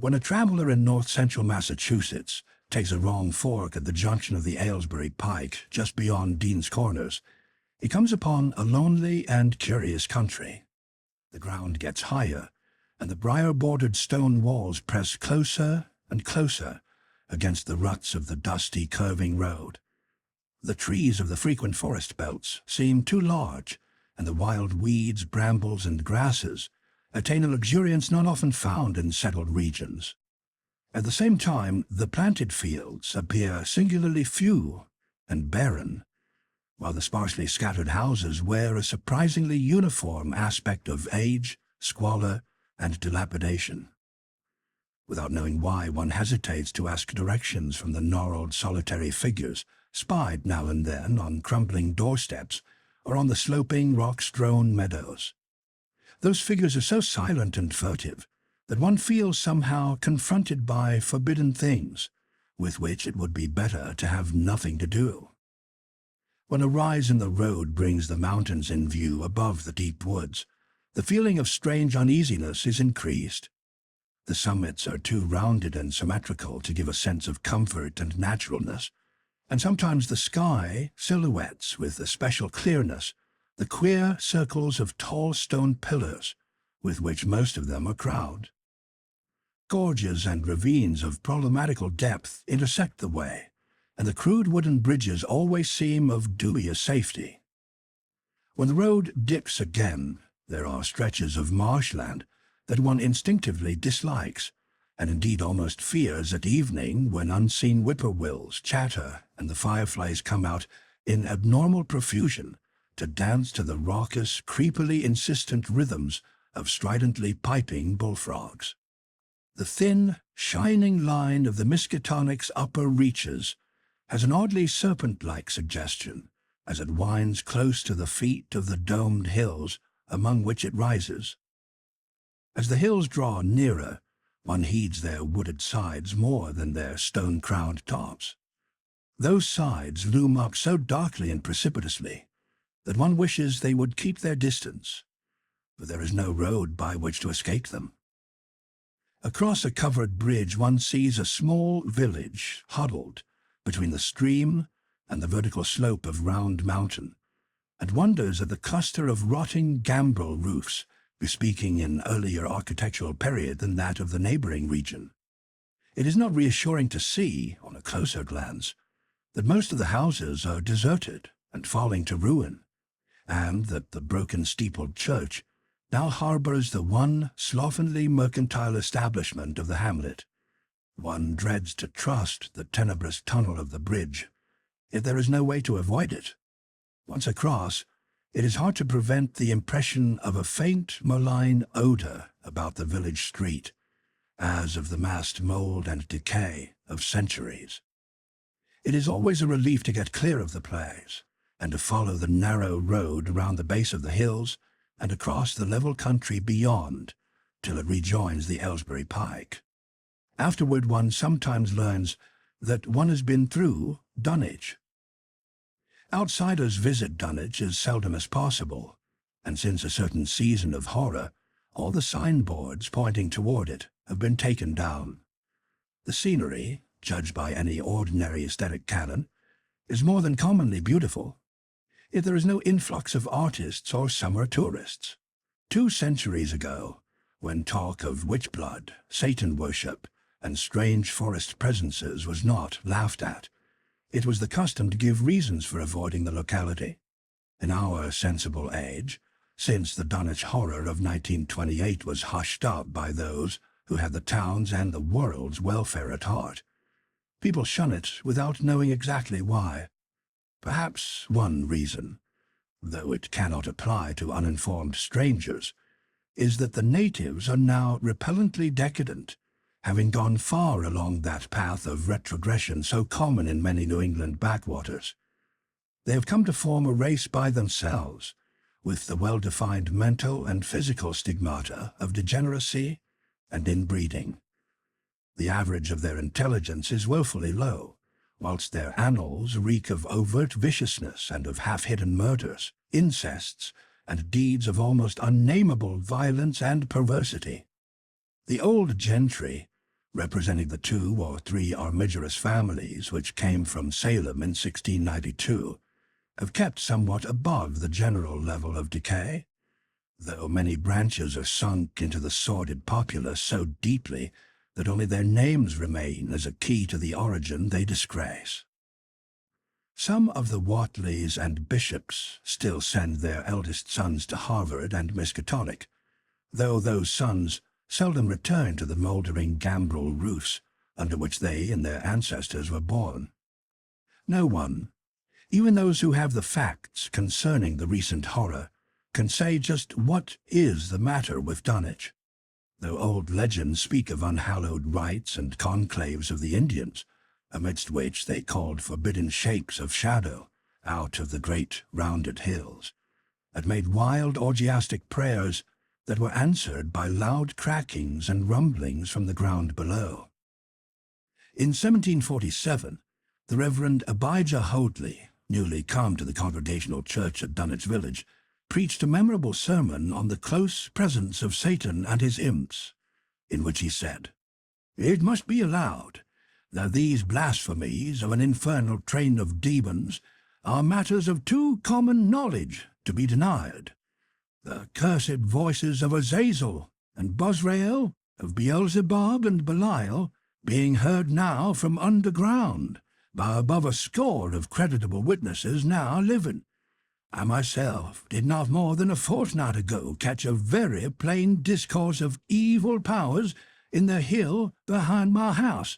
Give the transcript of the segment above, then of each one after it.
When a traveler in north-central Massachusetts takes a wrong fork at the junction of the Aylesbury Pike just beyond Dean's Corners, he comes upon a lonely and curious country. The ground gets higher, and the briar-bordered stone walls press closer and closer against the ruts of the dusty, curving road. The trees of the frequent forest belts seem too large, and the wild weeds, brambles, and grasses attain a luxuriance not often found in settled regions. At the same time, the planted fields appear singularly few and barren, while the sparsely scattered houses wear a surprisingly uniform aspect of age, squalor, and dilapidation. Without knowing why, one hesitates to ask directions from the gnarled, solitary figures spied now and then on crumbling doorsteps or on the sloping, rock-strewn meadows. Those figures are so silent and furtive that one feels somehow confronted by forbidden things with which it would be better to have nothing to do. When a rise in the road brings the mountains in view above the deep woods, the feeling of strange uneasiness is increased. The summits are too rounded and symmetrical to give a sense of comfort and naturalness, and sometimes the sky silhouettes with a special clearness the queer circles of tall stone pillars with which most of them are crowned. Gorges and ravines of problematical depth intersect the way, and the crude wooden bridges always seem of dubious safety. When the road dips again, there are stretches of marshland that one instinctively dislikes, and indeed almost fears at evening when unseen whippoorwills chatter and the fireflies come out in abnormal profusion to dance to the raucous, creepily insistent rhythms of stridently piping bullfrogs. The thin, shining line of the Miskatonic's upper reaches has an oddly serpent-like suggestion as it winds close to the feet of the domed hills among which it rises. As the hills draw nearer, one heeds their wooded sides more than their stone-crowned tops. Those sides loom up so darkly and precipitously that one wishes they would keep their distance, but there is no road by which to escape them. Across a covered bridge one sees a small village huddled between the stream and the vertical slope of Round Mountain, and wonders at the cluster of rotting gambrel roofs bespeaking an earlier architectural period than that of the neighboring region. It is not reassuring to see, on a closer glance, that most of the houses are deserted and falling to ruin, and that the broken steepled church now harbors the one slovenly mercantile establishment of the hamlet. One dreads to trust the tenebrous tunnel of the bridge, yet there is no way to avoid it. Once across, it is hard to prevent the impression of a faint, malign odor about the village street, as of the massed mold and decay of centuries. It is always a relief to get clear of the place, and to follow the narrow road around the base of the hills and across the level country beyond till it rejoins the Aylesbury Pike. Afterward one sometimes learns that one has been through Dunwich. Outsiders visit Dunwich as seldom as possible, and since a certain season of horror, all the signboards pointing toward it have been taken down. The scenery, judged by any ordinary aesthetic canon, is more than commonly beautiful, yet there is no influx of artists or summer tourists. 2 centuries ago, when talk of witch blood, Satan worship, and strange forest presences was not laughed at, it was the custom to give reasons for avoiding the locality. In our sensible age, since the Dunwich Horror of 1928 was hushed up by those who had the town's and the world's welfare at heart, people shun it without knowing exactly why. Perhaps one reason, though it cannot apply to uninformed strangers, is that the natives are now repellently decadent, having gone far along that path of retrogression so common in many New England backwaters. They have come to form a race by themselves, with the well-defined mental and physical stigmata of degeneracy and inbreeding. The average of their intelligence is woefully low, whilst their annals reek of overt viciousness and of half-hidden murders, incests, and deeds of almost unnameable violence and perversity. The old gentry, representing the 2 or 3 armigerous families which came from Salem in 1692, have kept somewhat above the general level of decay, though many branches are sunk into the sordid populace so deeply that only their names remain as a key to the origin they disgrace. Some of the Whateleys and bishops still send their eldest sons to Harvard and Miskatonic, though those sons seldom return to the mouldering gambrel roofs under which they and their ancestors were born. No one, even those who have the facts concerning the recent horror, can say just what is the matter with Dunwich, though old legends speak of unhallowed rites and conclaves of the Indians, amidst which they called forbidden shapes of shadow out of the great rounded hills, and made wild orgiastic prayers that were answered by loud crackings and rumblings from the ground below. In 1747, the Reverend Abijah Whateley, newly come to the Congregational Church at Dunwich Village, preached a memorable sermon on the close presence of Satan and his imps, in which he said, "It must be allowed that these blasphemies of an infernal train of demons are matters of too common knowledge to be denied. The cursed voices of Azazel and Bosrael, of Beelzebub and Belial, being heard now from underground by above a score of creditable witnesses now living. I myself did not more than a fortnight ago catch a very plain discourse of evil powers in the hill behind my house,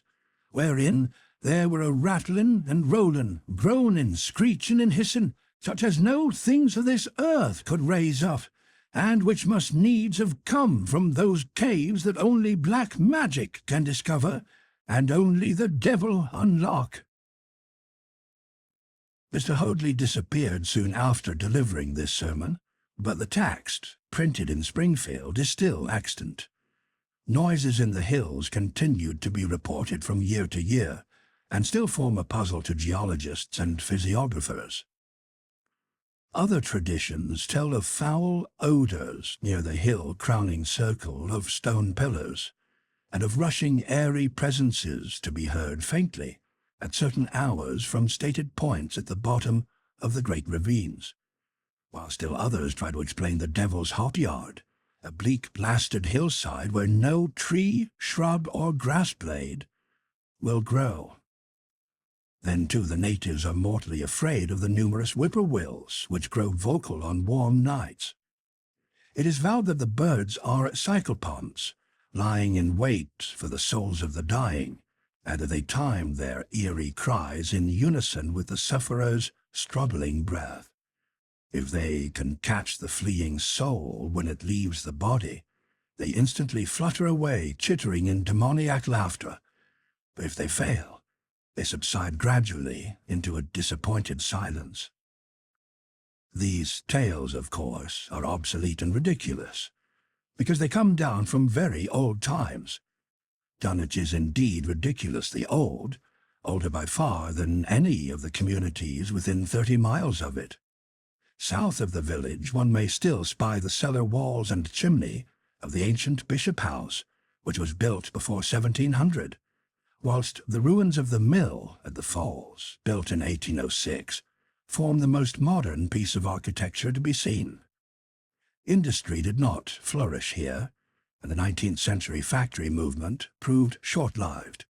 wherein there were a rattling and rolling, groaning, screeching and hissing, such as no things of this earth could raise up, and which must needs have come from those caves that only black magic can discover, and only the devil unlock." Mr. Whateley disappeared soon after delivering this sermon, but the text, printed in Springfield, is still extant. Noises in the hills continued to be reported from year to year, and still form a puzzle to geologists and physiographers. Other traditions tell of foul odours near the hill-crowning circle of stone pillars, and of rushing airy presences to be heard faintly at certain hours from stated points at the bottom of the great ravines, while still others try to explain the devil's hot yard, a bleak blasted hillside where no tree, shrub, or grass blade will grow. Then, too, the natives are mortally afraid of the numerous whippoorwills which grow vocal on warm nights. It is vowed that the birds are cyclopods, lying in wait for the souls of the dying, and that they time their eerie cries in unison with the sufferer's struggling breath. If they can catch the fleeing soul when it leaves the body, they instantly flutter away, chittering in demoniac laughter. But if they fail, they subside gradually into a disappointed silence. These tales, of course, are obsolete and ridiculous, because they come down from very old times. Dunwich is indeed ridiculously old, older by far than any of the communities within 30 miles of it. South of the village one may still spy the cellar walls and chimney of the ancient Bishop House, which was built before 1700, whilst the ruins of the mill at the falls, built in 1806, form the most modern piece of architecture to be seen. Industry did not flourish here, and the 19th century factory movement proved short-lived.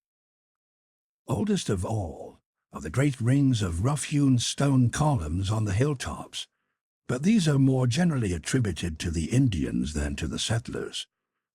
Oldest of all are the great rings of rough-hewn stone columns on the hilltops, but these are more generally attributed to the Indians than to the settlers.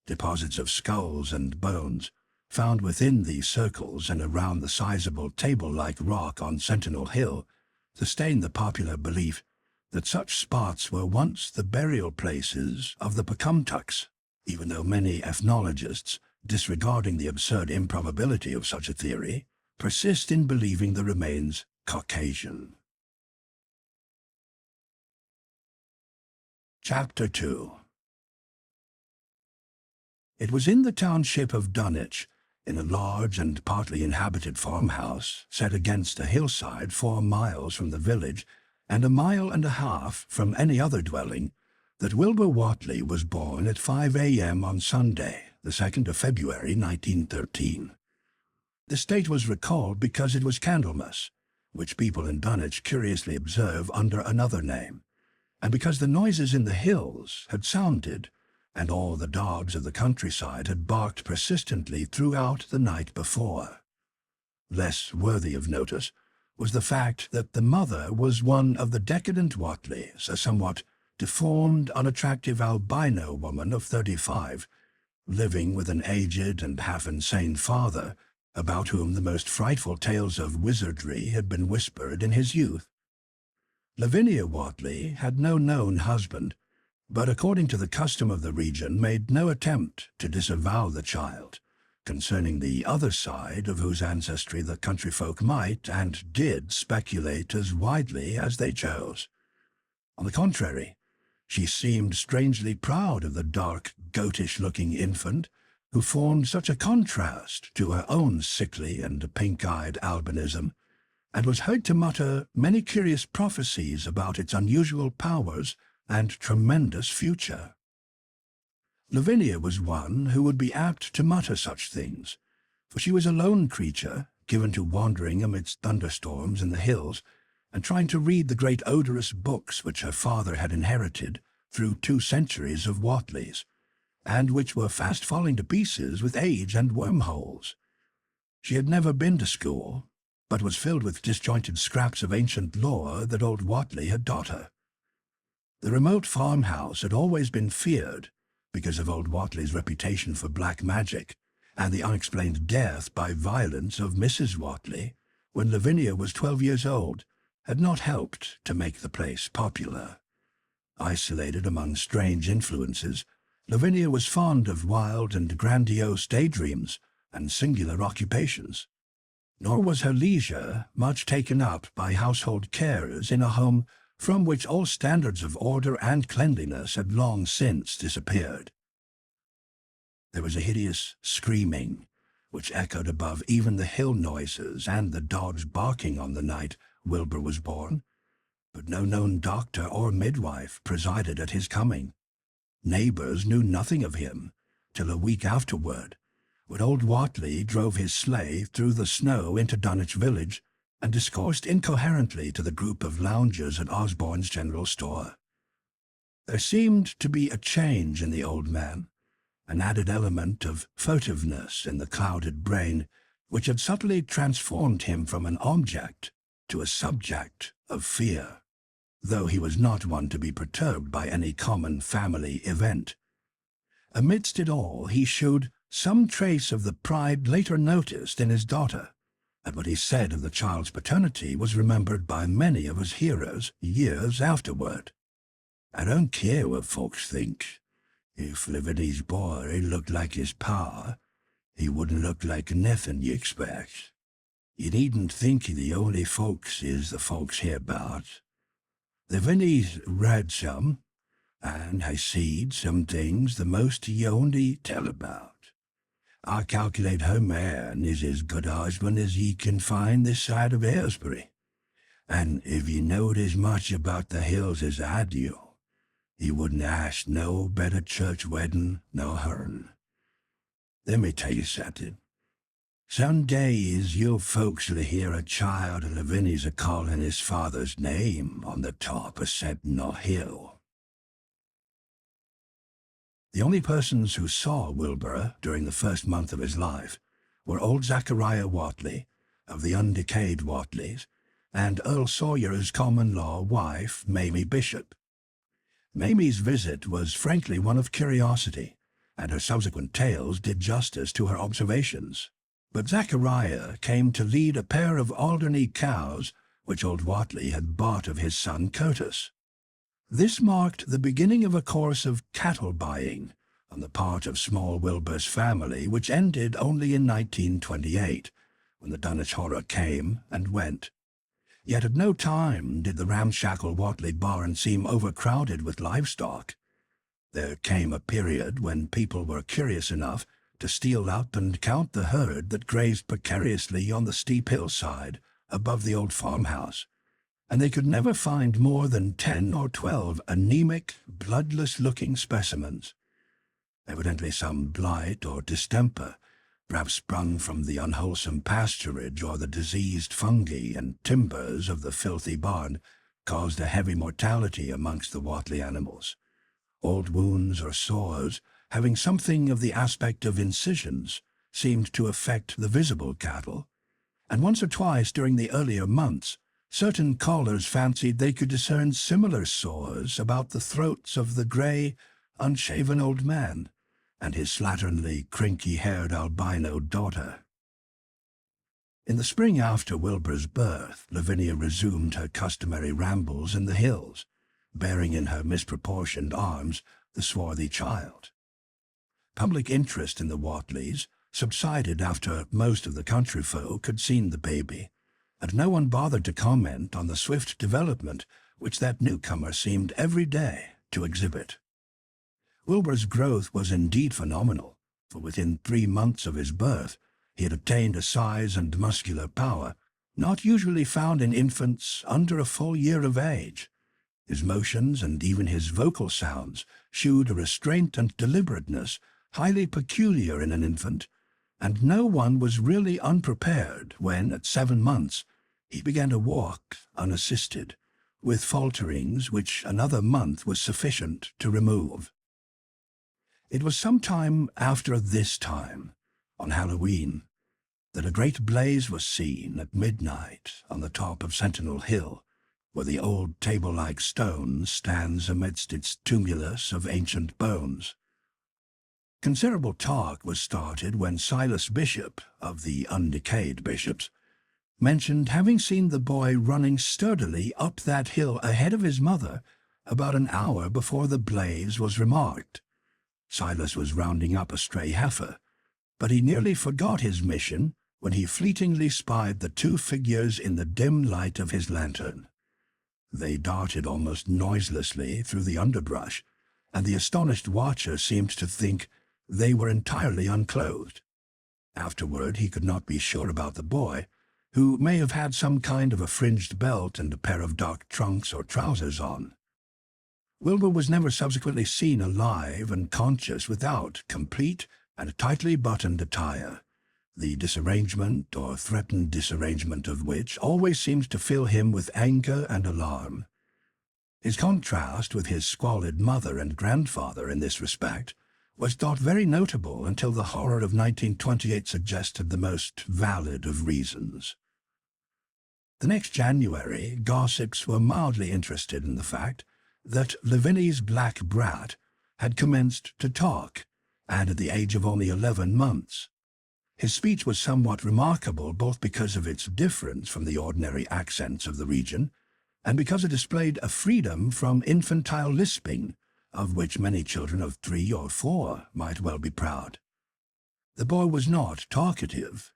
Deposits of skulls and bones, found within these circles and around the sizable table-like rock on Sentinel Hill, sustain the popular belief that such spots were once the burial places of the Pocumtucks, even though many ethnologists, disregarding the absurd improbability of such a theory, persist in believing the remains Caucasian. Chapter 2. It was in the township of Dunwich, in a large and partly inhabited farmhouse set against a hillside 4 miles from the village and 1.5 miles from any other dwelling, that Wilbur Whateley was born at 5 a.m. on Sunday, the the 2nd of February 1913. This date was recalled because it was Candlemas, which people in Dunwich curiously observe under another name, and because the noises in the hills had sounded, and all the dogs of the countryside had barked persistently throughout the night before. Less worthy of notice was the fact that the mother was one of the decadent Whateleys, a somewhat deformed, unattractive albino woman of 35, living with an aged and half-insane father, about whom the most frightful tales of wizardry had been whispered in his youth. Lavinia Whateley had no known husband, but according to the custom of the region made no attempt to disavow the child, concerning the other side of whose ancestry the country folk might and did speculate as widely as they chose. On the contrary, she seemed strangely proud of the dark, goatish-looking infant who formed such a contrast to her own sickly and pink-eyed albinism, and was heard to mutter many curious prophecies about its unusual powers and tremendous future. Lavinia was one who would be apt to mutter such things, for she was a lone creature, given to wandering amidst thunderstorms in the hills, and trying to read the great odorous books which her father had inherited through 2 centuries of Whateleys, and which were fast falling to pieces with age and wormholes. She had never been to school, but was filled with disjointed scraps of ancient lore that old Whateley had taught her. The remote farmhouse had always been feared because of old Whateley's reputation for black magic, and the unexplained death by violence of Mrs. Whateley, when Lavinia was 12 years old, had not helped to make the place popular. Isolated among strange influences, Lavinia was fond of wild and grandiose daydreams and singular occupations. Nor was her leisure much taken up by household cares in a home from which all standards of order and cleanliness had long since disappeared. There was a hideous screaming, which echoed above even the hill noises and the dogs barking on the night Wilbur was born, but no known doctor or midwife presided at his coming. Neighbors knew nothing of him till a week afterward, when old Whateley drove his sleigh through the snow into Dunwich village and discoursed incoherently to the group of loungers at Osborne's general store. There seemed to be a change in the old man, an added element of furtiveness in the clouded brain which had subtly transformed him from an object to a subject of fear, though he was not one to be perturbed by any common family event. Amidst it all, he showed some trace of the pride later noticed in his daughter, and what he said of the child's paternity was remembered by many of his hearers years afterward. "I don't care what folks think. If Lavinia's boy looked like his pa, he wouldn't look like nothin' you expect. You needn't think the only folks is the folks hereabout. Lavinia's read some, and has seed some things the most you only tell about. I calculate her man is as good a husband as ye can find this side of Aylesbury, and if you knowed as much about the hills as I do, you wouldn't ask no better church wedding nor hern. Let me tell you something. Some days your folks'll hear a child of Lavinia's a-calling his father's name on the top of Sentinel Hill." The only persons who saw Wilbur during the first month of his life were old Zachariah Whateley, of the undecayed Whateleys, and Earl Sawyer's common-law wife, Mamie Bishop. Mamie's visit was frankly one of curiosity, and her subsequent tales did justice to her observations. But Zachariah came to lead a pair of Alderney cows which old Whateley had bought of his son Curtis. This marked the beginning of a course of cattle buying on the part of small Wilbur's family, which ended only in 1928, when the Dunwich Horror came and went. Yet at no time did the ramshackle Whateley barn seem overcrowded with livestock. There came a period when people were curious enough to steal up and count the herd that grazed precariously on the steep hillside above the old farmhouse, and they could never find more than 10 or 12 anemic, bloodless-looking specimens. evidently some blight or distemper, perhaps sprung from the unwholesome pasturage or the diseased fungi and timbers of the filthy barn, caused a heavy mortality amongst the Whateley animals. Old wounds or sores, having something of the aspect of incisions, seemed to affect the visible cattle, and once or twice during the earlier months, certain callers fancied they could discern similar sores about the throats of the grey, unshaven old man and his slatternly, crinky-haired albino daughter. In the spring after Wilbur's birth, Lavinia resumed her customary rambles in the hills, bearing in her misproportioned arms the swarthy child. Public interest in the Whateleys subsided after most of the country folk had seen the baby, and no one bothered to comment on the swift development which that newcomer seemed every day to exhibit. Wilbur's growth was indeed phenomenal, for within 3 months of his birth he had attained a size and muscular power not usually found in infants under a full year of age. His motions and even his vocal sounds shewed a restraint and deliberateness highly peculiar in an infant, and no one was really unprepared when, at 7 months, he began to walk unassisted, with falterings which another month was sufficient to remove. It was some time after this time, on Halloween, that a great blaze was seen at midnight on the top of Sentinel Hill, where the old table-like stone stands amidst its tumulus of ancient bones. Considerable talk was started when Silas Bishop, of the undecayed bishops, mentioned having seen the boy running sturdily up that hill ahead of his mother about an hour before the blaze was remarked. Silas was rounding up a stray heifer, but he nearly forgot his mission when he fleetingly spied the 2 figures in the dim light of his lantern. They darted almost noiselessly through the underbrush, and the astonished watcher seemed to think they were entirely unclothed. Afterward he could not be sure about the boy, who may have had some kind of a fringed belt and a pair of dark trunks or trousers on. Wilbur was never subsequently seen alive and conscious without complete and tightly buttoned attire, the disarrangement or threatened disarrangement of which always seemed to fill him with anger and alarm. His contrast with his squalid mother and grandfather in this respect was thought very notable until the horror of 1928 suggested the most valid of reasons. The next January, gossips were mildly interested in the fact that Lavinia's black brat had commenced to talk, and at the age of only 11 months. His speech was somewhat remarkable both because of its difference from the ordinary accents of the region, and because it displayed a freedom from infantile lisping, of which many children of 3 or 4 might well be proud. The boy was not talkative,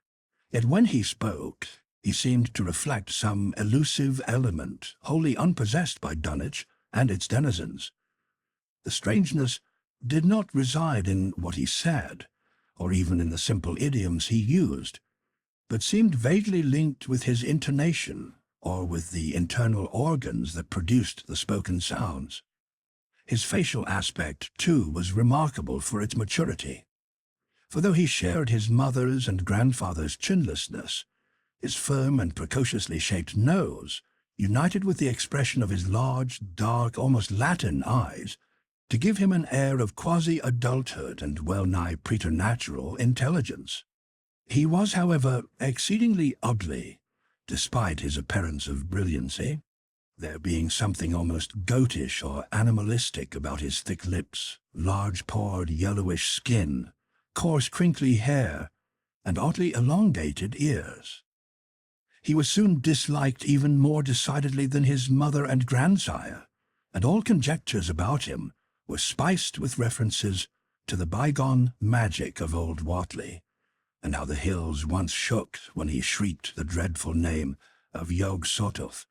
yet when he spoke, he seemed to reflect some elusive element wholly unpossessed by Dunwich and its denizens. The strangeness did not reside in what he said, or even in the simple idioms he used, but seemed vaguely linked with his intonation or with the internal organs that produced the spoken sounds. His facial aspect, too, was remarkable for its maturity, for though he shared his mother's and grandfather's chinlessness, his firm and precociously shaped nose, united with the expression of his large, dark, almost Latin eyes, to give him an air of quasi-adulthood and well-nigh preternatural intelligence. He was, however, exceedingly ugly, despite his appearance of brilliancy, there being something almost goatish or animalistic about his thick lips, large-pored yellowish skin, coarse crinkly hair, and oddly elongated ears. He was soon disliked even more decidedly than his mother and grandsire, and all conjectures about him were spiced with references to the bygone magic of old Whateley, and how the hills once shook when he shrieked the dreadful name of Yog Sothoth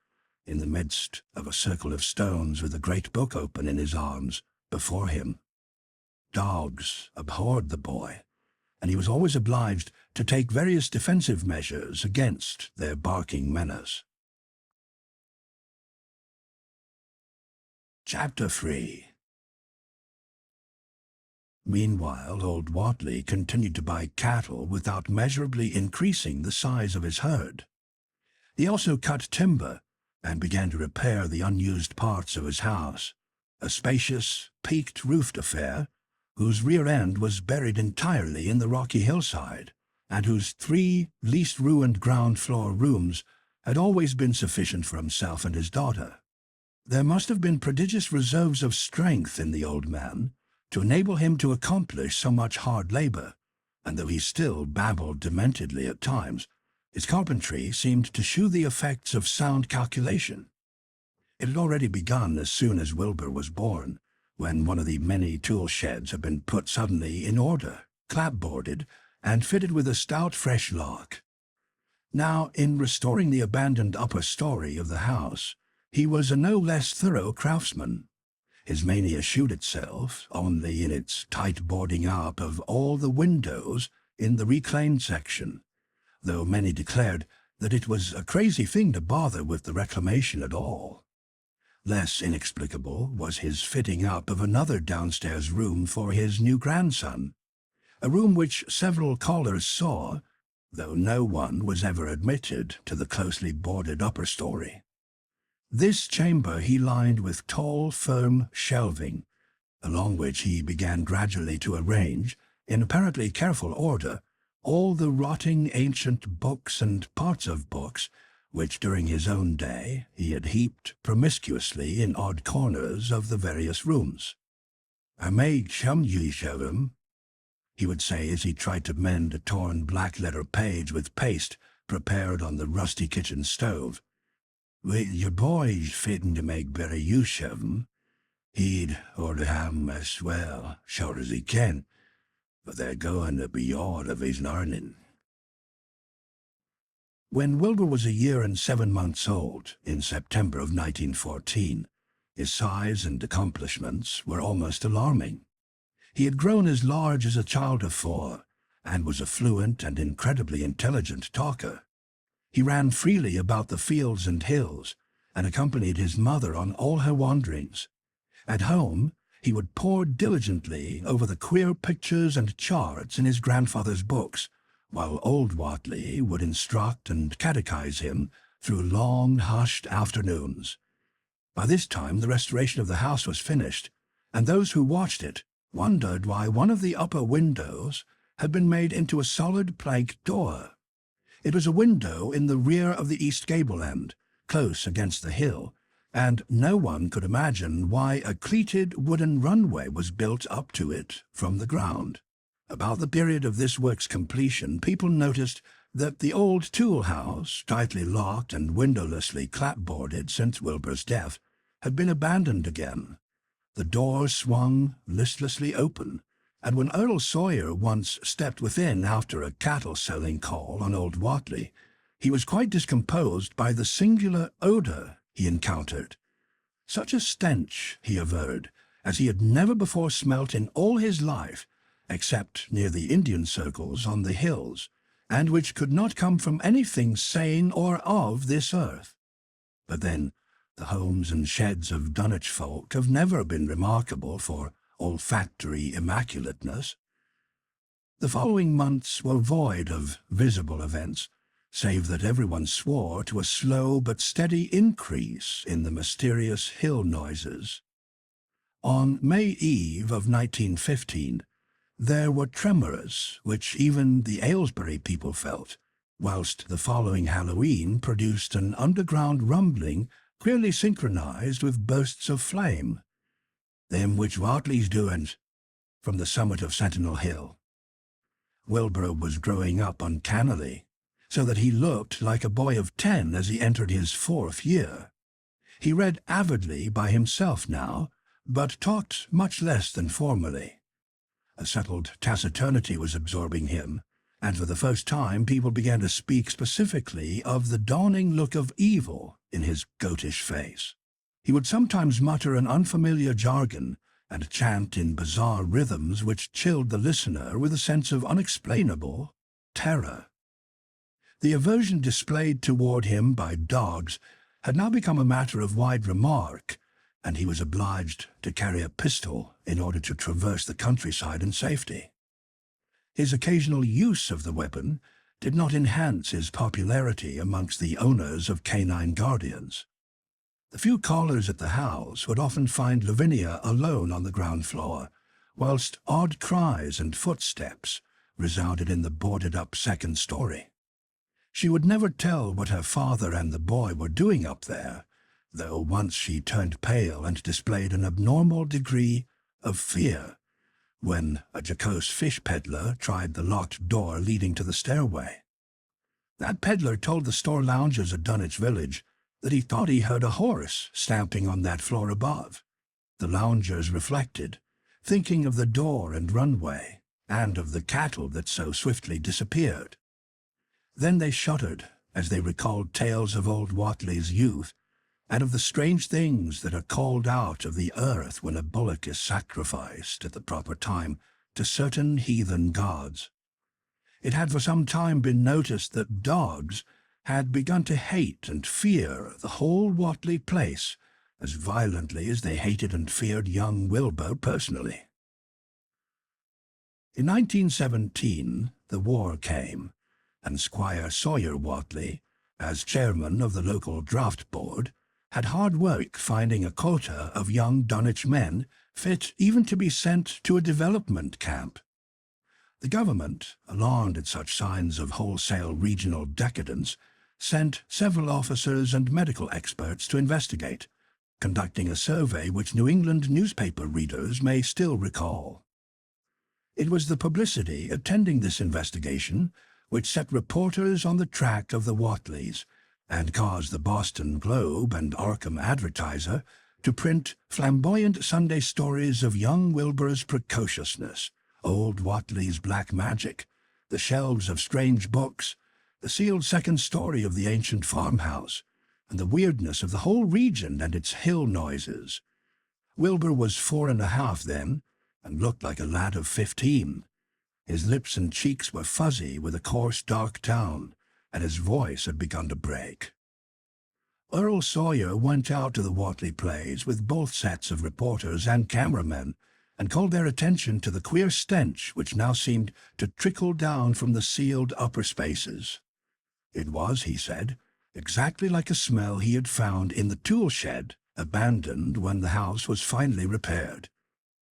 in the midst of a circle of stones with a great book open in his arms before him. Dogs abhorred the boy, and he was always obliged to take various defensive measures against their barking menace. Chapter 3. Meanwhile, old Whateley continued to buy cattle without measurably increasing the size of his herd. He also cut timber and began to repair the unused parts of his house, a spacious, peaked-roofed affair whose rear end was buried entirely in the rocky hillside, and whose 3 least-ruined ground-floor rooms had always been sufficient for himself and his daughter. There must have been prodigious reserves of strength in the old man to enable him to accomplish so much hard labor, and though he still babbled dementedly at times, his carpentry seemed to shew the effects of sound calculation. It had already begun as soon as Wilbur was born, when one of the many tool sheds had been put suddenly in order, clapboarded, and fitted with a stout fresh lock. Now, in restoring the abandoned upper story of the house, he was a no less thorough craftsman. His mania shewed itself only in its tight boarding up of all the windows in the reclaimed section, though many declared that it was a crazy thing to bother with the reclamation at all. Less inexplicable was his fitting up of another downstairs room for his new grandson, a room which several callers saw, though no one was ever admitted to the closely boarded upper story. This chamber he lined with tall, firm shelving, along which he began gradually to arrange, in apparently careful order, all the rotting ancient books and parts of books which during his own day he had heaped promiscuously in odd corners of the various rooms. "I made some use of 'em," he would say as he tried to mend a torn black-letter page with paste prepared on the rusty kitchen stove. "Well, your boy's fitting to make better use of 'em. He'd orter have 'em as well, sure as he can, but they're going to be all of his learning." When Wilbur was 1 year and 7 months old, in September of 1914, his size and accomplishments were almost alarming. He had grown as large as a child of 4, and was a fluent and incredibly intelligent talker. He ran freely about the fields and hills, and accompanied his mother on all her wanderings. At home, he would pore diligently over the queer pictures and charts in his grandfather's books, while old Whateley would instruct and catechize him through long, hushed afternoons. By this time the restoration of the house was finished, and those who watched it wondered why one of the upper windows had been made into a solid plank door. It was a window in the rear of the east gable end, close against the hill, and no one could imagine why a cleated wooden runway was built up to it from the ground. About the period of this work's completion, people noticed that the old tool house, tightly locked and windowlessly clapboarded since Wilbur's death, had been abandoned again. The door swung listlessly open, and when Earl Sawyer once stepped within after a cattle-selling call on old Whateley, he was quite discomposed by the singular odor he encountered. Such a stench, he averred, as he had never before smelt in all his life, except near the Indian circles on the hills, and which could not come from anything sane or of this earth. But then, the homes and sheds of Dunwich folk have never been remarkable for olfactory immaculateness. The following months were void of visible events, save that everyone swore to a slow but steady increase in the mysterious hill noises. On May Eve of 1915, there were tremors which even the Aylesbury people felt, whilst the following Halloween produced an underground rumbling clearly synchronized with bursts of flame. "Them which Whateleys doin's," from the summit of Sentinel Hill. Wilbur was growing up uncannily, so that he looked like a boy of 10 as he entered his 4th year. He read avidly by himself now, but talked much less than formerly. A settled taciturnity was absorbing him, and for the first time people began to speak specifically of the dawning look of evil in his goatish face. He would sometimes mutter an unfamiliar jargon and chant in bizarre rhythms which chilled the listener with a sense of unexplainable terror. The aversion displayed toward him by dogs had now become a matter of wide remark, and he was obliged to carry a pistol in order to traverse the countryside in safety. His occasional use of the weapon did not enhance his popularity amongst the owners of canine guardians. The few callers at the house would often find Lavinia alone on the ground floor, whilst odd cries and footsteps resounded in the boarded-up second story. She would never tell what her father and the boy were doing up there, though once she turned pale and displayed an abnormal degree of fear when a jocose fish peddler tried the locked door leading to the stairway. That peddler told the store loungers at Dunwich Village that he thought he heard a horse stamping on that floor above. The loungers reflected, thinking of the door and runway, and of the cattle that so swiftly disappeared. Then they shuddered as they recalled tales of old Whateley's youth, and of the strange things that are called out of the earth when a bullock is sacrificed at the proper time to certain heathen gods. It had for some time been noticed that dogs had begun to hate and fear the whole Whateley place as violently as they hated and feared young Wilbur personally. In 1917, the war came, and Squire Sawyer Whateley, as chairman of the local draft board, had hard work finding a quota of young Dunwich men fit even to be sent to a development camp. The government, alarmed at such signs of wholesale regional decadence, sent several officers and medical experts to investigate, conducting a survey which New England newspaper readers may still recall. It was the publicity attending this investigation which set reporters on the track of the Whateleys and caused the Boston Globe and Arkham Advertiser to print flamboyant Sunday stories of young Wilbur's precociousness, old Whateley's black magic, the shelves of strange books, the sealed second story of the ancient farmhouse, and the weirdness of the whole region and its hill noises. Wilbur was 4.5 then, and looked like a lad of 15. His lips and cheeks were fuzzy with a coarse dark down, and his voice had begun to break. Earl Sawyer went out to the Whateley plays with both sets of reporters and cameramen, and called their attention to the queer stench which now seemed to trickle down from the sealed upper spaces. It was, he said, exactly like a smell he had found in the tool shed, abandoned when the house was finally repaired,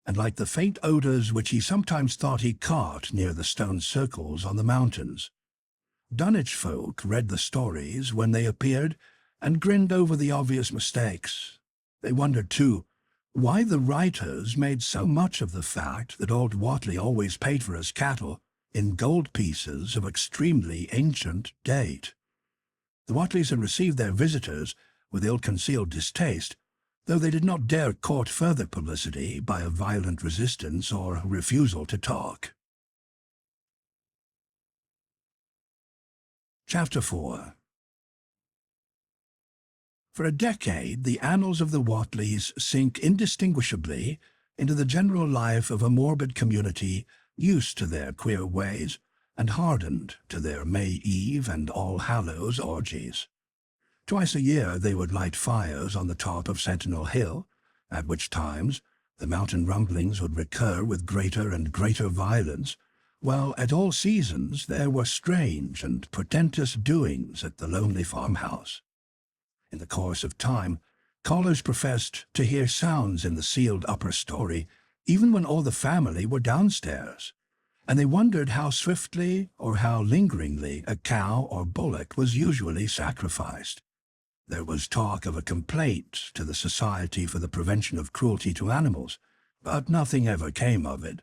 and like the faint odors which he sometimes thought he caught near the stone circles on the mountains. Dunwich folk read the stories when they appeared and grinned over the obvious mistakes. They wondered, too, why the writers made so much of the fact that old Whateley always paid for his cattle in gold pieces of extremely ancient date. The Whateleys had received their visitors with ill-concealed distaste, though they did not dare court further publicity by a violent resistance or refusal to talk. Chapter 4. For a decade, the annals of the Whateleys sink indistinguishably into the general life of a morbid community used to their queer ways and hardened to their May Eve and All Hallows orgies. Twice a year they would light fires on the top of Sentinel Hill, at which times the mountain rumblings would recur with greater and greater violence, while at all seasons there were strange and portentous doings at the lonely farmhouse. In the course of time, callers professed to hear sounds in the sealed upper story, even when all the family were downstairs, and they wondered how swiftly or how lingeringly a cow or bullock was usually sacrificed. There was talk of a complaint to the Society for the Prevention of Cruelty to Animals, but nothing ever came of it,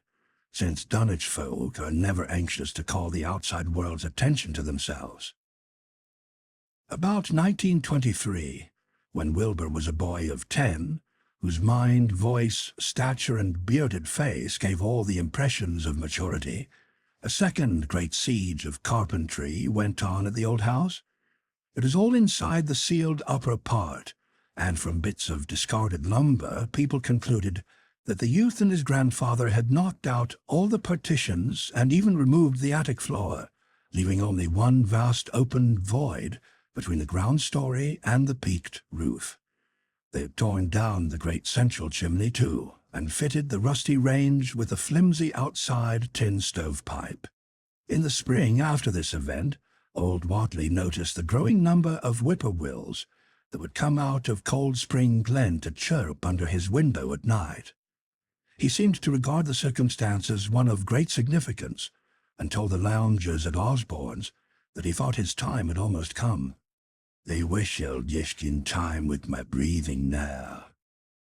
since Dunwich folk are never anxious to call the outside world's attention to themselves. About 1923, when Wilbur was a boy of 10, whose mind, voice, stature, and bearded face gave all the impressions of maturity, a second great siege of carpentry went on at the old house. It was all inside the sealed upper part, and from bits of discarded lumber people concluded that the youth and his grandfather had knocked out all the partitions and even removed the attic floor, leaving only one vast open void between the ground story and the peaked roof. They had torn down the great central chimney too, and fitted the rusty range with a flimsy outside tin stovepipe. In the spring after this event, old Whateley noticed the growing number of whippoorwills that would come out of Cold Spring Glen to chirp under his window at night. He seemed to regard the circumstance as one of great significance, and told the loungers at Osborne's that he thought his time had almost come. "They whistled just in time with my breathing now,"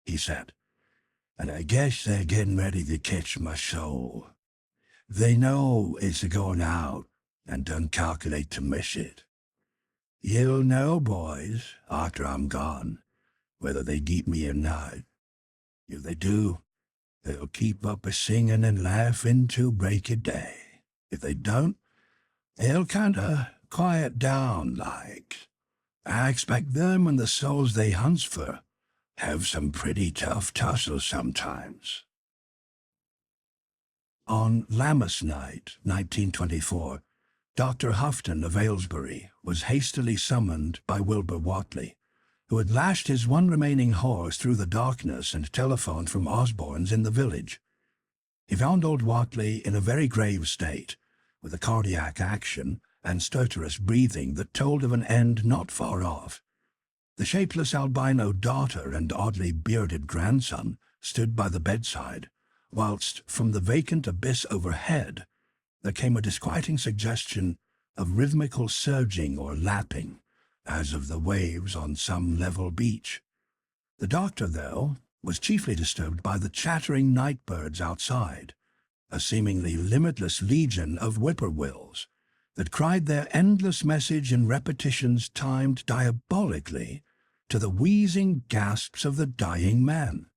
he said, "and I guess they're getting ready to catch my soul. They know it's a-going out, and don't calculate to miss it. You'll know, boys, after I'm gone, whether they keep me or not. If they do, they'll keep up a-singing and laughing till break of day. If they don't, they'll kinda quiet down like. I expect them and the souls they hunts for have some pretty tough tussles sometimes." On Lammas night, 1924, Dr. Houghton of Aylesbury was hastily summoned by Wilbur Whateley, who had lashed his one remaining horse through the darkness and telephoned from Osborne's in the village. He found old Whateley in a very grave state, with a cardiac action and stertorous breathing that told of an end not far off. The shapeless albino daughter and oddly bearded grandson stood by the bedside, whilst from the vacant abyss overhead there came a disquieting suggestion of rhythmical surging or lapping, as of the waves on some level beach. The doctor, though, was chiefly disturbed by the chattering night birds outside, a seemingly limitless legion of whippoorwills that cried their endless message in repetitions timed diabolically to the wheezing gasps of the dying man.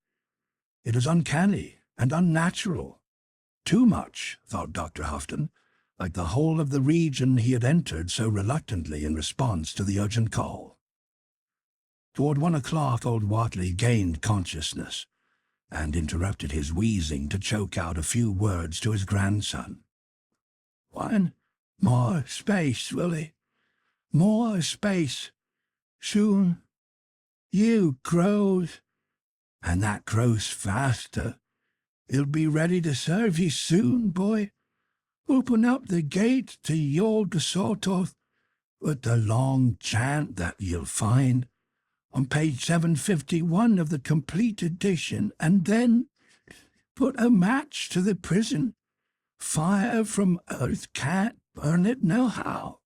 It was uncanny and unnatural. Too much, thought Dr. Houghton, like the whole of the region he had entered so reluctantly in response to the urgent call. Toward 1 o'clock old Whateley gained consciousness, and interrupted his wheezing to choke out a few words to his grandson. "One more space, Willie. More space. Soon you grows, and that grows faster. He'll be ready to serve you soon, boy. Open up the gate to your DeSoto with the long chant that you'll find on page 751 of the complete edition, and then put a match to the prison. Fire from earth can't burn it nohow."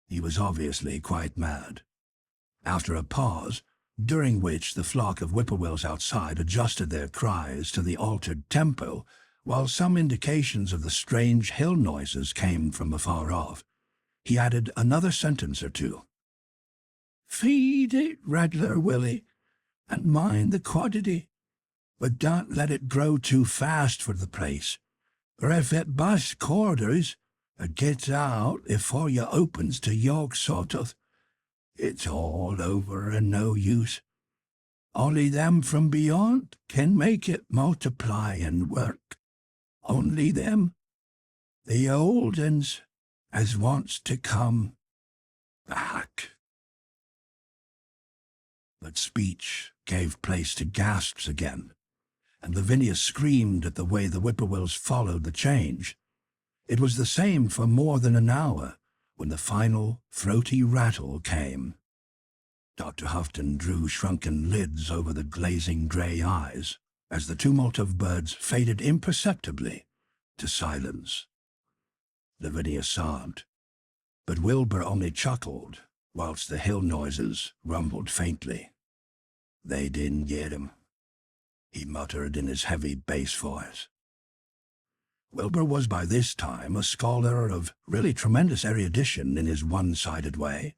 He was obviously quite mad. After a pause, during which the flock of whippoorwills outside adjusted their cries to the altered tempo, while some indications of the strange hill noises came from afar off, he added another sentence or two. "Feed it regular, Willie, and mind the quantity, but don't let it grow too fast for the place, for if it busts quarters, or gets out afore you opens to York sort of, it's all over and no use. Only them from beyond can make it multiply and work. Only them, the old uns, as wants to come back." But speech gave place to gasps again, and Lavinia screamed at the way the whippoorwills followed the change. It was the same for more than an hour, when the final, throaty rattle came. Dr. Houghton drew shrunken lids over the glazing grey eyes as the tumult of birds faded imperceptibly to silence. Lavinia sobbed, but Wilbur only chuckled, whilst the hill noises rumbled faintly. "They didn't get him," he muttered in his heavy bass voice. Wilbur was by this time a scholar of really tremendous erudition in his one-sided way,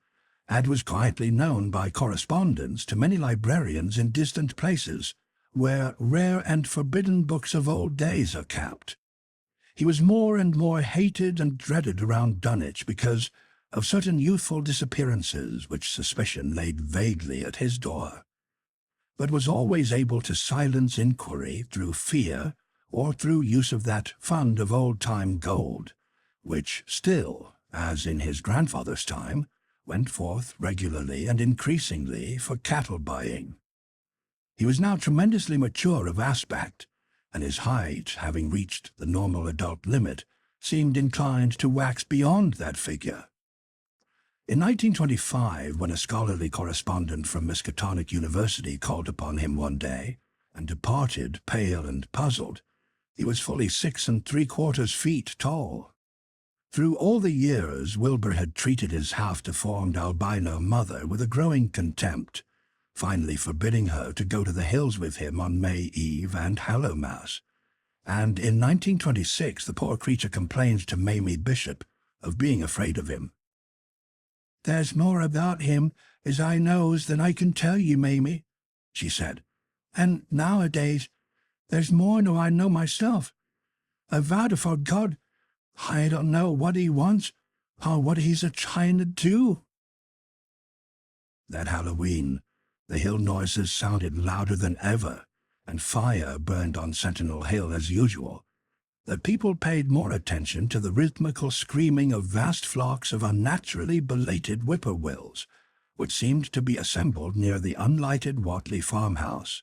and was quietly known by correspondence to many librarians in distant places, where rare and forbidden books of old days are kept. He was more and more hated and dreaded around Dunwich because of certain youthful disappearances which suspicion laid vaguely at his door, but was always able to silence inquiry through fear or through use of that fund of old-time gold, which still, as in his grandfather's time, went forth regularly and increasingly for cattle buying. He was now tremendously mature of aspect, and his height, having reached the normal adult limit, seemed inclined to wax beyond that figure. In 1925, when a scholarly correspondent from Miskatonic University called upon him one day, and departed pale and puzzled, he was fully 6 3/4 feet tall. Through all the years, Wilbur had treated his half-deformed albino mother with a growing contempt, finally forbidding her to go to the hills with him on May Eve and Hallowmass. And in 1926 the poor creature complained to Mamie Bishop of being afraid of him. "There's more about him, as I knows, than I can tell you, Mamie," she said. "And nowadays there's more nor I know myself. I vow to God, I don't know what he wants, or what he's a-trying to do." That Halloween, the hill noises sounded louder than ever, and fire burned on Sentinel Hill as usual. The people paid more attention to the rhythmical screaming of vast flocks of unnaturally belated whippoorwills, which seemed to be assembled near the unlighted Whateley farmhouse.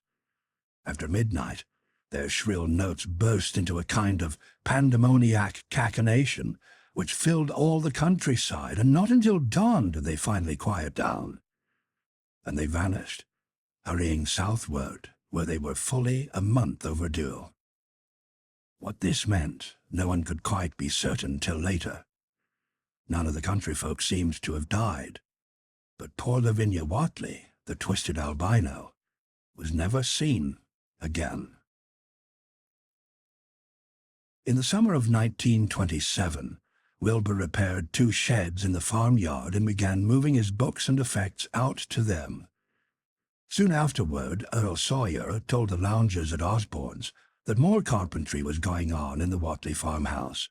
After midnight, their shrill notes burst into a kind of pandemoniac cachinnation, which filled all the countryside, and not until dawn did they finally quiet down. And they vanished, hurrying southward, where they were fully a month overdue. What this meant, no one could quite be certain till later. None of the country folk seemed to have died, but poor Lavinia Whateley, the twisted albino, was never seen again. In the summer of 1927, Wilbur repaired 2 sheds in the farmyard and began moving his books and effects out to them. Soon afterward, Earl Sawyer told the loungers at Osborne's that more carpentry was going on in the Whateley farmhouse.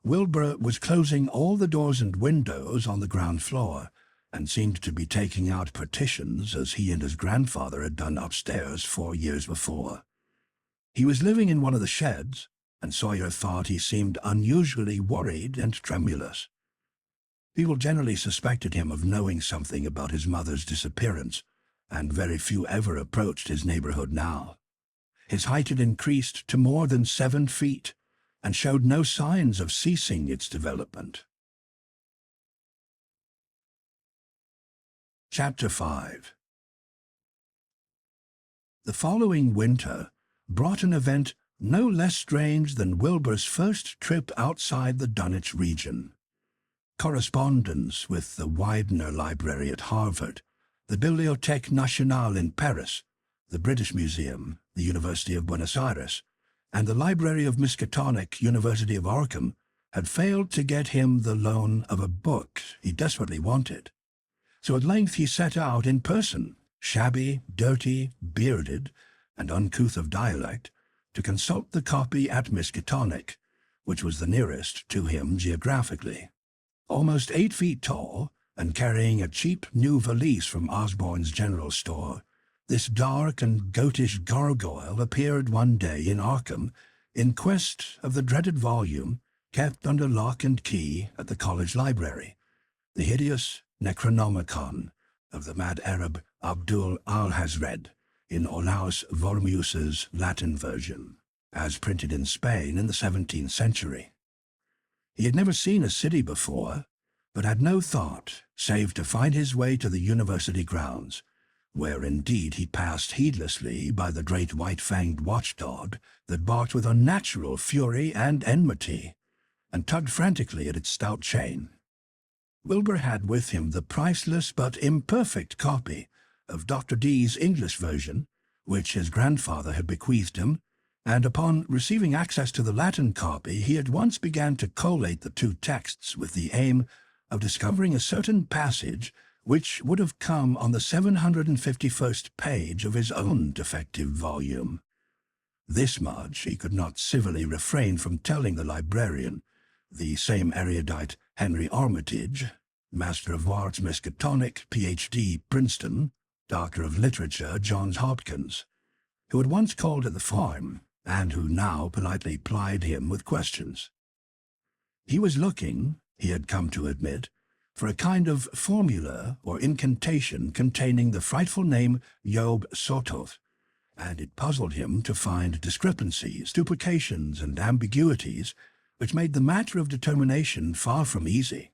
Wilbur was closing all the doors and windows on the ground floor, and seemed to be taking out partitions as he and his grandfather had done upstairs 4 years before. He was living in one of the sheds, and Sawyer thought he seemed unusually worried and tremulous. People generally suspected him of knowing something about his mother's disappearance, and very few ever approached his neighborhood now. His height had increased to more than 7 feet, and showed no signs of ceasing its development. Chapter 5. The following winter brought an event no less strange than Wilbur's first trip outside the Dunwich region. Correspondence with the Widener Library at Harvard, the Bibliothèque Nationale in Paris, the British Museum, the University of Buenos Aires, and the Library of Miskatonic, University of Arkham, had failed to get him the loan of a book he desperately wanted. So at length he set out in person, shabby, dirty, bearded, and uncouth of dialect, to consult the copy at Miskatonic, which was the nearest to him geographically. Almost 8 feet tall, and carrying a cheap new valise from Osborne's general store, this dark and goatish gargoyle appeared one day in Arkham in quest of the dreaded volume kept under lock and key at the college library, the hideous Necronomicon of the mad Arab Abdul Alhazred in Olaus Wormius's Latin version, as printed in Spain in the 17th century. He had never seen a city before, but had no thought save to find his way to the university grounds, where indeed he passed heedlessly by the great white-fanged watchdog that barked with unnatural fury and enmity, and tugged frantically at its stout chain. Wilbur had with him the priceless but imperfect copy of Dr. Dee's English version, which his grandfather had bequeathed him, and upon receiving access to the Latin copy he at once began to collate the 2 texts with the aim of discovering a certain passage which would have come on the 751st page of his own defective volume. This much he could not civilly refrain from telling the librarian, the same erudite Henry Armitage, Master of Arts Miskatonic, Ph.D. Princeton, Doctor of Literature Johns Hopkins, who had once called at the farm, and who now politely plied him with questions. He was looking, he had come to admit, for a kind of formula or incantation containing the frightful name Yog Sothoth, and it puzzled him to find discrepancies, duplications, and ambiguities which made the matter of determination far from easy.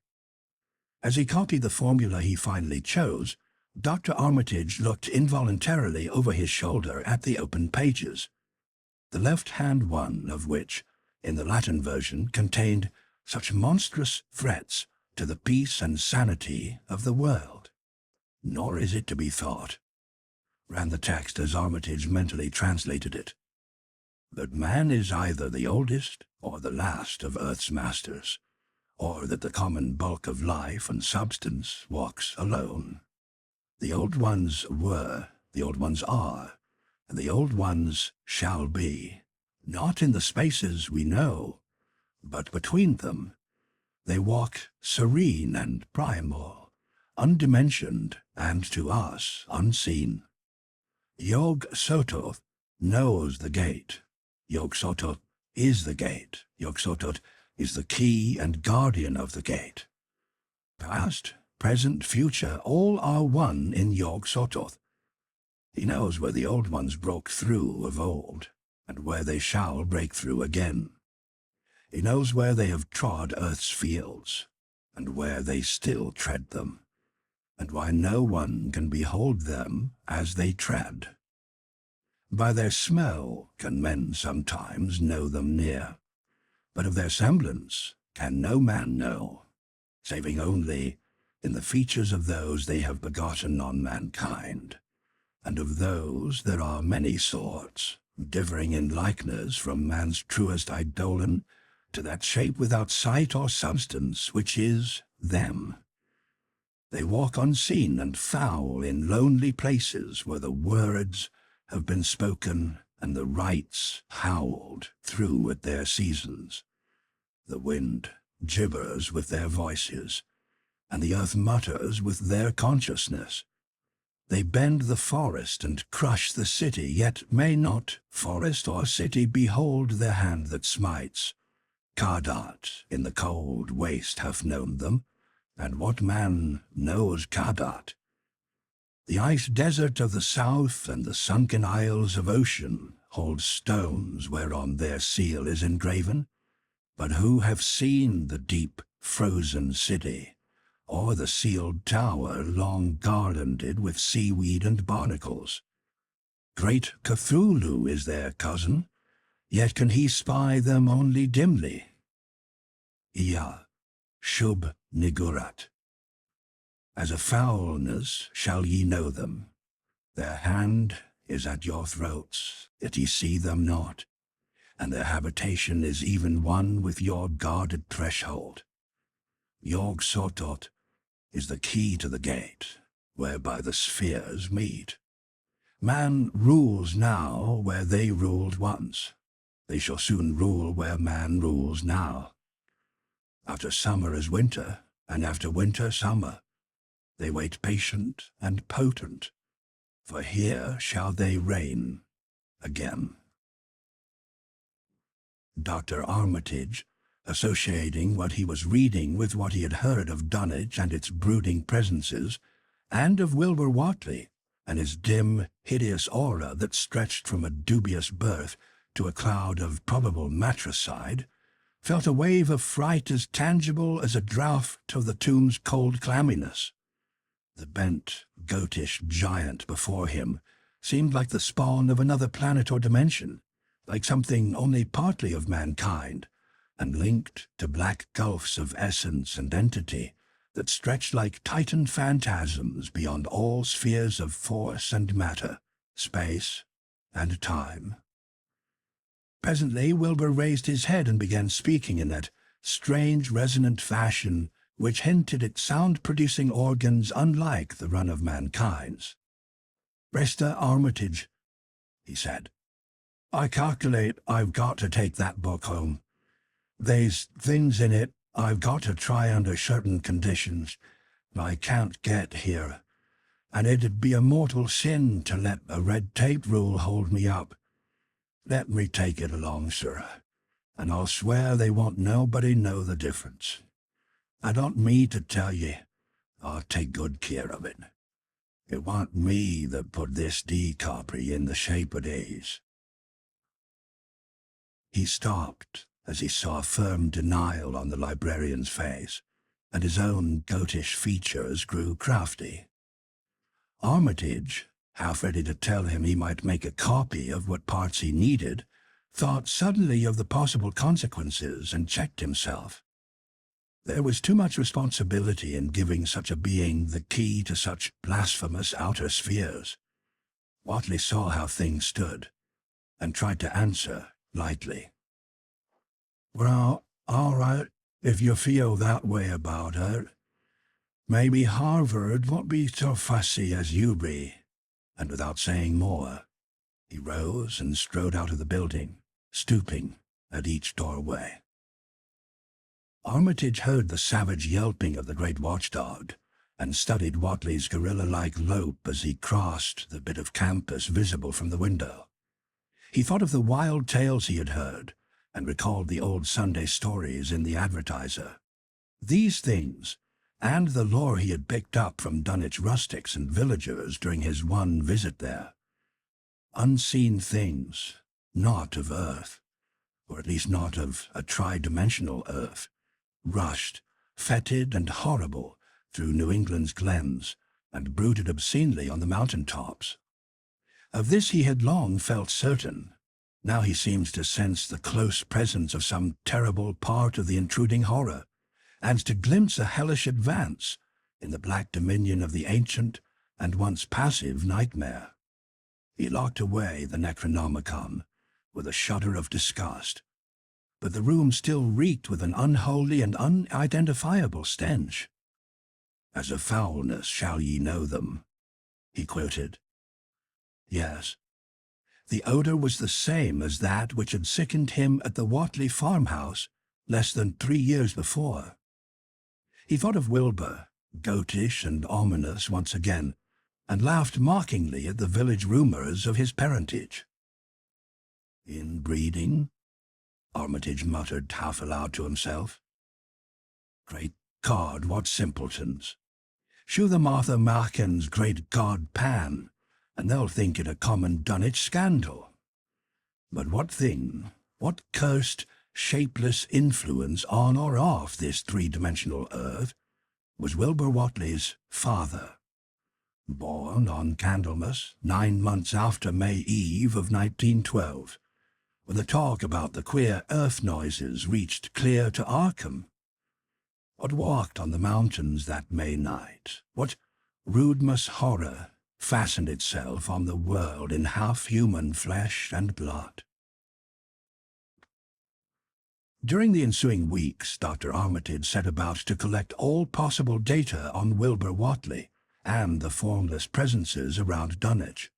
As he copied the formula he finally chose, Dr. Armitage looked involuntarily over his shoulder at the open pages, the left-hand one of which, in the Latin version, contained such monstrous threats to the peace and sanity of the world. "Nor is it to be thought," ran the text as Armitage mentally translated it, "that man is either the oldest or the last of Earth's masters, or that the common bulk of life and substance walks alone. The old ones were, the old ones are, and the old ones shall be, not in the spaces we know, but between them. They walk serene and primal, undimensioned, and to us unseen. Yog Sothoth knows the gate. Yog Sothoth is the gate. Yog Sothoth is the key and guardian of the gate. Past, present, future, all are one in Yog Sothoth. He knows where the old ones broke through of old, and where they shall break through again. He knows where they have trod Earth's fields, and where they still tread them, and why no one can behold them as they tread. By their smell can men sometimes know them near, but of their semblance can no man know, saving only in the features of those they have begotten on mankind, and of those there are many sorts, differing in likeness from man's truest eidolon to that shape without sight or substance which is them. They walk unseen and foul in lonely places where the words have been spoken and the rites howled through at their seasons. The wind gibbers with their voices, and the earth mutters with their consciousness. They bend the forest and crush the city, yet may not forest or city behold their hand that smites. Kardat in the cold waste hath known them, and what man knows Kardat? The ice desert of the south and the sunken isles of ocean hold stones whereon their seal is engraven, but who have seen the deep frozen city, or the sealed tower long garlanded with seaweed and barnacles? Great Cthulhu is their cousin, yet can he spy them only dimly. Iya, Shub Nigurat. As a foulness shall ye know them. Their hand is at your throats, yet ye see them not, and their habitation is even one with your guarded threshold. Yog Sothoth is the key to the gate, whereby the spheres meet. Man rules now where they ruled once. They shall soon rule where man rules now. After summer is winter, and after winter summer. They wait patient and potent, for here shall they reign again. Dr. Armitage, associating what he was reading with what he had heard of Dunwich and its brooding presences, and of Wilbur Whateley and his dim, hideous aura that stretched from a dubious birth to a cloud of probable matricide, felt a wave of fright as tangible as a draught of the tomb's cold clamminess. The bent, goatish giant before him seemed like the spawn of another planet or dimension, like something only partly of mankind, and linked to black gulfs of essence and entity that stretched like titan phantasms beyond all spheres of force and matter, space and time. Presently Wilbur raised his head and began speaking in that strange resonant fashion which hinted at sound-producing organs unlike the run of mankind's. "Mr. Armitage," he said, "I calculate I've got to take that book home. There's things in it I've got to try under certain conditions I can't get here, and it'd be a mortal sin to let a red tape rule hold me up. Let me take it along, sir, and I'll swear they won't nobody know the difference. I don't mean to tell ye, I'll take good care of it. It warn't me that put this copy in the shape of days." He stopped as he saw firm denial on the librarian's face, and his own goatish features grew crafty. Armitage, half ready to tell him he might make a copy of what parts he needed, thought suddenly of the possible consequences and checked himself. There was too much responsibility in giving such a being the key to such blasphemous outer spheres. Whateley saw how things stood, and tried to answer lightly. "Well, all right, if you feel that way about it. Maybe Harvard won't be so fussy as you be." And without saying more, he rose and strode out of the building, stooping at each doorway. Armitage heard the savage yelping of the great watchdog, and studied Whateley's gorilla-like lope as he crossed the bit of campus visible from the window. He thought of the wild tales he had heard, and recalled the old Sunday stories in the Advertiser. These things, and the lore he had picked up from Dunwich rustics and villagers during his one visit there. Unseen things, not of Earth, or at least not of a tri-dimensional Earth, rushed, fetid and horrible, through New England's glens, and brooded obscenely on the mountain tops. Of this he had long felt certain. Now he seemed to sense the close presence of some terrible part of the intruding horror, and to glimpse a hellish advance in the black dominion of the ancient and once passive nightmare. He locked away the Necronomicon with a shudder of disgust, but the room still reeked with an unholy and unidentifiable stench. "As a foulness shall ye know them," he quoted. Yes, the odor was the same as that which had sickened him at the Whateley farmhouse less than 3 years before. He thought of Wilbur, goatish and ominous once again, and laughed mockingly at the village rumors of his parentage. "Inbreeding?" Armitage muttered half aloud to himself. "Great God, what simpletons! Shew them Arthur Marken's great god Pan, and they'll think it a common Dunwich scandal. But what thing, what cursed, shapeless influence on or off this three-dimensional earth was Wilbur Whateley's father, born on Candlemas 9 months after May Eve of 1912, when the talk about the queer earth noises reached clear to Arkham? What walked on the mountains that May night? What rudemus horror fastened itself on the world in half-human flesh and blood? During the ensuing weeks, Dr. Armitage set about to collect all possible data on Wilbur Whateley and the formless presences around Dunwich.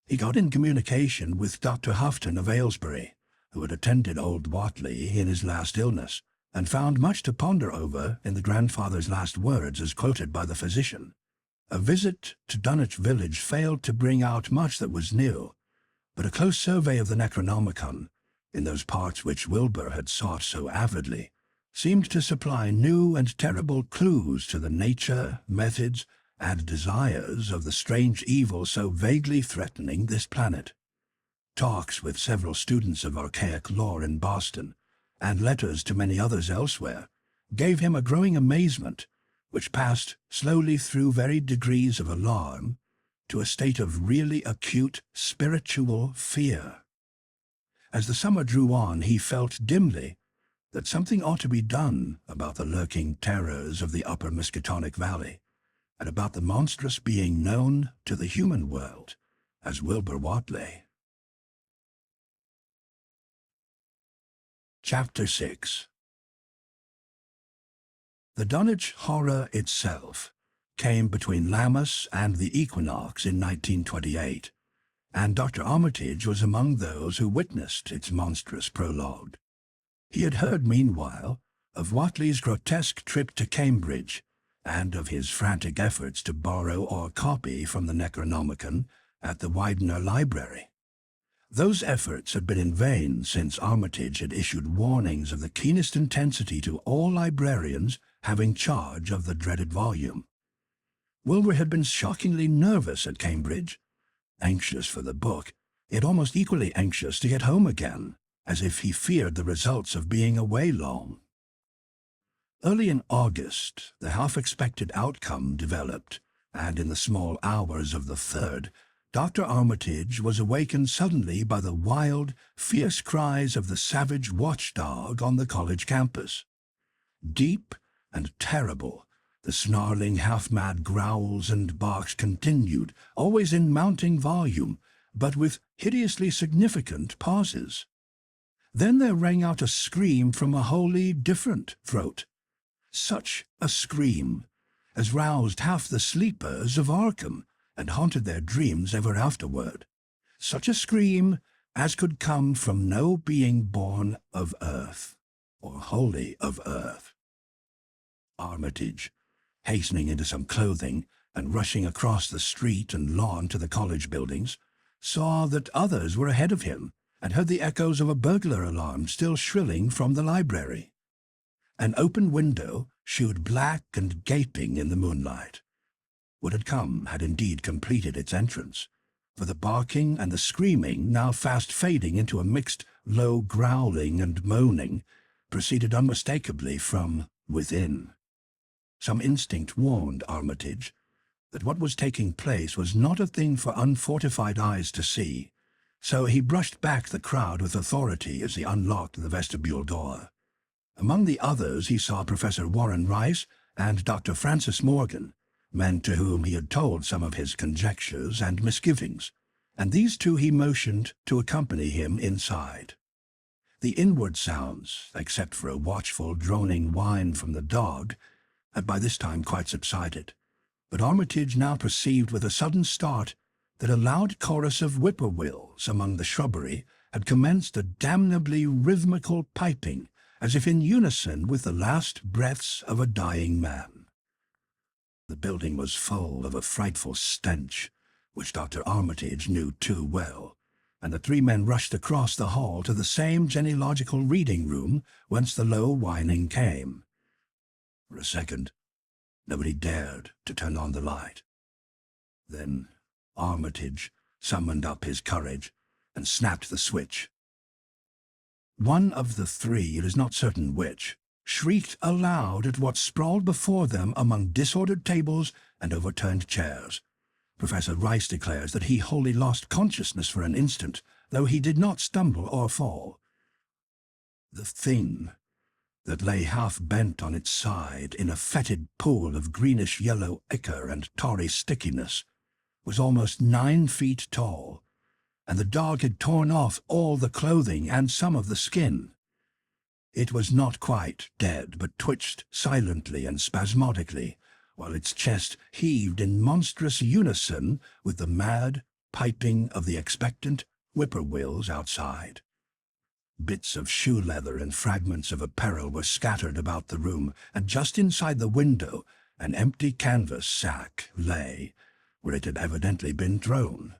He got in communication with Dr. Houghton of Aylesbury, who had attended old Whateley in his last illness, and found much to ponder over in the grandfather's last words as quoted by the physician. A visit to Dunwich village failed to bring out much that was new, but a close survey of the Necronomicon, in those parts which Wilbur had sought so avidly, seemed to supply new and terrible clues to the nature, methods, and desires of the strange evil so vaguely threatening this planet. Talks with several students of archaic lore in Boston, and letters to many others elsewhere, gave him a growing amazement, which passed slowly through varied degrees of alarm to a state of really acute spiritual fear. As the summer drew on, he felt dimly that something ought to be done about the lurking terrors of the upper Miskatonic Valley, and about the monstrous being known to the human world as Wilbur Whateley. Chapter 6. The Dunwich Horror itself came between Lammas and the equinox in 1928, and Dr. Armitage was among those who witnessed its monstrous prologue. He had heard, meanwhile, of Whateley's grotesque trip to Cambridge, and of his frantic efforts to borrow or copy from the Necronomicon at the Widener Library. Those efforts had been in vain, since Armitage had issued warnings of the keenest intensity to all librarians having charge of the dreaded volume. Wilbur had been shockingly nervous at Cambridge, anxious for the book, yet almost equally anxious to get home again, as if he feared the results of being away long. Early in August, the half-expected outcome developed, and in the small hours of the 3rd, Dr. Armitage was awakened suddenly by the wild, fierce cries of the savage watchdog on the college campus. Deep and terrible, the snarling, half-mad growls and barks continued, always in mounting volume, but with hideously significant pauses. Then there rang out a scream from a wholly different throat. Such a scream as roused half the sleepers of Arkham and haunted their dreams ever afterward. Such a scream as could come from no being born of earth, or wholly of earth. Armitage, hastening into some clothing and rushing across the street and lawn to the college buildings, saw that others were ahead of him and heard the echoes of a burglar alarm still shrilling from the library. An open window shewed black and gaping in the moonlight. What had come had indeed completed its entrance, for the barking and the screaming, now fast fading into a mixed low growling and moaning, proceeded unmistakably from within. Some instinct warned Armitage that what was taking place was not a thing for unfortified eyes to see, so he brushed back the crowd with authority as he unlocked the vestibule door. Among the others he saw Professor Warren Rice and Dr. Francis Morgan, men to whom he had told some of his conjectures and misgivings, and these two he motioned to accompany him inside. The inward sounds, except for a watchful, droning whine from the dog, had by this time quite subsided, but Armitage now perceived with a sudden start that a loud chorus of whippoorwills among the shrubbery had commenced a damnably rhythmical piping, as if in unison with the last breaths of a dying man. The building was full of a frightful stench, which Dr. Armitage knew too well, and the three men rushed across the hall to the same genealogical reading room whence the low whining came. For a second, nobody dared to turn on the light. Then Armitage summoned up his courage and snapped the switch. One of the three, it is not certain which, shrieked aloud at what sprawled before them among disordered tables and overturned chairs. Professor Rice declares that he wholly lost consciousness for an instant, though he did not stumble or fall. The thing that lay half-bent on its side in a fetid pool of greenish-yellow ichor and tarry stickiness was almost 9 feet tall, and the dog had torn off all the clothing and some of the skin. It was not quite dead, but twitched silently and spasmodically, while its chest heaved in monstrous unison with the mad piping of the expectant whippoorwills outside. Bits of shoe leather and fragments of apparel were scattered about the room, and just inside the window an empty canvas sack lay, where it had evidently been thrown.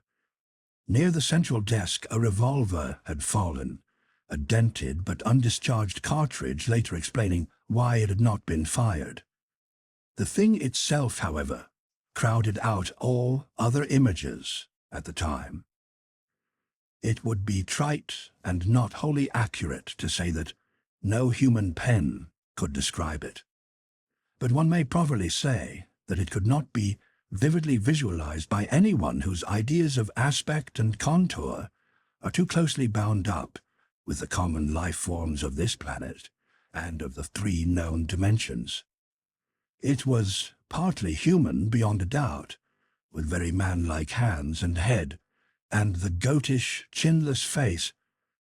Near the central desk a revolver had fallen, a dented but undischarged cartridge later explaining why it had not been fired. The thing itself, however, crowded out all other images at the time. It would be trite and not wholly accurate to say that no human pen could describe it, but one may properly say that it could not be vividly visualized by anyone whose ideas of aspect and contour are too closely bound up with the common life forms of this planet and of the 3 known dimensions. It was partly human beyond a doubt, with very man-like hands and head, and the goatish, chinless face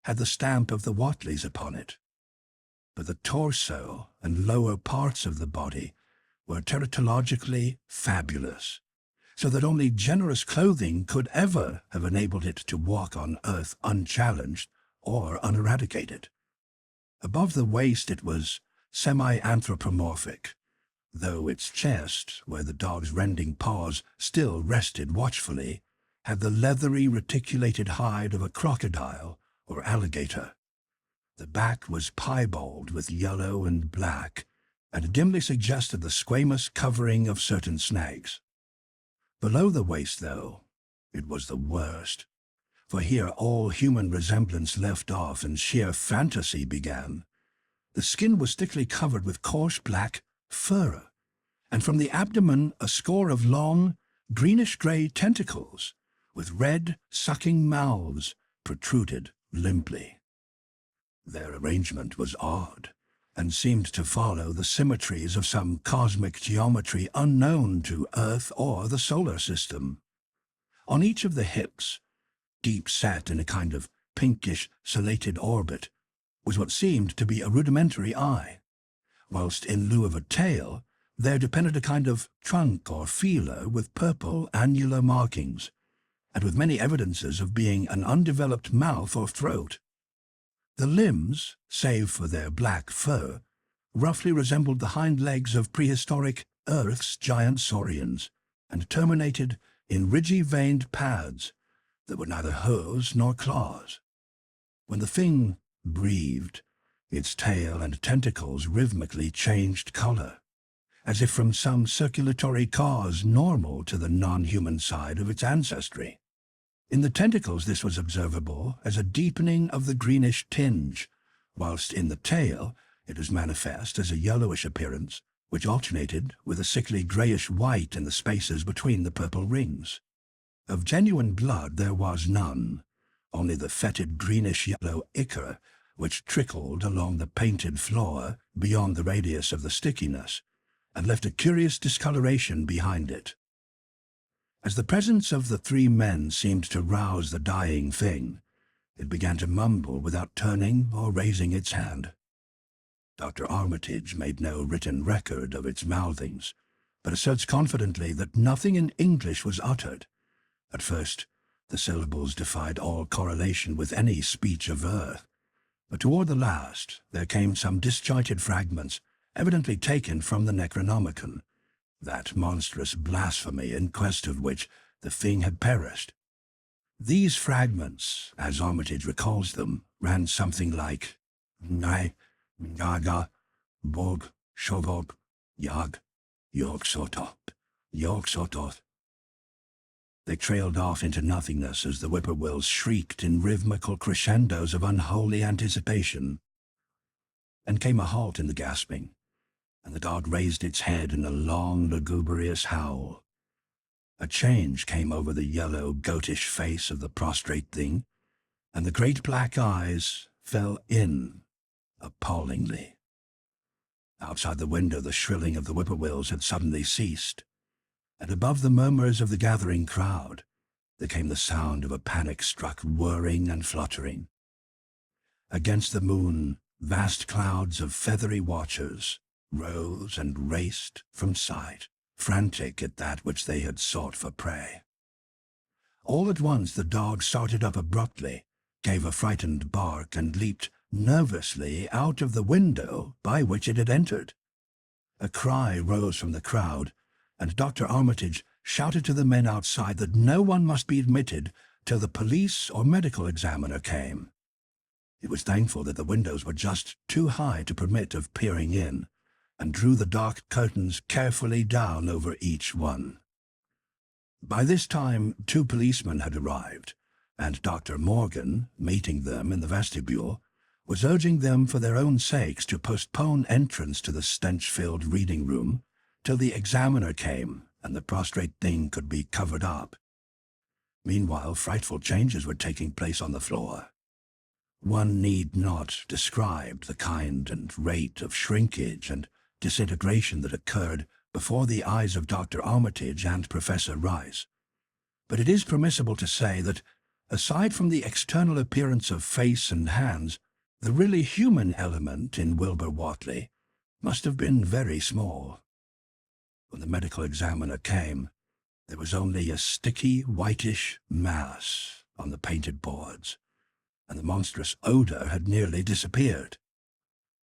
had the stamp of the Whateleys upon it. But the torso and lower parts of the body were teratologically fabulous, so that only generous clothing could ever have enabled it to walk on earth unchallenged or uneradicated. Above the waist it was semi-anthropomorphic, though its chest, where the dog's rending paws still rested watchfully, had the leathery reticulated hide of a crocodile or alligator. The back was piebald with yellow and black, and dimly suggested the squamous covering of certain snags. Below the waist, though, it was the worst, for here all human resemblance left off and sheer fantasy began. The skin was thickly covered with coarse black fur, and from the abdomen a score of long, greenish-grey tentacles with red, sucking mouths protruded limply. Their arrangement was odd, and seemed to follow the symmetries of some cosmic geometry unknown to Earth or the solar system. On each of the hips, deep set in a kind of pinkish, salated orbit, was what seemed to be a rudimentary eye, whilst in lieu of a tail, there depended a kind of trunk or feeler with purple annular markings, and with many evidences of being an undeveloped mouth or throat. The limbs, save for their black fur, roughly resembled the hind legs of prehistoric Earth's giant saurians, and terminated in ridgy-veined pads that were neither hooves nor claws. When the thing breathed, its tail and tentacles rhythmically changed color, as if from some circulatory cause normal to the non-human side of its ancestry. In the tentacles this was observable as a deepening of the greenish tinge, whilst in the tail it was manifest as a yellowish appearance, which alternated with a sickly greyish-white in the spaces between the purple rings. Of genuine blood there was none, only the fetid greenish-yellow ichor which trickled along the painted floor beyond the radius of the stickiness, and left a curious discoloration behind it. As the presence of the three men seemed to rouse the dying thing, it began to mumble without turning or raising its hand. Dr. Armitage made no written record of its mouthings, but asserts confidently that nothing in English was uttered. At first, the syllables defied all correlation with any speech of Earth, but toward the last there came some disjointed fragments, evidently taken from the Necronomicon, that monstrous blasphemy in quest of which the thing had perished. These fragments, as Armitage recalls them, ran something like Nai, Naga, Bog, Shovog, Yag, Yorksotop, Yorksotot. They trailed off into nothingness as the whippoorwills shrieked in rhythmical crescendos of unholy anticipation. And came a halt in the gasping, and the dog raised its head in a long, lugubrious howl. A change came over the yellow, goatish face of the prostrate thing, and the great black eyes fell in appallingly. Outside the window the shrilling of the whippoorwills had suddenly ceased, and above the murmurs of the gathering crowd there came the sound of a panic-struck whirring and fluttering. Against the moon, vast clouds of feathery watchers rose and raced from sight, frantic at that which they had sought for prey. All at once the dog started up abruptly, gave a frightened bark, and leaped nervously out of the window by which it had entered. A cry rose from the crowd, and Dr. Armitage shouted to the men outside that no one must be admitted till the police or medical examiner came. He was thankful that the windows were just too high to permit of peering in, and drew the dark curtains carefully down over each one. By this time 2 policemen had arrived, and Dr. Morgan, meeting them in the vestibule, was urging them for their own sakes to postpone entrance to the stench-filled reading room till the examiner came and the prostrate thing could be covered up. Meanwhile, frightful changes were taking place on the floor. One need not describe the kind and rate of shrinkage and disintegration that occurred before the eyes of Dr. Armitage and Professor Rice, but it is permissible to say that, aside from the external appearance of face and hands, the really human element in Wilbur Whateley must have been very small. When the medical examiner came, there was only a sticky, whitish mass on the painted boards, and the monstrous odor had nearly disappeared.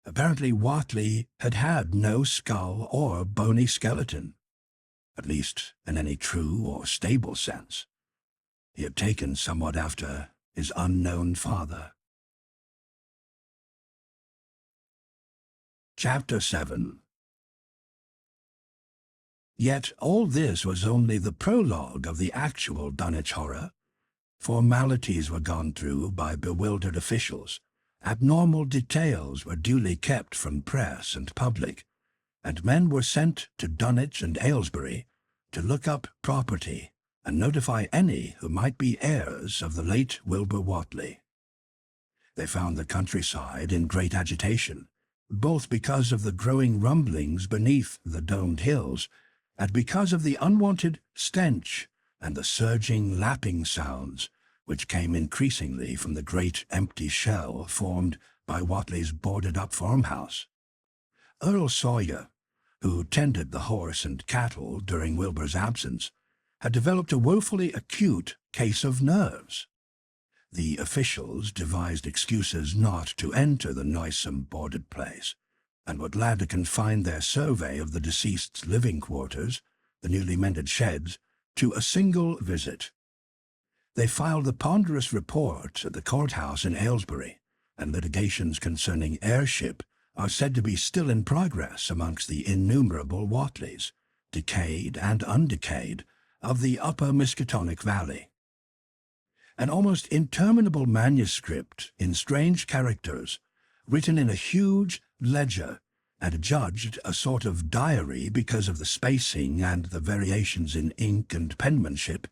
Apparently Whateley had had no skull or bony skeleton, at least in any true or stable sense. He had taken somewhat after his unknown father. Chapter 7. Yet all this was only the prologue of the actual Dunwich Horror. Formalities were gone through by bewildered officials, abnormal details were duly kept from press and public, and men were sent to Dunwich and Aylesbury to look up property and notify any who might be heirs of the late Wilbur Whateley. They found the countryside in great agitation, both because of the growing rumblings beneath the domed hills, and because of the unwanted stench and the surging lapping sounds which came increasingly from the great empty shell formed by Whately's boarded-up farmhouse. Earl Sawyer, who tended the horse and cattle during Wilbur's absence, had developed a woefully acute case of nerves. The officials devised excuses not to enter the noisome boarded place, and were glad to confine their survey of the deceased's living quarters, the newly mended sheds, to a single visit. They filed the ponderous report at the courthouse in Aylesbury, and litigations concerning heirship are said to be still in progress amongst the innumerable Whateleys, decayed and undecayed, of the upper Miskatonic Valley. An almost interminable manuscript in strange characters, written in a huge ledger and judged a sort of diary because of the spacing and the variations in ink and penmanship,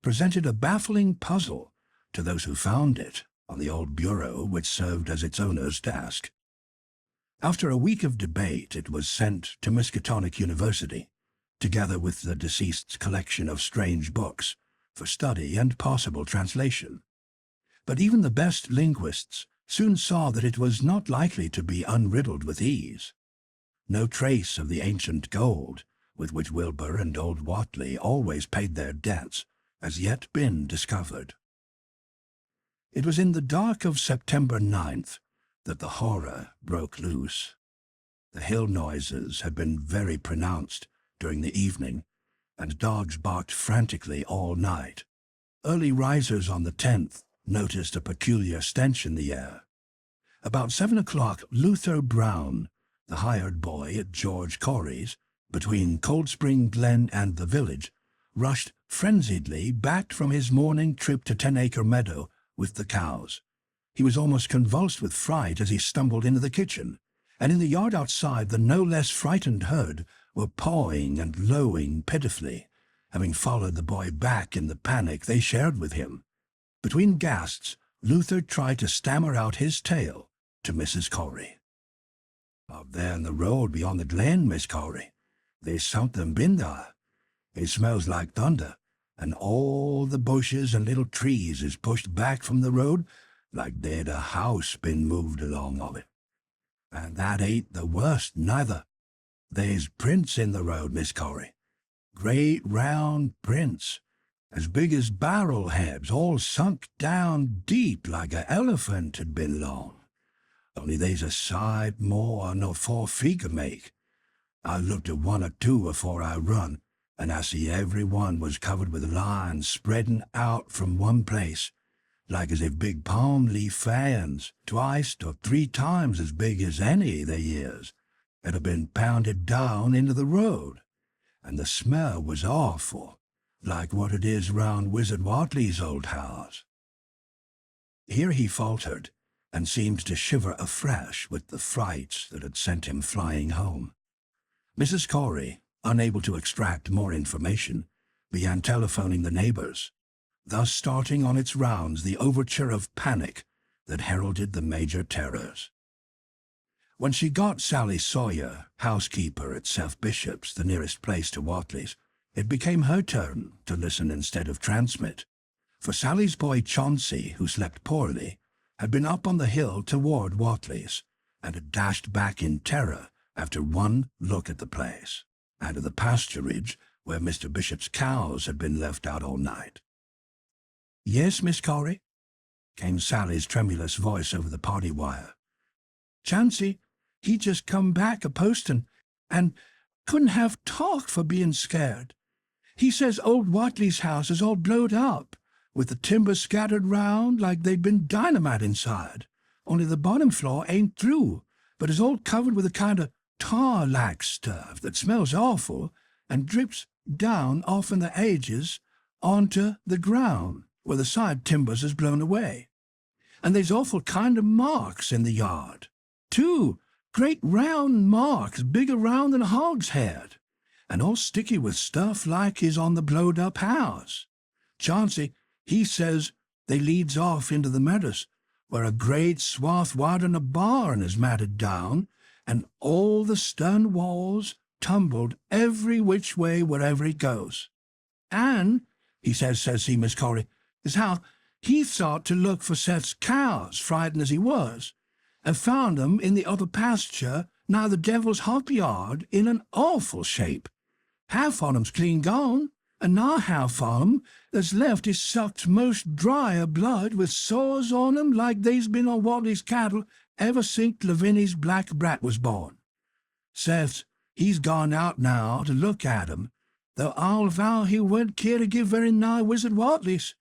presented a baffling puzzle to those who found it on the old bureau which served as its owner's desk. After a week of debate, it was sent to Miskatonic University, together with the deceased's collection of strange books, for study and possible translation. But even the best linguists soon saw that it was not likely to be unriddled with ease. No trace of the ancient gold, with which Wilbur and old Whateley always paid their debts, has yet been discovered. It was in the dark of September 9th that the horror broke loose. The hill noises had been very pronounced during the evening, and dogs barked frantically all night. Early risers on the 10th noticed a peculiar stench in the air. About 7 o'clock, Luther Brown, the hired boy at George Corey's, between Cold Spring Glen and the village, rushed frenziedly back from his morning trip to 10-acre meadow with the cows. He was almost convulsed with fright as he stumbled into the kitchen, and in the yard outside the no less frightened herd were pawing and lowing pitifully, having followed the boy back in the panic they shared with him. Between gasps, Luther tried to stammer out his tale to Mrs. Corey. "Up there in the road beyond the glen, Miss Corey, there's something been there. It smells like thunder, and all the bushes and little trees is pushed back from the road like there'd a house been moved along of it. And that ain't the worst, neither. There's prints in the road, Miss Corey. Great round prints, as big as barrel heads, all sunk down deep like a elephant had been long. Only they's a sight more nor 4 feet could make. I looked at 1 or 2 afore I run, and I see every one was covered with lines spreading out from one place, like as if big palm leaf fans, twice or 3 times as big as any they is, had been pounded down into the road, and the smell was awful, like what it is round Wizard Whately's old house." Here he faltered, and seemed to shiver afresh with the frights that had sent him flying home. Mrs. Corey, unable to extract more information, began telephoning the neighbors, thus starting on its rounds the overture of panic that heralded the major terrors. When she got Sally Sawyer, housekeeper at Seth Bishop's, the nearest place to Whately's, it became her turn to listen instead of transmit, for Sally's boy Chauncey, who slept poorly, had been up on the hill toward Whately's, and had dashed back in terror after one look at the place, and at the pasturage where Mr. Bishop's cows had been left out all night. "Yes, Miss Corey?" came Sally's tremulous voice over the party wire. "Chauncey, he just come back a-postin', and couldn't have talk for being scared. He says old Whately's house is all blowed up, with the timber scattered round like they'd been dynamite inside, only the bottom floor ain't through, but is all covered with a kind of tar-like stuff that smells awful, and drips down off in the edges onto the ground where the side timbers is blown away. And there's awful kind of marks in the yard. 2 great round marks, bigger round than a hog's head, and all sticky with stuff like is on the blowed-up house. Chauncey, he says they leads off into the meadows, where a great swath wider than a barn is matted down, and all the stone walls tumbled every which way wherever it goes. And, he says he, Miss Corey, is how he thought to look for Seth's cows, frightened as he was, and found 'em in the other pasture nigh the devil's hop yard in an awful shape. Half on 'em's clean gone, and nigh half on 'em that's left is sucked most dry o' blood, with sores on 'em like they's been on Whately's cattle ever since Lavinia's black brat was born. Seth, he's gone out now to look at 'em, though I'll vow he wouldn't care to give very nigh Wizard Whately's.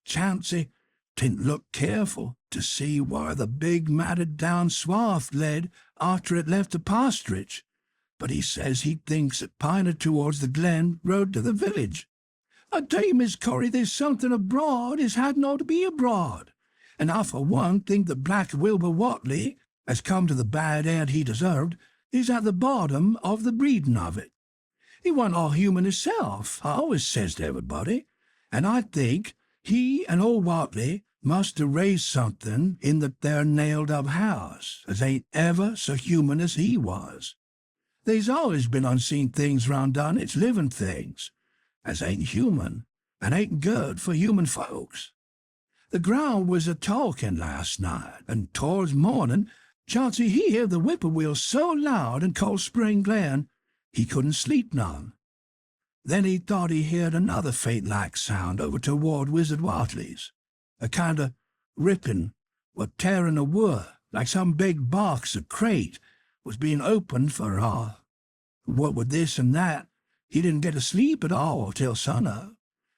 Chauncey didn't look careful to see where the big matted down swath led after it left the pasturage, but he says he thinks it pinted towards the glen road to the village. I tell you, Miss Corey, there's something abroad as hadn't ought to be abroad, and I for one think that black Wilbur Whateley, as come to the bad end he deserved, is at the bottom of the breeding of it. He wasn't all human himself, I always says to everybody, and I think he and old Whateley must have raised something in that there nailed-up house as ain't ever so human as he was. There's always been unseen things round Dunwich, living things, as ain't human and ain't good for human folks. The ground was a-talking last night, and towards morning Chauncey he heard the whippoorwill so loud in Cold Spring Glen he couldn't sleep none. Then he thought he heard another faint-like sound over toward Wizard Whateley's, a kind of ripping or tearing of wood, like some big box or crate was being opened for what with this and that, he didn't get to sleep at all till sunup.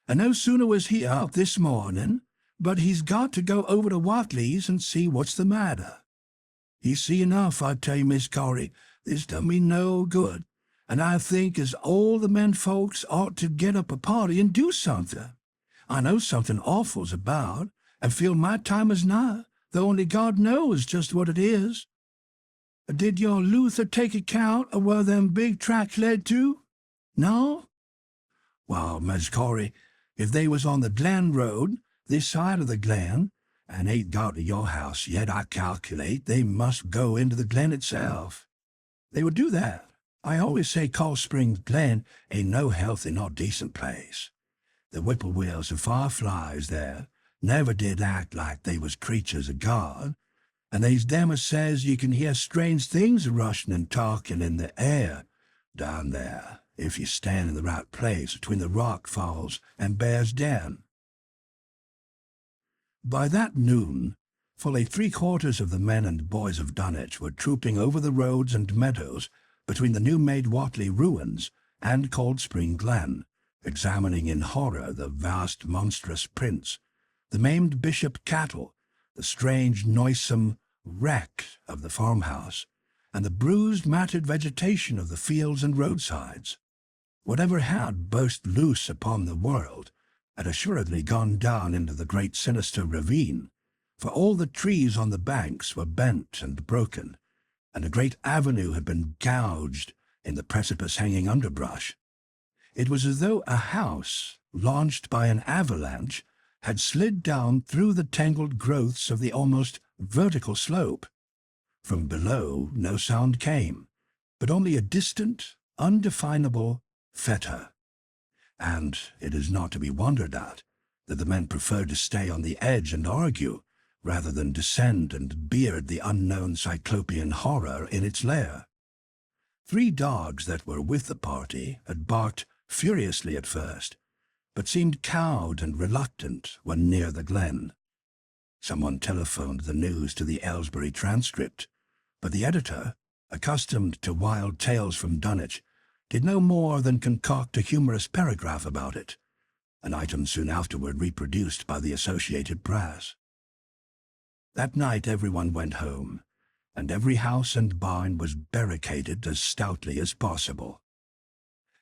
And no sooner was he up this morning, but he's got to go over to Whateleys and see what's the matter. He's see enough, I tell you, Miss Corey, this done me no good, and I think as all the men folks ought to get up a party and do something. I know something awful's about, and feel my time is nigh, though only God knows just what it is. Did your Luther take account of where them big tracks led to? No? Well, Miss Corey, if they was on the Glen Road, this side of the Glen, and ain't got to your house yet, I calculate they must go into the Glen itself. They would do that. I always say Cold Spring Glen ain't no healthy nor decent place. The whippoorwills and fireflies there never did act like they was creatures of God, and they's them as says you can hear strange things rushing and talking in the air down there if you stand in the right place between the rock falls and Bear's Den. By that noon, fully 3/4 of the men and boys of Dunwich were trooping over the roads and meadows between the new-made Whateley ruins and Cold Spring Glen, examining in horror the vast monstrous prints, the maimed bishop cattle, the strange noisome wreck of the farmhouse, and the bruised matted vegetation of the fields and roadsides. Whatever had burst loose upon the world had assuredly gone down into the great sinister ravine, for all the trees on the banks were bent and broken, and a great avenue had been gouged in the precipice-hanging underbrush. It was as though a house, launched by an avalanche, had slid down through the tangled growths of the almost vertical slope. From below no sound came, but only a distant, undefinable fetor. And it is not to be wondered at that the men preferred to stay on the edge and argue, rather than descend and beard the unknown cyclopean horror in its lair. 3 dogs that were with the party had barked furiously at first, but seemed cowed and reluctant when near the glen. Someone telephoned the news to the Aylesbury Transcript, but the editor, accustomed to wild tales from Dunwich, did no more than concoct a humorous paragraph about it, an item soon afterward reproduced by the Associated Press. That night everyone went home, and every house and barn was barricaded as stoutly as possible.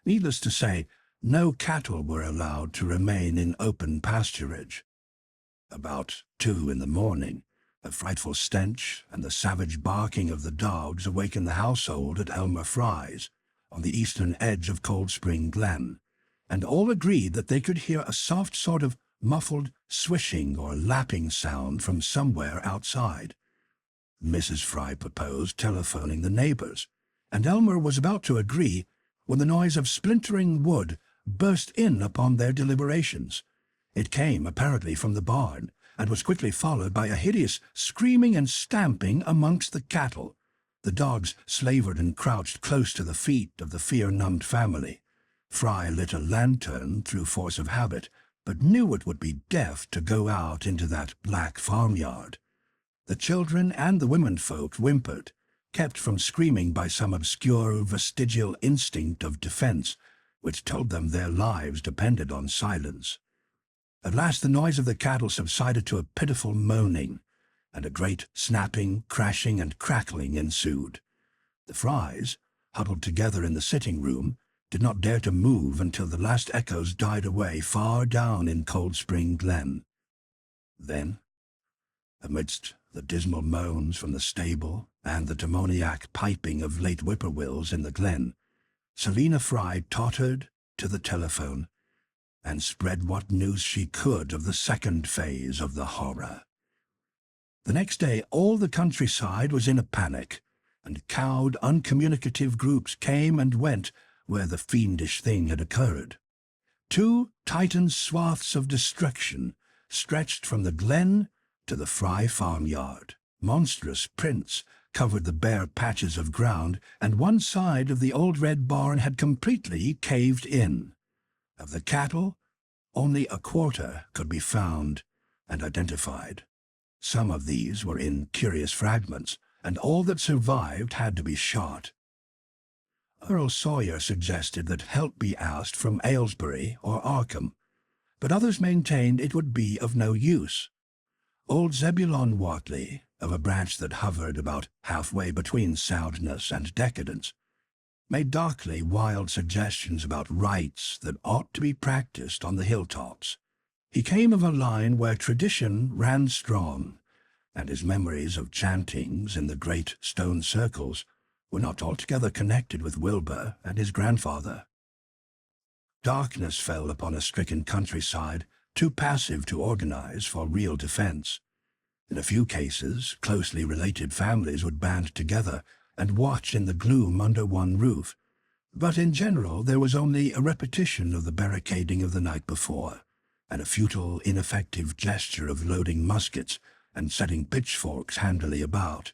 Needless to say, no cattle were allowed to remain in open pasturage. About 2 in the morning, a frightful stench and the savage barking of the dogs awakened the household at Elmer Fry's, on the eastern edge of Cold Spring Glen, and all agreed that they could hear a soft sort of muffled swishing or lapping sound from somewhere outside. Mrs. Fry proposed telephoning the neighbors, and Elmer was about to agree when the noise of splintering wood burst in upon their deliberations. It came apparently from the barn, and was quickly followed by a hideous screaming and stamping amongst the cattle. The dogs slavered and crouched close to the feet of the fear-numbed family. Fry lit a lantern through force of habit, but knew it would be death to go out into that black farmyard. The children and the womenfolk whimpered, kept from screaming by some obscure vestigial instinct of defense, which told them their lives depended on silence. At last the noise of the cattle subsided to a pitiful moaning, and a great snapping, crashing, and crackling ensued. The Frys, huddled together in the sitting-room, did not dare to move until the last echoes died away far down in Cold Spring Glen. Then, amidst the dismal moans from the stable and the demoniac piping of late whippoorwills in the glen, Selina Fry tottered to the telephone and spread what news she could of the second phase of the horror. The next day all the countryside was in a panic, and cowed, uncommunicative groups came and went where the fiendish thing had occurred. 2 titan swaths of destruction stretched from the glen to the Fry farmyard. Monstrous prints covered the bare patches of ground, and one side of the old red barn had completely caved in. Of the cattle, only a quarter could be found and identified. Some of these were in curious fragments, and all that survived had to be shot. Earl Sawyer suggested that help be asked from Aylesbury or Arkham, but others maintained it would be of no use. Old Zebulon Whateley, of a branch that hovered about halfway between soundness and decadence, made darkly wild suggestions about rites that ought to be practiced on the hilltops. He came of a line where tradition ran strong, and his memories of chantings in the great stone circles were not altogether connected with Wilbur and his grandfather. Darkness fell upon a stricken countryside, too passive to organize for real defense. In a few cases, closely related families would band together and watch in the gloom under one roof, but in general there was only a repetition of the barricading of the night before, and a futile, ineffective gesture of loading muskets and setting pitchforks handily about.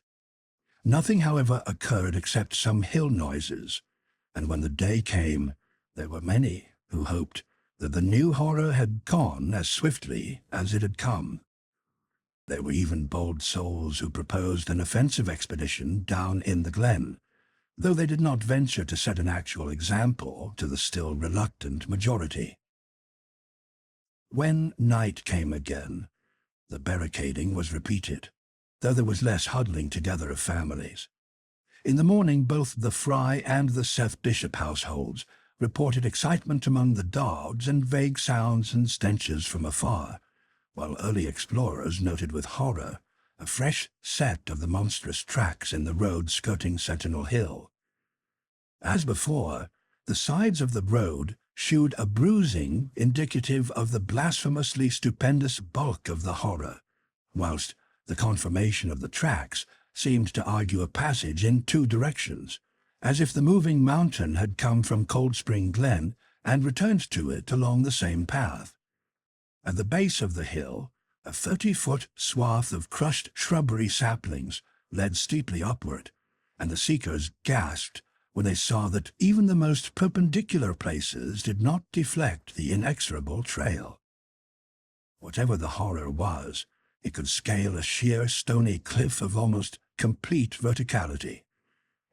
Nothing, however, occurred except some hill noises, and when the day came, there were many who hoped that the new horror had gone as swiftly as it had come. There were even bold souls who proposed an offensive expedition down in the glen, though they did not venture to set an actual example to the still reluctant majority. When night came again, the barricading was repeated, though there was less huddling together of families. In the morning both the Fry and the Seth Bishop households reported excitement among the dogs and vague sounds and stenches from afar, while early explorers noted with horror a fresh set of the monstrous tracks in the road skirting Sentinel Hill. As before, the sides of the road shewed a bruising indicative of the blasphemously stupendous bulk of the horror, whilst the conformation of the tracks seemed to argue a passage in 2 directions, as if the moving mountain had come from Cold Spring Glen and returned to it along the same path. At the base of the hill, a 30-foot swath of crushed shrubbery saplings led steeply upward, and the seekers gasped when they saw that even the most perpendicular places did not deflect the inexorable trail. Whatever the horror was, it could scale a sheer stony cliff of almost complete verticality,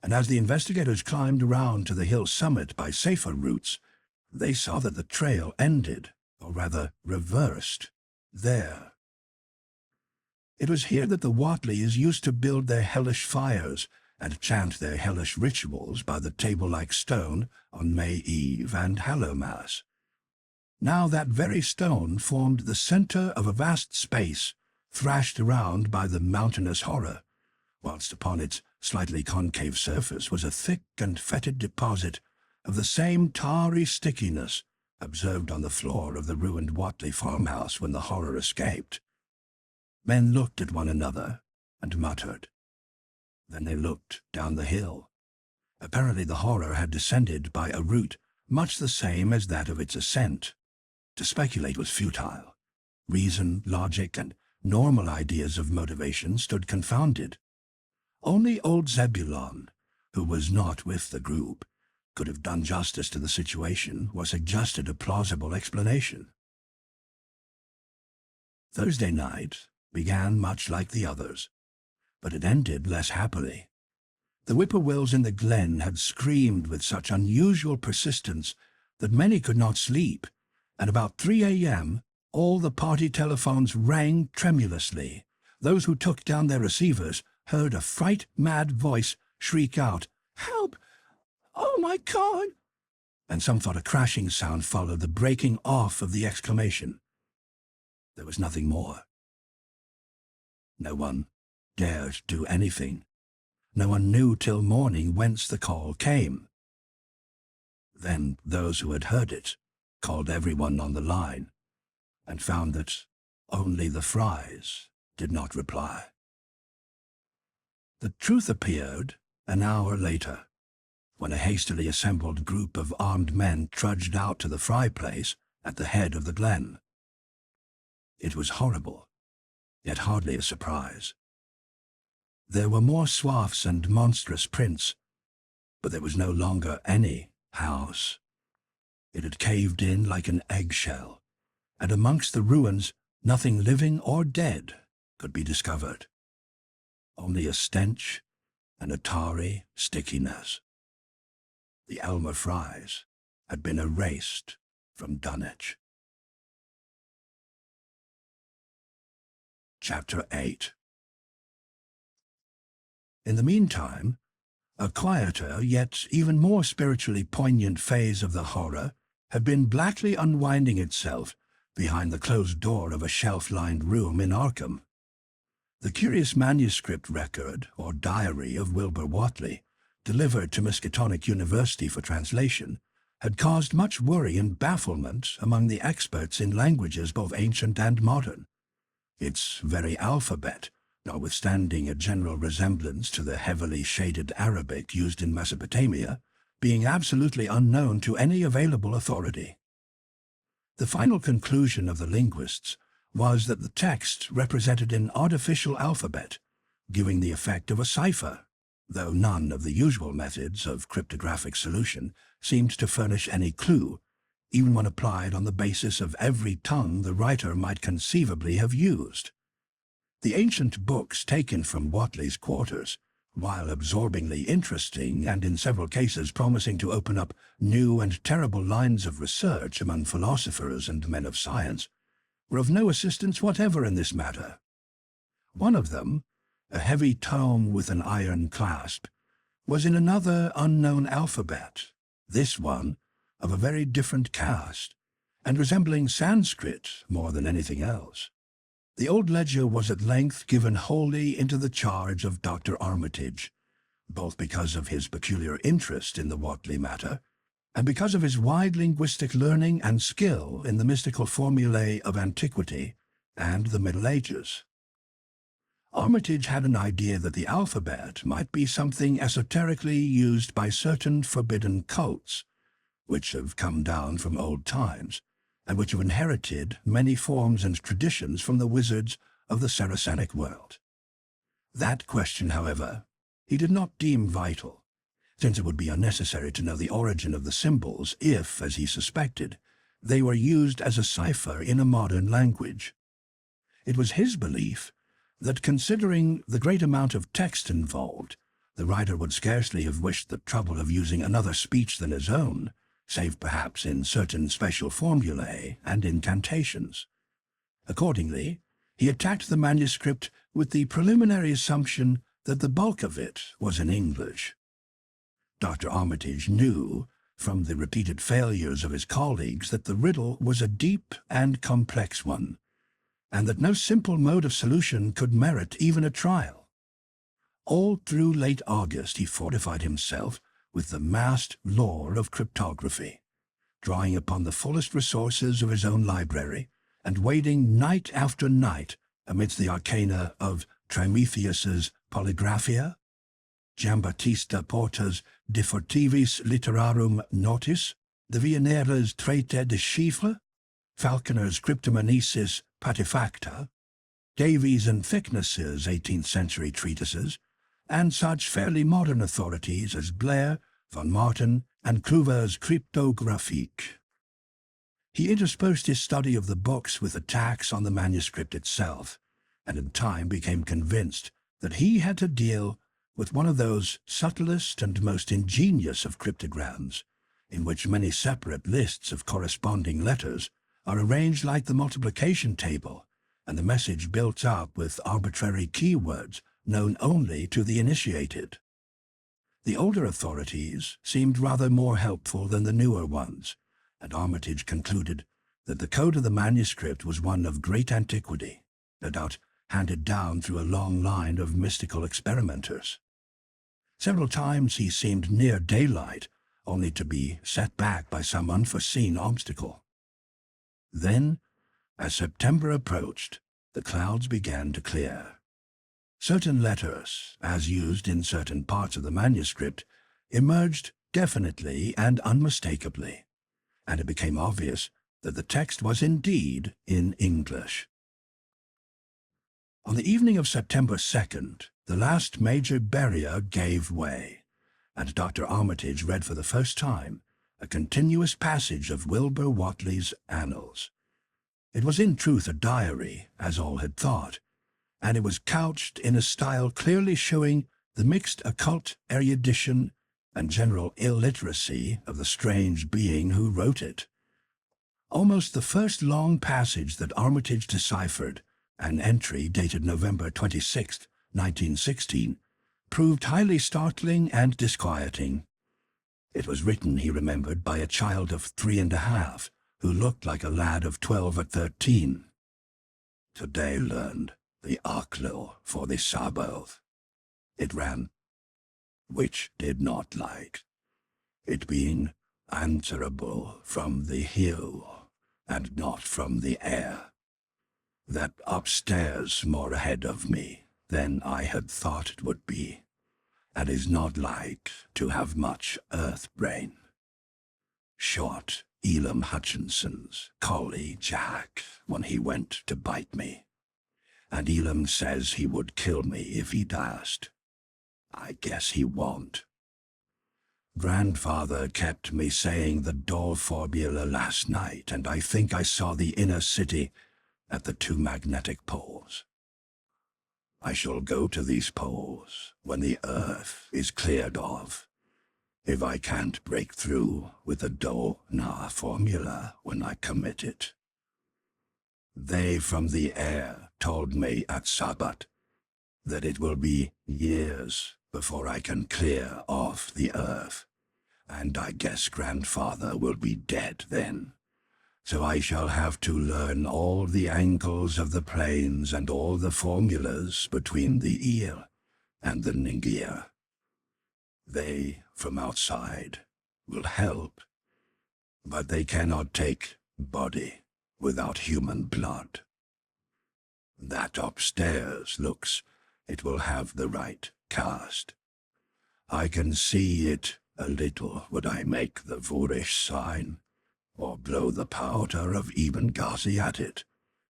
and as the investigators climbed around to the hill summit by safer routes, they saw that the trail ended, or rather reversed, there. It was here that the Whateleys used to build their hellish fires and chant their hellish rituals by the table-like stone on May Eve and Hallowmass. Now that very stone formed the center of a vast space thrashed around by the mountainous horror, whilst upon its slightly concave surface was a thick and fetid deposit of the same tarry stickiness observed on the floor of the ruined Whateley farmhouse when the horror escaped. Men looked at one another and muttered. Then they looked down the hill. Apparently the horror had descended by a route much the same as that of its ascent. To speculate was futile. Reason, logic, and normal ideas of motivation stood confounded. Only old Zebulon, who was not with the group, could have done justice to the situation or suggested a plausible explanation. Thursday night began much like the others, but it ended less happily. The whippoorwills in the glen had screamed with such unusual persistence that many could not sleep, and about 3 a.m. all the party telephones rang tremulously. Those who took down their receivers heard a fright-mad voice shriek out, "Help! Oh, my God!" And some thought a crashing sound followed the breaking off of the exclamation. There was nothing more. No one dared do anything. No one knew till morning whence the call came. Then those who had heard it called everyone on the line, and found that only the Frys did not reply. The truth appeared an hour later, when a hastily assembled group of armed men trudged out to the Fry place at the head of the glen. It was horrible, yet hardly a surprise. There were more swaths and monstrous prints, but there was no longer any house. It had caved in like an eggshell, and amongst the ruins nothing living or dead could be discovered. Only a stench and a tarry stickiness. The Elmer Frys had been erased from Dunwich. Chapter 8. In the meantime, a quieter, yet even more spiritually poignant phase of the horror had been blackly unwinding itself behind the closed door of a shelf-lined room in Arkham. The curious manuscript record, or diary, of Wilbur Whateley, delivered to Miskatonic University for translation, had caused much worry and bafflement among the experts in languages both ancient and modern. Its very alphabet, notwithstanding a general resemblance to the heavily shaded Arabic used in Mesopotamia, being absolutely unknown to any available authority. The final conclusion of the linguists was that the text represented an artificial alphabet, giving the effect of a cipher, though none of the usual methods of cryptographic solution seemed to furnish any clue, even when applied on the basis of every tongue the writer might conceivably have used. The ancient books taken from Whateley's quarters, while absorbingly interesting and in several cases promising to open up new and terrible lines of research among philosophers and men of science, were of no assistance whatever in this matter. One of them, a heavy tome with an iron clasp, was in another unknown alphabet, this one of a very different cast, and resembling Sanskrit more than anything else. The old ledger was at length given wholly into the charge of Dr. Armitage, both because of his peculiar interest in the Whateley matter, and because of his wide linguistic learning and skill in the mystical formulae of antiquity and the Middle Ages. Armitage had an idea that the alphabet might be something esoterically used by certain forbidden cults, which have come down from old times, and which have inherited many forms and traditions from the wizards of the Saracenic world. That question, however, he did not deem vital, since it would be unnecessary to know the origin of the symbols if, as he suspected, they were used as a cipher in a modern language. It was his belief that, considering the great amount of text involved, the writer would scarcely have wished the trouble of using another speech than his own, save perhaps in certain special formulae and incantations. Accordingly, he attacked the manuscript with the preliminary assumption that the bulk of it was in English. Dr. Armitage knew, from the repeated failures of his colleagues, that the riddle was a deep and complex one, and that no simple mode of solution could merit even a trial. All through late August he fortified himself with the massed lore of cryptography, drawing upon the fullest resources of his own library, and wading night after night amidst the arcana of Trimethius's Polygraphia, Giambattista Porta's De Fortivis Literarum Notis, the Viennera's Traité de Chiffres, Falconer's Cryptomanesis Patifacta, Davies and Thickness's 18th-century treatises, and such fairly modern authorities as Blair, von Martin, and Cluver's Cryptographique. He interspersed his study of the books with attacks on the manuscript itself, and in time became convinced that he had to deal with one of those subtlest and most ingenious of cryptograms, in which many separate lists of corresponding letters are arranged like the multiplication table, and the message built up with arbitrary keywords known only to the initiated. The older authorities seemed rather more helpful than the newer ones, and Armitage concluded that the code of the manuscript was one of great antiquity, no doubt handed down through a long line of mystical experimenters. Several times he seemed near daylight, only to be set back by some unforeseen obstacle. Then, as September approached, the clouds began to clear. Certain letters, as used in certain parts of the manuscript, emerged definitely and unmistakably, and it became obvious that the text was indeed in English. On the evening of September 2nd, the last major barrier gave way, and Dr. Armitage read for the first time a continuous passage of Wilbur Whateley's Annals. It was in truth a diary, as all had thought, and it was couched in a style clearly showing the mixed occult erudition and general illiteracy of the strange being who wrote it. Almost the first long passage that Armitage deciphered, an entry dated November 26, 1916, proved highly startling and disquieting. It was written, he remembered, by a child of 3.5, who looked like a lad of 12 or 13. Today learned the Arklo for the Sabbath. It ran, which did not like, it being answerable from the hill, and not from the air. That upstairs more ahead of me than I had thought it would be, and is not like to have much earth brain. Short Elam Hutchinson's collie Jack when he went to bite me, and Elam says he would kill me if he dashed. I guess he won't. Grandfather kept me saying the door formula last night, and I think I saw the inner city at the 2 magnetic poles. I shall go to these poles when the earth is cleared of, if I can't break through with the Do-Na formula when I commit it. They from the air told me at Sabbat that it will be years before I can clear off the earth, and I guess grandfather will be dead then. So I shall have to learn all the angles of the planes and all the formulas between the Eel and the Ningir. They, from outside, will help, but they cannot take body without human blood. That upstairs looks, it will have the right cast. I can see it a little when I make the Voorish sign, or blow the powder of Ibn Ghazi at it,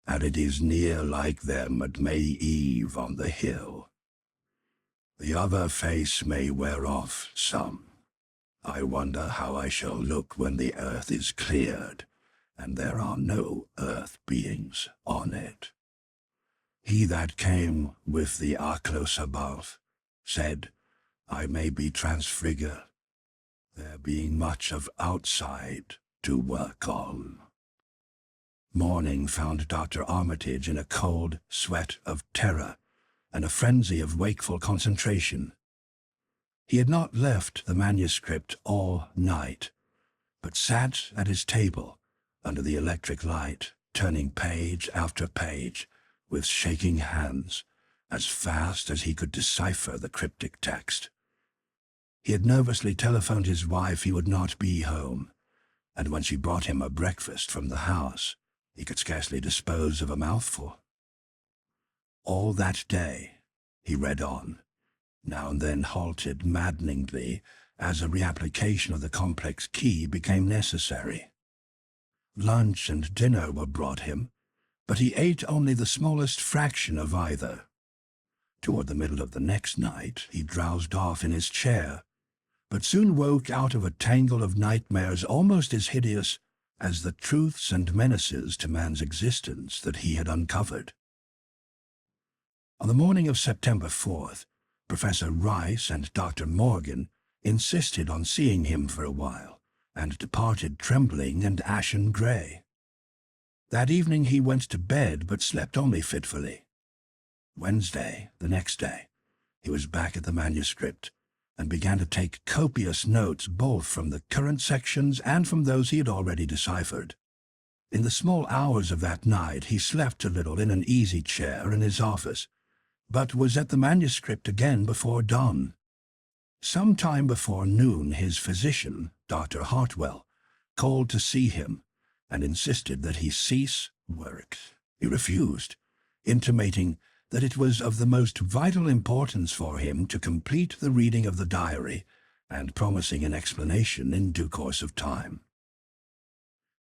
and it is near like them at May Eve on the hill. The other face may wear off some. I wonder how I shall look when the earth is cleared, and there are no earth beings on it. He that came with the Aklos above said, I may be transfigured, there being much of outside to work on. Morning found Dr. Armitage in a cold sweat of terror, and a frenzy of wakeful concentration. He had not left the manuscript all night, but sat at his table under the electric light, turning page after page with shaking hands, as fast as he could decipher the cryptic text. He had nervously telephoned his wife he would not be home, and when she brought him a breakfast from the house, he could scarcely dispose of a mouthful. All that day he read on, now and then halted maddeningly as a reapplication of the complex key became necessary. Lunch and dinner were brought him, but he ate only the smallest fraction of either. Toward the middle of the next night he drowsed off in his chair, but soon woke out of a tangle of nightmares almost as hideous as the truths and menaces to man's existence that he had uncovered. On the morning of September 4th, Professor Rice and Dr. Morgan insisted on seeing him for a while, and departed trembling and ashen grey. That evening he went to bed, but slept only fitfully. Wednesday, the next day, he was back at the manuscript, and began to take copious notes both from the current sections and from those he had already deciphered. In the small hours of that night he slept a little in an easy chair in his office, but was at the manuscript again before dawn. Some time before noon his physician, Dr. Hartwell, called to see him, and insisted that he cease work. He refused, intimating that it was of the most vital importance for him to complete the reading of the diary, and promising an explanation in due course of time.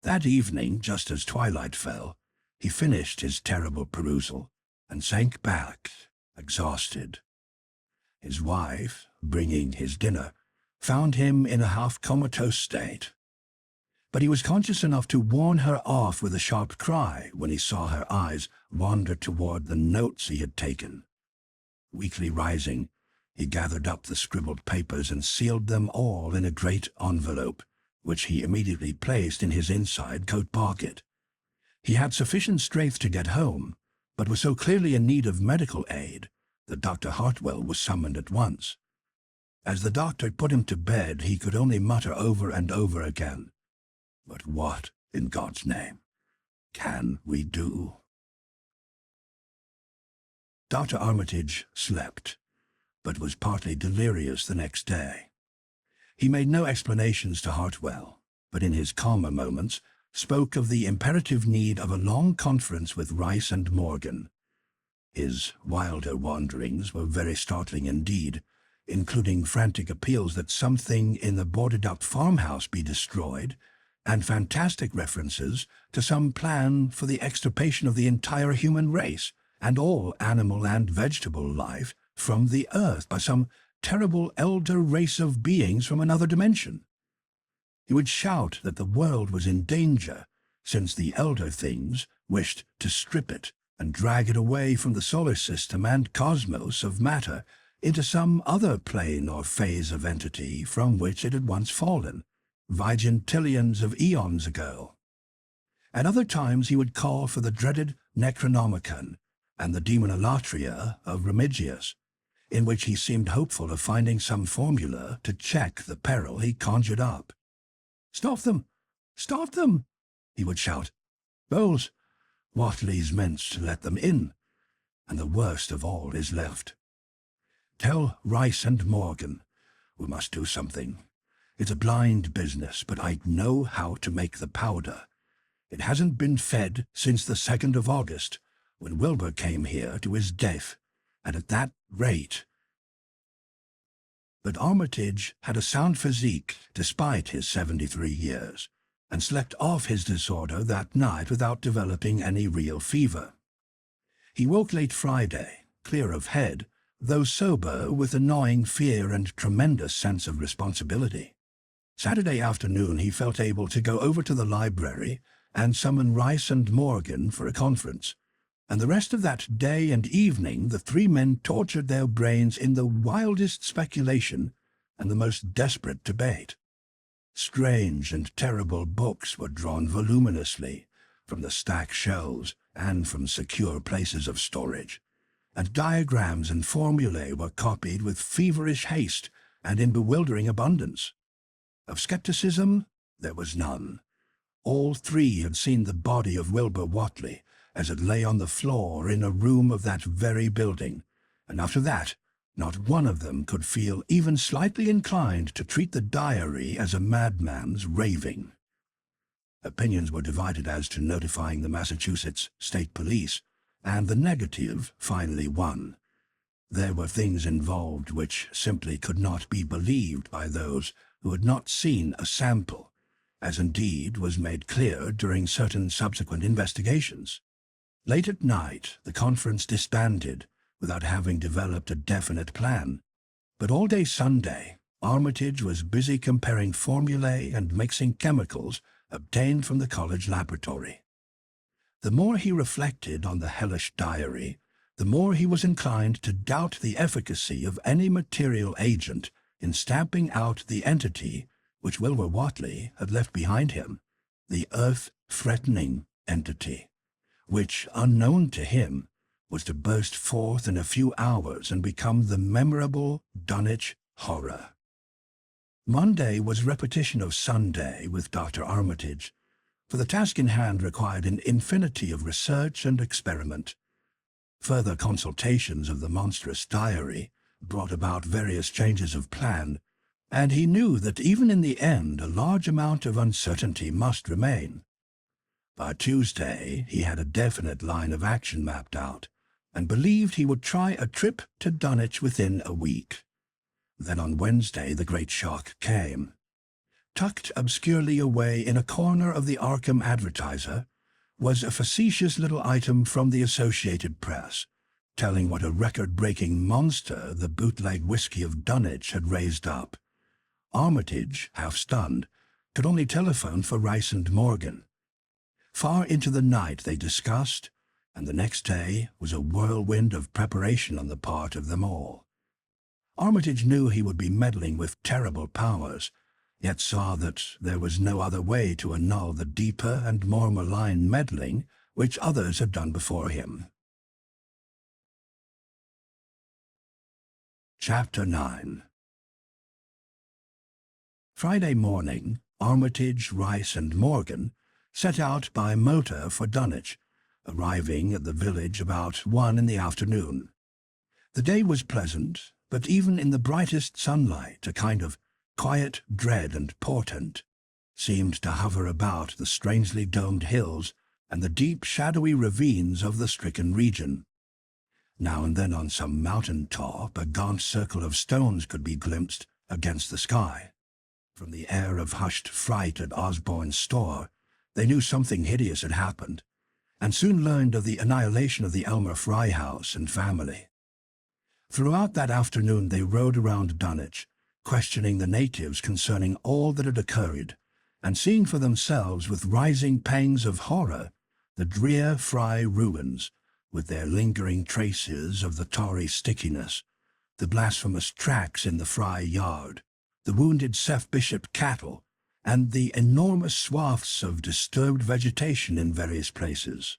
That evening, just as twilight fell, he finished his terrible perusal, and sank back, exhausted. His wife, bringing his dinner, found him in a half-comatose state. But he was conscious enough to warn her off with a sharp cry when he saw her eyes wander toward the notes he had taken. Weakly rising, he gathered up the scribbled papers and sealed them all in a great envelope, which he immediately placed in his inside coat pocket. He had sufficient strength to get home, but was so clearly in need of medical aid that Dr. Hartwell was summoned at once. As the doctor put him to bed, he could only mutter over and over again, "But what, in God's name, can we do?" Dr. Armitage slept, but was partly delirious the next day. He made no explanations to Hartwell, but in his calmer moments spoke of the imperative need of a long conference with Rice and Morgan. His wilder wanderings were very startling indeed, including frantic appeals that something in the boarded-up farmhouse be destroyed, and fantastic references to some plan for the extirpation of the entire human race and all animal and vegetable life from the earth by some terrible elder race of beings from another dimension. He would shout that the world was in danger, since the elder things wished to strip it and drag it away from the solar system and cosmos of matter into some other plane or phase of entity from which it had once fallen, vigintillions of eons ago. At other times he would call for the dreaded Necronomicon and the Demonolatria of Remigius, in which he seemed hopeful of finding some formula to check the peril he conjured up. "Stop them! Stop them!" he would shout. "Bowles, Whateleys meant to let them in, and the worst of all is left. Tell Rice and Morgan we must do something. It's a blind business, but I know how to make the powder. It hasn't been fed since the 2nd of August, when Wilbur came here to his death, and at that rate." But Armitage had a sound physique despite his 73 years, and slept off his disorder that night without developing any real fever. He woke late Friday, clear of head, though sober with a gnawing fear and tremendous sense of responsibility. Saturday afternoon he felt able to go over to the library and summon Rice and Morgan for a conference, and the rest of that day and evening the three men tortured their brains in the wildest speculation and the most desperate debate. Strange and terrible books were drawn voluminously from the stacked shelves and from secure places of storage, and diagrams and formulae were copied with feverish haste and in bewildering abundance. Of skepticism, there was none. All three had seen the body of Wilbur Whateley as it lay on the floor in a room of that very building, and after that, not one of them could feel even slightly inclined to treat the diary as a madman's raving. Opinions were divided as to notifying the Massachusetts State Police, and the negative finally won. There were things involved which simply could not be believed by those who had not seen a sample, as indeed was made clear during certain subsequent investigations. Late at night, the conference disbanded without having developed a definite plan, but all day Sunday, Armitage was busy comparing formulae and mixing chemicals obtained from the college laboratory. The more he reflected on the hellish diary, the more he was inclined to doubt the efficacy of any material agent in stamping out the entity which Wilbur Whateley had left behind him, the earth-threatening entity, which, unknown to him, was to burst forth in a few hours and become the memorable Dunwich Horror. Monday was repetition of Sunday with Dr. Armitage, for the task in hand required an infinity of research and experiment. Further consultations of the monstrous diary brought about various changes of plan, and he knew that even in the end a large amount of uncertainty must remain. By Tuesday he had a definite line of action mapped out, and believed he would try a trip to Dunwich within a week. Then on Wednesday the great shock came. Tucked obscurely away in a corner of the Arkham Advertiser was a facetious little item from the Associated Press, telling what a record-breaking monster the bootleg whiskey of Dunwich had raised up. Armitage, half stunned, could only telephone for Rice and Morgan. Far into the night they discussed, and the next day was a whirlwind of preparation on the part of them all. Armitage knew he would be meddling with terrible powers, yet saw that there was no other way to annul the deeper and more malign meddling which others had done before him. Chapter 9. Friday morning, Armitage, Rice, and Morgan set out by motor for Dunwich, arriving at the village about 1 in the afternoon. The day was pleasant, but even in the brightest sunlight a kind of quiet dread and portent seemed to hover about the strangely domed hills and the deep shadowy ravines of the stricken region. Now and then on some mountain top a gaunt circle of stones could be glimpsed against the sky. From the air of hushed fright at Osborne's store, they knew something hideous had happened, and soon learned of the annihilation of the Elmer Fry house and family. Throughout that afternoon they rode around Dunwich, questioning the natives concerning all that had occurred, and seeing for themselves with rising pangs of horror the drear Fry ruins, with their lingering traces of the tarry stickiness, the blasphemous tracks in the Fry yard, the wounded Seth Bishop cattle, and the enormous swaths of disturbed vegetation in various places.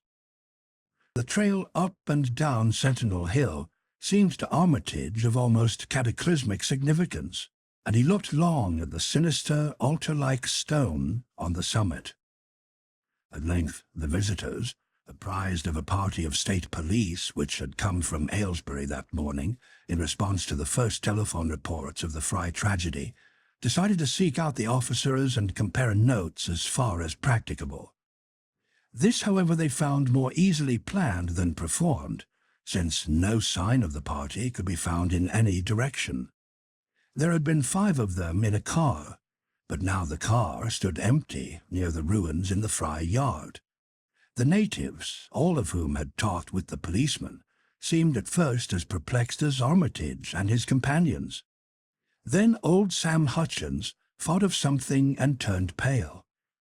The trail up and down Sentinel Hill seemed to Armitage of almost cataclysmic significance, and he looked long at the sinister altar-like stone on the summit. At length the visitors, apprised of a party of state police which had come from Aylesbury that morning in response to the first telephone reports of the Fry tragedy, decided to seek out the officers and compare notes as far as practicable. This, however, they found more easily planned than performed, since no sign of the party could be found in any direction. There had been 5 of them in a car, but now the car stood empty near the ruins in the Fry yard. The natives, all of whom had talked with the policeman, seemed at first as perplexed as Armitage and his companions. Then old Sam Hutchins thought of something and turned pale,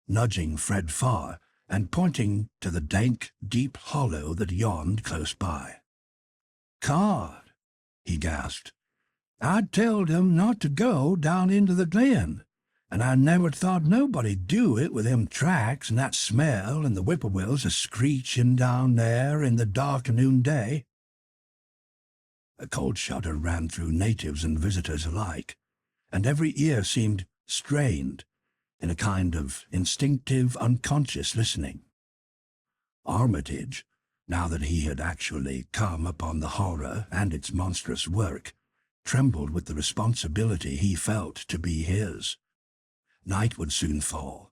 nudging Fred Farr and pointing to the dank, deep hollow that yawned close by. "God," he gasped, "I telled 'em not to go down into the glen, and I never thought nobody'd do it with them tracks and that smell and the whippoorwills a-screeching down there in the dark noonday." A cold shudder ran through natives and visitors alike, and every ear seemed strained in a kind of instinctive, unconscious listening. Armitage, now that he had actually come upon the horror and its monstrous work, trembled with the responsibility he felt to be his. Night would soon fall,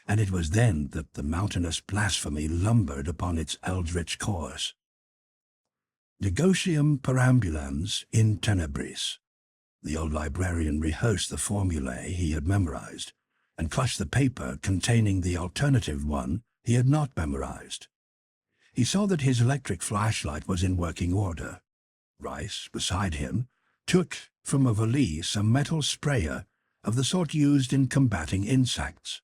and it was then that the mountainous blasphemy lumbered upon its eldritch course. Negotium perambulans in tenebris. The old librarian rehearsed the formulae he had memorized, and clutched the paper containing the alternative one he had not memorized. He saw that his electric flashlight was in working order. Rice, beside him, took from a valise a metal sprayer of the sort used in combating insects,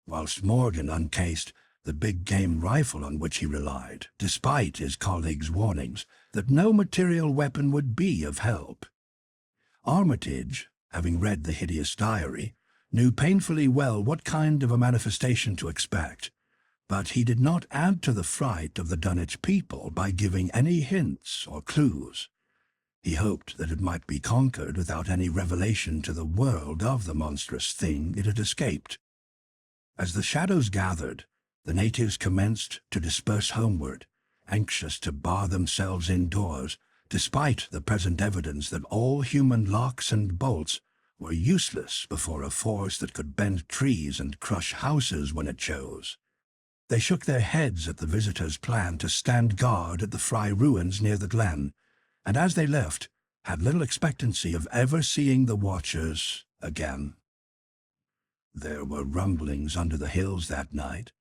whilst Morgan uncased the big game rifle on which he relied, despite his colleague's warnings that no material weapon would be of help. Armitage, having read the hideous diary, knew painfully well what kind of a manifestation to expect, but he did not add to the fright of the Dunwich people by giving any hints or clues. He hoped that it might be conquered without any revelation to the world of the monstrous thing it had escaped. As the shadows gathered, the natives commenced to disperse homeward, anxious to bar themselves indoors, despite the present evidence that all human locks and bolts were useless before a force that could bend trees and crush houses when it chose. They shook their heads at the visitors' plan to stand guard at the Fry ruins near the glen, and as they left, had little expectancy of ever seeing the watchers again. There were rumblings under the hills that night,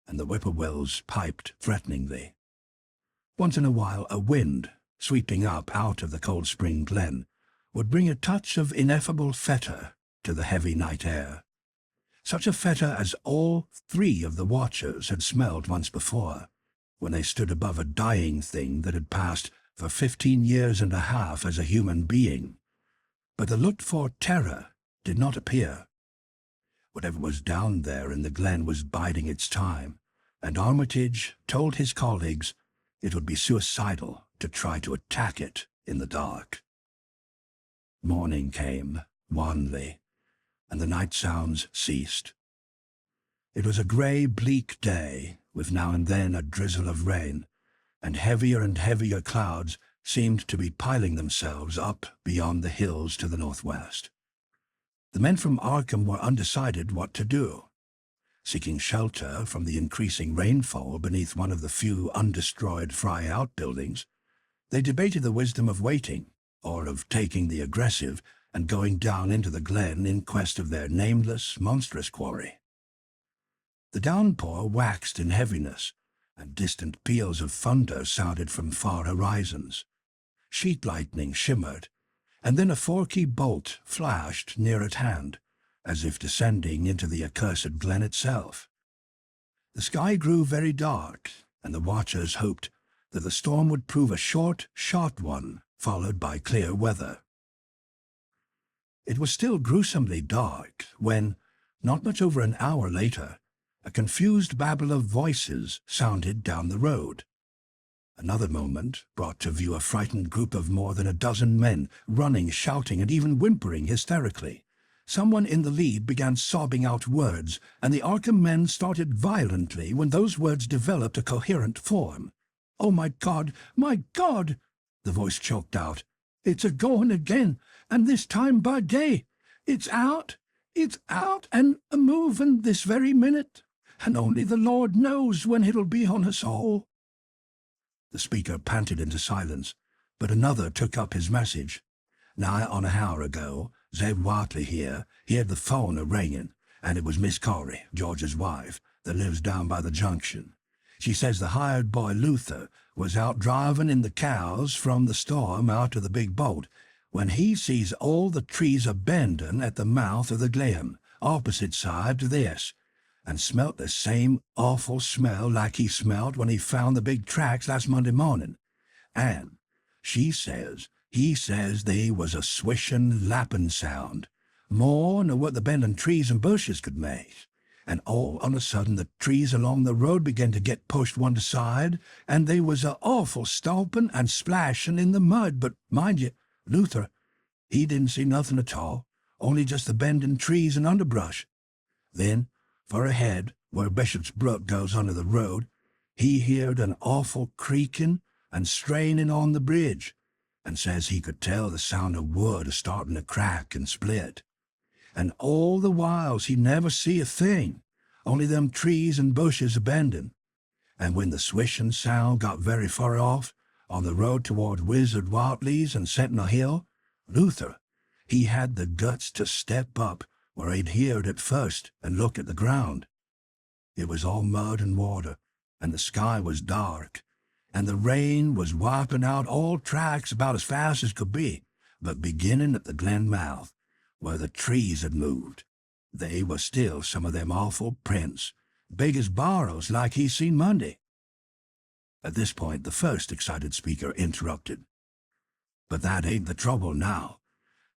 and the whippoorwills piped threateningly. Once in a while a wind, sweeping up out of the cold spring glen, would bring a touch of ineffable fetor to the heavy night air. Such a fetor as all three of the watchers had smelled once before, when they stood above a dying thing that had passed for 15 years and a half as a human being. But the looked-for terror did not appear. Whatever was down there in the glen was biding its time, and Armitage told his colleagues it would be suicidal to try to attack it in the dark. Morning came, wanly, and the night sounds ceased. It was a grey, bleak day, with now and then a drizzle of rain, and heavier clouds seemed to be piling themselves up beyond the hills to the northwest. The men from Arkham were undecided what to do. Seeking shelter from the increasing rainfall beneath one of the few undestroyed Fry outbuildings, they debated the wisdom of waiting, or of taking the aggressive and going down into the glen in quest of their nameless, monstrous quarry. The downpour waxed in heaviness, and distant peals of thunder sounded from far horizons. Sheet lightning shimmered, and then a forky bolt flashed near at hand, as if descending into the accursed glen itself. The sky grew very dark, and the watchers hoped that the storm would prove a short, sharp one, followed by clear weather. It was still gruesomely dark when, not much over an hour later, a confused babble of voices sounded down the road. Another moment brought to view a frightened group of more than a dozen men, running, shouting, and even whimpering hysterically. Someone in the lead began sobbing out words, and the Arkham men started violently when those words developed a coherent form. "Oh, my God! My God!" the voice choked out. "It's a-goin' again, and this time by day. It's out, and a-movin' this very minute, and only the Lord knows when it'll be on us all." The speaker panted into silence, but another took up his message. "Nigh on a hour ago, Zeb Whateley here, he had the phone a-ringing, and it was Miss Corey, George's wife, that lives down by the junction. She says the hired boy Luther was out driving in the cows from the storm out to the big boat, when he sees all the trees abandoned at the mouth of the glen, opposite side to this, and smelt the same awful smell like he smelt when he found the big tracks last Monday morning. And he says they was a swishing, lapping sound, more nor what the bending trees and bushes could make, and all on a sudden the trees along the road began to get pushed one side, and they was a awful stomping and splashing in the mud. But mind you, Luther, he didn't see nothing at all, only just the bending trees and underbrush. Then, far ahead, where Bishop's Brook goes under the road, he heard an awful creaking and straining on the bridge, and says he could tell the sound of wood a starting to crack and split. And all the whiles he never see a thing, only them trees and bushes a bending. And when the swishing sound got very far off, on the road toward Wilbur Whateley's and Sentinel Hill, Luther, he had the guts to step up where he'd heard it first and look at the ground. It was all mud and water, and the sky was dark, and the rain was wiping out all tracks about as fast as could be, but beginning at the glen mouth, where the trees had moved, they were still some of them awful prints, big as barrows like he seen Monday. At this point the first excited speaker interrupted. But that ain't the trouble now.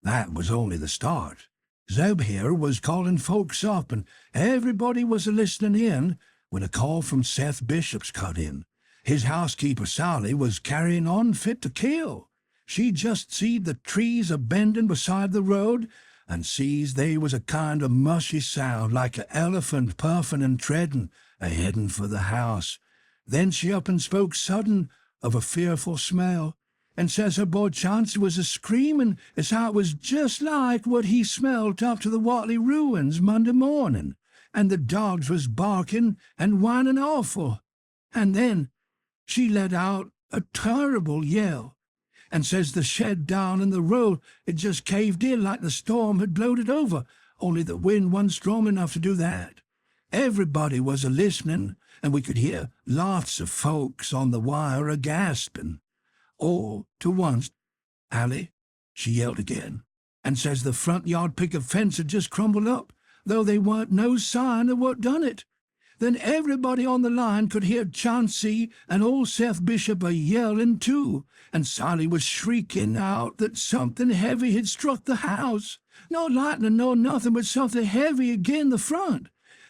That was only the start. Zeb here was calling folks up, and everybody was a-listening in, when a call from Seth Bishop's cut in. His housekeeper Sally was carrying on fit to kill. She just seed the trees a-bending beside the road, and sees they was a kind of mushy sound like a elephant puffing and treading, a-heading for the house. Then she up and spoke sudden of a fearful smell, and says her boy Chauncey was a-screaming as how it was just like what he smelled up to the Whatley ruins Monday morning, and the dogs was barking and whining awful. And then she let out a terrible yell, and says the shed down in the road had just caved in like the storm had blowed it over, only the wind wasn't strong enough to do that. Everybody was a-listening, and we could hear lots of folks on the wire a-gasping. All to once, Allie, she yelled again, and says the front yard picket fence had just crumbled up, though they weren't no sign of what done it. Then everybody on the line could hear Chauncey and old Seth Bishop a-yelling too, and Sally was shrieking out that something heavy had struck the house, not lightning nor nothing, but something heavy agin the front,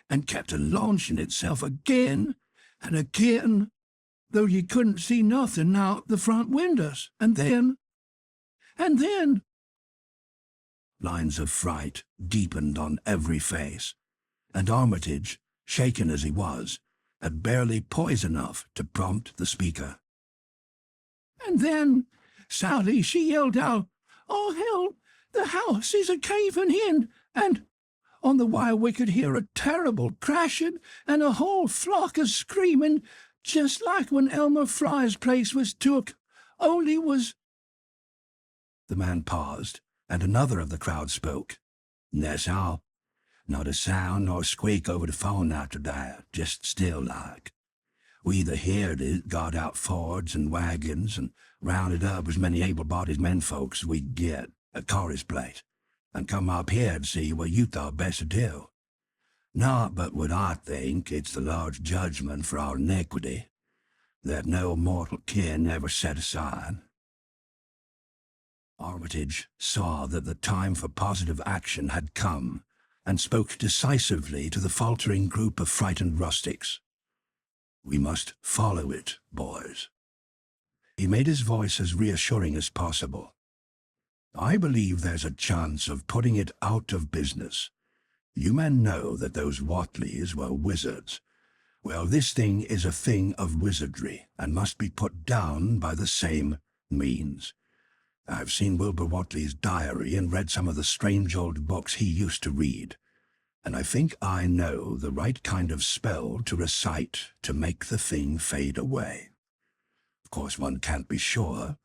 and kept a-launching itself again and again, though you couldn't see nothing out the front windows. And then... Lines of fright deepened on every face, and Armitage, shaken as he was, had barely poise enough to prompt the speaker. And then Sally, she yelled out, "Oh, hell, the house is a-caving in," and on the wire we could hear a terrible crashing and a whole flock of screaming, just like when Elmer Fry's place was took, only was... The man paused, and another of the crowd spoke. "That's all. Not a sound nor squeak over the phone after that, just still like. We either heard it, got out Fords and wagons, and rounded up as many able-bodied menfolks as we'd get at Corey's place, and come up here to see what you thought best to do. Not but what I think it's the Lord's judgment for our iniquity, that no mortal kin ever set aside." Armitage saw that the time for positive action had come, and spoke decisively to the faltering group of frightened rustics. "We must follow it, boys." He made his voice as reassuring as possible. "I believe there's a chance of putting it out of business. You men know that those Whateleys were wizards. Well, this thing is a thing of wizardry, and must be put down by the same means. I've seen Wilbur Whateley's diary and read some of the strange old books he used to read, and I think I know the right kind of spell to recite to make the thing fade away. Of course, one can't be sure,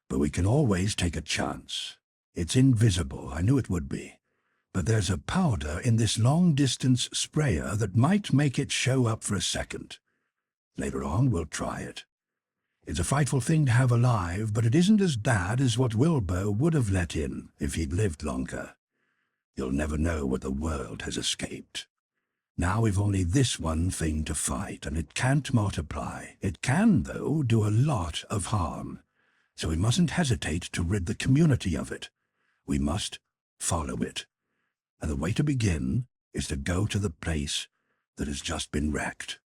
but we can always take a chance. It's invisible, I knew it would be, but there's a powder in this long-distance sprayer that might make it show up for a second. Later on, we'll try it. It's a frightful thing to have alive, but it isn't as bad as what Wilbur would have let in if he'd lived longer. You'll never know what the world has escaped. Now we've only this one thing to fight, and it can't multiply. It can, though, do a lot of harm. So we mustn't hesitate to rid the community of it. We must follow it. And the way to begin is to go to the place that has just been wrecked.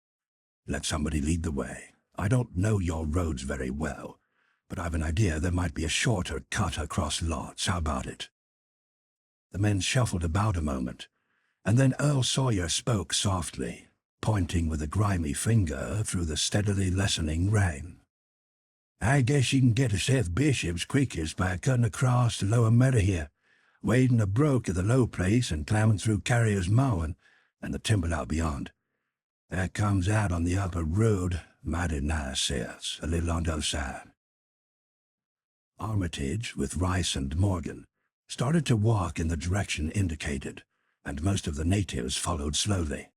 Let somebody lead the way. I don't know your roads very well, but I've an idea there might be a shorter cut across lots. How about it?" The men shuffled about a moment, and then Earl Sawyer spoke softly, pointing with a grimy finger through the steadily lessening rain. "I guess you can get to Seth Bishop's quickest by cutting across the lower meadow here, wading a brook at the low place and climbing through Carrier's Mowen and the timber out beyond. That comes out on the upper road, mighty nice, Seth, a little on the other side." Armitage, with Rice and Morgan, started to walk in the direction indicated, and most of the natives followed slowly.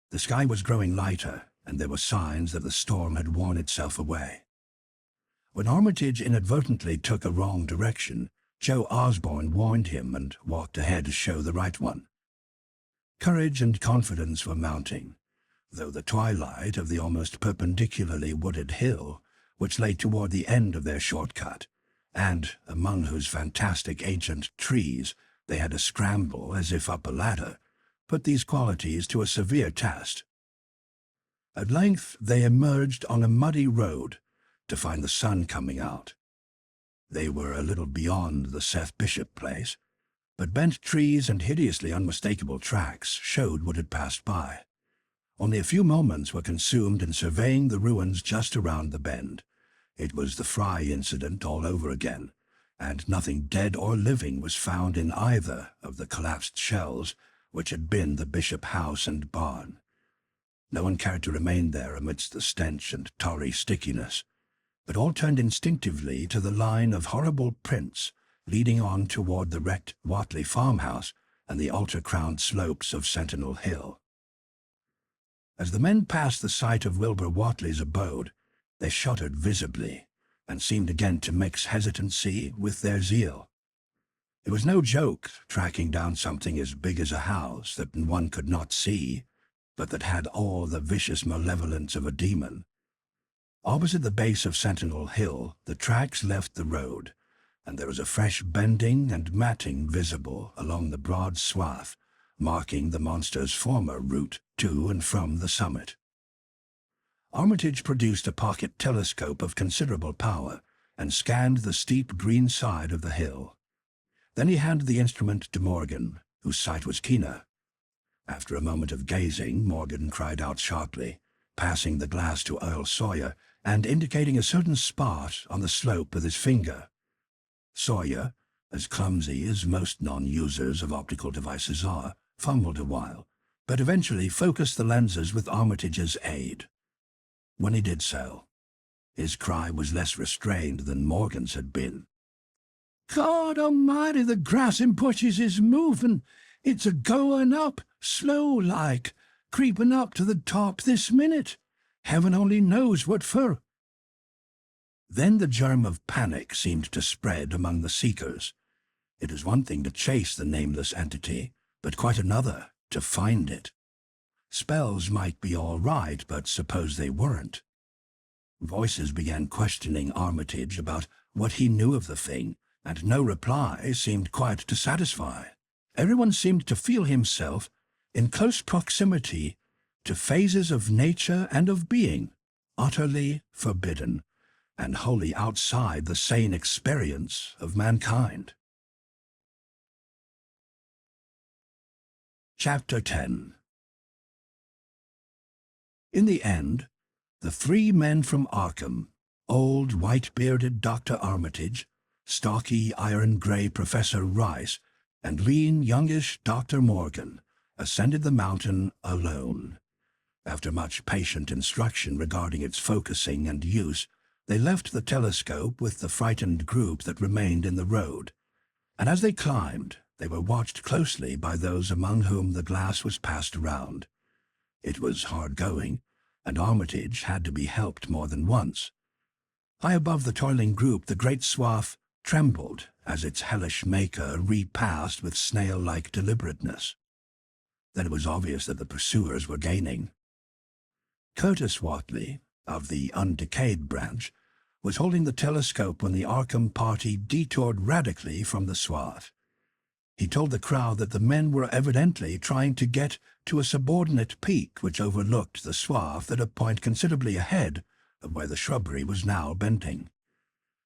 The sky was growing lighter, and there were signs that the storm had worn itself away. When Armitage inadvertently took a wrong direction, Joe Osborne warned him and walked ahead to show the right one. Courage and confidence were mounting, though the twilight of the almost perpendicularly wooded hill, which lay toward the end of their shortcut, and among whose fantastic ancient trees they had to scramble as if up a ladder, put these qualities to a severe test. At length they emerged on a muddy road to find the sun coming out. They were a little beyond the Seth Bishop place, but bent trees and hideously unmistakable tracks showed what had passed by. Only a few moments were consumed in surveying the ruins just around the bend. It was the Fry incident all over again, and nothing dead or living was found in either of the collapsed shells which had been the Bishop house and barn. No one cared to remain there amidst the stench and tarry stickiness, but all turned instinctively to the line of horrible prints leading on toward the wrecked Whateley farmhouse and the altar-crowned slopes of Sentinel Hill. As the men passed the site of Wilbur Whateley's abode, they shuddered visibly, and seemed again to mix hesitancy with their zeal. It was no joke tracking down something as big as a house that one could not see, but that had all the vicious malevolence of a demon. Opposite the base of Sentinel Hill, the tracks left the road, and there was a fresh bending and matting visible along the broad swath, marking the monster's former route to and from the summit. Armitage produced a pocket telescope of considerable power and scanned the steep green side of the hill. Then he handed the instrument to Morgan, whose sight was keener. After a moment of gazing, Morgan cried out sharply, passing the glass to Earl Sawyer and indicating a certain spot on the slope with his finger. Sawyer, as clumsy as most non-users of optical devices are, fumbled a while, but eventually focused the lenses with Armitage's aid. When he did so, his cry was less restrained than Morgan's had been. "God Almighty, the grass and bushes is moving. It's a-going up, slow-like, creeping up to the top this minute. Heaven only knows what for." Then the germ of panic seemed to spread among the seekers. It was one thing to chase the nameless entity, but quite another to find it. Spells might be all right, but suppose they weren't? Voices began questioning Armitage about what he knew of the thing, and no reply seemed quite to satisfy. Everyone seemed to feel himself in close proximity to phases of nature and of being, utterly forbidden, and wholly outside the sane experience of mankind. Chapter 10. In the end, the three men from Arkham, old white-bearded Dr. Armitage, stocky iron-gray Professor Rice, and lean, youngish Dr. Morgan, ascended the mountain alone. After much patient instruction regarding its focusing and use, they left the telescope with the frightened group that remained in the road, and as they climbed, they were watched closely by those among whom the glass was passed around. It was hard going, and Armitage had to be helped more than once. High above the toiling group, the great swath trembled as its hellish maker repassed with snail-like deliberateness. Then it was obvious that the pursuers were gaining. Curtis Whateley, of the undecayed branch, was holding the telescope when the Arkham party detoured radically from the swath. He told the crowd that the men were evidently trying to get to a subordinate peak which overlooked the swath at a point considerably ahead of where the shrubbery was now bending.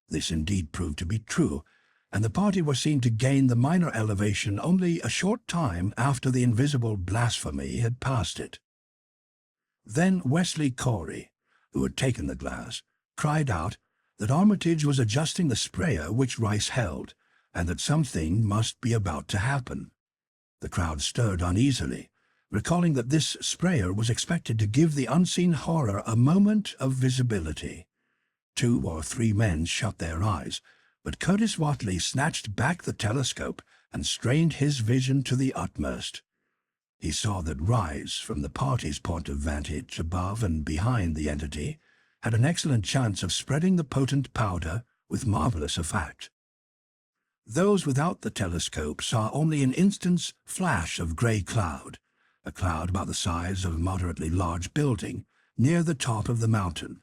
This indeed proved to be true, and the party were seen to gain the minor elevation only a short time after the invisible blasphemy had passed it. Then Wesley Corey, who had taken the glass, cried out that Armitage was adjusting the sprayer which Rice held, and that something must be about to happen. The crowd stirred uneasily, recalling that this sprayer was expected to give the unseen horror a moment of visibility. 2 or 3 men shut their eyes, but Curtis Whately snatched back the telescope and strained his vision to the utmost. He saw that Rise, from the party's point of vantage above and behind the entity, had an excellent chance of spreading the potent powder with marvelous effect. Those without the telescope saw only an instant's flash of grey cloud, a cloud about the size of a moderately large building, near the top of the mountain.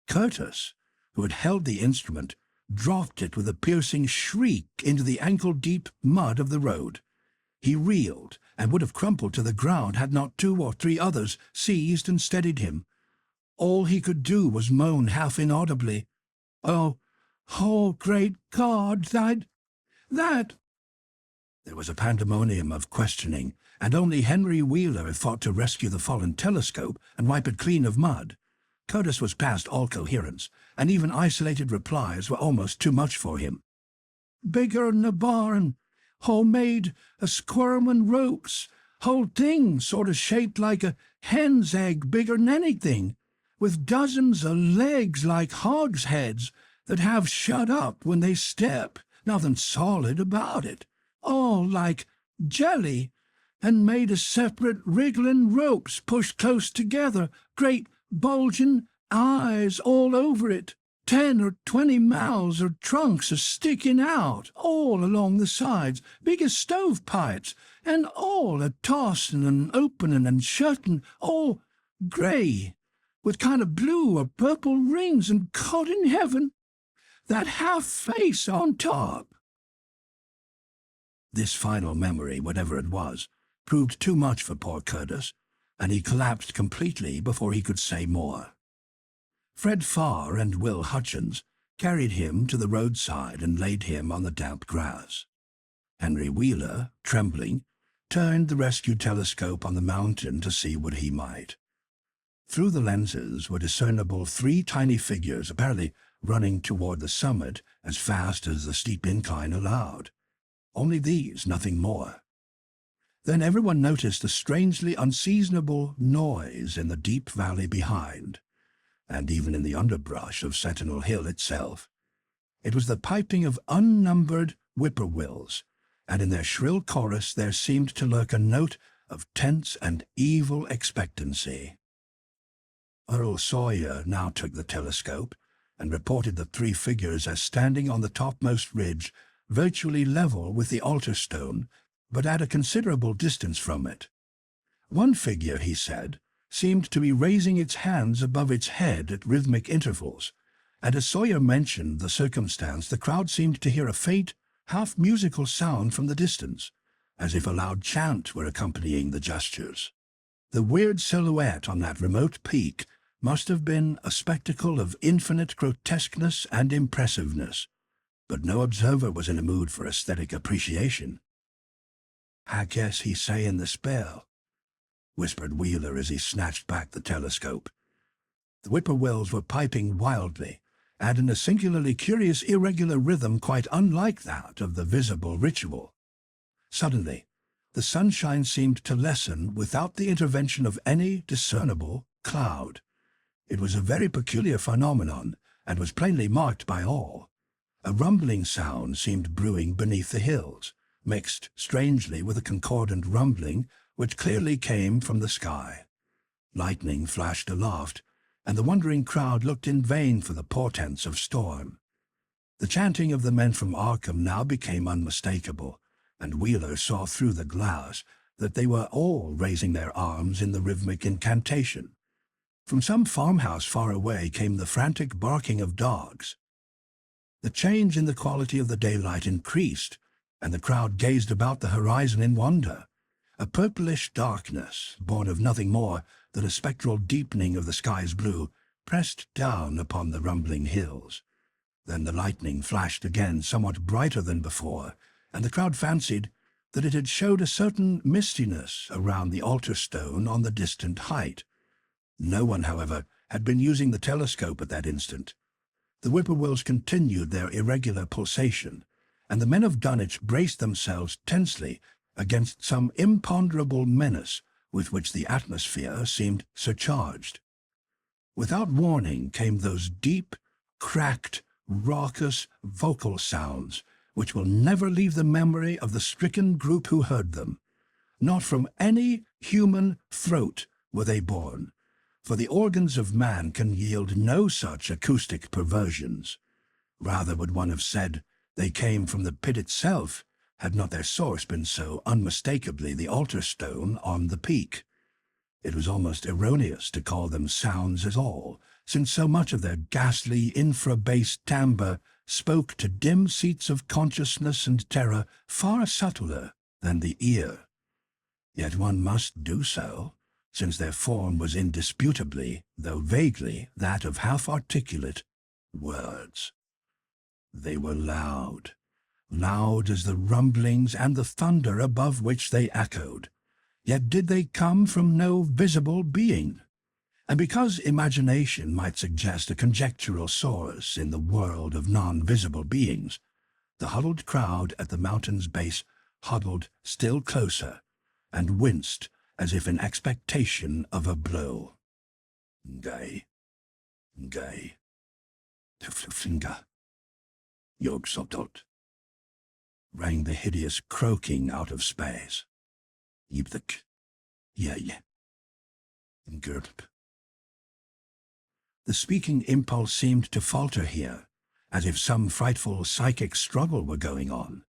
Curtis, who had held the instrument, dropped it with a piercing shriek into the ankle-deep mud of the road. He reeled and would have crumpled to the ground had not 2 or 3 others seized and steadied him. All he could do was moan half inaudibly, "Oh, great God, that—" There was a pandemonium of questioning, and only Henry Wheeler thought to rescue the fallen telescope and wipe it clean of mud. Curtis was past all coherence, and even isolated replies were almost too much for him. "Bigger'n a barn, homemade a squirmin' ropes, whole thing sort of shaped like a hen's egg, bigger'n anything, with dozens of legs like hogsheads that have shut up when they step, nothing solid about it, all like jelly, and made of separate wriggling ropes pushed close together, great bulging eyes all over it, 10 or 20 mouths or trunks a sticking out, all along the sides, big as stovepipes, and all a tossing and opening and shutting, all grey, with kind of blue or purple rings, and God in heaven, that half-face on top." This final memory, whatever it was, proved too much for poor Curtis, and he collapsed completely before he could say more. Fred Farr and Will Hutchins carried him to the roadside and laid him on the damp grass. Henry Wheeler, trembling, turned the rescue telescope on the mountain to see what he might. Through the lenses were discernible 3 tiny figures apparently running toward the summit as fast as the steep incline allowed. Only these, nothing more. Then everyone noticed a strangely unseasonable noise in the deep valley behind, and even in the underbrush of Sentinel Hill itself. It was the piping of unnumbered whippoorwills, and in their shrill chorus there seemed to lurk a note of tense and evil expectancy. Earl Sawyer now took the telescope and reported the 3 figures as standing on the topmost ridge, virtually level with the altar stone, but at a considerable distance from it. One figure, he said, seemed to be raising its hands above its head at rhythmic intervals, and as Sawyer mentioned the circumstance, the crowd seemed to hear a faint, half-musical sound from the distance, as if a loud chant were accompanying the gestures. The weird silhouette on that remote peak must have been a spectacle of infinite grotesqueness and impressiveness, but no observer was in a mood for aesthetic appreciation. "I guess he's saying the spell," whispered Wheeler as he snatched back the telescope. The whippoorwills were piping wildly, and in a singularly curious irregular rhythm quite unlike that of the visible ritual. Suddenly, the sunshine seemed to lessen without the intervention of any discernible cloud. It was a very peculiar phenomenon, and was plainly marked by all. A rumbling sound seemed brewing beneath the hills, mixed strangely with a concordant rumbling which clearly came from the sky. Lightning flashed aloft, and the wondering crowd looked in vain for the portents of storm. The chanting of the men from Arkham now became unmistakable, and Wheeler saw through the glass that they were all raising their arms in the rhythmic incantation. From some farmhouse far away came the frantic barking of dogs. The change in the quality of the daylight increased, and the crowd gazed about the horizon in wonder. A purplish darkness, born of nothing more than a spectral deepening of the sky's blue, pressed down upon the rumbling hills. Then the lightning flashed again, somewhat brighter than before, and the crowd fancied that it had showed a certain mistiness around the altar stone on the distant height. No one, however, had been using the telescope at that instant. The whippoorwills continued their irregular pulsation, and the men of Dunwich braced themselves tensely against some imponderable menace with which the atmosphere seemed surcharged. Without warning came those deep, cracked, raucous vocal sounds which will never leave the memory of the stricken group who heard them. Not from any human throat were they born, for the organs of man can yield no such acoustic perversions. Rather would one have said they came from the pit itself, had not their source been so unmistakably the altar stone on the peak. It was almost erroneous to call them sounds at all, since so much of their ghastly infra-bass timbre spoke to dim seats of consciousness and terror far subtler than the ear. Yet one must do so, since their form was indisputably, though vaguely, that of half-articulate words. They were loud, loud as the rumblings and the thunder above which they echoed. Yet did they come from no visible being. And because imagination might suggest a conjectural source in the world of non-visible beings, the huddled crowd at the mountain's base huddled still closer and winced as if in expectation of a blow. Gay, finger, Yog-Sottot, rang the hideous croaking out of space. Yibthik, yay, Gurp. The speaking impulse seemed to falter here, as if some frightful psychic struggle were going on.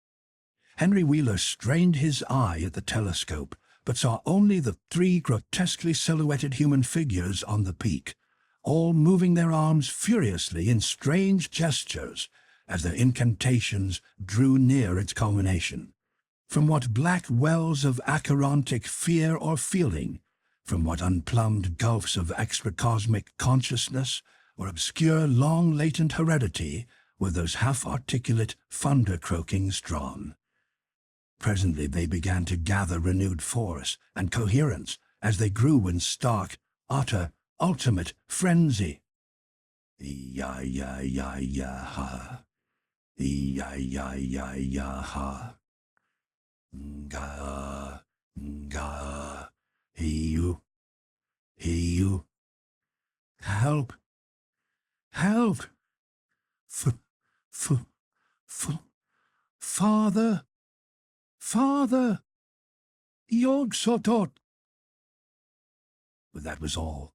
Henry Wheeler strained his eye at the telescope, but saw only the three grotesquely silhouetted human figures on the peak, all moving their arms furiously in strange gestures as their incantations drew near its culmination. From what black wells of acherontic fear or feeling, from what unplumbed gulfs of extracosmic consciousness or obscure long-latent heredity were those half-articulate thunder-croakings drawn? Presently they began to gather renewed force and coherence as they grew in stark, utter, ultimate frenzy. Ya-ya-ya-ya-ha. Ya-ya-ya-ya-ha. Ga, ga, you, help, help, father, Yog-Sottot. But that was all.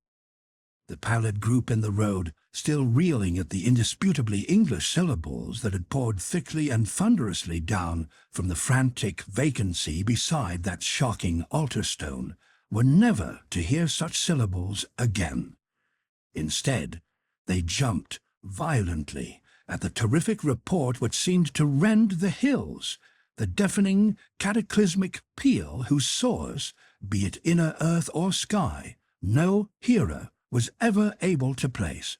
The pallid group in the road, still reeling at the indisputably English syllables that had poured thickly and thunderously down from the frantic vacancy beside that shocking altar stone, were never to hear such syllables again. Instead, they jumped violently at the terrific report which seemed to rend the hills, the deafening, cataclysmic peal whose source, be it inner earth or sky, no hearer was ever able to place.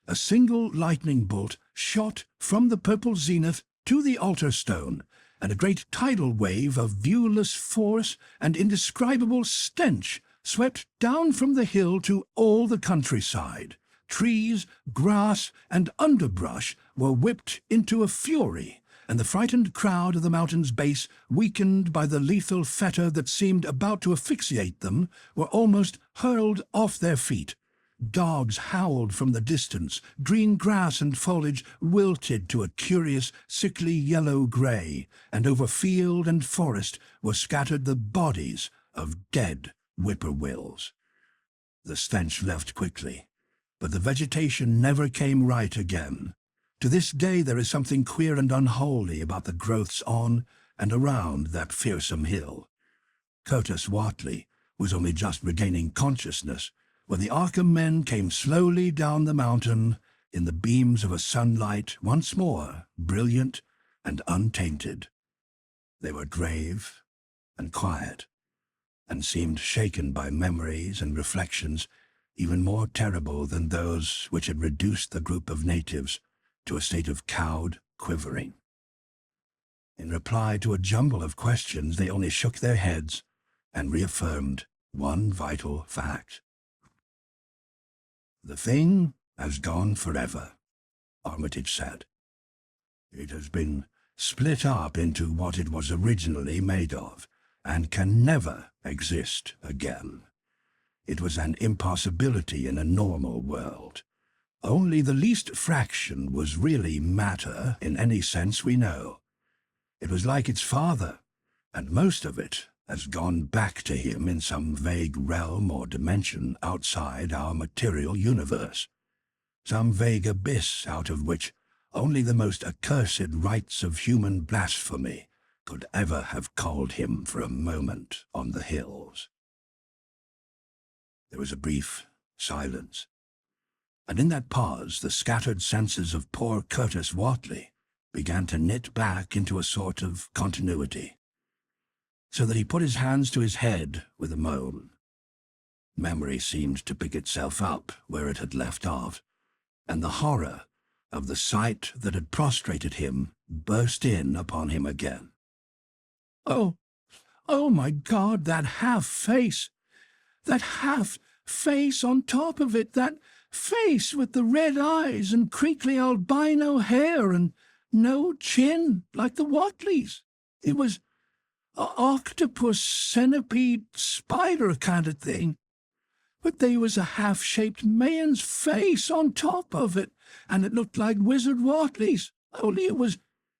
A single lightning bolt shot from the purple zenith to the altar stone, and a great tidal wave of viewless force and indescribable stench swept down from the hill to all the countryside. Trees, grass, and underbrush were whipped into a fury, and the frightened crowd of the mountain's base, weakened by the lethal fetter that seemed about to asphyxiate them, were almost hurled off their feet. Dogs howled from the distance, green grass and foliage wilted to a curious, sickly yellow-grey, and over field and forest were scattered the bodies of dead whippoorwills. The stench left quickly, but the vegetation never came right again. To this day there is something queer and unholy about the growths on and around that fearsome hill. Curtis Whateley was only just regaining consciousness when the Arkham men came slowly down the mountain in the beams of a sunlight once more brilliant and untainted. They were grave and quiet, and seemed shaken by memories and reflections even more terrible than those which had reduced the group of natives to a state of cowed quivering. In reply to a jumble of questions, they only shook their heads and reaffirmed one vital fact. "The thing has gone forever," Armitage said. "It has been split up into what it was originally made of, and can never exist again. It was an impossibility in a normal world. Only the least fraction was really matter in any sense we know. It was like its father, and most of it has gone back to him in some vague realm or dimension outside our material universe, some vague abyss out of which only the most accursed rites of human blasphemy could ever have called him for a moment on the hills." There was a brief silence, and in that pause the scattered senses of poor Curtis Whateley began to knit back into a sort of continuity, so that he put his hands to his head with a moan. Memory seemed to pick itself up where it had left off, and the horror of the sight that had prostrated him burst in upon him again. "Oh, oh my God, that half-face! That half-face on top of it, that face with the red eyes and crinkly albino hair and no chin like the Whateleys. It was a octopus, centipede, spider kind of thing. But they was a half-shaped man's face on top of it, and it looked like Wizard Whately's, only it was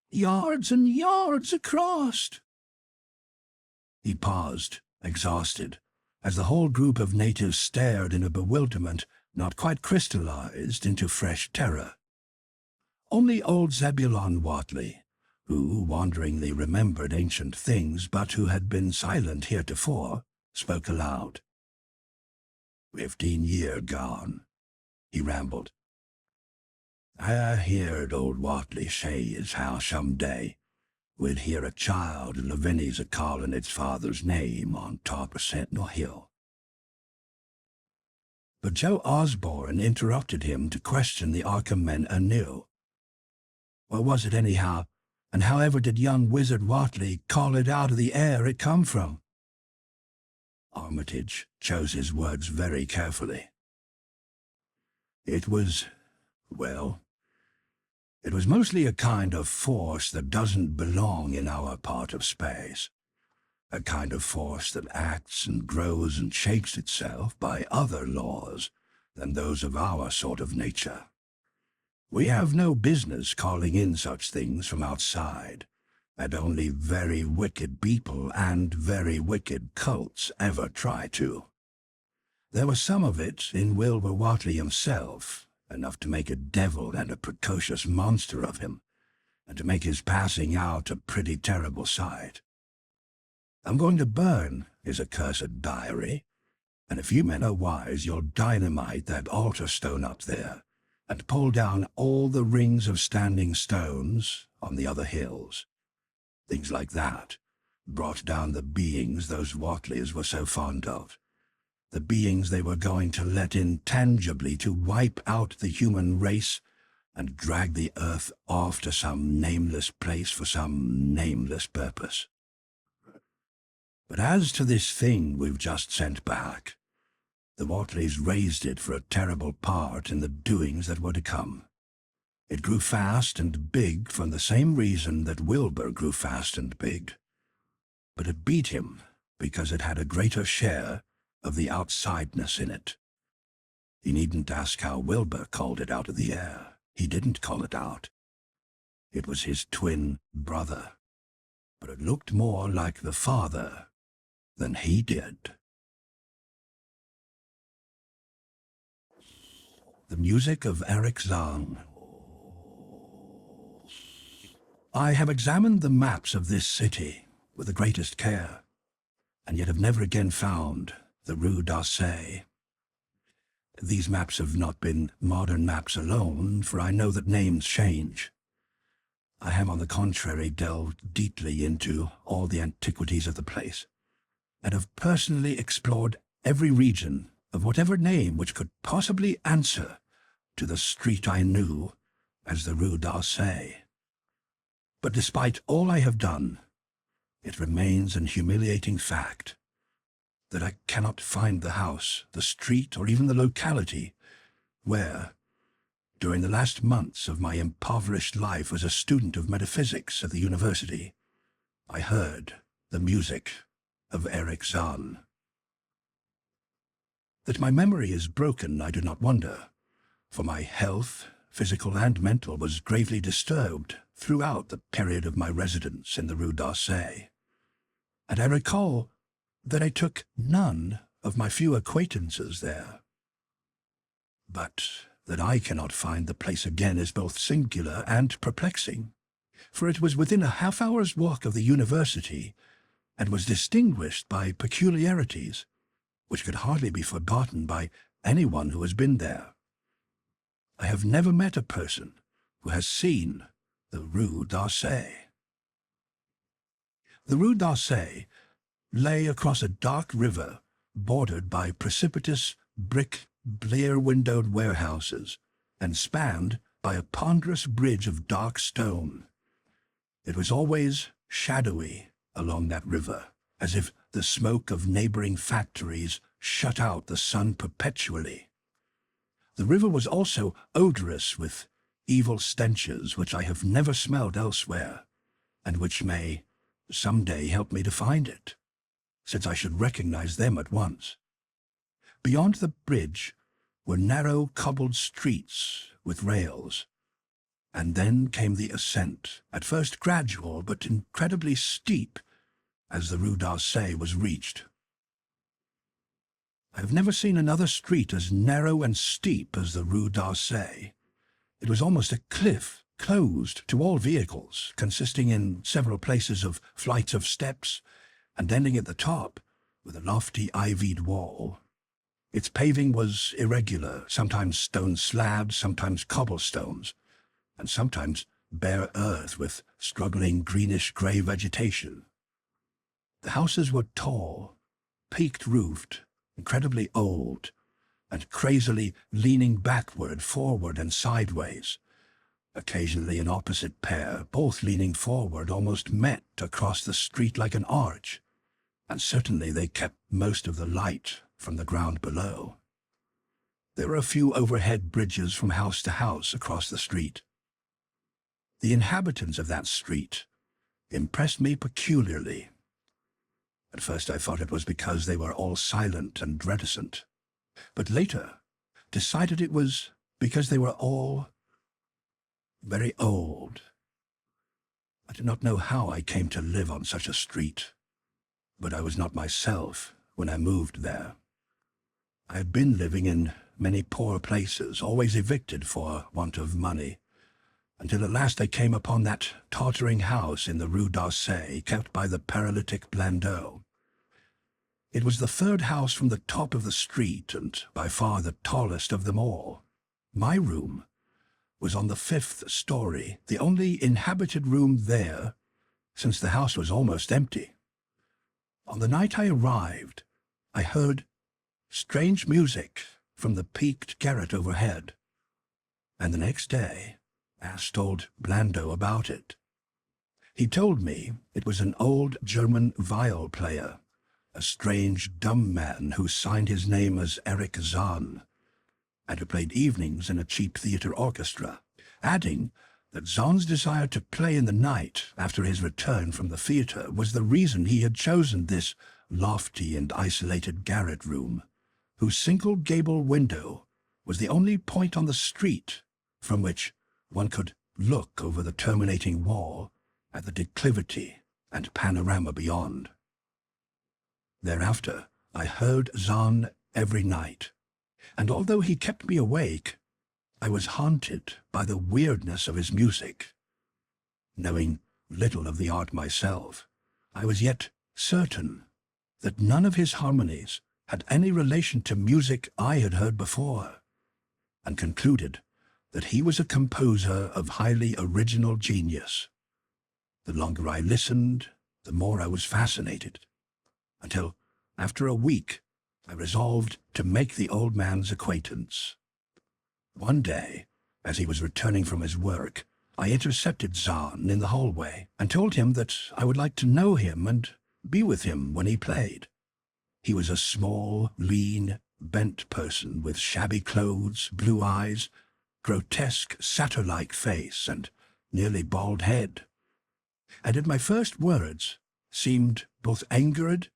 yards and yards across." He paused, exhausted, as the whole group of natives stared in a bewilderment not quite crystallized into fresh terror. Only old Zebulon Whateley, who wanderingly remembered ancient things but who had been silent heretofore, spoke aloud. 15 year gone," he rambled. "I heard old Whateley say as how some day we'd hear a child of Lavinia's a-calling its father's name on top of Sentinel Hill." But Joe Osborne interrupted him to question the Arkham men anew. "What was it anyhow, and however did young Wizard Whateley call it out of the air it come from?" Armitage chose his words very carefully. "It was, well, it was mostly a kind of force that doesn't belong in our part of space. A kind of force that acts and grows and shapes itself by other laws than those of our sort of nature. We have no business calling in such things from outside, and only very wicked people and very wicked cults ever try to. There was some of it in Wilbur Whateley himself, enough to make a devil and a precocious monster of him, and to make his passing out a pretty terrible sight. I'm going to burn his accursed diary, and if you men are wise, you'll dynamite that altar stone up there, and pull down all the rings of standing stones on the other hills. Things like that brought down the beings those Whateleys were so fond of, the beings they were going to let in tangibly to wipe out the human race and drag the earth off to some nameless place for some nameless purpose. But as to this thing we've just sent back, the Whateleys raised it for a terrible part in the doings that were to come. It grew fast and big for the same reason that Wilbur grew fast and big. But it beat him because it had a greater share of the outsideness in it. You needn't ask how Wilbur called it out of the air. He didn't call it out. It was his twin brother, but it looked more like the father than he did. The music of Eric Zahn. I have examined the maps of this city with the greatest care, and yet have never again found the Rue d'Orsay. These maps have not been modern maps alone, for I know that names change. I have, on the contrary, delved deeply into all the antiquities of the place, and have personally explored every region of whatever name which could possibly answer to the street I knew as the Rue d'Orsay. But despite all I have done, it remains an humiliating fact that I cannot find the house, the street, or even the locality where, during the last months of my impoverished life as a student of metaphysics at the university, I heard the music of Eric Zahn. That my memory is broken, I do not wonder, for my health, physical and mental, was gravely disturbed throughout the period of my residence in the Rue d'Orsay, and I recall that I took none of my few acquaintances there. But that I cannot find the place again is both singular and perplexing, for it was within a half-hour's walk of the university, and was distinguished by peculiarities which could hardly be forgotten by anyone who has been there. I have never met a person who has seen the Rue d'Orsay. The Rue d'Orsay lay across a dark river bordered by precipitous brick, blear-windowed warehouses, and spanned by a ponderous bridge of dark stone. It was always shadowy along that river, as if the smoke of neighboring factories shut out the sun perpetually. The river was also odorous with evil stenches which I have never smelled elsewhere, and which may some day help me to find it, since I should recognize them at once. Beyond the bridge were narrow cobbled streets with rails, and then came the ascent, at first gradual but incredibly steep, as the Rue d'Orsay was reached. I have never seen another street as narrow and steep as the Rue d'Orsay. It was almost a cliff, closed to all vehicles, consisting in several places of flights of steps, and ending at the top with a lofty ivied wall. Its paving was irregular, sometimes stone slabs, sometimes cobblestones, and sometimes bare earth with struggling greenish-grey vegetation. The houses were tall, peaked-roofed, incredibly old, and crazily leaning backward, forward, and sideways. Occasionally an opposite pair, both leaning forward, almost met across the street like an arch, and certainly they kept most of the light from the ground below. There were a few overhead bridges from house to house across the street. The inhabitants of that street impressed me peculiarly. At first I thought it was because they were all silent and reticent, but later decided it was because they were all very old. I do not know how I came to live on such a street, but I was not myself when I moved there. I had been living in many poor places, always evicted for want of money, until at last I came upon that tottering house in the Rue d'Orsay, kept by the paralytic Blandot. It was the third house from the top of the street, and by far the tallest of them all. My room was on the 5th story, the only inhabited room there, since the house was almost empty. On the night I arrived, I heard strange music from the peaked garret overhead, and the next day asked old Blandot about it. He told me it was an old German viol player, a strange dumb man who signed his name as Eric Zahn, and who played evenings in a cheap theatre orchestra, adding that Zahn's desire to play in the night after his return from the theatre was the reason he had chosen this lofty and isolated garret room, whose single gable window was the only point on the street from which one could look over the terminating wall at the declivity and panorama beyond. Thereafter I heard Zahn every night, and although he kept me awake, I was haunted by the weirdness of his music. Knowing little of the art myself, I was yet certain that none of his harmonies had any relation to music I had heard before, and concluded that he was a composer of highly original genius. The longer I listened, the more I was fascinated, until, after a week, I resolved to make the old man's acquaintance. One day, as he was returning from his work, I intercepted Zahn in the hallway and told him that I would like to know him and be with him when he played. He was a small, lean, bent person with shabby clothes, blue eyes, grotesque satyr-like face, and nearly bald head. And at my first words seemed both angered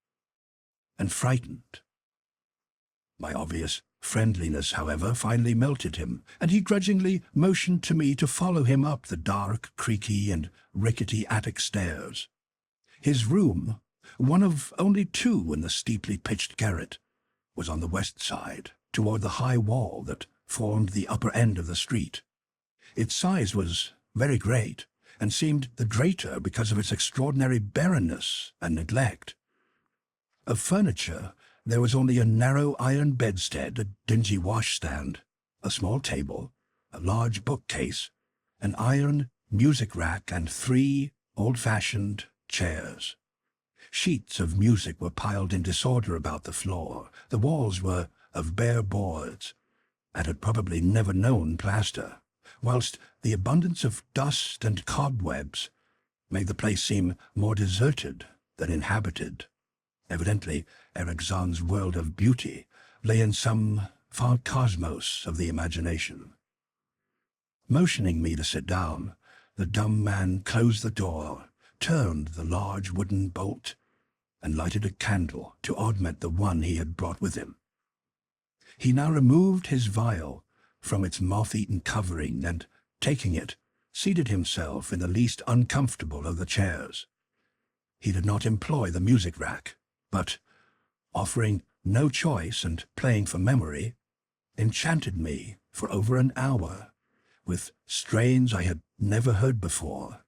and frightened. My obvious friendliness, however, finally melted him, and he grudgingly motioned to me to follow him up the dark, creaky, and rickety attic stairs. His room, one of only two in the steeply pitched garret, was on the west side, toward the high wall that formed the upper end of the street. Its size was very great, and seemed the greater because of its extraordinary barrenness and neglect. Of furniture, there was only a narrow iron bedstead, a dingy washstand, a small table, a large bookcase, an iron music rack, and 3 old-fashioned chairs. Sheets of music were piled in disorder about the floor. The walls were of bare boards, and had probably never known plaster, whilst the abundance of dust and cobwebs made the place seem more deserted than inhabited. Evidently, Eric Zahn's world of beauty lay in some far cosmos of the imagination. Motioning me to sit down, the dumb man closed the door, turned the large wooden bolt, and lighted a candle to augment the one he had brought with him. He now removed his vial from its moth-eaten covering and, taking it, seated himself in the least uncomfortable of the chairs. He did not employ the music rack, but, offering no choice and playing from memory, enchanted me for over an hour with strains I had never heard before,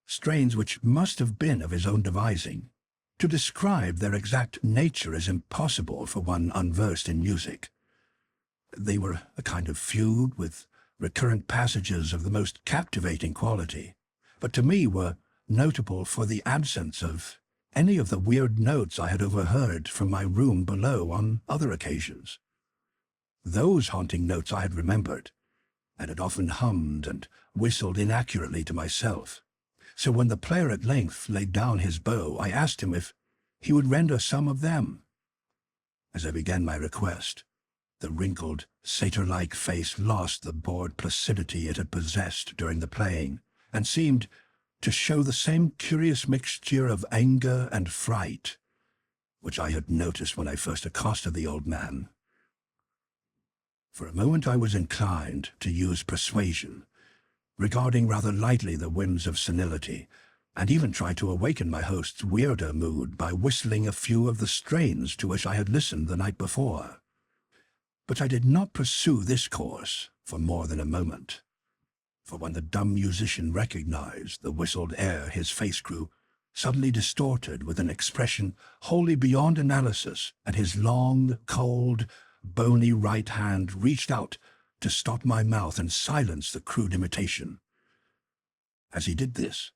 strains which must have been of his own devising. To describe their exact nature is impossible for one unversed in music. They were a kind of fugue with recurrent passages of the most captivating quality, but to me were notable for the absence of any of the weird notes I had overheard from my room below on other occasions. Those haunting notes I had remembered, and had often hummed and whistled inaccurately to myself. So when the player at length laid down his bow, I asked him if he would render some of them. As I began my request, the wrinkled, satyr-like face lost the bored placidity it had possessed during the playing, and seemed to show the same curious mixture of anger and fright which I had noticed when I first accosted the old man. For a moment I was inclined to use persuasion, regarding rather lightly the whims of senility, and even tried to awaken my host's weirder mood by whistling a few of the strains to which I had listened the night before. But I did not pursue this course for more than a moment, for when the dumb musician recognized the whistled air, his face grew suddenly distorted with an expression wholly beyond analysis, and his long, cold, bony right hand reached out to stop my mouth and silence the crude imitation. As he did this,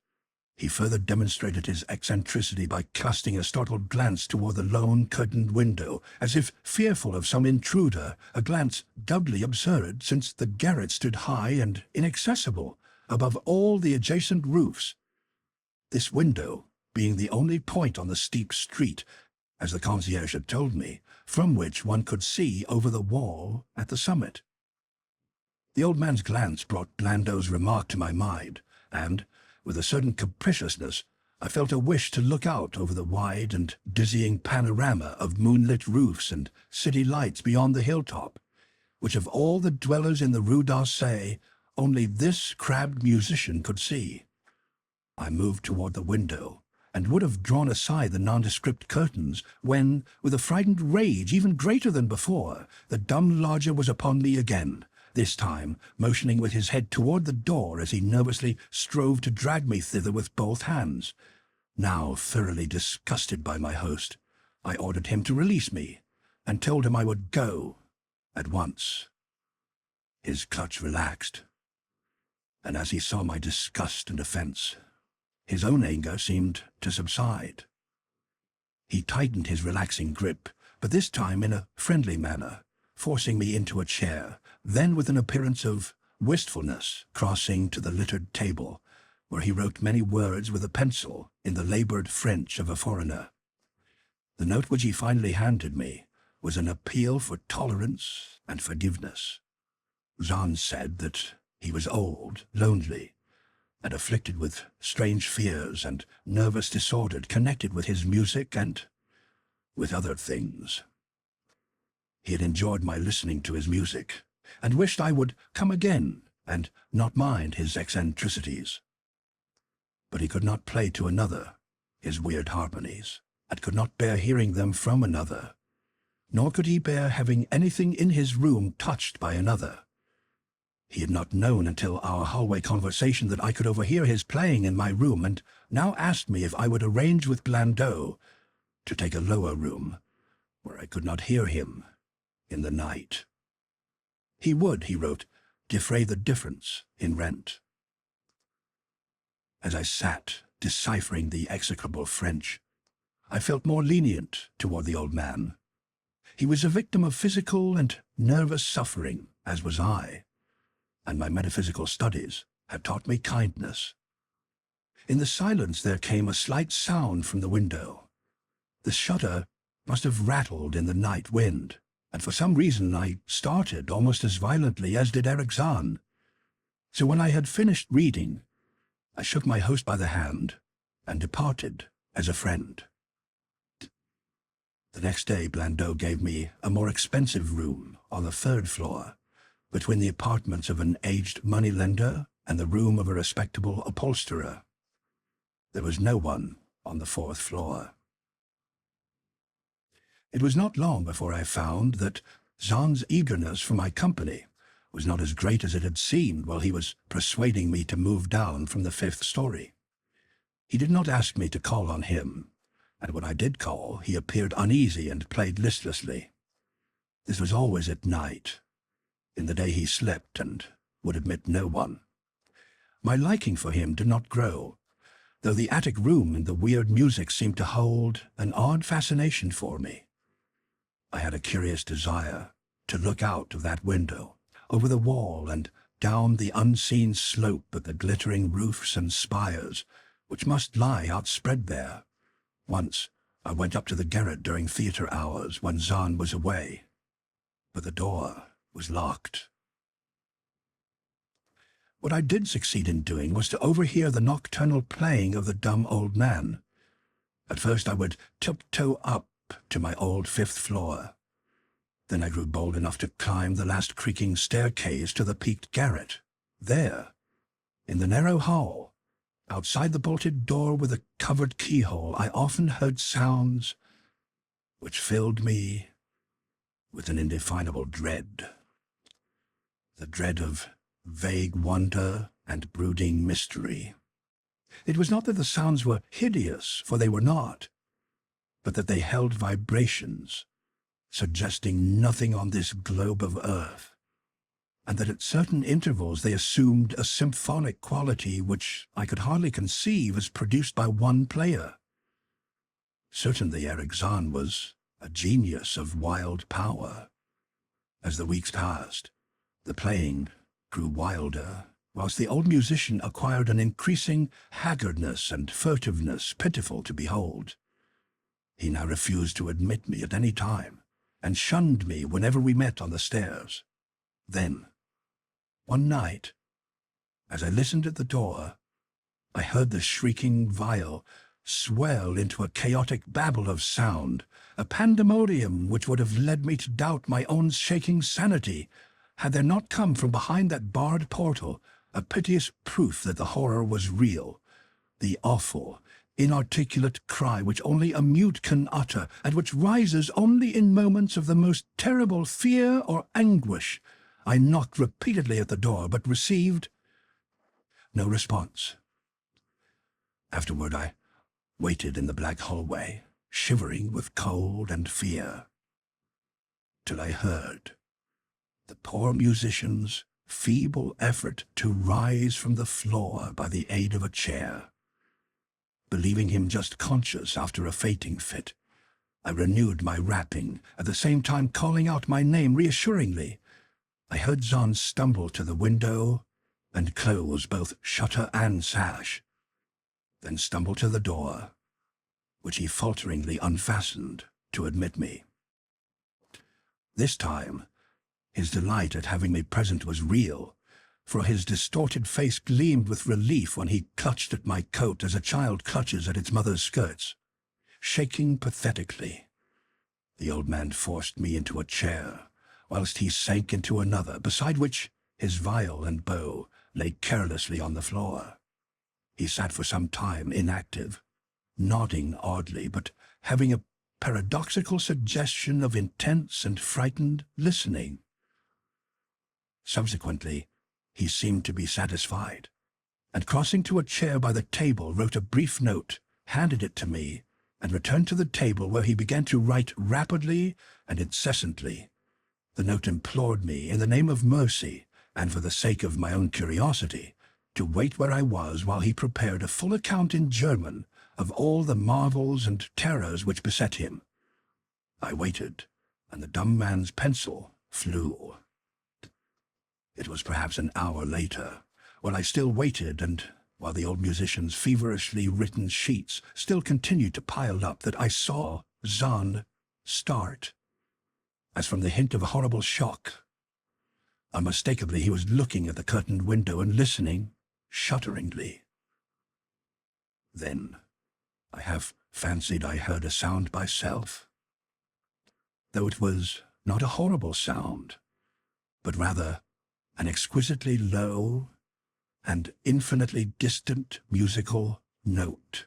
he further demonstrated his eccentricity by casting a startled glance toward the lone curtained window, as if fearful of some intruder, a glance doubly absurd since the garret stood high and inaccessible above all the adjacent roofs, this window being the only point on the steep street, as the concierge had told me, from which one could see over the wall at the summit. The old man's glance brought Blando's remark to my mind, and, with a certain capriciousness, I felt a wish to look out over the wide and dizzying panorama of moonlit roofs and city lights beyond the hilltop, which of all the dwellers in the Rue d'Orsay, only this crabbed musician could see. I moved toward the window, and would have drawn aside the nondescript curtains, when, with a frightened rage even greater than before, the dumb lodger was upon me again, this time motioning with his head toward the door as he nervously strove to drag me thither with both hands. Now thoroughly disgusted by my host, I ordered him to release me, and told him I would go at once. His clutch relaxed, and as he saw my disgust and offense, his own anger seemed to subside. He tightened his relaxing grip, but this time in a friendly manner, forcing me into a chair, then with an appearance of wistfulness crossing to the littered table, where he wrote many words with a pencil in the laboured French of a foreigner. The note which he finally handed me was an appeal for tolerance and forgiveness. Jean said that he was old, lonely, and afflicted with strange fears and nervous disorder connected with his music and with other things. He had enjoyed my listening to his music, and wished I would come again and not mind his eccentricities. But he could not play to another his weird harmonies, and could not bear hearing them from another, nor could he bear having anything in his room touched by another. He had not known until our hallway conversation that I could overhear his playing in my room, and now asked me if I would arrange with Blandeau to take a lower room, where I could not hear him in the night. He would, he wrote, defray the difference in rent. As I sat deciphering the execrable French, I felt more lenient toward the old man. He was a victim of physical and nervous suffering, as was I, and my metaphysical studies had taught me kindness. In the silence there came a slight sound from the window. The shutter must have rattled in the night wind, and for some reason I started almost as violently as did Eric Zahn. So when I had finished reading, I shook my host by the hand and departed as a friend. The next day Blandeau gave me a more expensive room on the 3rd floor, between the apartments of an aged moneylender and the room of a respectable upholsterer. There was no one on the 4th floor. It was not long before I found that Zahn's eagerness for my company was not as great as it had seemed while he was persuading me to move down from the 5th story. He did not ask me to call on him, and when I did call, he appeared uneasy and played listlessly. This was always at night. In the day he slept and would admit no one. My liking for him did not grow, though the attic room and the weird music seemed to hold an odd fascination for me. I had a curious desire to look out of that window, over the wall and down the unseen slope of the glittering roofs and spires, which must lie outspread there. Once I went up to the garret during theatre hours when Zahn was away, but the door was locked. What I did succeed in doing was to overhear the nocturnal playing of the dumb old man. At first I would tiptoe up to my old 5th floor. Then I grew bold enough to climb the last creaking staircase to the peaked garret. There, in the narrow hall, outside the bolted door with a covered keyhole, I often heard sounds which filled me with an indefinable dread. The dread of vague wonder and brooding mystery. It was not that the sounds were hideous, for they were not, but that they held vibrations, suggesting nothing on this globe of earth, and that at certain intervals they assumed a symphonic quality which I could hardly conceive as produced by one player. Certainly Eric Zahn was a genius of wild power. As the weeks passed, the playing grew wilder, whilst the old musician acquired an increasing haggardness and furtiveness pitiful to behold. He now refused to admit me at any time, and shunned me whenever we met on the stairs. Then, one night, as I listened at the door, I heard the shrieking viol swell into a chaotic babble of sound, a pandemonium which would have led me to doubt my own shaking sanity, had there not come from behind that barred portal a piteous proof that the horror was real, the awful, inarticulate cry which only a mute can utter, and which rises only in moments of the most terrible fear or anguish. I knocked repeatedly at the door, but received no response. Afterward I waited in the black hallway, shivering with cold and fear, till I heard the poor musician's feeble effort to rise from the floor by the aid of a chair. Believing him just conscious after a fainting fit, I renewed my rapping, at the same time calling out my name reassuringly. I heard Zahn stumble to the window and close both shutter and sash, then stumble to the door, which he falteringly unfastened to admit me. This time, his delight at having me present was real, for his distorted face gleamed with relief when he clutched at my coat as a child clutches at its mother's skirts. Shaking pathetically, the old man forced me into a chair, whilst he sank into another, beside which his viol and bow lay carelessly on the floor. He sat for some time inactive, nodding oddly, but having a paradoxical suggestion of intense and frightened listening. Subsequently, he seemed to be satisfied, and crossing to a chair by the table, wrote a brief note, handed it to me, and returned to the table, where he began to write rapidly and incessantly. The note implored me, in the name of mercy, and for the sake of my own curiosity, to wait where I was while he prepared a full account in German of all the marvels and terrors which beset him. I waited, and the dumb man's pencil flew. It was perhaps an hour later, while I still waited, and while the old musician's feverishly written sheets still continued to pile up, that I saw Zahn start, as from the hint of a horrible shock. Unmistakably, he was looking at the curtained window and listening shudderingly. Then I have fancied I heard a sound myself, though it was not a horrible sound, but rather an exquisitely low and infinitely distant musical note,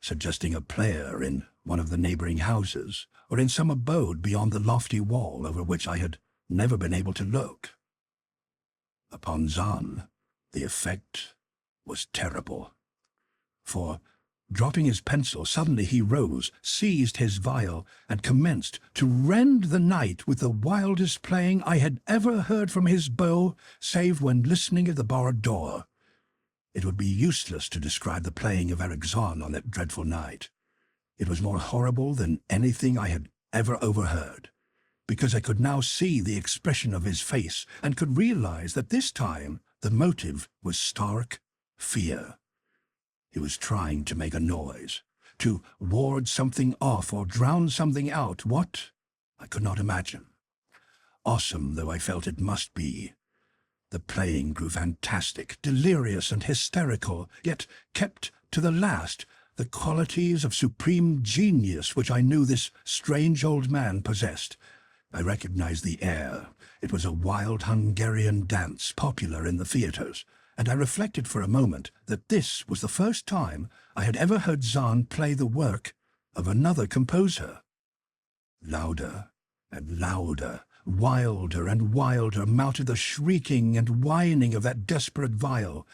suggesting a player in one of the neighboring houses, or in some abode beyond the lofty wall over which I had never been able to look. Upon Zahn, the effect was terrible, for, dropping his pencil, suddenly he rose, seized his viol, and commenced to rend the night with the wildest playing I had ever heard from his bow, save when listening at the barred door. It would be useless to describe the playing of Eric Zahn on that dreadful night. It was more horrible than anything I had ever overheard, because I could now see the expression of his face, and could realize that this time the motive was stark fear. He was trying to make a noise, to ward something off or drown something out. What? I could not imagine. Awesome though I felt it must be, the playing grew fantastic, delirious and hysterical, yet kept to the last the qualities of supreme genius which I knew this strange old man possessed. I recognized the air. It was a wild Hungarian dance popular in the theatres, and I reflected for a moment that this was the first time I had ever heard Zahn play the work of another composer. Louder and louder, wilder and wilder mounted the shrieking and whining of that desperate viol.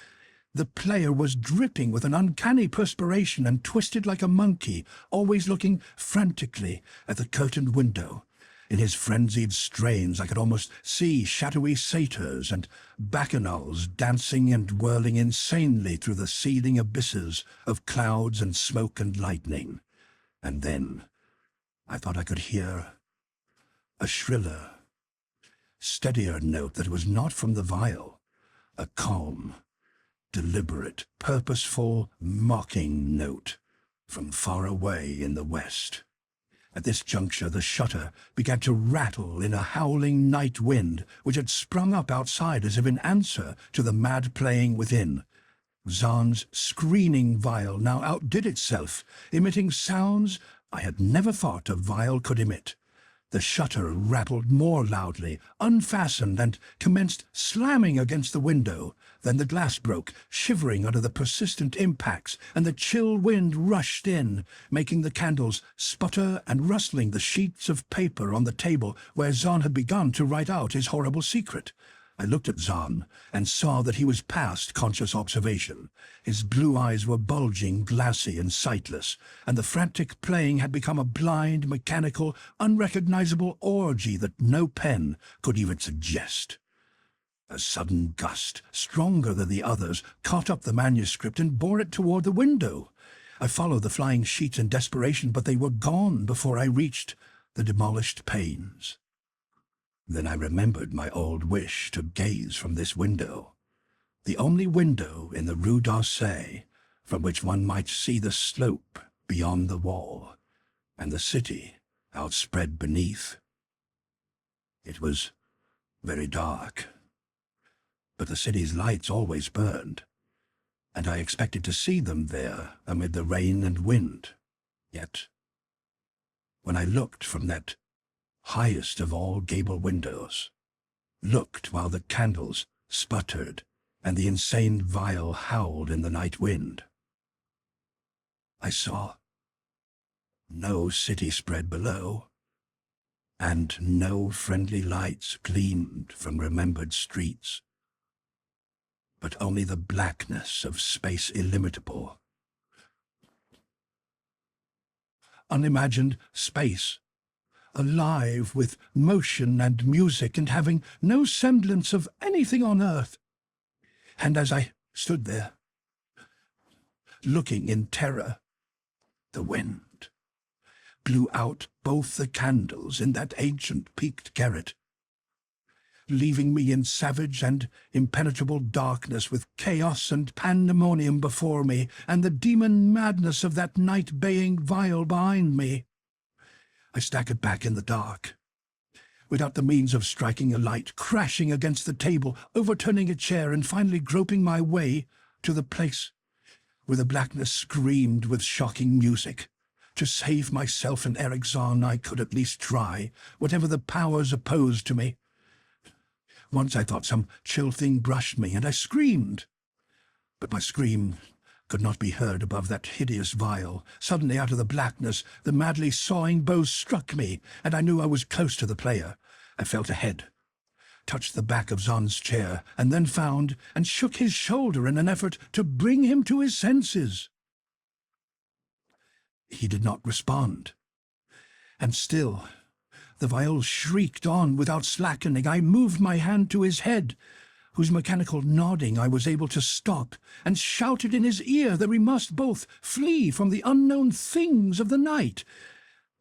The player was dripping with an uncanny perspiration and twisted like a monkey, always looking frantically at the curtained window. In his frenzied strains I could almost see shadowy satyrs and bacchanals dancing and whirling insanely through the seething abysses of clouds and smoke and lightning. And then I thought I could hear a shriller, steadier note that was not from the viol, a calm, deliberate, purposeful, mocking note from far away in the west. At this juncture the shutter began to rattle in a howling night wind which had sprung up outside as if in answer to the mad playing within. Zahn's screaming viol now outdid itself, emitting sounds I had never thought a viol could emit. The shutter rattled more loudly, unfastened, and commenced slamming against the window. Then the glass broke, shivering under the persistent impacts, and the chill wind rushed in, making the candles sputter and rustling the sheets of paper on the table where Zahn had begun to write out his horrible secret. I looked at Zahn and saw that he was past conscious observation. His blue eyes were bulging, glassy and sightless, and the frantic playing had become a blind, mechanical, unrecognizable orgy that no pen could even suggest. A sudden gust, stronger than the others, caught up the manuscript and bore it toward the window. I followed the flying sheets in desperation, but they were gone before I reached the demolished panes. Then I remembered my old wish to gaze from this window, the only window in the Rue d'Orsay from which one might see the slope beyond the wall and the city outspread beneath. It was very dark, but the city's lights always burned, and I expected to see them there amid the rain and wind. Yet, when I looked from that highest of all gable windows, looked while the candles sputtered and the insane vial howled in the night wind, I saw no city spread below, and no friendly lights gleamed from remembered streets, but only the blackness of space illimitable. Unimagined space, alive with motion and music and having no semblance of anything on earth. And as I stood there, looking in terror, the wind blew out both the candles in that ancient peaked garret, leaving me in savage and impenetrable darkness with chaos and pandemonium before me and the demon madness of that night-baying vial behind me. I staggered back in the dark, without the means of striking a light, crashing against the table, overturning a chair, and finally groping my way to the place where the blackness screamed with shocking music. To save myself and Ericson, I could at least try, whatever the powers opposed to me. Once I thought some chill thing brushed me, and I screamed. But my scream could not be heard above that hideous vial. Suddenly, out of the blackness, the madly sawing bow struck me, and I knew I was close to the player. I felt ahead, touched the back of Zon's chair, and then found and shook his shoulder in an effort to bring him to his senses. He did not respond, and still the viol shrieked on without slackening. I moved my hand to his head, whose mechanical nodding I was able to stop, and shouted in his ear that we must both flee from the unknown things of the night.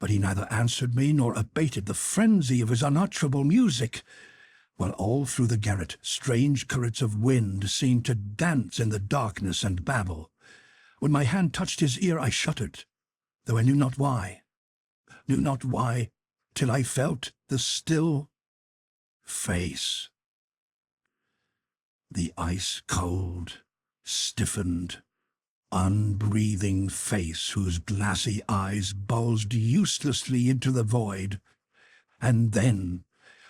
But he neither answered me nor abated the frenzy of his unutterable music, while all through the garret strange currents of wind seemed to dance in the darkness and babble. When my hand touched his ear, I shuddered, though I knew not why, till I felt the still face. The ice-cold, stiffened, unbreathing face whose glassy eyes bulged uselessly into the void. And then,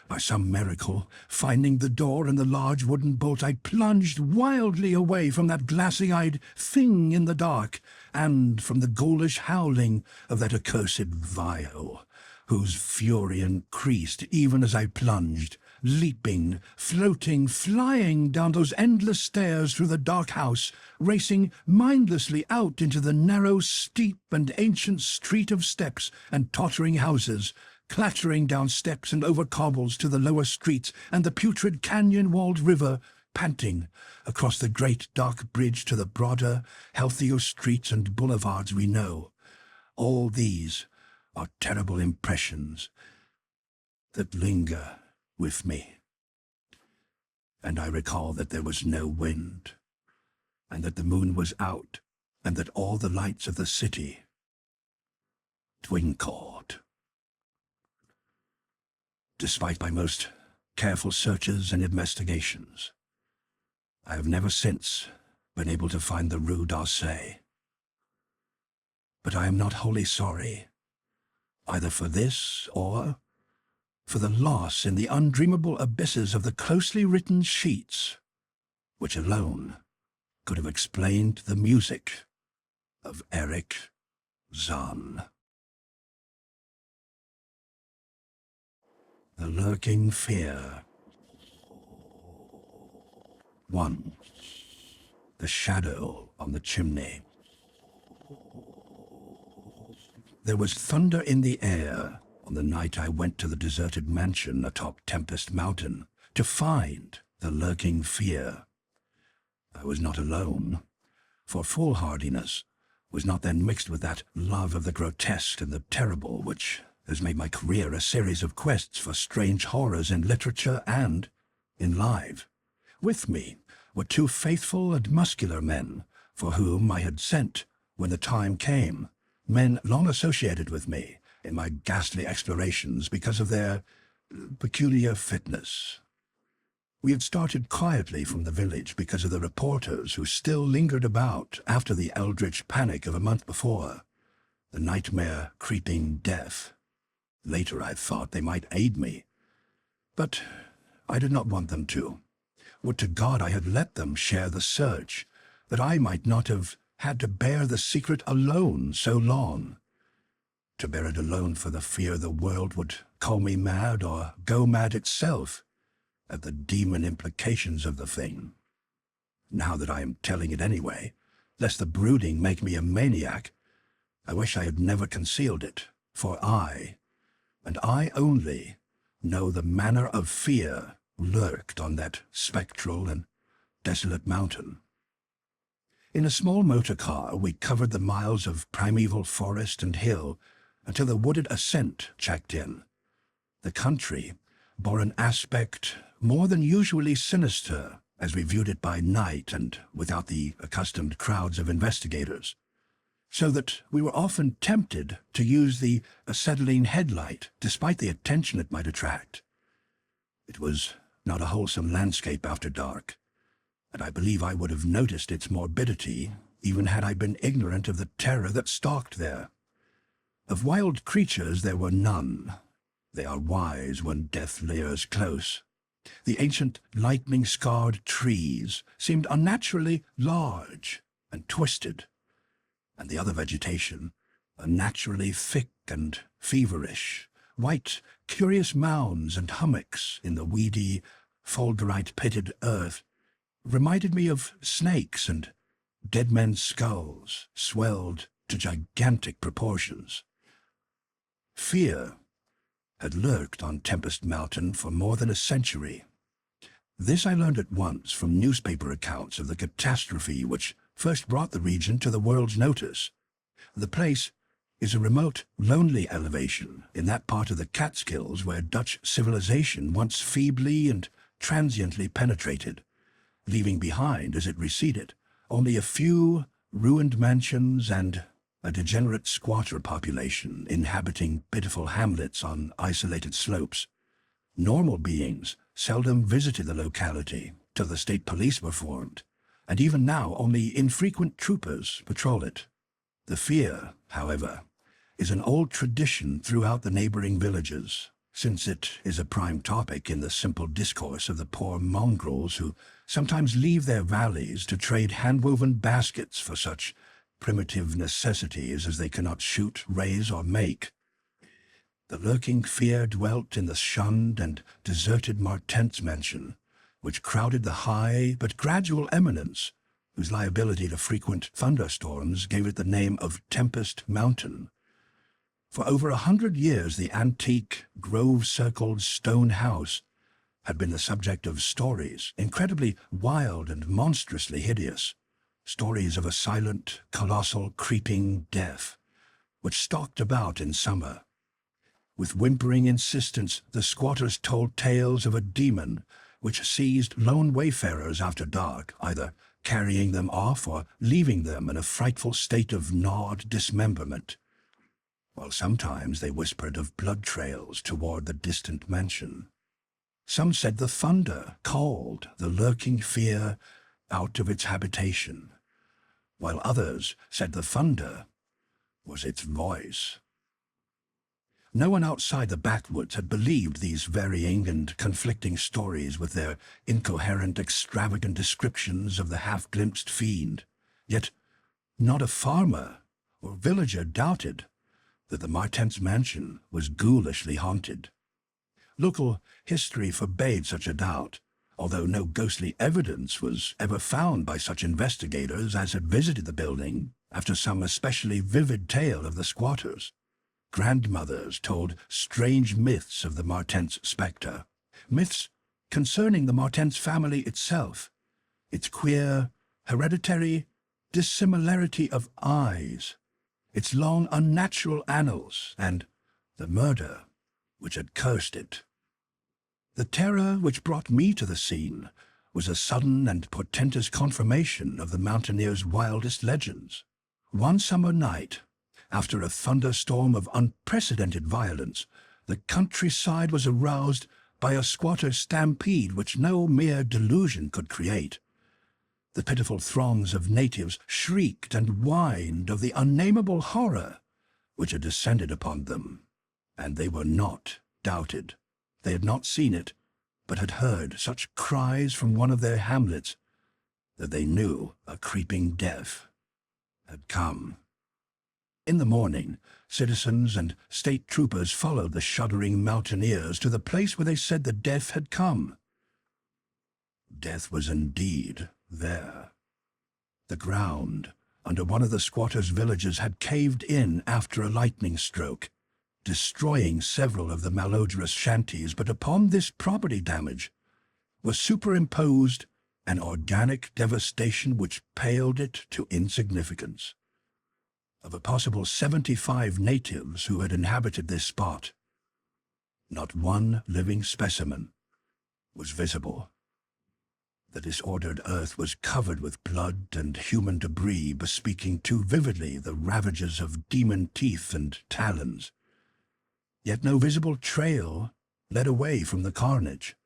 by some miracle, finding the door and the large wooden bolt, I plunged wildly away from that glassy-eyed thing in the dark, and from the ghoulish howling of that accursed vial, whose fury increased even as I plunged, leaping, floating, flying down those endless stairs through the dark house, racing mindlessly out into the narrow, steep, and ancient street of steps and tottering houses, clattering down steps and over cobbles to the lower streets and the putrid canyon-walled river, panting across the great dark bridge to the broader, healthier streets and boulevards we know. All these are terrible impressions that linger with me. And I recall that there was no wind, and that the moon was out, and that all the lights of the city twinkled. Despite my most careful searches and investigations, I have never since been able to find the Rue d'Orsay. But I am not wholly sorry, either for this or for the loss in the undreamable abysses of the closely written sheets, which alone could have explained the music of Eric Zahn. The lurking fear. 1. The shadow on the chimney. There was thunder in the air on the night I went to the deserted mansion atop Tempest Mountain to find the lurking fear. I was not alone, for foolhardiness was not then mixed with that love of the grotesque and the terrible which has made my career a series of quests for strange horrors in literature and in life. With me were two faithful and muscular men, for whom I had sent when the time came, men long associated with me in my ghastly explorations because of their peculiar fitness. We had started quietly from the village because of the reporters who still lingered about after the eldritch panic of a month before, the nightmare creeping death. Later I thought they might aid me, but I did not want them to. Would to God I had let them share the search, that I might not have had to bear the secret alone so long. To bear it alone for the fear the world would call me mad or go mad itself at the demon implications of the thing. Now that I am telling it anyway, lest the brooding make me a maniac, I wish I had never concealed it, for I, and I only, know the manner of fear lurked on that spectral and desolate mountain. In a small motor car we covered the miles of primeval forest and hill until the wooded ascent checked in. The country bore an aspect more than usually sinister as we viewed it by night and without the accustomed crowds of investigators, so that we were often tempted to use the acetylene headlight despite the attention it might attract. It was not a wholesome landscape after dark, and I believe I would have noticed its morbidity even had I been ignorant of the terror that stalked there. Of wild creatures there were none. They are wise when death leers close. The ancient lightning-scarred trees seemed unnaturally large and twisted, and the other vegetation unnaturally thick and feverish. White, curious mounds and hummocks in the weedy, fulgurite-pitted earth reminded me of snakes, and dead men's skulls swelled to gigantic proportions. Fear had lurked on Tempest Mountain for more than a century. This I learned at once from newspaper accounts of the catastrophe which first brought the region to the world's notice. The place is a remote, lonely elevation in that part of the Catskills where Dutch civilization once feebly and transiently penetrated, leaving behind, as it receded, only a few ruined mansions and a degenerate squatter population inhabiting pitiful hamlets on isolated slopes. Normal beings seldom visited the locality till the state police were formed, and even now only infrequent troopers patrol it. The fear, however, is an old tradition throughout the neighboring villages, since it is a prime topic in the simple discourse of the poor mongrels who sometimes leave their valleys to trade hand-woven baskets for such primitive necessities as they cannot shoot, raise, or make. The lurking fear dwelt in the shunned and deserted Martent's mansion, which crowded the high but gradual eminence whose liability to frequent thunderstorms gave it the name of Tempest Mountain. For over 100 years the antique, grove-circled stone house had been the subject of stories, incredibly wild and monstrously hideous, stories of a silent, colossal, creeping death, which stalked about in summer. With whimpering insistence, the squatters told tales of a demon which seized lone wayfarers after dark, either carrying them off or leaving them in a frightful state of gnawed dismemberment, while sometimes they whispered of blood trails toward the distant mansion. Some said the thunder called the lurking fear out of its habitation, while others said the thunder was its voice. No one outside the backwoods had believed these varying and conflicting stories with their incoherent, extravagant descriptions of the half-glimpsed fiend. Yet not a farmer or villager doubted that the Martent's mansion was ghoulishly haunted. Local history forbade such a doubt, although no ghostly evidence was ever found by such investigators as had visited the building after some especially vivid tale of the squatters. Grandmothers told strange myths of the Martent's spectre, myths concerning the Martens family itself, its queer, hereditary dissimilarity of eyes, its long unnatural annals, and the murder which had cursed it. The terror which brought me to the scene was a sudden and portentous confirmation of the mountaineer's wildest legends. One summer night, after a thunderstorm of unprecedented violence, the countryside was aroused by a squatter stampede which no mere delusion could create. The pitiful throngs of natives shrieked and whined of the unnameable horror which had descended upon them, and they were not doubted. They had not seen it, but had heard such cries from one of their hamlets that they knew a creeping death had come. In the morning, citizens and state troopers followed the shuddering mountaineers to the place where they said the death had come. Death was indeed there. The ground under one of the squatters' villages had caved in after a lightning stroke, destroying several of the malodorous shanties, but upon this property damage was superimposed an organic devastation which paled it to insignificance. Of a possible 75 natives who had inhabited this spot, not one living specimen was visible. The disordered earth was covered with blood and human debris, bespeaking too vividly the ravages of demon teeth and talons. Yet no visible trail led away from the carnage.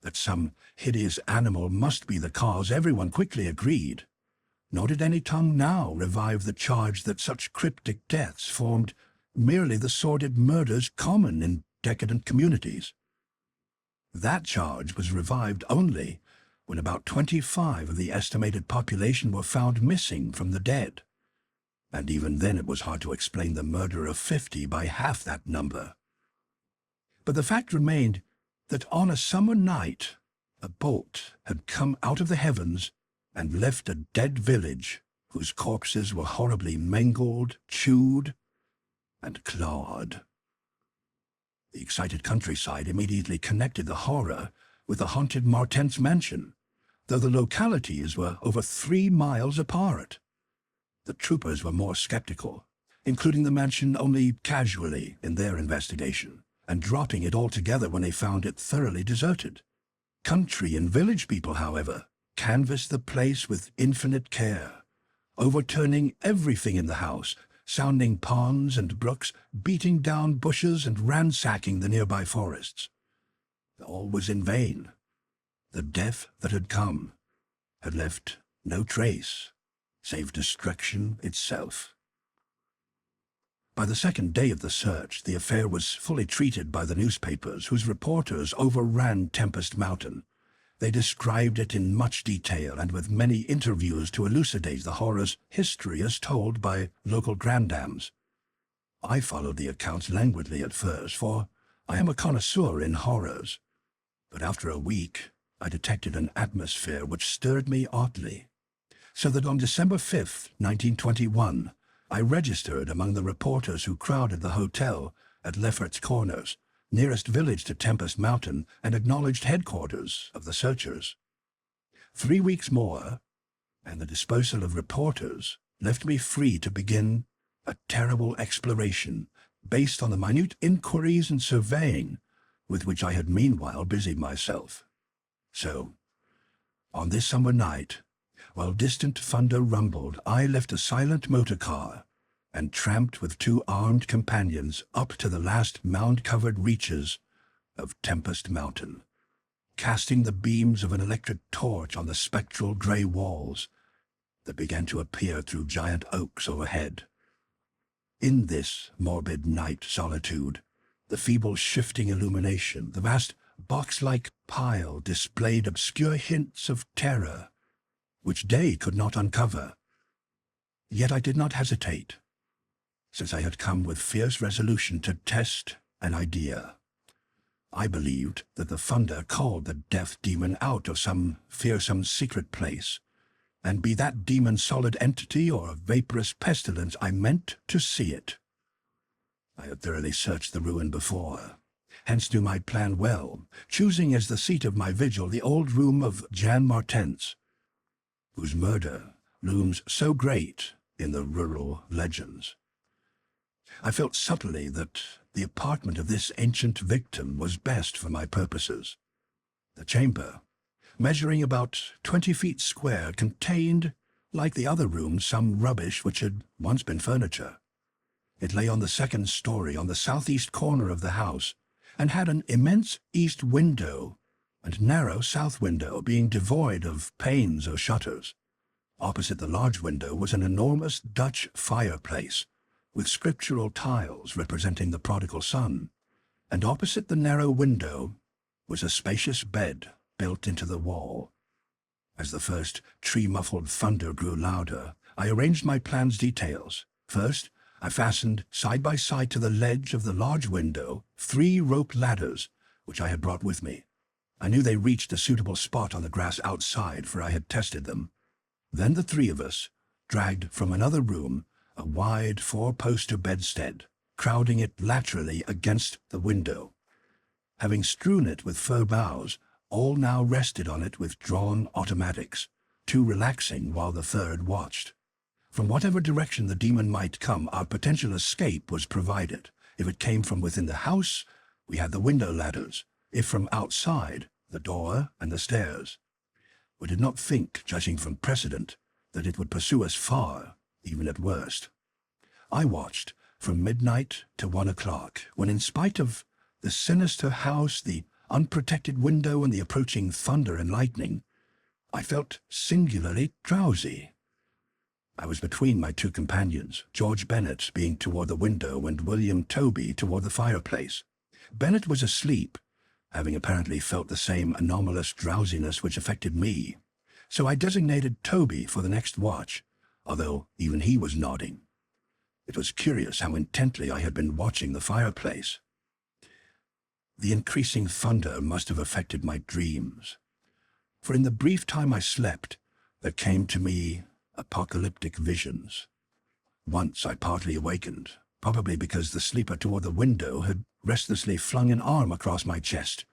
That some hideous animal must be the cause, everyone quickly agreed. Nor did any tongue now revive the charge that such cryptic deaths formed merely the sordid murders common in decadent communities. That charge was revived only when about 25 of the estimated population were found missing from the dead. And even then it was hard to explain the murder of 50 by half that number. But the fact remained that on a summer night, a bolt had come out of the heavens and left a dead village whose corpses were horribly mangled, chewed, and clawed. The excited countryside immediately connected the horror with the haunted Martens mansion, though the localities were over 3 miles apart. The troopers were more skeptical, including the mansion only casually in their investigation, and dropping it altogether when they found it thoroughly deserted. Country and village people, however, canvassed the place with infinite care, overturning everything in the house, sounding ponds and brooks, beating down bushes and ransacking the nearby forests. All was in vain. The death that had come had left no trace, save destruction itself. By the second day of the search, the affair was fully treated by the newspapers, whose reporters overran Tempest Mountain. They described it in much detail and with many interviews to elucidate the horror's history as told by local grandams. I followed the accounts languidly at first, for I am a connoisseur in horrors. But after a week, I detected an atmosphere which stirred me oddly, so that on December 5th, 1921, I registered among the reporters who crowded the hotel at Lefferts Corners, nearest village to Tempest Mountain and acknowledged headquarters of the searchers. 3 weeks more, and the dispersal of reporters left me free to begin a terrible exploration based on the minute inquiries and surveying with which I had meanwhile busied myself. So, on this summer night, while distant thunder rumbled, I left a silent motor car and tramped with 2 armed companions up to the last mound-covered reaches of Tempest Mountain, casting the beams of an electric torch on the spectral grey walls that began to appear through giant oaks overhead. In this morbid night solitude, the feeble shifting illumination, the vast box-like pile displayed obscure hints of terror which day could not uncover. Yet I did not hesitate, since I had come with fierce resolution to test an idea. I believed that the thunder called the death demon out of some fearsome secret place, and be that demon solid entity or vaporous pestilence, I meant to see it. I had thoroughly searched the ruin before, hence knew my plan well, choosing as the seat of my vigil the old room of Jan Martens, whose murder looms so great in the rural legends. I felt subtly that the apartment of this ancient victim was best for my purposes. The chamber, measuring about 20 feet square, contained, like the other rooms, some rubbish which had once been furniture. It lay on the second story on the southeast corner of the house, and had an immense east window and narrow south window, being devoid of panes or shutters. Opposite the large window was an enormous Dutch fireplace, with scriptural tiles representing the prodigal son, and opposite the narrow window was a spacious bed built into the wall. As the first tree-muffled thunder grew louder, I arranged my plan's details. First, I fastened side by side to the ledge of the large window 3 rope ladders, which I had brought with me. I knew they reached a suitable spot on the grass outside, for I had tested them. Then the 3 of us dragged from another room a wide 4-poster bedstead, crowding it laterally against the window. Having strewn it with fir boughs, all now rested on it with drawn automatics, 2 relaxing while the third watched. From whatever direction the demon might come, our potential escape was provided. If it came from within the house, we had the window ladders. If from outside, the door and the stairs. We did not think, judging from precedent, that it would pursue us far, even at worst. I watched from midnight to 1 o'clock, when in spite of the sinister house, the unprotected window, and the approaching thunder and lightning, I felt singularly drowsy. I was between my 2 companions, George Bennet being toward the window and William Toby toward the fireplace. Bennet was asleep, having apparently felt the same anomalous drowsiness which affected me, so I designated Toby for the next watch, although even he was nodding. It was curious how intently I had been watching the fireplace. The increasing thunder must have affected my dreams, for in the brief time I slept, there came to me apocalyptic visions. Once I partly awakened, probably because the sleeper toward the window had restlessly flung an arm across my chest.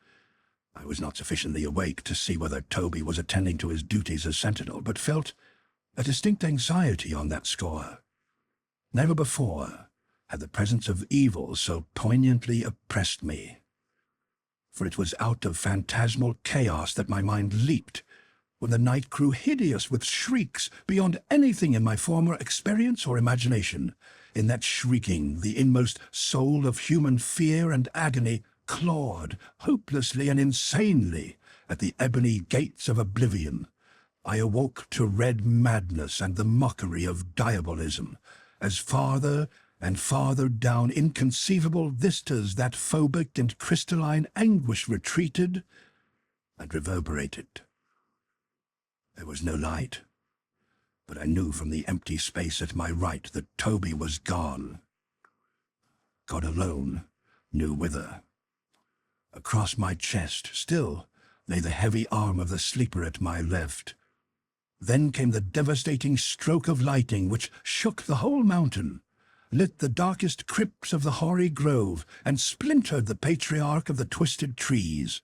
I was not sufficiently awake to see whether Toby was attending to his duties as sentinel, but felt a distinct anxiety on that score. Never before had the presence of evil so poignantly oppressed me, for it was out of phantasmal chaos that my mind leaped, when the night grew hideous with shrieks beyond anything in my former experience or imagination. In that shrieking, the inmost soul of human fear and agony clawed hopelessly and insanely at the ebony gates of oblivion. I awoke to red madness and the mockery of diabolism, as farther and farther down inconceivable vistas that phobic and crystalline anguish retreated and reverberated. There was no light, but I knew from the empty space at my right that Toby was gone. God alone knew whither. Across my chest still lay the heavy arm of the sleeper at my left. Then came the devastating stroke of lightning which shook the whole mountain, lit the darkest crypts of the hoary grove, and splintered the patriarch of the twisted trees.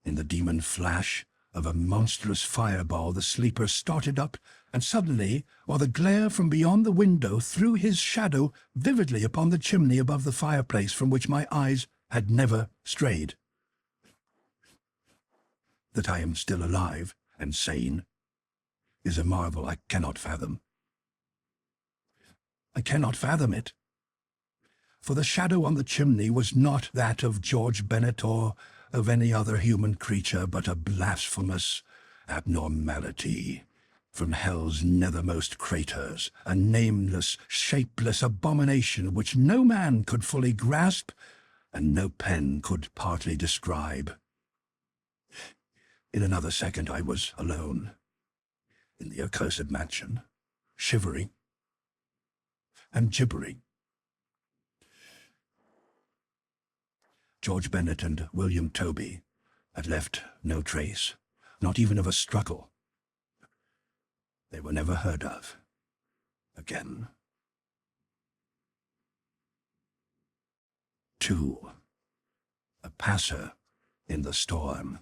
In the demon flash of a monstrous fireball, the sleeper started up, and suddenly, while the glare from beyond the window threw his shadow vividly upon the chimney above the fireplace from which my eyes had never strayed. That I am still alive and sane is a marvel I cannot fathom. I cannot fathom it, for the shadow on the chimney was not that of George Bennet or of any other human creature, but a blasphemous abnormality from hell's nethermost craters, a nameless, shapeless abomination which no man could fully grasp and no pen could partly describe. In another second I was alone, in the accursed mansion, shivering and gibbering. George Bennet and William Toby had left no trace, not even of a struggle. They were never heard of again. 2. A passer in the storm.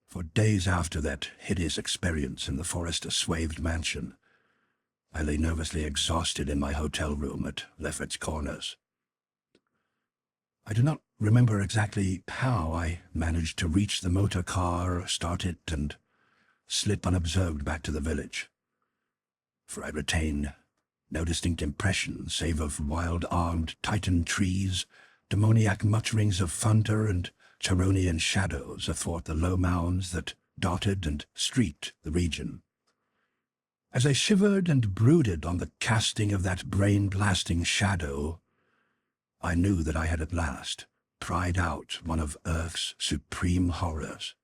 For days after that hideous experience in the forest-swathed mansion, I lay nervously exhausted in my hotel room at Lefferts Corners. I do not remember exactly how I managed to reach the motor car, start it, and slip unobserved back to the village, for I retain no distinct impression save of wild-armed Titan trees, demoniac mutterings of thunder, and Charonian shadows athwart the low mounds that dotted and streaked the region. As I shivered and brooded on the casting of that brain-blasting shadow, I knew that I had at last pried out one of Earth's supreme horrors,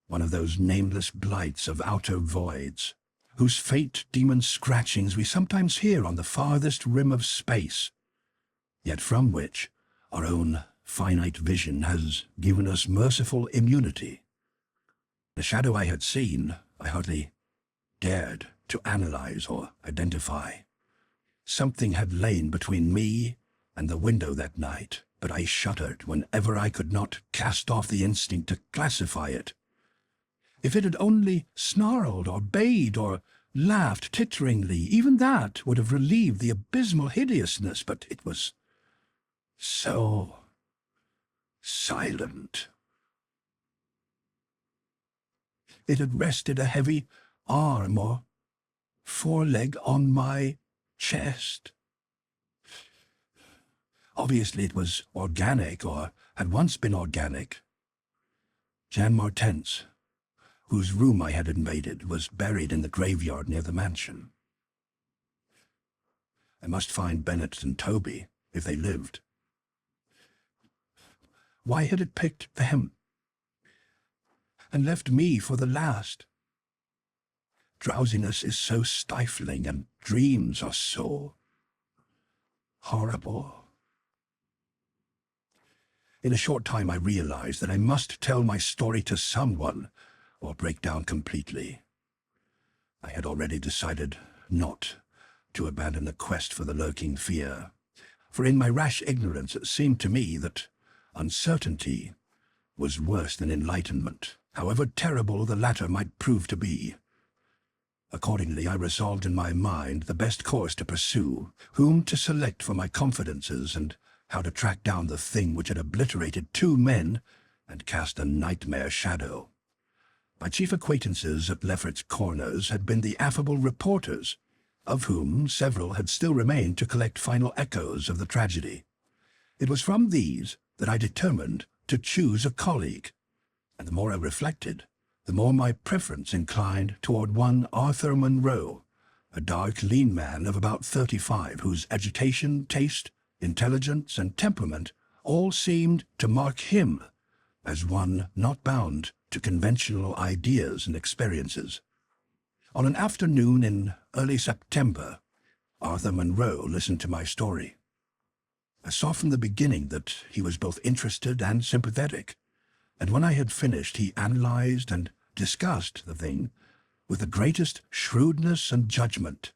one of those nameless blights of outer voids, whose fate demon scratchings we sometimes hear on the farthest rim of space, yet from which our own finite vision has given us merciful immunity. The shadow I had seen, I hardly dared to analyze or identify. Something had lain between me and the window that night, but I shuddered whenever I could not cast off the instinct to classify it. If it had only snarled or bayed or laughed titteringly, even that would have relieved the abysmal hideousness, but it was so silent. It had rested a heavy arm or foreleg on my chest. Obviously it was organic, or had once been organic. Jan Martens, whose room I had invaded, was buried in the graveyard near the mansion. I must find Bennett and Toby, if they lived. Why had it picked them and left me for the last? Drowsiness is so stifling, and dreams are so horrible. In a short time I realized that I must tell my story to someone, or break down completely. I had already decided not to abandon the quest for the lurking fear, for in my rash ignorance it seemed to me that uncertainty was worse than enlightenment, however terrible the latter might prove to be. Accordingly, I resolved in my mind the best course to pursue, whom to select for my confidences, and how to track down the thing which had obliterated 2 men and cast a nightmare shadow. My chief acquaintances at Lefferts Corners had been the affable reporters, of whom several had still remained to collect final echoes of the tragedy. It was from these that I determined to choose a colleague, and the more I reflected, the more my preference inclined toward one Arthur Monroe, a dark, lean man of about 35, whose education, taste, intelligence, and temperament all seemed to mark him as one not bound to conventional ideas and experiences. On an afternoon in early September, Arthur Monroe listened to my story. I saw from the beginning that he was both interested and sympathetic, and when I had finished he analyzed and discussed the thing with the greatest shrewdness and judgment.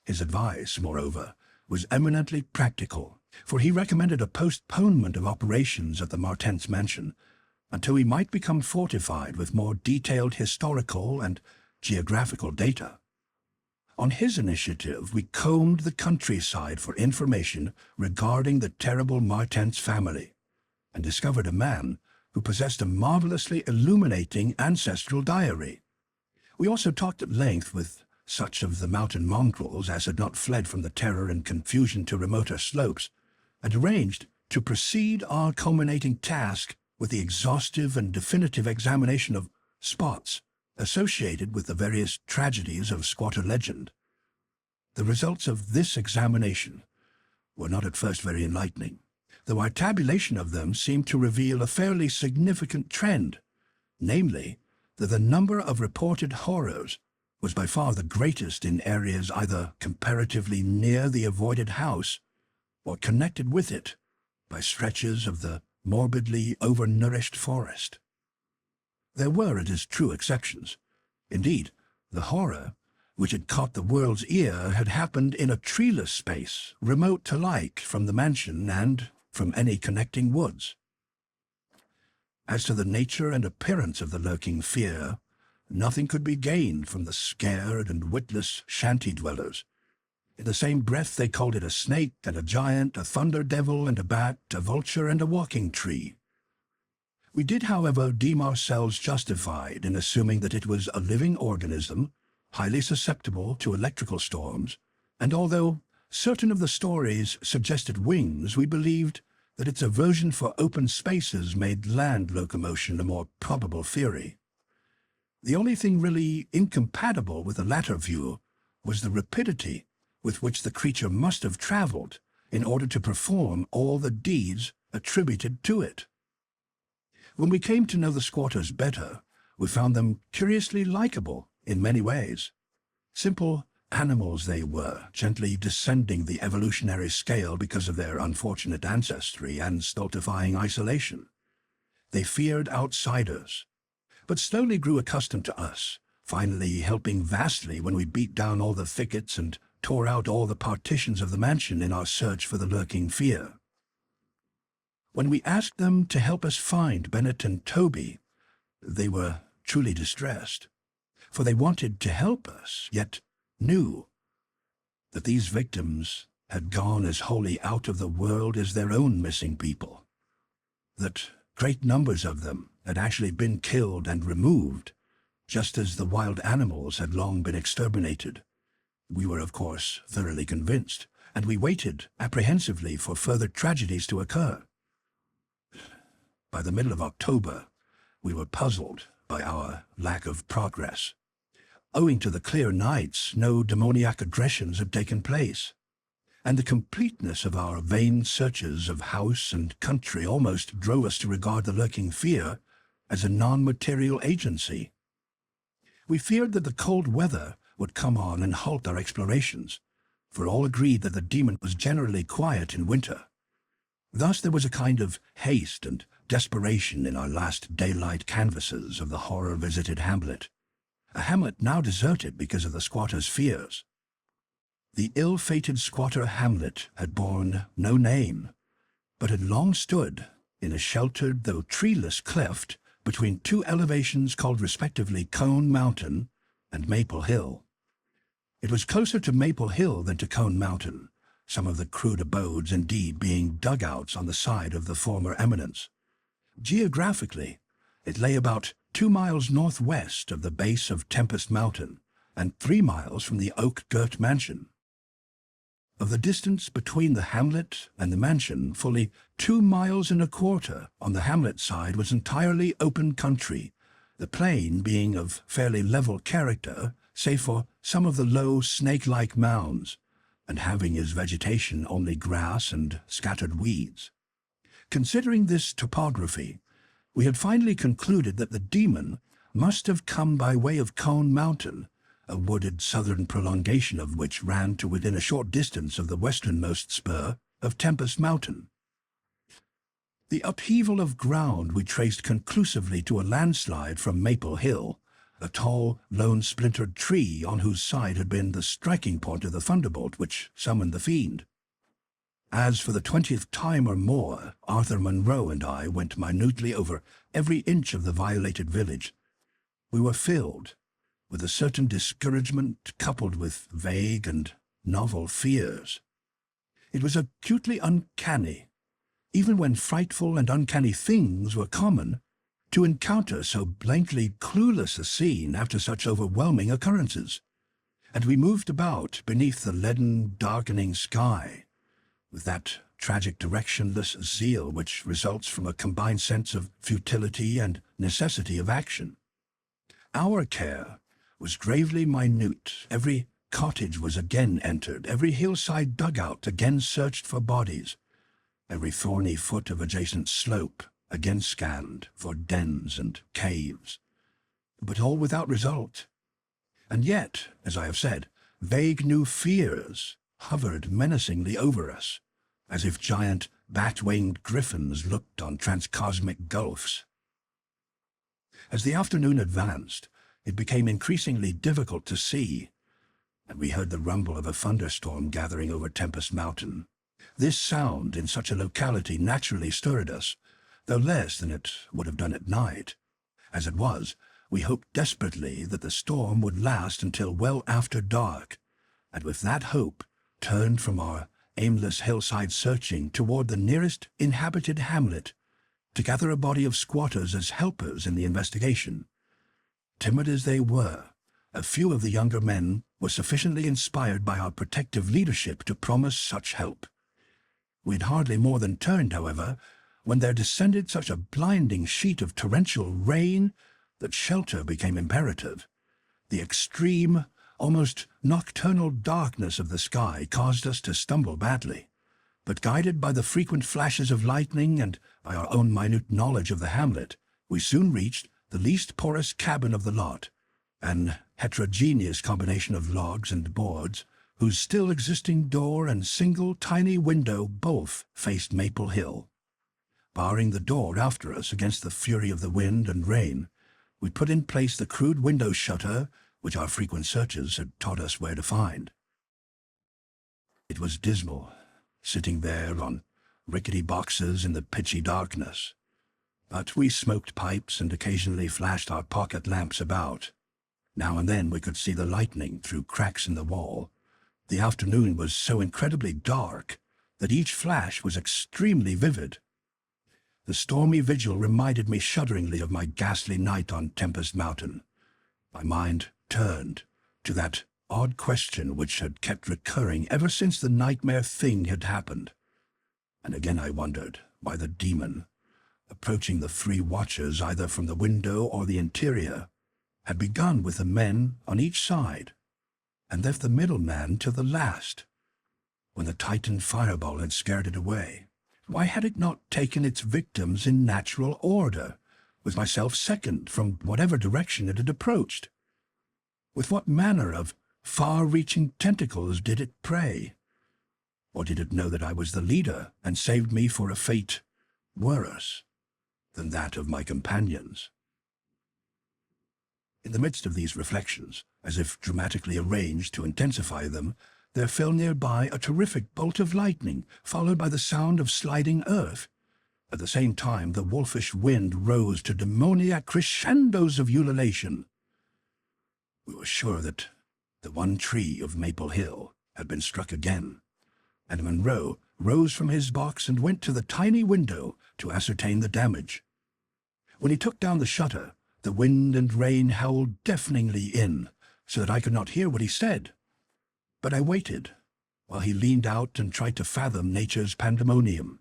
His advice, moreover, was eminently practical, for he recommended a postponement of operations at the Martens mansion until we might become fortified with more detailed historical and geographical data. On his initiative, we combed the countryside for information regarding the terrible Martens family, and discovered a man who possessed a marvelously illuminating ancestral diary. We also talked at length with such of the mountain mongrels as had not fled from the terror and confusion to remoter slopes, and arranged to proceed our culminating task with the exhaustive and definitive examination of spots associated with the various tragedies of squatter legend. The results of this examination were not at first very enlightening, though our tabulation of them seemed to reveal a fairly significant trend, namely, that the number of reported horrors was by far the greatest in areas either comparatively near the avoided house or connected with it by stretches of the morbidly overnourished forest. There were, it is true, exceptions. Indeed, the horror which had caught the world's ear had happened in a treeless space, remote alike from the mansion and from any connecting woods. As to the nature and appearance of the lurking fear, nothing could be gained from the scared and witless shanty dwellers. In the same breath they called it a snake and a giant, a thunder devil and a bat, a vulture and a walking tree. We did, however, deem ourselves justified in assuming that it was a living organism, highly susceptible to electrical storms, and although certain of the stories suggested wings, we believed that its aversion for open spaces made land locomotion a more probable theory. The only thing really incompatible with the latter view was the rapidity with which the creature must have traveled in order to perform all the deeds attributed to it. When we came to know the squatters better, we found them curiously likable in many ways. Simple animals they were, gently descending the evolutionary scale because of their unfortunate ancestry and stultifying isolation. They feared outsiders, but slowly grew accustomed to us, finally helping vastly when we beat down all the thickets and tore out all the partitions of the mansion in our search for the lurking fear. When we asked them to help us find Bennett and Toby, they were truly distressed, for they wanted to help us, yet knew that these victims had gone as wholly out of the world as their own missing people, that great numbers of them had actually been killed and removed, just as the wild animals had long been exterminated. We were, of course, thoroughly convinced, and we waited apprehensively for further tragedies to occur. By the middle of October, we were puzzled by our lack of progress. Owing to the clear nights, no demoniac aggressions had taken place, and the completeness of our vain searches of house and country almost drove us to regard the lurking fear as a non-material agency. We feared that the cold weather would come on and halt our explorations, for all agreed that the demon was generally quiet in winter. Thus there was a kind of haste and desperation in our last daylight canvasses of the horror-visited hamlet, a hamlet now deserted because of the squatters' fears. The ill-fated squatter hamlet had borne no name, but had long stood in a sheltered though treeless cleft between two elevations called respectively Cone Mountain and Maple Hill. It was closer to Maple Hill than to Cone Mountain, some of the crude abodes indeed being dugouts on the side of the former eminence. Geographically, it lay about 2 miles northwest of the base of Tempest Mountain and 3 miles from the oak-girt mansion. Of the distance between the hamlet and the mansion, fully 2 miles and a quarter on the hamlet side was entirely open country, the plain being of fairly level character, save for some of the low snake-like mounds, and having as vegetation only grass and scattered weeds. Considering this topography, we had finally concluded that the demon must have come by way of Cone Mountain, a wooded southern prolongation of which ran to within a short distance of the westernmost spur of Tempest Mountain. The upheaval of ground we traced conclusively to a landslide from Maple Hill, a tall, lone-splintered tree on whose side had been the striking point of the thunderbolt which summoned the fiend. As for the 20th time or more, Arthur Munro and I went minutely over every inch of the violated village. We were filled with a certain discouragement coupled with vague and novel fears. It was acutely uncanny, even when frightful and uncanny things were common, to encounter so blankly clueless a scene after such overwhelming occurrences, and we moved about beneath the leaden, darkening sky, with that tragic directionless zeal which results from a combined sense of futility and necessity of action. Our care was gravely minute. Every cottage was again entered, every hillside dugout again searched for bodies, every thorny foot of adjacent slope again scanned for dens and caves, but all without result. And yet, as I have said, vague new fears hovered menacingly over us, as if giant bat-winged griffins looked on transcosmic gulfs. As the afternoon advanced, it became increasingly difficult to see, and we heard the rumble of a thunderstorm gathering over Tempest Mountain, This sound in such a locality naturally stirred us, though less than it would have done at night. As it was, we hoped desperately that the storm would last until well after dark, and with that hope turned from our aimless hillside searching toward the nearest inhabited hamlet to gather a body of squatters as helpers in the investigation. Timid as they were, a few of the younger men were sufficiently inspired by our protective leadership to promise such help. We had hardly more than turned, however, when there descended such a blinding sheet of torrential rain that shelter became imperative. The extreme, almost nocturnal darkness of the sky caused us to stumble badly, but guided by the frequent flashes of lightning and by our own minute knowledge of the hamlet, we soon reached the least porous cabin of the lot, an heterogeneous combination of logs and boards, whose still existing door and single tiny window both faced Maple Hill. Barring the door after us against the fury of the wind and rain, we put in place the crude window shutter which our frequent searches had taught us where to find. It was dismal, sitting there on rickety boxes in the pitchy darkness, but we smoked pipes and occasionally flashed our pocket lamps about. Now and then we could see the lightning through cracks in the wall. The afternoon was so incredibly dark that each flash was extremely vivid. The stormy vigil reminded me shudderingly of my ghastly night on Tempest Mountain. My mind turned to that odd question which had kept recurring ever since the nightmare thing had happened. And again I wondered why the demon, approaching the three watchers either from the window or the interior, had begun with the men on each side, and left the middle man till the last, when the Titan fireball had scared it away. Why had it not taken its victims in natural order, with myself second from whatever direction it had approached? With what manner of far-reaching tentacles did it prey? Or did it know that I was the leader and saved me for a fate worse than that of my companions? In the midst of these reflections, as if dramatically arranged to intensify them, there fell nearby a terrific bolt of lightning, followed by the sound of sliding earth. At the same time, the wolfish wind rose to demoniac crescendos of ululation. We were sure that the one tree of Maple Hill had been struck again, and Monroe rose from his box and went to the tiny window to ascertain the damage. When he took down the shutter, the wind and rain howled deafeningly in, so that I could not hear what he said. But I waited, while he leaned out and tried to fathom nature's pandemonium.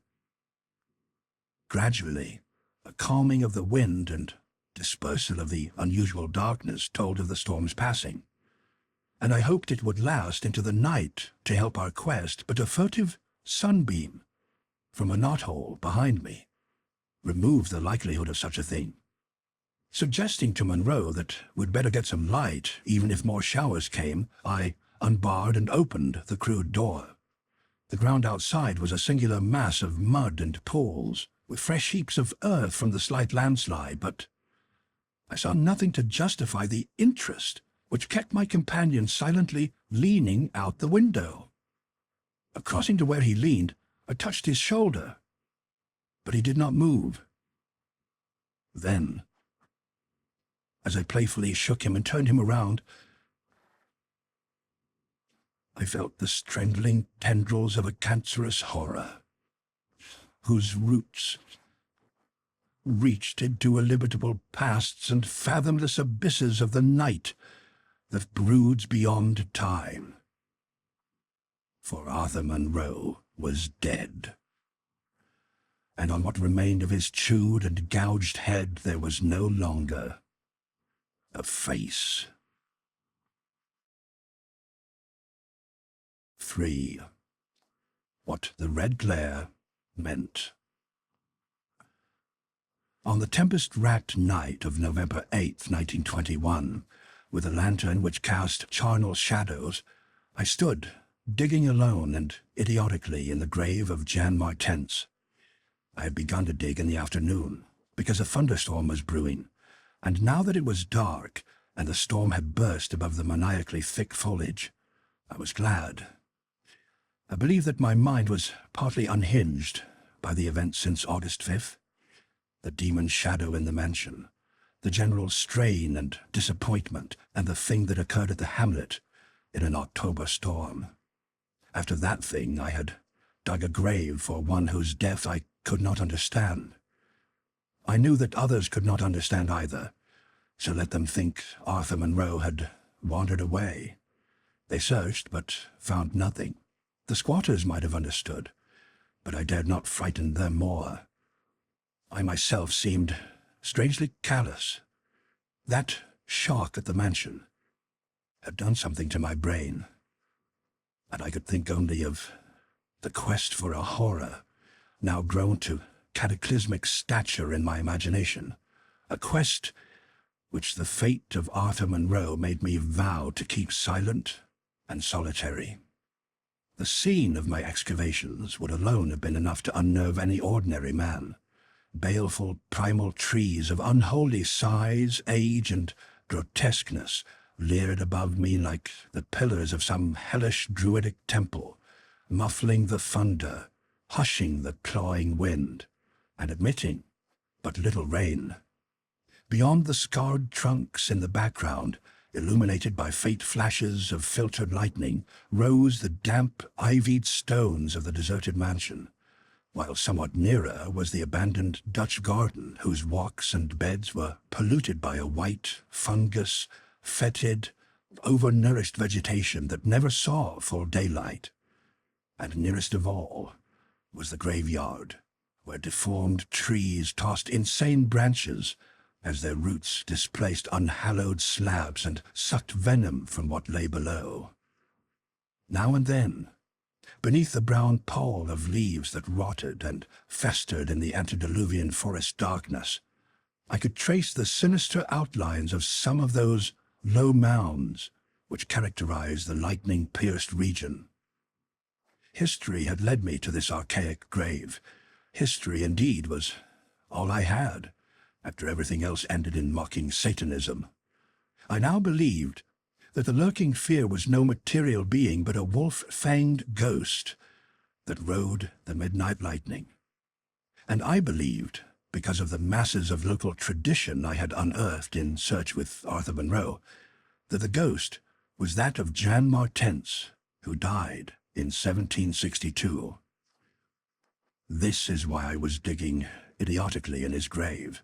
Gradually, a calming of the wind and dispersal of the unusual darkness told of the storm's passing, and I hoped it would last into the night to help our quest, but a furtive sunbeam from a knothole behind me removed the likelihood of such a thing. Suggesting to Monroe that we'd better get some light, even if more showers came, I unbarred and opened the crude door. The ground outside was a singular mass of mud and pools, with fresh heaps of earth from the slight landslide, but I saw nothing to justify the interest which kept my companion silently leaning out the window. Crossing to where he leaned, I touched his shoulder, but he did not move. Then, as I playfully shook him and turned him around, I felt the strangling tendrils of a cancerous horror, whose roots reached into illimitable pasts and fathomless abysses of the night that broods beyond time. For Arthur Monroe was dead, and on what remained of his chewed and gouged head there was no longer a face. 3. What the red glare meant. On the tempest-racked night of November 8th, 1921, with a lantern which cast charnel shadows, I stood, digging alone and idiotically in the grave of Jan Martens. I had begun to dig in the afternoon, because a thunderstorm was brewing, and now that it was dark, and the storm had burst above the maniacally thick foliage, I was glad. I believe that my mind was partly unhinged by the events since August 5th. The demon shadow in the mansion, the general strain and disappointment, and the thing that occurred at the hamlet in an October storm. After that thing, I had dug a grave for one whose death I could not understand. I knew that others could not understand either, so let them think Arthur Monroe had wandered away. They searched, but found nothing. The squatters might have understood, but I dared not frighten them more. I myself seemed strangely callous. That shock at the mansion had done something to my brain, and I could think only of the quest for a horror, now grown to cataclysmic stature in my imagination, a quest which the fate of Arthur Monroe made me vow to keep silent and solitary. The scene of my excavations would alone have been enough to unnerve any ordinary man. Baleful primal trees of unholy size, age, and grotesqueness leered above me like the pillars of some hellish druidic temple, muffling the thunder, hushing the clawing wind, and admitting but little rain. Beyond the scarred trunks in the background, illuminated by faint flashes of filtered lightning, rose the damp, ivied stones of the deserted mansion, while somewhat nearer was the abandoned Dutch garden, whose walks and beds were polluted by a white, fungus, fetid, overnourished vegetation that never saw full daylight. And nearest of all was the graveyard, where deformed trees tossed insane branches as their roots displaced unhallowed slabs and sucked venom from what lay below. Now and then, beneath the brown pall of leaves that rotted and festered in the antediluvian forest darkness, I could trace the sinister outlines of some of those low mounds which characterize the lightning-pierced region. History had led me to this archaic grave. History, indeed, was all I had, after everything else ended in mocking Satanism. I now believed that the lurking fear was no material being but a wolf-fanged ghost that rode the midnight lightning. And I believed, because of the masses of local tradition I had unearthed in search with Arthur Monroe, that the ghost was that of Jan Martens, who died in 1762. This is why I was digging idiotically in his grave.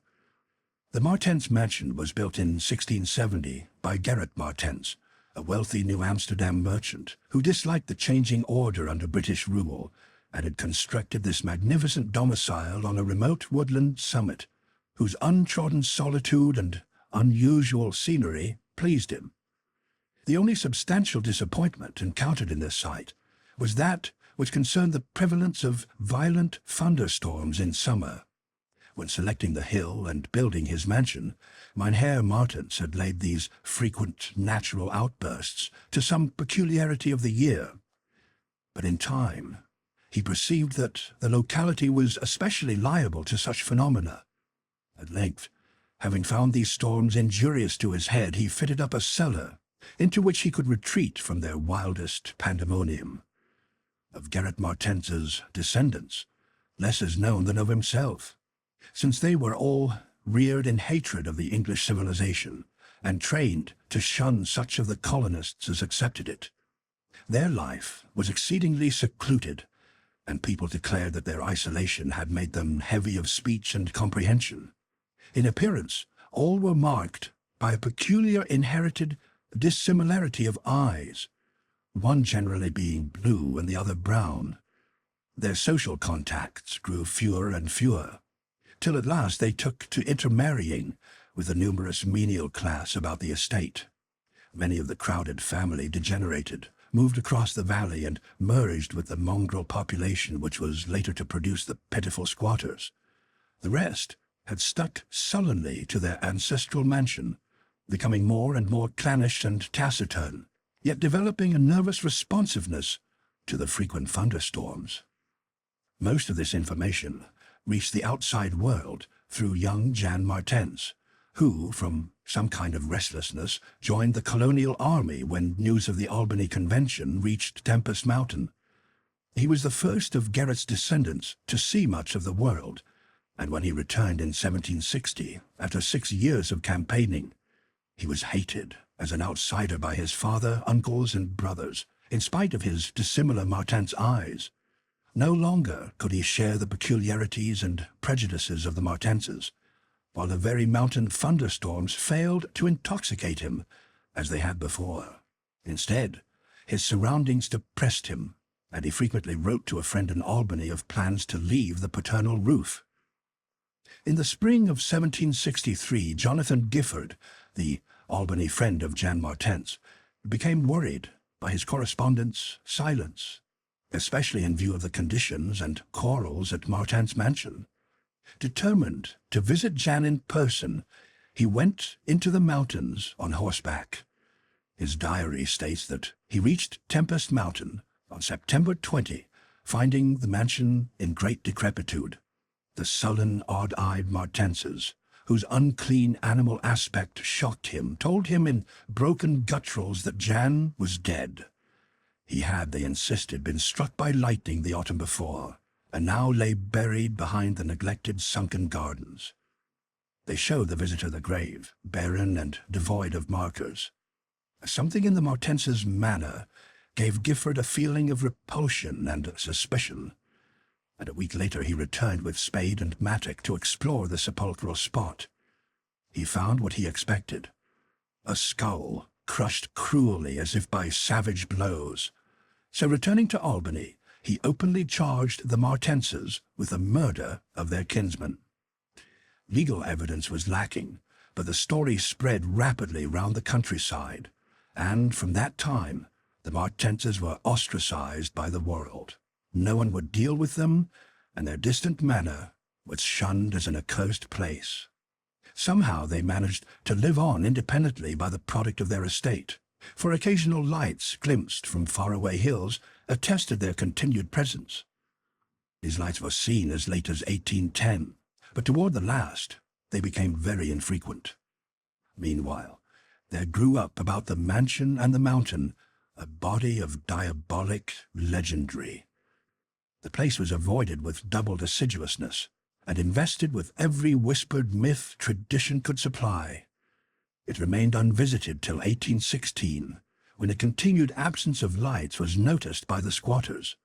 The Martens mansion was built in 1670 by Gerrit Martens, a wealthy New Amsterdam merchant who disliked the changing order under British rule and had constructed this magnificent domicile on a remote woodland summit, whose untrodden solitude and unusual scenery pleased him. The only substantial disappointment encountered in this site was that which concerned the prevalence of violent thunderstorms in summer. When selecting the hill and building his mansion, Mynheer Martens had laid these frequent natural outbursts to some peculiarity of the year. But in time, he perceived that the locality was especially liable to such phenomena. At length, having found these storms injurious to his head, he fitted up a cellar into which he could retreat from their wildest pandemonium. Of Gerrit Martens's descendants, less is known than of himself, since they were all reared in hatred of the English civilization and trained to shun such of the colonists as accepted it. Their life was exceedingly secluded, and people declared that their isolation had made them heavy of speech and comprehension. In appearance, all were marked by a peculiar inherited dissimilarity of eyes, one generally being blue and the other brown. Their social contacts grew fewer and fewer, till at last they took to intermarrying with the numerous menial class about the estate. Many of the crowded family degenerated, moved across the valley, and merged with the mongrel population which was later to produce the pitiful squatters. The rest had stuck sullenly to their ancestral mansion, becoming more and more clannish and taciturn, yet developing a nervous responsiveness to the frequent thunderstorms. Most of this information reached the outside world through young Jan Martens, who, from some kind of restlessness, joined the colonial army when news of the Albany Convention reached Tempest Mountain. He was the first of Garrett's descendants to see much of the world, and when he returned in 1760, after 6 years of campaigning, he was hated as an outsider by his father, uncles, and brothers, in spite of his dissimilar Martens eyes. No longer could he share the peculiarities and prejudices of the Martenses, while the very mountain thunderstorms failed to intoxicate him as they had before. Instead, his surroundings depressed him, and he frequently wrote to a friend in Albany of plans to leave the paternal roof. In the spring of 1763, Jonathan Gifford, the Albany friend of Jan Martens, became worried by his correspondent's silence, especially in view of the conditions and quarrels at Martens' mansion. Determined to visit Jan in person, he went into the mountains on horseback. His diary states that he reached Tempest Mountain on September 20, finding the mansion in great decrepitude. The sullen, odd-eyed Martenses, whose unclean animal aspect shocked him, told him in broken gutturals that Jan was dead. He had, they insisted, been struck by lightning the autumn before, and now lay buried behind the neglected sunken gardens. They showed the visitor the grave, barren and devoid of markers. Something in the Martenses' manner gave Gifford a feeling of repulsion and suspicion, and a week later he returned with spade and mattock to explore the sepulchral spot. He found what he expected: a skull crushed cruelly as if by savage blows. So returning to Albany, he openly charged the Martenses with the murder of their kinsman. Legal evidence was lacking, but the story spread rapidly round the countryside, and from that time the Martenses were ostracized by the world. No one would deal with them, and their distant manor was shunned as an accursed place. Somehow they managed to live on independently by the product of their estate, for occasional lights glimpsed from faraway hills attested their continued presence. These lights were seen as late as 1810, but toward the last they became very infrequent. Meanwhile, there grew up about the mansion and the mountain a body of diabolic legendry. The place was avoided with doubled assiduousness, and invested with every whispered myth tradition could supply. It remained unvisited till 1816, when a continued absence of lights was noticed by the squatters.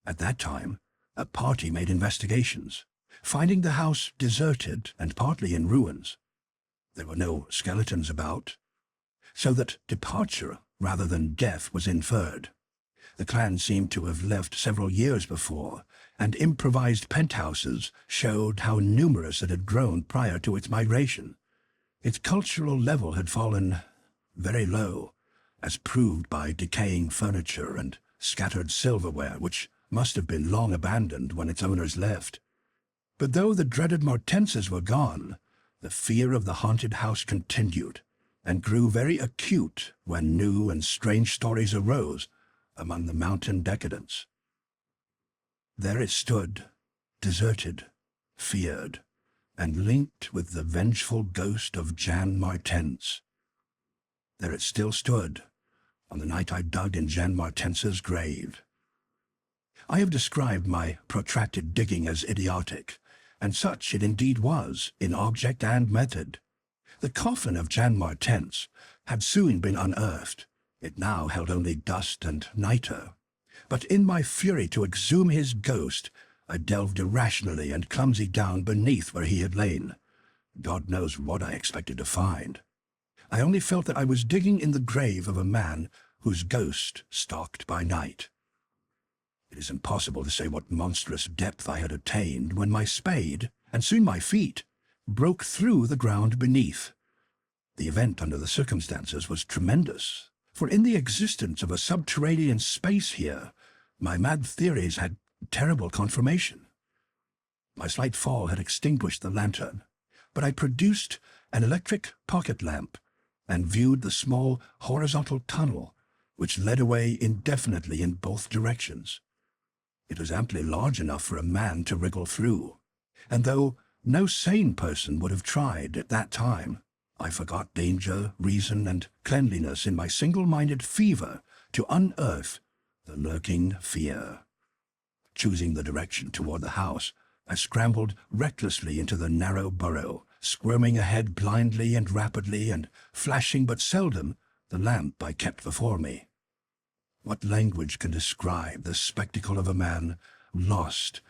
At that time, a party made investigations, finding the house deserted and partly in ruins. There were no skeletons about, so that departure rather than death was inferred. The clan seemed to have left several years before, and improvised penthouses showed how numerous it had grown prior to its migration. Its cultural level had fallen very low, as proved by decaying furniture and scattered silverware, which must have been long abandoned when its owners left. But though the dreaded Martenses were gone, the fear of the haunted house continued, and grew very acute when new and strange stories arose among the mountain decadents. There it stood, deserted, feared, and linked with the vengeful ghost of Jan Martens. There it still stood, on the night I dug in Jan Martens's grave. I have described my protracted digging as idiotic, and such it indeed was in object and method. The coffin of Jan Martens had soon been unearthed. It now held only dust and nitre. But in my fury to exhume his ghost, I delved irrationally and clumsily down beneath where he had lain. God knows what I expected to find. I only felt that I was digging in the grave of a man whose ghost stalked by night. It is impossible to say what monstrous depth I had attained when my spade, and soon my feet, broke through the ground beneath. The event under the circumstances was tremendous, for in the existence of a subterranean space here, my mad theories had terrible confirmation. My slight fall had extinguished the lantern, but I produced an electric pocket lamp and viewed the small horizontal tunnel which led away indefinitely in both directions. It was amply large enough for a man to wriggle through, and though no sane person would have tried at that time, I forgot danger, reason, and cleanliness in my single-minded fever to unearth the lurking fear. Choosing the direction toward the house, I scrambled recklessly into the narrow burrow, squirming ahead blindly and rapidly, and flashing but seldom the lamp I kept before me. What language can describe the spectacle of a man lost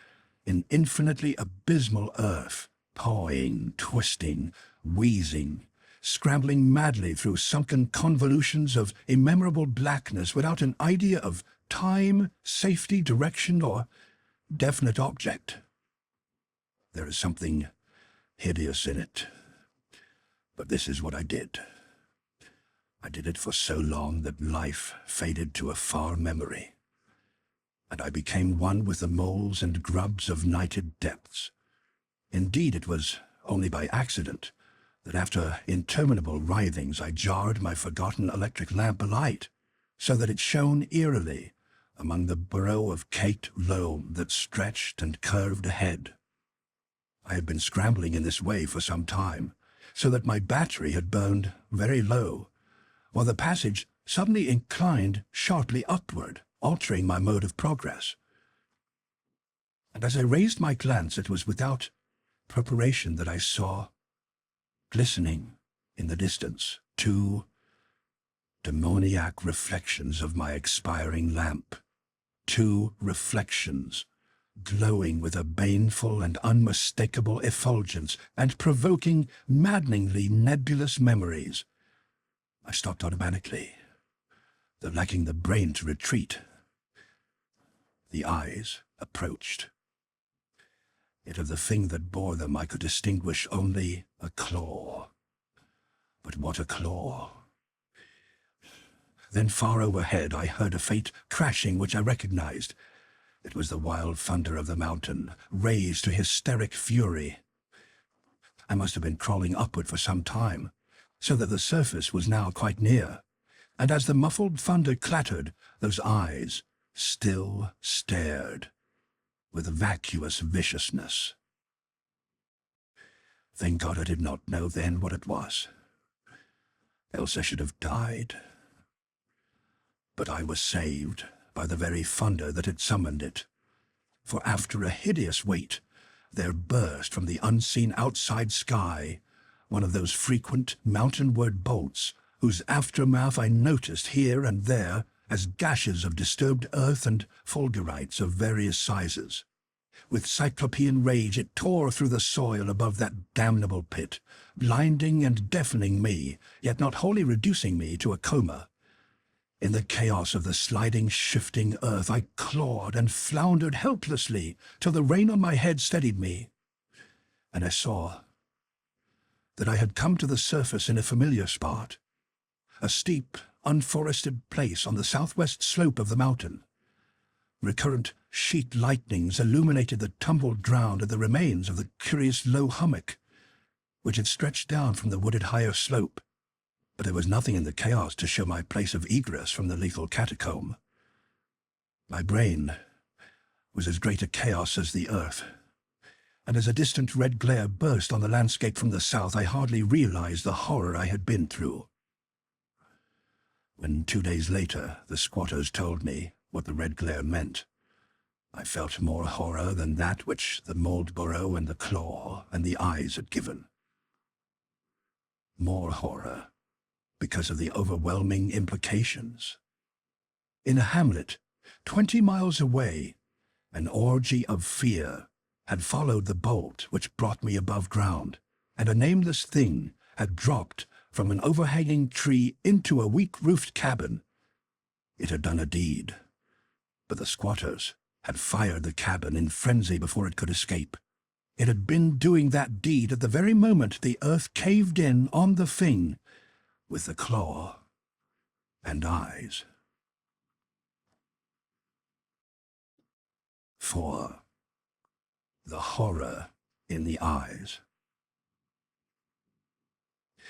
in infinitely abysmal earth, pawing, twisting, wheezing, scrambling madly through sunken convolutions of immemorable blackness without an idea of time, safety, direction, or definite object? There is something hideous in it. But this is what I did. I did it for so long that life faded to a far memory, and I became one with the moles and grubs of nighted depths. Indeed, it was only by accident that after interminable writhings I jarred my forgotten electric lamp alight, so that it shone eerily among the burrow of caked loam that stretched and curved ahead. I had been scrambling in this way for some time, so that my battery had burned very low, while the passage suddenly inclined sharply upward, altering my mode of progress. And as I raised my glance, it was without preparation that I saw, glistening in the distance, two demoniac reflections of my expiring lamp. Two reflections, glowing with a baneful and unmistakable effulgence, and provoking maddeningly nebulous memories. I stopped automatically, though lacking the brain to retreat. The eyes approached. Yet of the thing that bore them I could distinguish only a claw. But what a claw! Then far overhead I heard a faint crashing which I recognized. It was the wild thunder of the mountain, raised to hysteric fury. I must have been crawling upward for some time, so that the surface was now quite near, and as the muffled thunder clattered, those eyes still stared, with vacuous viciousness. Thank God I did not know then what it was, else I should have died. But I was saved by the very thunder that had summoned it, for after a hideous wait, there burst from the unseen outside sky one of those frequent mountainward bolts whose aftermath I noticed here and there as gashes of disturbed earth and fulgurites of various sizes. With cyclopean rage it tore through the soil above that damnable pit, blinding and deafening me, yet not wholly reducing me to a coma. In the chaos of the sliding, shifting earth, I clawed and floundered helplessly till the rain on my head steadied me, and I saw that I had come to the surface in a familiar spot, a steep, unforested place on the southwest slope of the mountain. Recurrent sheet lightnings illuminated the tumbled ground and the remains of the curious low hummock, which had stretched down from the wooded higher slope. But there was nothing in the chaos to show my place of egress from the lethal catacomb. My brain was as great a chaos as the earth, and as a distant red glare burst on the landscape from the south, I hardly realized the horror I had been through. When 2 days later the squatters told me what the red glare meant, I felt more horror than that which the mold burrow and the claw and the eyes had given. More horror, because of the overwhelming implications. In a hamlet 20 miles away, an orgy of fear had followed the bolt which brought me above ground, and a nameless thing had dropped from an overhanging tree into a weak-roofed cabin. It had done a deed, but the squatters had fired the cabin in frenzy before it could escape. It had been doing that deed at the very moment the earth caved in on the thing with the claw and eyes. 4. The horror in the eyes.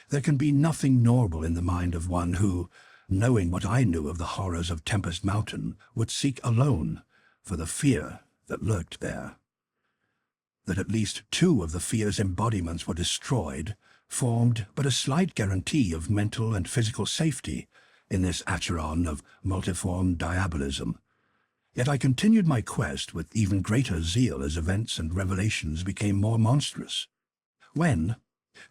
There can be nothing normal in the mind of one who, knowing what I knew of the horrors of Tempest Mountain, would seek alone for the fear that lurked there. That at least 2 of the fear's embodiments were destroyed formed but a slight guarantee of mental and physical safety in this Acheron of multiform diabolism, Yet I continued my quest with even greater zeal as events and revelations became more monstrous. When,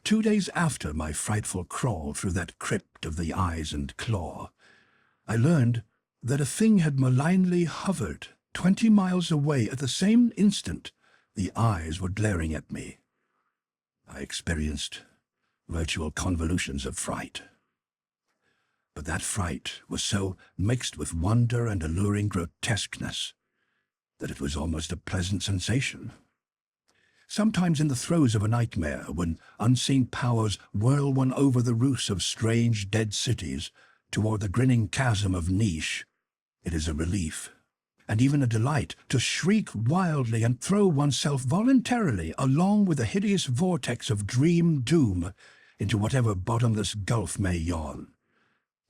2 days after my frightful crawl through that crypt of the eyes and claw, I learned that a thing had malignly hovered 20 miles away at the same instant the eyes were glaring at me, I experienced virtual convolutions of fright. But that fright was so mixed with wonder and alluring grotesqueness that it was almost a pleasant sensation. Sometimes in the throes of a nightmare, when unseen powers whirl one over the roofs of strange dead cities toward the grinning chasm of Niche, it is a relief, and even a delight, to shriek wildly and throw oneself voluntarily along with the hideous vortex of dream doom into whatever bottomless gulf may yawn.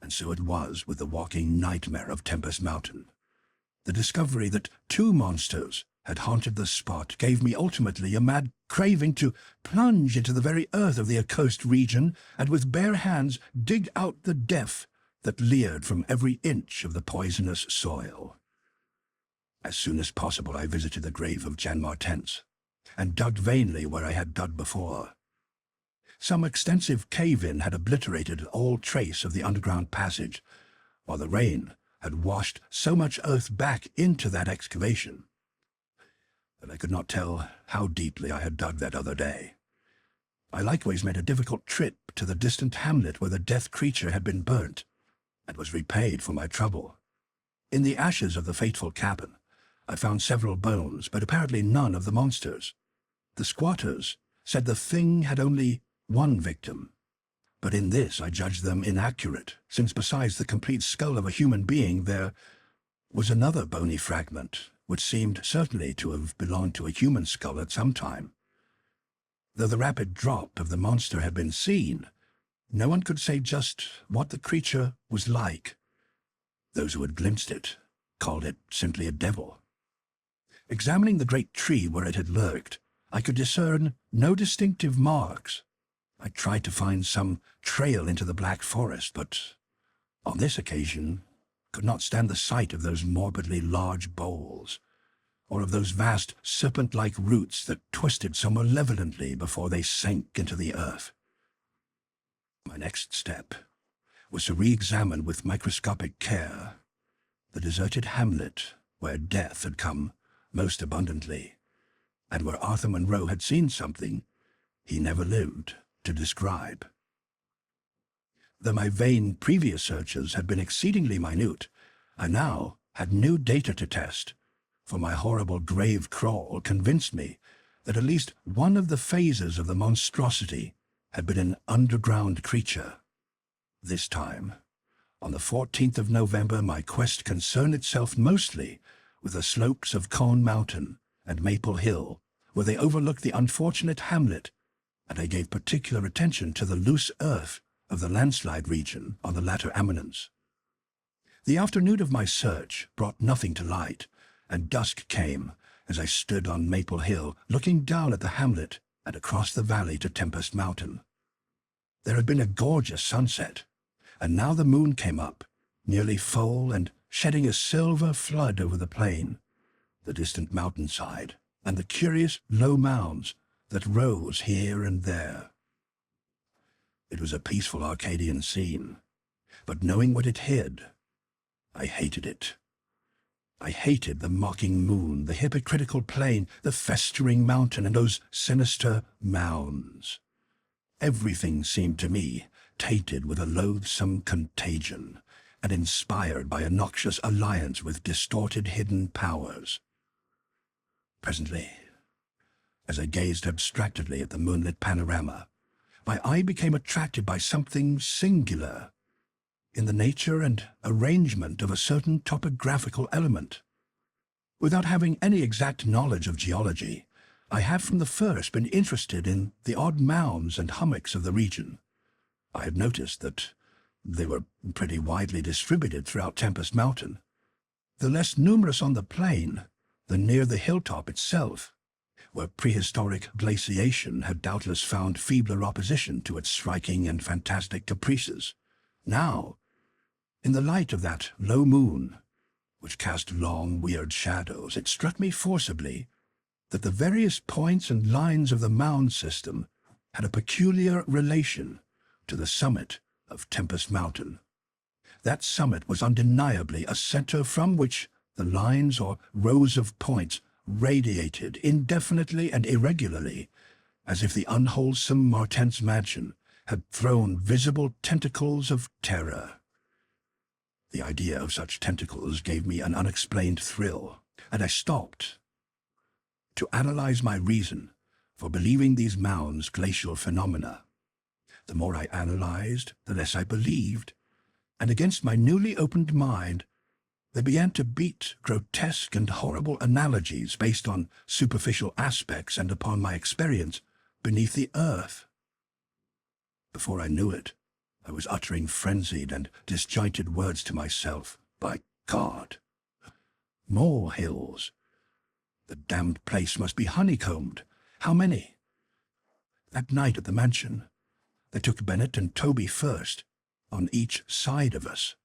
And so it was with the walking nightmare of Tempest Mountain. The discovery that 2 monsters had haunted the spot gave me ultimately a mad craving to plunge into the very earth of the accursed region and with bare hands dig out the death that leered from every inch of the poisonous soil. As soon as possible I visited the grave of Jan Martens, and dug vainly where I had dug before. Some extensive cave-in had obliterated all trace of the underground passage, while the rain had washed so much earth back into that excavation that I could not tell how deeply I had dug that other day. I likewise made a difficult trip to the distant hamlet where the death creature had been burnt, and was repaid for my trouble. In the ashes of the fateful cabin, I found several bones, but apparently none of the monsters. The squatters said the thing had only one victim, but in this I judged them inaccurate, since besides the complete skull of a human being there was another bony fragment, which seemed certainly to have belonged to a human skull at some time. Though the rapid drop of the monster had been seen, no one could say just what the creature was like. Those who had glimpsed it called it simply a devil. Examining the great tree where it had lurked, I could discern no distinctive marks. I tried to find some trail into the black forest, but on this occasion could not stand the sight of those morbidly large boles, or of those vast serpent-like roots that twisted so malevolently before they sank into the earth. My next step was to re-examine with microscopic care the deserted hamlet where death had come most abundantly, and where Arthur Monroe had seen something he never lived to describe. Though my vain previous searches had been exceedingly minute, I now had new data to test, for my horrible grave crawl convinced me that at least one of the phases of the monstrosity had been an underground creature. This time, on the 14th of November, my quest concerned itself mostly with the slopes of Cone Mountain and Maple Hill, where they overlooked the unfortunate hamlet, and I gave particular attention to the loose earth of the landslide region on the latter eminence. The afternoon of my search brought nothing to light, and dusk came as I stood on Maple Hill, looking down at the hamlet and across the valley to Tempest Mountain. There had been a gorgeous sunset, and now the moon came up, nearly full and shedding a silver flood over the plain, the distant mountainside, and the curious low mounds that rose here and there. It was a peaceful Arcadian scene, but knowing what it hid, I hated it. I hated the mocking moon, the hypocritical plain, the festering mountain, and those sinister mounds. Everything seemed to me tainted with a loathsome contagion, and inspired by a noxious alliance with distorted hidden powers. Presently, as I gazed abstractedly at the moonlit panorama, my eye became attracted by something singular in the nature and arrangement of a certain topographical element. Without having any exact knowledge of geology, I had from the first been interested in the odd mounds and hummocks of the region. I had noticed that they were pretty widely distributed throughout Tempest Mountain. The less numerous on the plain than near the hilltop itself, where prehistoric glaciation had doubtless found feebler opposition to its striking and fantastic caprices. Now, in the light of that low moon, which cast long, weird shadows, it struck me forcibly that the various points and lines of the mound system had a peculiar relation to the summit of Tempest Mountain. That summit was undeniably a center from which the lines or rows of points radiated indefinitely and irregularly, as if the unwholesome Martense mansion had thrown visible tentacles of terror. The idea of such tentacles gave me an unexplained thrill, and I stopped to analyze my reason for believing these mounds glacial phenomena. The more I analyzed, the less I believed, and against my newly opened mind, they began to beat grotesque and horrible analogies based on superficial aspects and upon my experience beneath the earth. Before I knew it, I was uttering frenzied and disjointed words to myself. By God! More hills! The damned place must be honeycombed. How many? That night at the mansion, they took Bennett and Toby first, on each side of us.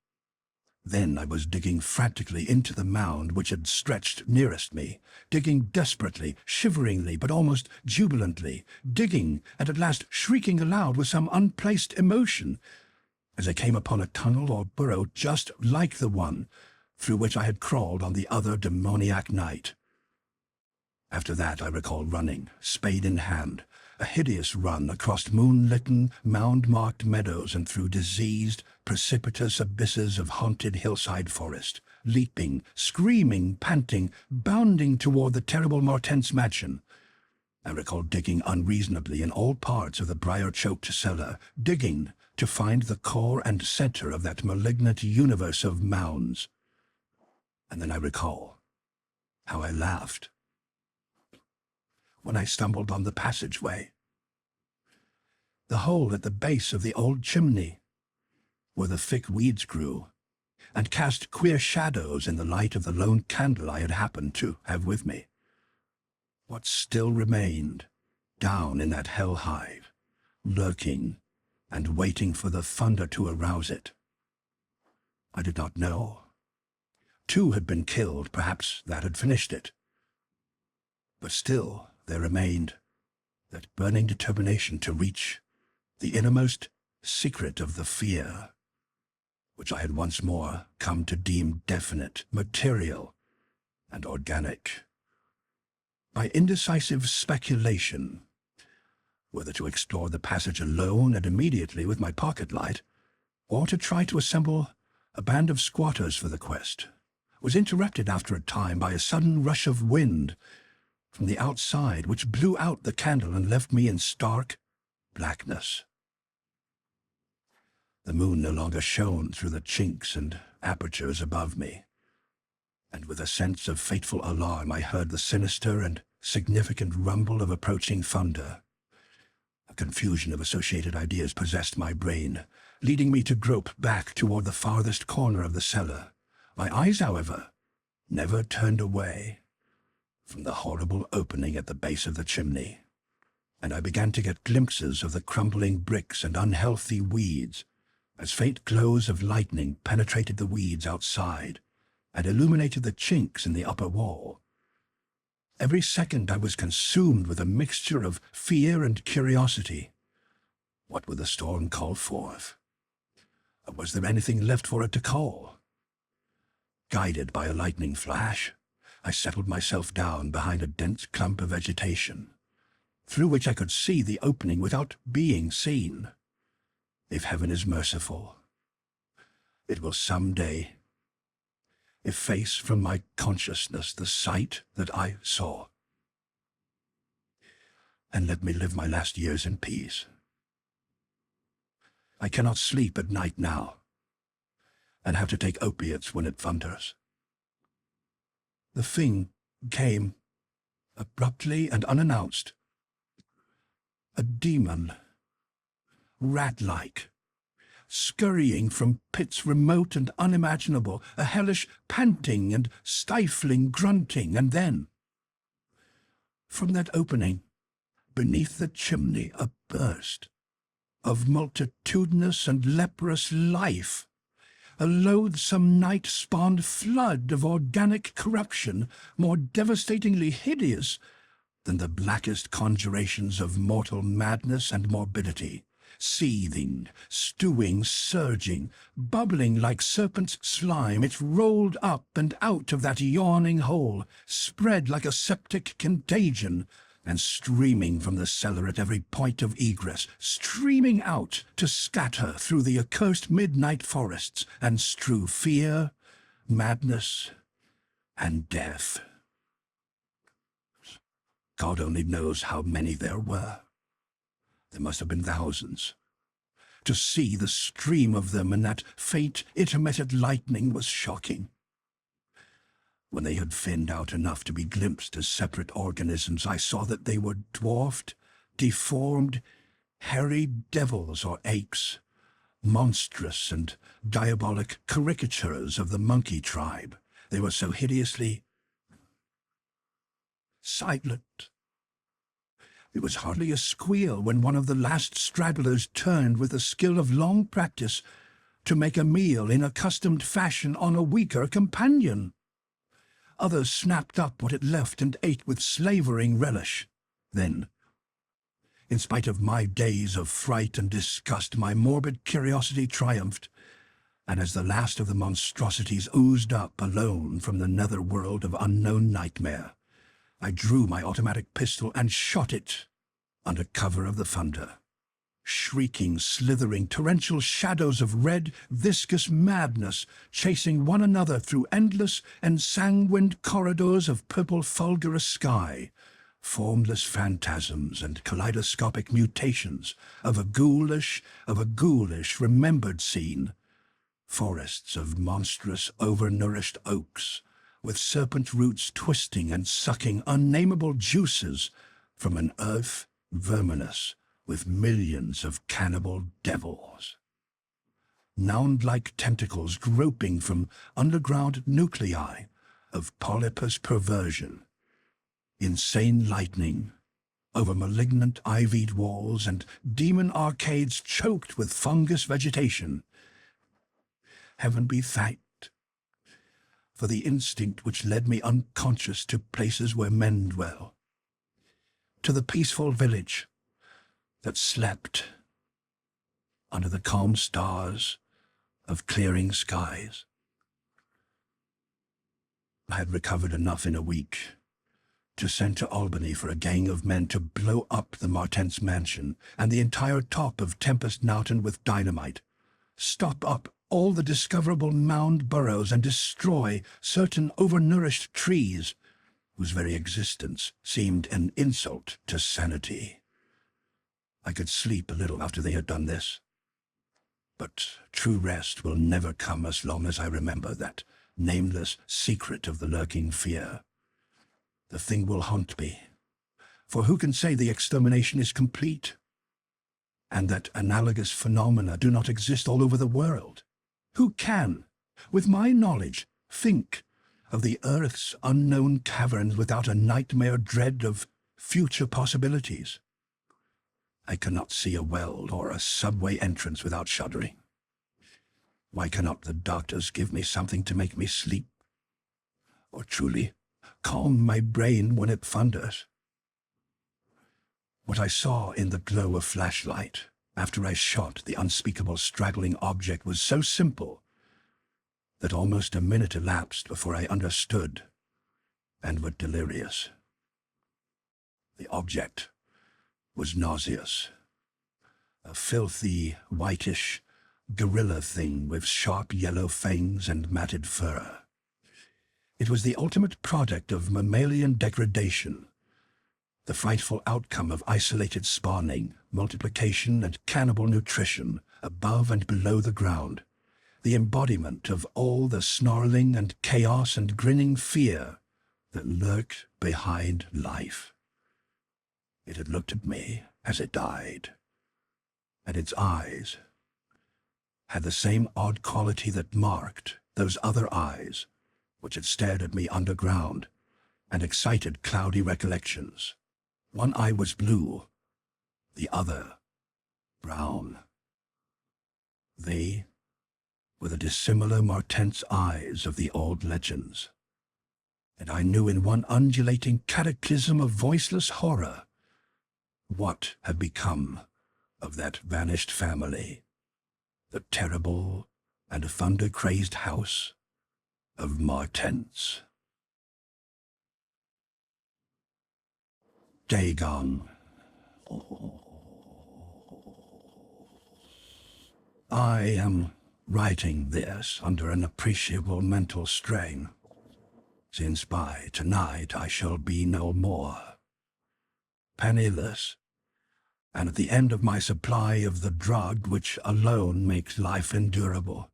Then I was digging frantically into the mound which had stretched nearest me, digging desperately, shiveringly, but almost jubilantly, digging, and at last shrieking aloud with some unplaced emotion, as I came upon a tunnel or burrow just like the one through which I had crawled on the other demoniac night. After that I recall running, spade in hand, a hideous run across moon-litten, mound-marked meadows and through diseased, precipitous abysses of haunted hillside forest, leaping, screaming, panting, bounding toward the terrible Martense mansion. I recall digging unreasonably in all parts of the briar-choked cellar, digging to find the core and center of that malignant universe of mounds. And then I recall how I laughed when I stumbled on the passageway, the hole at the base of the old chimney, where the thick weeds grew, and cast queer shadows in the light of the lone candle I had happened to have with me. What still remained down in that hell hive, lurking and waiting for the thunder to arouse it? I did not know. 2 had been killed, perhaps that had finished it. But still there remained that burning determination to reach the innermost secret of the fear, which I had once more come to deem definite, material, and organic. By indecisive speculation, whether to explore the passage alone and immediately with my pocket light, or to try to assemble a band of squatters for the quest, was interrupted after a time by a sudden rush of wind from the outside, which blew out the candle and left me in stark blackness. The moon no longer shone through the chinks and apertures above me, and with a sense of fateful alarm I heard the sinister and significant rumble of approaching thunder. A confusion of associated ideas possessed my brain, leading me to grope back toward the farthest corner of the cellar. My eyes, however, never turned away from the horrible opening at the base of the chimney, and I began to get glimpses of the crumbling bricks and unhealthy weeds as faint glows of lightning penetrated the weeds outside and illuminated the chinks in the upper wall. Every second I was consumed with a mixture of fear and curiosity. What would the storm call forth? Or was there anything left for it to call? Guided by a lightning flash, I settled myself down behind a dense clump of vegetation, through which I could see the opening without being seen. If heaven is merciful, it will some day efface from my consciousness the sight that I saw, and let me live my last years in peace. I cannot sleep at night now, and have to take opiates when it thunders. The thing came abruptly and unannounced. A demon, rat-like, scurrying from pits remote and unimaginable, a hellish panting and stifling grunting, and then, from that opening, beneath the chimney, a burst of multitudinous and leprous life, a loathsome night-spawned flood of organic corruption more devastatingly hideous than the blackest conjurations of mortal madness and morbidity, seething, stewing, surging, bubbling like serpent's slime. It rolled up and out of that yawning hole, spread like a septic contagion, and streaming from the cellar at every point of egress, streaming out to scatter through the accursed midnight forests and strew fear, madness, and death. God only knows how many there were. There must have been thousands. To see the stream of them in that faint, intermittent lightning was shocking. When they had thinned out enough to be glimpsed as separate organisms, I saw that they were dwarfed, deformed, hairy devils or apes, monstrous and diabolic caricatures of the monkey tribe. They were so hideously silent. It was hardly a squeal when one of the last stragglers turned with the skill of long practice to make a meal in accustomed fashion on a weaker companion. Others snapped up what it left and ate with slavering relish. Then, in spite of my days of fright and disgust, my morbid curiosity triumphed, and as the last of the monstrosities oozed up alone from the nether world of unknown nightmare, I drew my automatic pistol and shot it under cover of the thunder. Shrieking, slithering, torrential shadows of red, viscous madness chasing one another through endless, ensanguined corridors of purple fulgurous sky, formless phantasms and kaleidoscopic mutations of a ghoulish remembered scene. Forests of monstrous, overnourished oaks, with serpent roots twisting and sucking unnameable juices from an earth verminous with millions of cannibal devils. Nound-like tentacles groping from underground nuclei of polypus perversion. Insane lightning over malignant ivied walls and demon arcades choked with fungus vegetation. Heaven be thanked for the instinct which led me unconscious to places where men dwell, to the peaceful village that slept under the calm stars of clearing skies. I had recovered enough in a week to send to Albany for a gang of men to blow up the Martens mansion and the entire top of Tempest Mountain with dynamite, stop up all the discoverable mound burrows, and destroy certain overnourished trees whose very existence seemed an insult to sanity. I could sleep a little after they had done this, but true rest will never come as long as I remember that nameless secret of the lurking fear. The thing will haunt me, for who can say the extermination is complete, and that analogous phenomena do not exist all over the world? Who can, with my knowledge, think of the earth's unknown caverns without a nightmare dread of future possibilities? I cannot see a well or a subway entrance without shuddering. Why cannot the doctors give me something to make me sleep, or truly calm my brain when it thunders? What I saw in the glow of flashlight after I shot the unspeakable straggling object was so simple that almost a minute elapsed before I understood and was delirious. The object was nauseous. A filthy, whitish, gorilla thing with sharp yellow fangs and matted fur. It was the ultimate product of mammalian degradation, the frightful outcome of isolated spawning, multiplication, and cannibal nutrition above and below the ground, the embodiment of all the snarling and chaos and grinning fear that lurked behind life. It had looked at me as it died, and its eyes had the same odd quality that marked those other eyes which had stared at me underground and excited cloudy recollections. One eye was blue, the other brown. They were the dissimilar more tense eyes of the old legends, and I knew in one undulating cataclysm of voiceless horror what had become of that vanished family, the terrible and thunder-crazed house of Martens. Dagon. I am writing this under an appreciable mental strain, since by tonight I shall be no more. Penniless, and at the end of my supply of the drug which alone makes life endurable,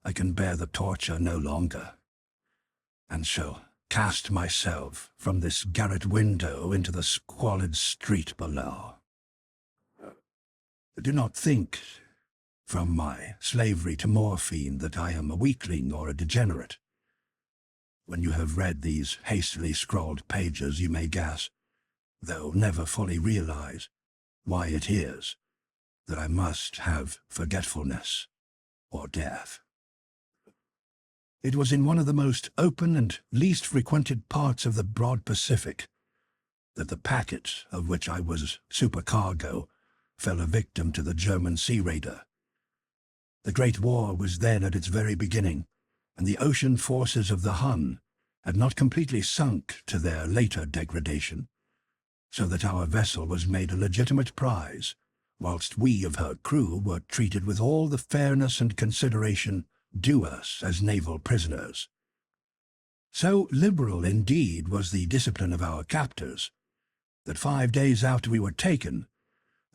I can bear the torture no longer, and shall cast myself from this garret window into the squalid street below. Do not think, from my slavery to morphine, that I am a weakling or a degenerate. When you have read these hastily scrawled pages, you may guess, though never fully realize, why it is that I must have forgetfulness or death. It was in one of the most open and least frequented parts of the broad Pacific that the packet of which I was supercargo fell a victim to the German sea raider. The Great War was then at its very beginning, and the ocean forces of the Hun had not completely sunk to their later degradation, so that our vessel was made a legitimate prize, whilst we of her crew were treated with all the fairness and consideration due us as naval prisoners. So liberal indeed was the discipline of our captors, that 5 days after we were taken,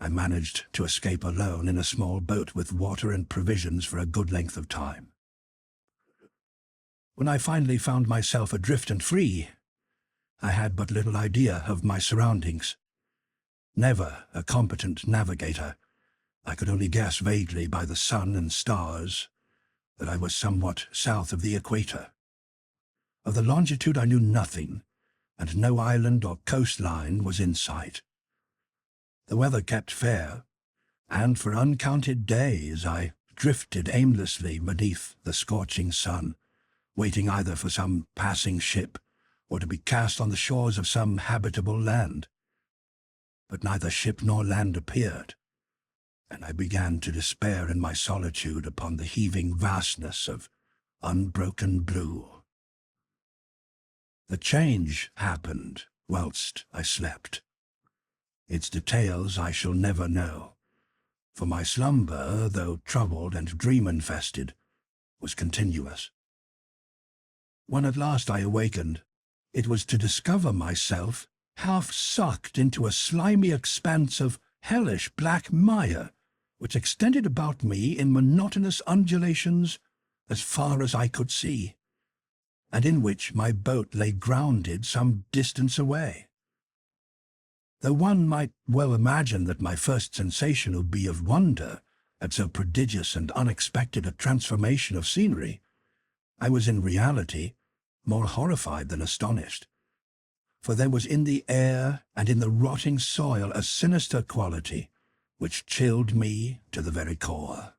I managed to escape alone in a small boat with water and provisions for a good length of time. When I finally found myself adrift and free, I had but little idea of my surroundings. Never a competent navigator, I could only guess vaguely by the sun and stars that I was somewhat south of the equator. Of the longitude I knew nothing, and no island or coastline was in sight. The weather kept fair, and for uncounted days I drifted aimlessly beneath the scorching sun, waiting either for some passing ship or to be cast on the shores of some habitable land. But neither ship nor land appeared, and I began to despair in my solitude upon the heaving vastness of unbroken blue. The change happened whilst I slept. Its details I shall never know, for my slumber, though troubled and dream-infested, was continuous. When at last I awakened, it was to discover myself half sucked into a slimy expanse of hellish black mire, which extended about me in monotonous undulations as far as I could see, and in which my boat lay grounded some distance away. Though one might well imagine that my first sensation would be of wonder at so prodigious and unexpected a transformation of scenery, I was in reality more horrified than astonished, for there was in the air and in the rotting soil a sinister quality which chilled me to the very core.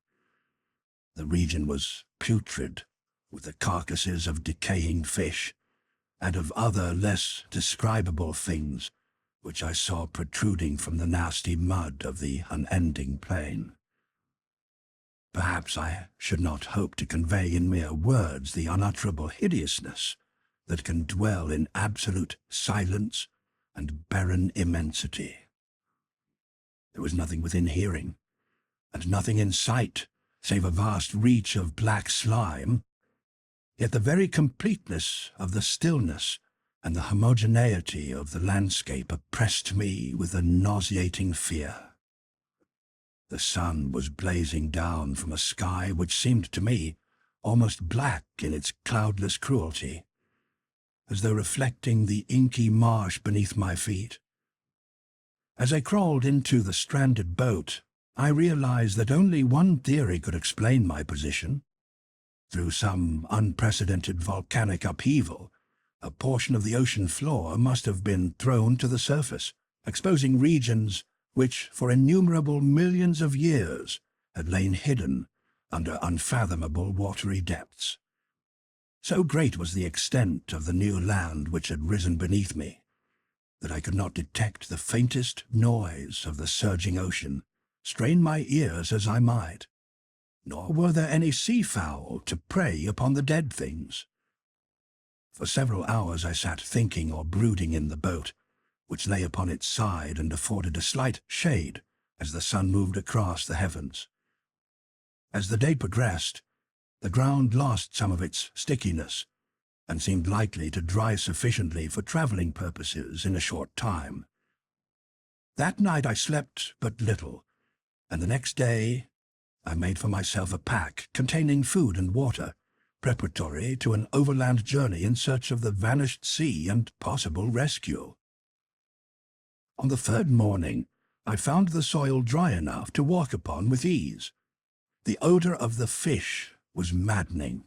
The region was putrid, with the carcasses of decaying fish, and of other less describable things which I saw protruding from the nasty mud of the unending plain. Perhaps I should not hope to convey in mere words the unutterable hideousness that can dwell in absolute silence and barren immensity. There was nothing within hearing, and nothing in sight save a vast reach of black slime, yet the very completeness of the stillness and the homogeneity of the landscape oppressed me with a nauseating fear. The sun was blazing down from a sky which seemed to me almost black in its cloudless cruelty, as though reflecting the inky marsh beneath my feet. As I crawled into the stranded boat, I realized that only one theory could explain my position. Through some unprecedented volcanic upheaval, a portion of the ocean floor must have been thrown to the surface, exposing regions which for innumerable millions of years had lain hidden under unfathomable watery depths. So great was the extent of the new land which had risen beneath me, that I could not detect the faintest noise of the surging ocean, strain my ears as I might, nor were there any seafowl to prey upon the dead things. For several hours I sat thinking or brooding in the boat, which lay upon its side and afforded a slight shade as the sun moved across the heavens. As the day progressed, the ground lost some of its stickiness, and seemed likely to dry sufficiently for travelling purposes in a short time. That night I slept but little, and the next day I made for myself a pack containing food and water, preparatory to an overland journey in search of the vanished sea and possible rescue. On the third morning, I found the soil dry enough to walk upon with ease. The odour of the fish was maddening,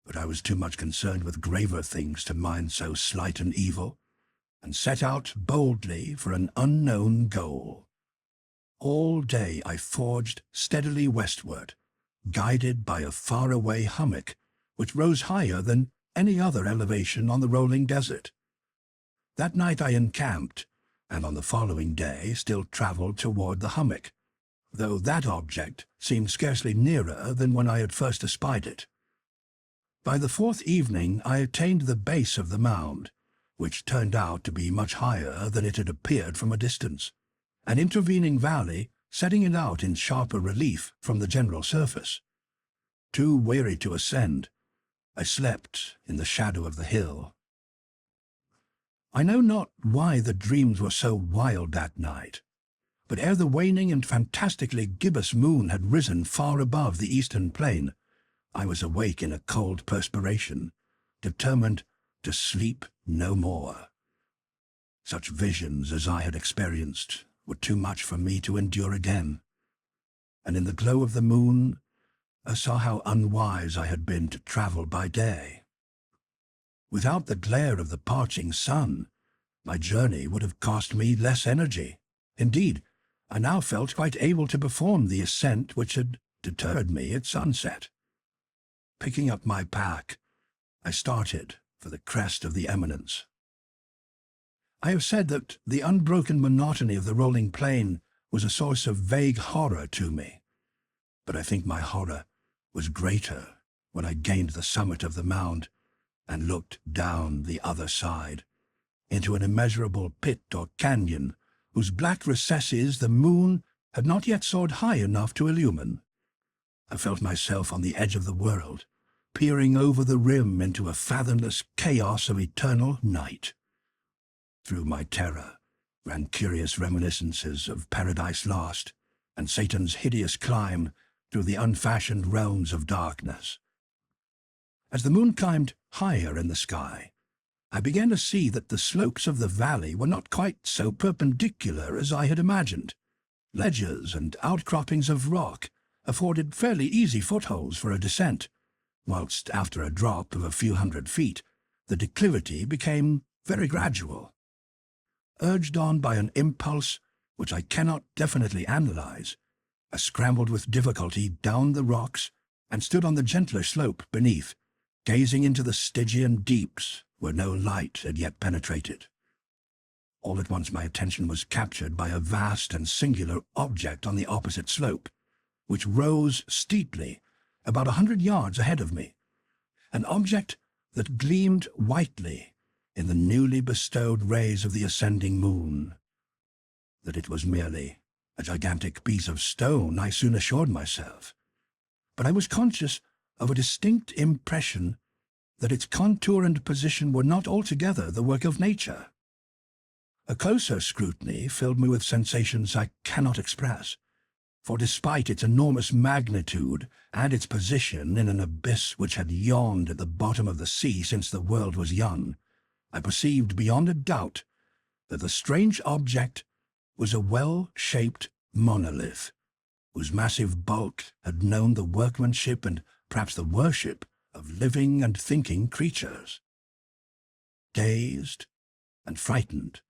but I was too much concerned with graver things to mind so slight an evil, and set out boldly for an unknown goal. All day I forged steadily westward, guided by a faraway hummock which rose higher than any other elevation on the rolling desert. That night I encamped, and on the following day still travelled toward the hummock, though that object seemed scarcely nearer than when I had first espied it. By the fourth evening I attained the base of the mound, which turned out to be much higher than it had appeared from a distance, an intervening valley setting it out in sharper relief from the general surface. Too weary to ascend, I slept in the shadow of the hill. I know not why the dreams were so wild that night, but ere the waning and fantastically gibbous moon had risen far above the eastern plain, I was awake in a cold perspiration, determined to sleep no more. Such visions as I had experienced were too much for me to endure again, and in the glow of the moon I saw how unwise I had been to travel by day. Without the glare of the parching sun, my journey would have cost me less energy. Indeed, I now felt quite able to perform the ascent which had deterred me at sunset. Picking up my pack, I started for the crest of the eminence. I have said that the unbroken monotony of the rolling plain was a source of vague horror to me, but I think my horror was greater when I gained the summit of the mound and looked down the other side, into an immeasurable pit or canyon whose black recesses the moon had not yet soared high enough to illumine. I felt myself on the edge of the world, peering over the rim into a fathomless chaos of eternal night. Through my terror ran curious reminiscences of Paradise Lost and Satan's hideous climb through the unfashioned realms of darkness. As the moon climbed higher in the sky, I began to see that the slopes of the valley were not quite so perpendicular as I had imagined. Ledges and outcroppings of rock afforded fairly easy footholds for a descent, whilst after a drop of a few hundred feet, the declivity became very gradual. Urged on by an impulse which I cannot definitely analyze, I scrambled with difficulty down the rocks and stood on the gentler slope beneath, gazing into the Stygian deeps where no light had yet penetrated. All at once my attention was captured by a vast and singular object on the opposite slope, which rose steeply about 100 yards ahead of me, an object that gleamed whitely in the newly bestowed rays of the ascending moon. That it was merely a gigantic piece of stone I soon assured myself, but I was conscious of a distinct impression that its contour and position were not altogether the work of nature. A closer scrutiny filled me with sensations I cannot express, for despite its enormous magnitude and its position in an abyss which had yawned at the bottom of the sea since the world was young, I perceived beyond a doubt that the strange object was a well-shaped monolith, whose massive bulk had known the workmanship and perhaps the worship of living and thinking creatures. Dazed and frightened,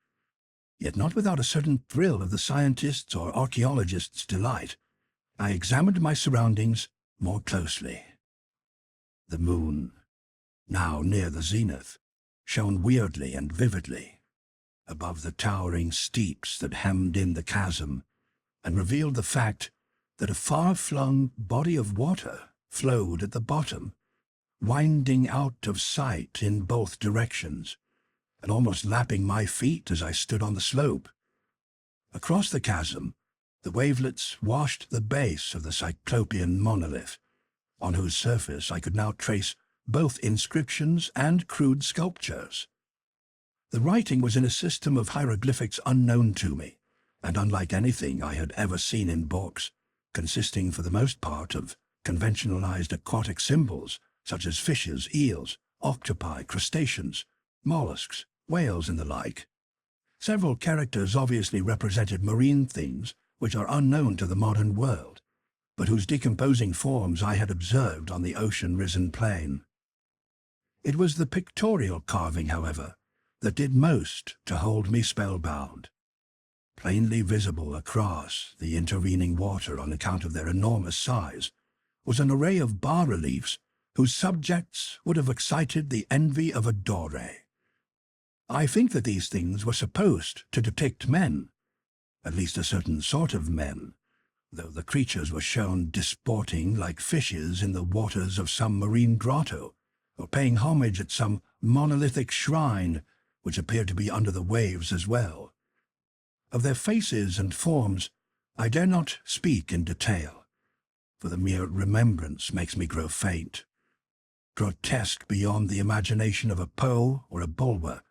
yet not without a certain thrill of the scientist's or archaeologist's delight, I examined my surroundings more closely. The moon, now near the zenith, shone weirdly and vividly above the towering steeps that hemmed in the chasm and revealed the fact that a far-flung body of water flowed at the bottom, winding out of sight in both directions, and almost lapping my feet as I stood on the slope. Across the chasm, the wavelets washed the base of the cyclopean monolith, on whose surface I could now trace both inscriptions and crude sculptures. The writing was in a system of hieroglyphics unknown to me, and unlike anything I had ever seen in books, consisting for the most part of conventionalized aquatic symbols such as fishes, eels, octopi, crustaceans, mollusks, whales, and the like. Several characters obviously represented marine things which are unknown to the modern world, but whose decomposing forms I had observed on the ocean-risen plain. It was the pictorial carving, however, that did most to hold me spellbound. Plainly visible across the intervening water on account of their enormous size was an array of bas-reliefs whose subjects would have excited the envy of a Doré. I think that these things were supposed to depict men, at least a certain sort of men, though the creatures were shown disporting like fishes in the waters of some marine grotto, or paying homage at some monolithic shrine which appeared to be under the waves as well. Of their faces and forms I dare not speak in detail, for the mere remembrance makes me grow faint. Grotesque beyond the imagination of a Poe or a Bulwer,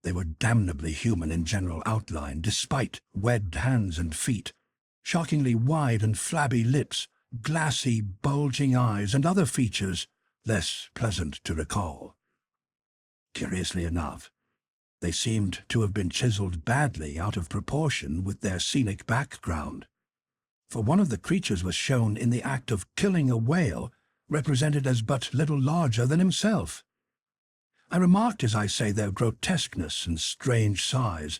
they were damnably human in general outline, despite webbed hands and feet, shockingly wide and flabby lips, glassy, bulging eyes, and other features less pleasant to recall. Curiously enough, they seemed to have been chiseled badly out of proportion with their scenic background, for one of the creatures was shown in the act of killing a whale, represented as but little larger than himself. I remarked, as I say, their grotesqueness and strange size,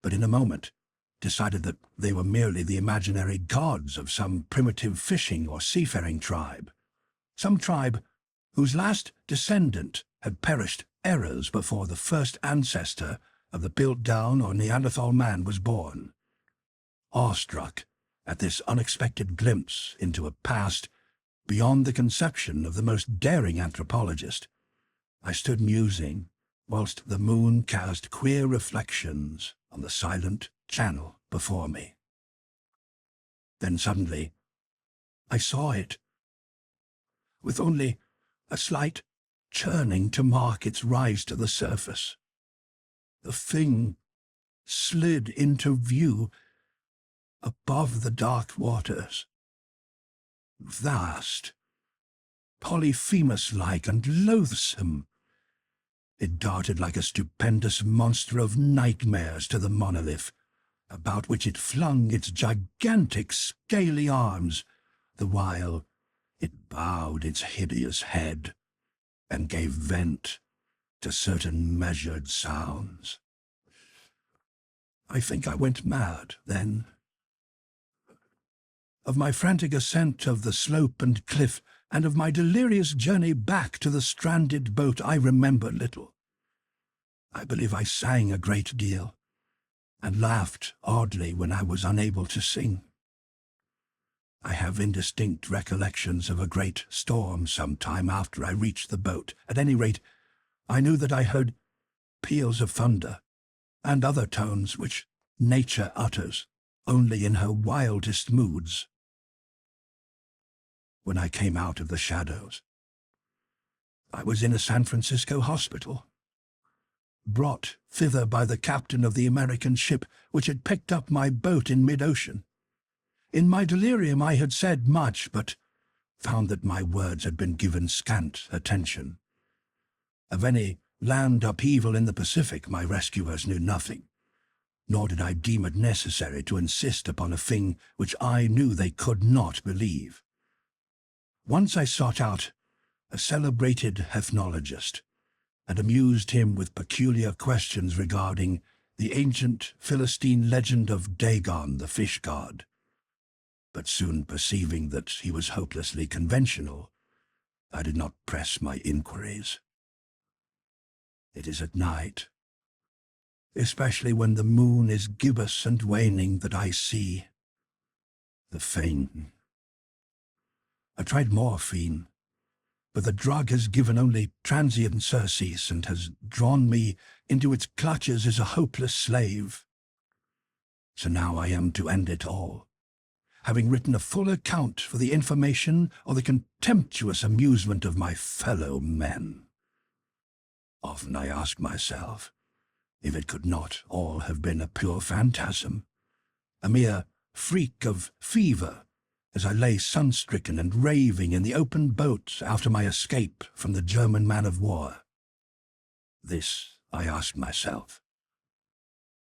but in a moment decided that they were merely the imaginary gods of some primitive fishing or seafaring tribe, some tribe whose last descendant had perished eras before the first ancestor of the Piltdown or Neanderthal man was born. Awestruck at this unexpected glimpse into a past beyond the conception of the most daring anthropologist, I stood musing, whilst the moon cast queer reflections on the silent channel before me. Then suddenly I saw it, with only a slight churning to mark its rise to the surface. The thing slid into view above the dark waters. Vast, Polyphemus-like and loathsome, it darted like a stupendous monster of nightmares to the monolith, about which it flung its gigantic scaly arms, the while it bowed its hideous head and gave vent to certain measured sounds. I think I went mad then. Of my frantic ascent of the slope and cliff, and of my delirious journey back to the stranded boat, I remember little. I believe I sang a great deal, and laughed oddly when I was unable to sing. I have indistinct recollections of a great storm some time after I reached the boat. At any rate, I knew that I heard peals of thunder, and other tones which nature utters only in her wildest moods. When I came out of the shadows, I was in a San Francisco hospital, brought thither by the captain of the American ship which had picked up my boat in mid-ocean. In my delirium I had said much, but found that my words had been given scant attention. Of any land upheaval in the Pacific my rescuers knew nothing, nor did I deem it necessary to insist upon a thing which I knew they could not believe. Once I sought out a celebrated ethnologist, and amused him with peculiar questions regarding the ancient Philistine legend of Dagon, the fish god. but soon perceiving that he was hopelessly conventional, I did not press my inquiries. It is at night, especially when the moon is gibbous and waning, that I see the Fane. I tried morphine, but the drug has given only transient surcease and has drawn me into its clutches as a hopeless slave. So now I am to end it all, having written a full account for the information or the contemptuous amusement of my fellow men. Often I ask myself if it could not all have been a pure phantasm, a mere freak of fever, as I lay sun-stricken and raving in the open boat after my escape from the German man-of-war. This I ask myself.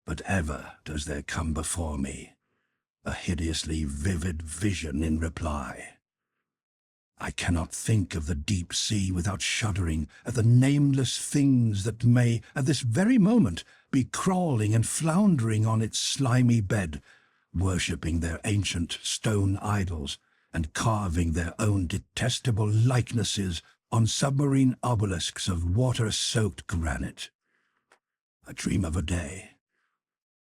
But ever does there come before me a hideously vivid vision in reply. I cannot think of the deep sea without shuddering at the nameless things that may, at this very moment, be crawling and floundering on its slimy bed, worshipping their ancient stone idols and carving their own detestable likenesses on submarine obelisks of water-soaked granite. I dream of a day,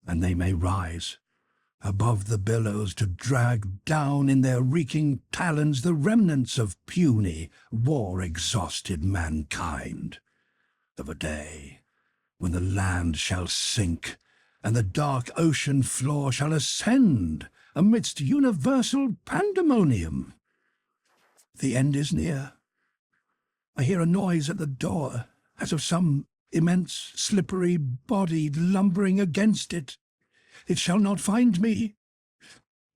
and they may rise above the billows to drag down in their reeking talons the remnants of puny, war-exhausted mankind, of a day when the land shall sink and the dark ocean floor shall ascend amidst universal pandemonium. The end is near. I hear a noise at the door, as of some immense, slippery body lumbering against it. It shall not find me.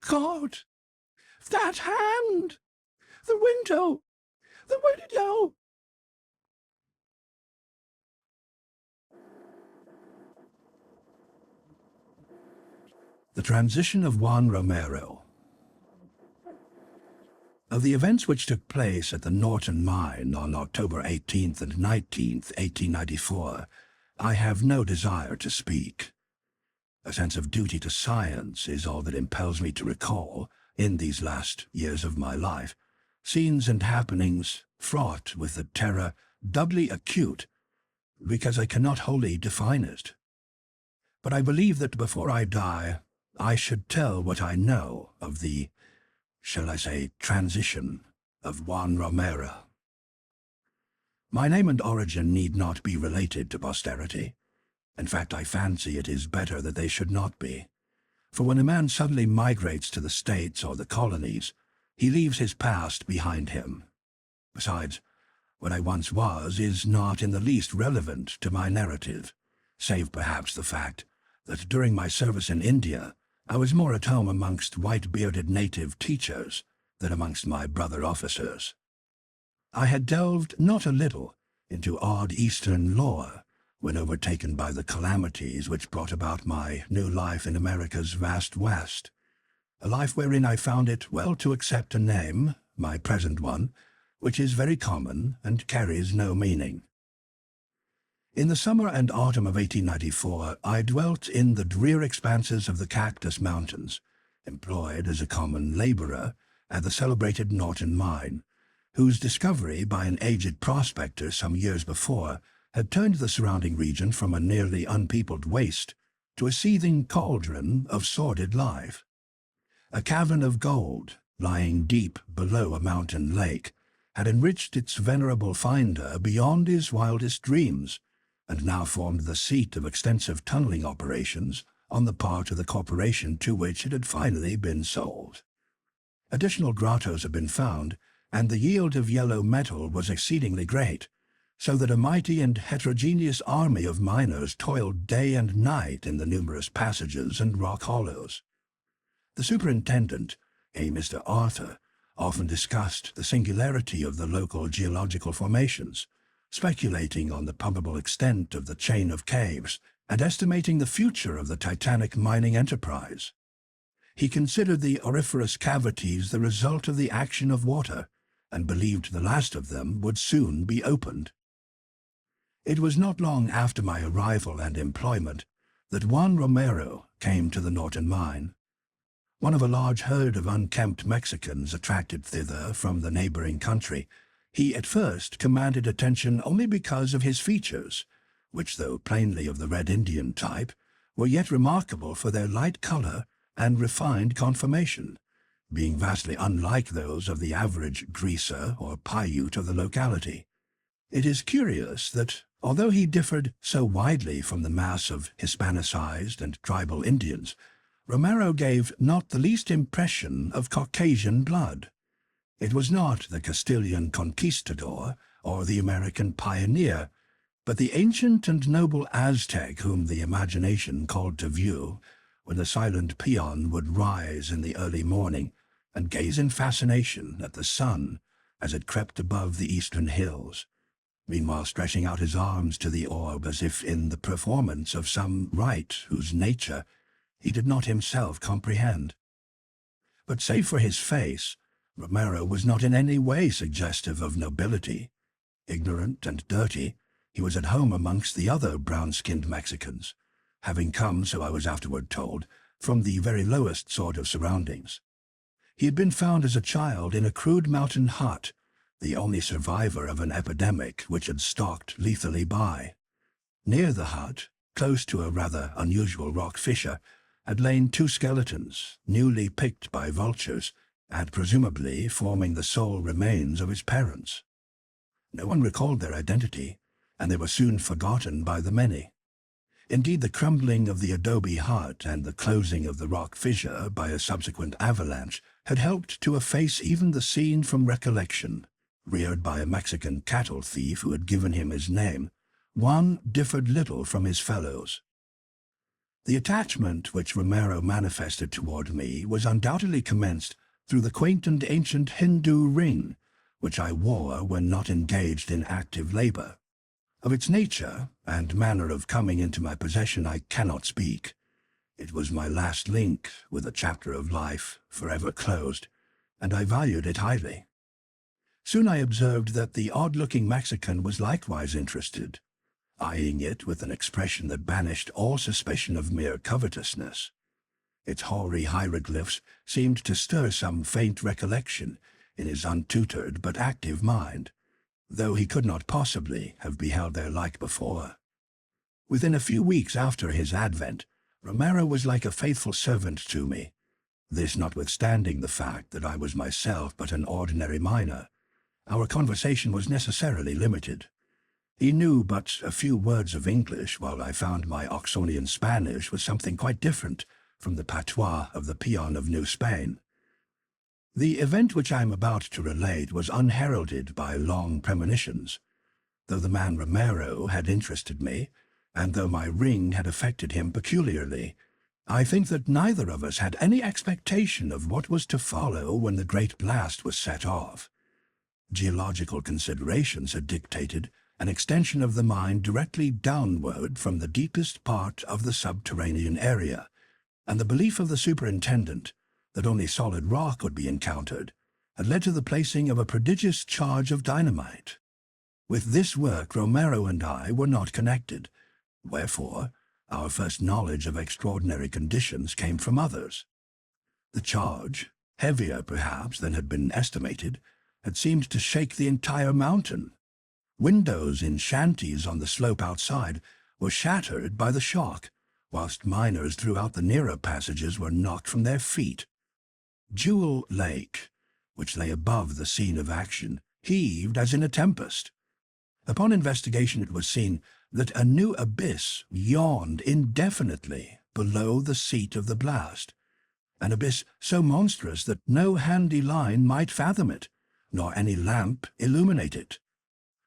God! That hand! The window! The window! The transition of Juan Romero. Of the events which took place at the Norton Mine on October 18th and 19th, 1894, I have no desire to speak. A sense of duty to science is all that impels me to recall, in these last years of my life, scenes and happenings fraught with a terror doubly acute because I cannot wholly define it. But I believe that before I die, I should tell what I know of the, shall I say, transition of Juan Romero. My name and origin need not be related to posterity. In fact, I fancy it is better that they should not be. For when a man suddenly migrates to the States or the colonies, he leaves his past behind him. Besides, what I once was is not in the least relevant to my narrative, save perhaps the fact that during my service in India, I was more at home amongst white-bearded native teachers than amongst my brother officers. I had delved not a little into odd Eastern lore when overtaken by the calamities which brought about my new life in America's vast West, a life wherein I found it well to accept a name, my present one, which is very common and carries no meaning. In the summer and autumn of 1894, I dwelt in the drear expanses of the Cactus Mountains, employed as a common laborer at the celebrated Norton Mine, whose discovery by an aged prospector some years before had turned the surrounding region from a nearly unpeopled waste to a seething cauldron of sordid life. A cavern of gold, lying deep below a mountain lake, had enriched its venerable finder beyond his wildest dreams, and now formed the seat of extensive tunneling operations on the part of the corporation to which it had finally been sold. Additional grottos had been found, and the yield of yellow metal was exceedingly great, so that a mighty and heterogeneous army of miners toiled day and night in the numerous passages and rock hollows. The superintendent, a Mr. Arthur, often discussed the singularity of the local geological formations, speculating on the probable extent of the chain of caves and estimating the future of the titanic mining enterprise. He considered the auriferous cavities the result of the action of water, and believed the last of them would soon be opened. It was not long after my arrival and employment that Juan Romero came to the Norton Mine. One of a large herd of unkempt Mexicans attracted thither from the neighboring country, he at first commanded attention only because of his features, which, though plainly of the Red Indian type, were yet remarkable for their light color and refined conformation, being vastly unlike those of the average greaser or Paiute of the locality. It is curious that, although he differed so widely from the mass of Hispanicized and tribal Indians, Romero gave not the least impression of Caucasian blood. It was not the Castilian conquistador or the American pioneer, but the ancient and noble Aztec whom the imagination called to view when the silent peon would rise in the early morning and gaze in fascination at the sun as it crept above the eastern hills, meanwhile stretching out his arms to the orb as if in the performance of some rite whose nature he did not himself comprehend. But save for his face, Romero was not in any way suggestive of nobility. Ignorant and dirty, he was at home amongst the other brown-skinned Mexicans, having come, so I was afterward told, from the very lowest sort of surroundings. He had been found as a child in a crude mountain hut, the only survivor of an epidemic which had stalked lethally by. Near the hut, close to a rather unusual rock fissure, had lain two skeletons, newly picked by vultures, and presumably forming the sole remains of his parents. No one recalled their identity, and they were soon forgotten by the many. Indeed, the crumbling of the adobe hut and the closing of the rock fissure by a subsequent avalanche had helped to efface even the scene from recollection. Reared by a Mexican cattle thief who had given him his name, one differed little from his fellows. The attachment which Romero manifested toward me was undoubtedly commenced through the quaint and ancient Hindu ring, which I wore when not engaged in active labor. Of its nature and manner of coming into my possession I cannot speak. It was my last link with a chapter of life forever closed, and I valued it highly. Soon I observed that the odd-looking Mexican was likewise interested, eyeing it with an expression that banished all suspicion of mere covetousness. Its hoary hieroglyphs seemed to stir some faint recollection in his untutored but active mind, though he could not possibly have beheld their like before. Within a few weeks after his advent, Romero was like a faithful servant to me, this notwithstanding the fact that I was myself but an ordinary miner. Our conversation was necessarily limited. He knew but a few words of English, while I found my Oxonian Spanish was something quite different from the patois of the peon of New Spain. The event which I am about to relate was unheralded by long premonitions. Though the man Romero had interested me, and though my ring had affected him peculiarly, I think that neither of us had any expectation of what was to follow when the great blast was set off. Geological considerations had dictated an extension of the mine directly downward from the deepest part of the subterranean area, and the belief of the superintendent that only solid rock would be encountered had led to the placing of a prodigious charge of dynamite. With this work Romero and I were not connected, wherefore our first knowledge of extraordinary conditions came from others. The charge, heavier perhaps than had been estimated, had seemed to shake the entire mountain. Windows in shanties on the slope outside were shattered by the shock, whilst miners throughout the nearer passages were knocked from their feet. Jewel Lake, which lay above the scene of action, heaved as in a tempest. Upon investigation it was seen that a new abyss yawned indefinitely below the seat of the blast, an abyss so monstrous that no handy line might fathom it, nor any lamp illuminate it.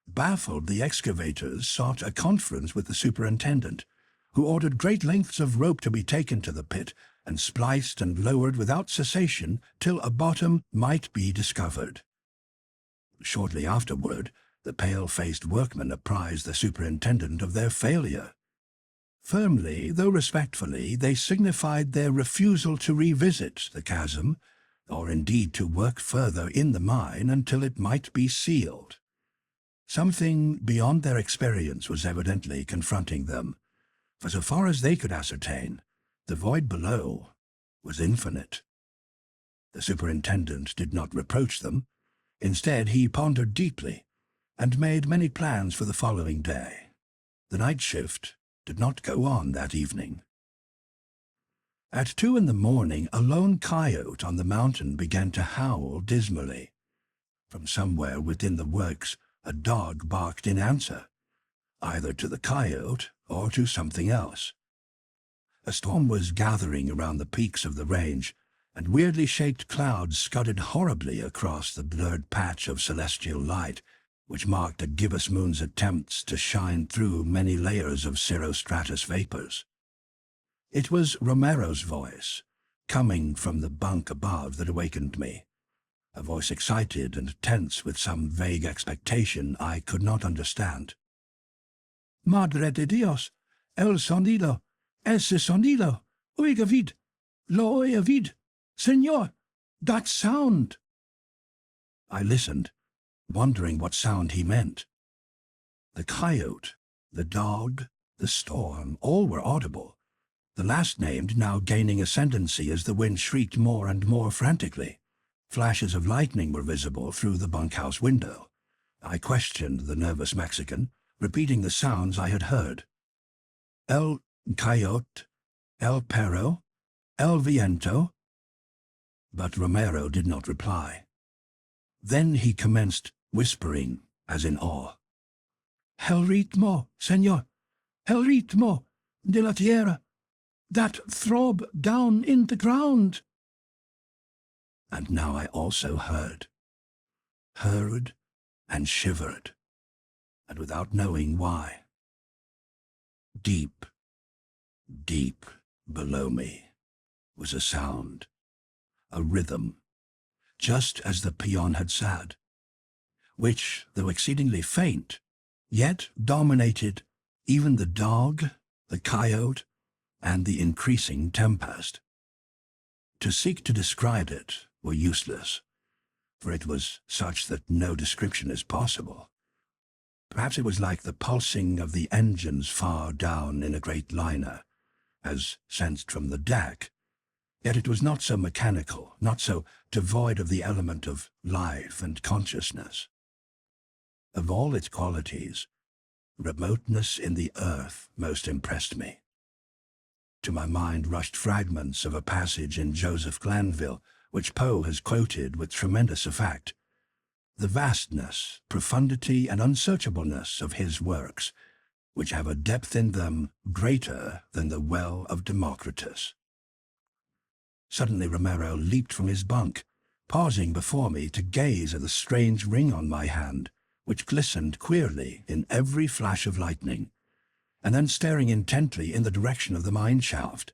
Baffled, the excavators sought a conference with the superintendent, who ordered great lengths of rope to be taken to the pit and spliced and lowered without cessation till a bottom might be discovered. Shortly afterward, the pale-faced workmen apprised the superintendent of their failure. Firmly, though respectfully, they signified their refusal to revisit the chasm, or indeed to work further in the mine until it might be sealed. Something beyond their experience was evidently confronting them, for so far as they could ascertain, the void below was infinite. The superintendent did not reproach them. Instead, he pondered deeply and made many plans for the following day. The night shift did not go on that evening. At 2 in the morning, a lone coyote on the mountain began to howl dismally. From somewhere within the works, a dog barked in answer, either to the coyote or to something else. A storm was gathering around the peaks of the range, and weirdly shaped clouds scudded horribly across the blurred patch of celestial light, which marked a gibbous moon's attempts to shine through many layers of cirrostratus vapors. It was Romero's voice, coming from the bunk above, that awakened me, a voice excited and tense with some vague expectation I could not understand. "Madre de Dios, el sonido, ese sonido, oiga vid, lo oiga vid, Señor, that sound!" I listened, wondering what sound he meant. The coyote, the dog, the storm, all were audible, the last named now gaining ascendancy as the wind shrieked more and more frantically. Flashes of lightning were visible through the bunkhouse window. I questioned the nervous Mexican, repeating the sounds I had heard. El coyote, el perro, el viento. But Romero did not reply. Then he commenced whispering, as in awe. "El ritmo, señor, el ritmo de la tierra, that throb down in the ground." And now I also heard and shivered, and without knowing why. Deep, deep below me was a sound, a rhythm, just as the peon had said, which, though exceedingly faint, yet dominated even the dog, the coyote, and the increasing tempest. To seek to describe it were useless, for it was such that no description is possible. Perhaps it was like the pulsing of the engines far down in a great liner, as sensed from the deck, yet it was not so mechanical, not so devoid of the element of life and consciousness. Of all its qualities, remoteness in the earth most impressed me. To my mind rushed fragments of a passage in Joseph Glanville, which Poe has quoted with tremendous effect. The vastness, profundity, and unsearchableness of his works, which have a depth in them greater than the well of Democritus. Suddenly Romero leaped from his bunk, pausing before me to gaze at the strange ring on my hand, which glistened queerly in every flash of lightning, and then staring intently in the direction of the mine shaft.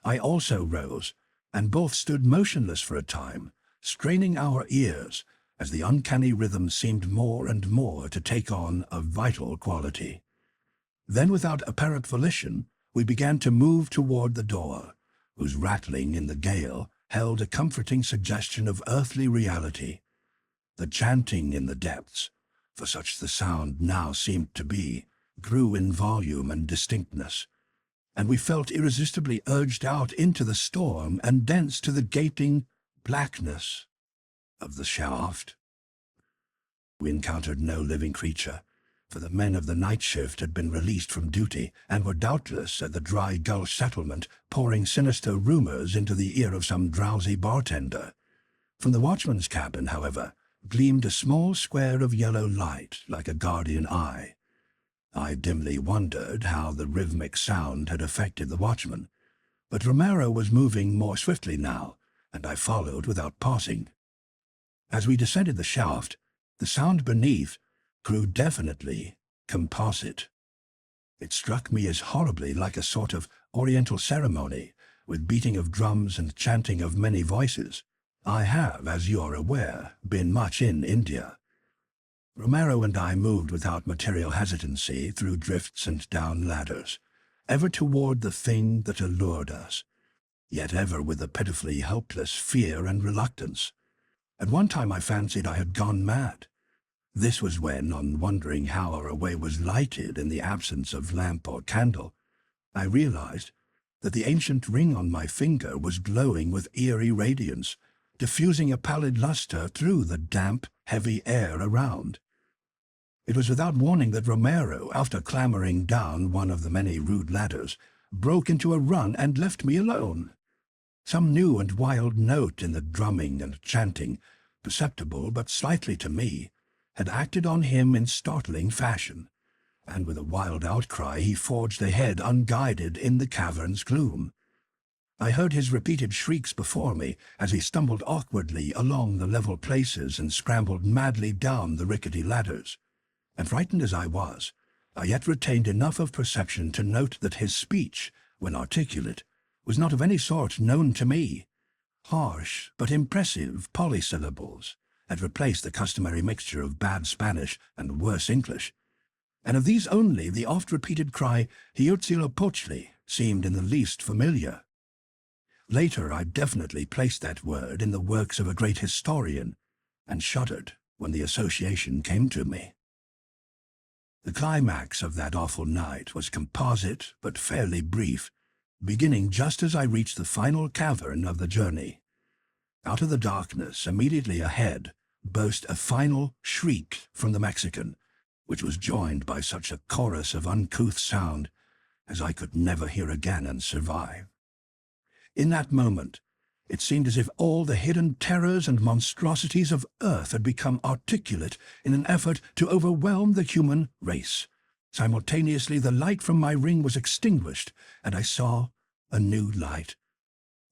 I also rose, and both stood motionless for a time, straining our ears as the uncanny rhythm seemed more and more to take on a vital quality. Then, without apparent volition, we began to move toward the door, whose rattling in the gale held a comforting suggestion of earthly reality. The chanting in the depths, for such the sound now seemed to be, grew in volume and distinctness, and we felt irresistibly urged out into the storm and thence to the gaping blackness of the shaft. We encountered no living creature, for the men of the night shift had been released from duty and were doubtless at the Dry Gulch settlement pouring sinister rumors into the ear of some drowsy bartender. From the watchman's cabin, however, gleamed a small square of yellow light like a guardian eye. I dimly wondered how the rhythmic sound had affected the watchman, but Romero was moving more swiftly now, and I followed without pausing. As we descended the shaft, the sound beneath grew definitely composite. It struck me as horribly like a sort of oriental ceremony, with beating of drums and chanting of many voices. I have, as you are aware, been much in India. Romero and I moved without material hesitancy through drifts and down ladders, ever toward the thing that allured us, yet ever with a pitifully helpless fear and reluctance. At one time I fancied I had gone mad. This was when, on wondering how our way was lighted in the absence of lamp or candle, I realized that the ancient ring on my finger was glowing with eerie radiance, diffusing a pallid luster through the damp, heavy air around. It was without warning that Romero, after clambering down one of the many rude ladders, broke into a run and left me alone. Some new and wild note in the drumming and chanting, perceptible but slightly to me, had acted on him in startling fashion, and with a wild outcry he forged ahead unguided in the cavern's gloom. I heard his repeated shrieks before me as he stumbled awkwardly along the level places and scrambled madly down the rickety ladders, and frightened as I was, I yet retained enough of perception to note that his speech, when articulate, was not of any sort known to me. Harsh but impressive polysyllables had replaced the customary mixture of bad Spanish and worse English, and of these only the oft-repeated cry Huitzilopochtli seemed in the least familiar. Later I definitely placed that word in the works of a great historian, and shuddered when the association came to me. The climax of that awful night was composite but fairly brief, beginning just as I reached the final cavern of the journey. Out of the darkness immediately ahead burst a final shriek from the Mexican, which was joined by such a chorus of uncouth sound as I could never hear again and survive. In that moment, it seemed as if all the hidden terrors and monstrosities of earth had become articulate in an effort to overwhelm the human race. Simultaneously, the light from my ring was extinguished, and I saw a new light,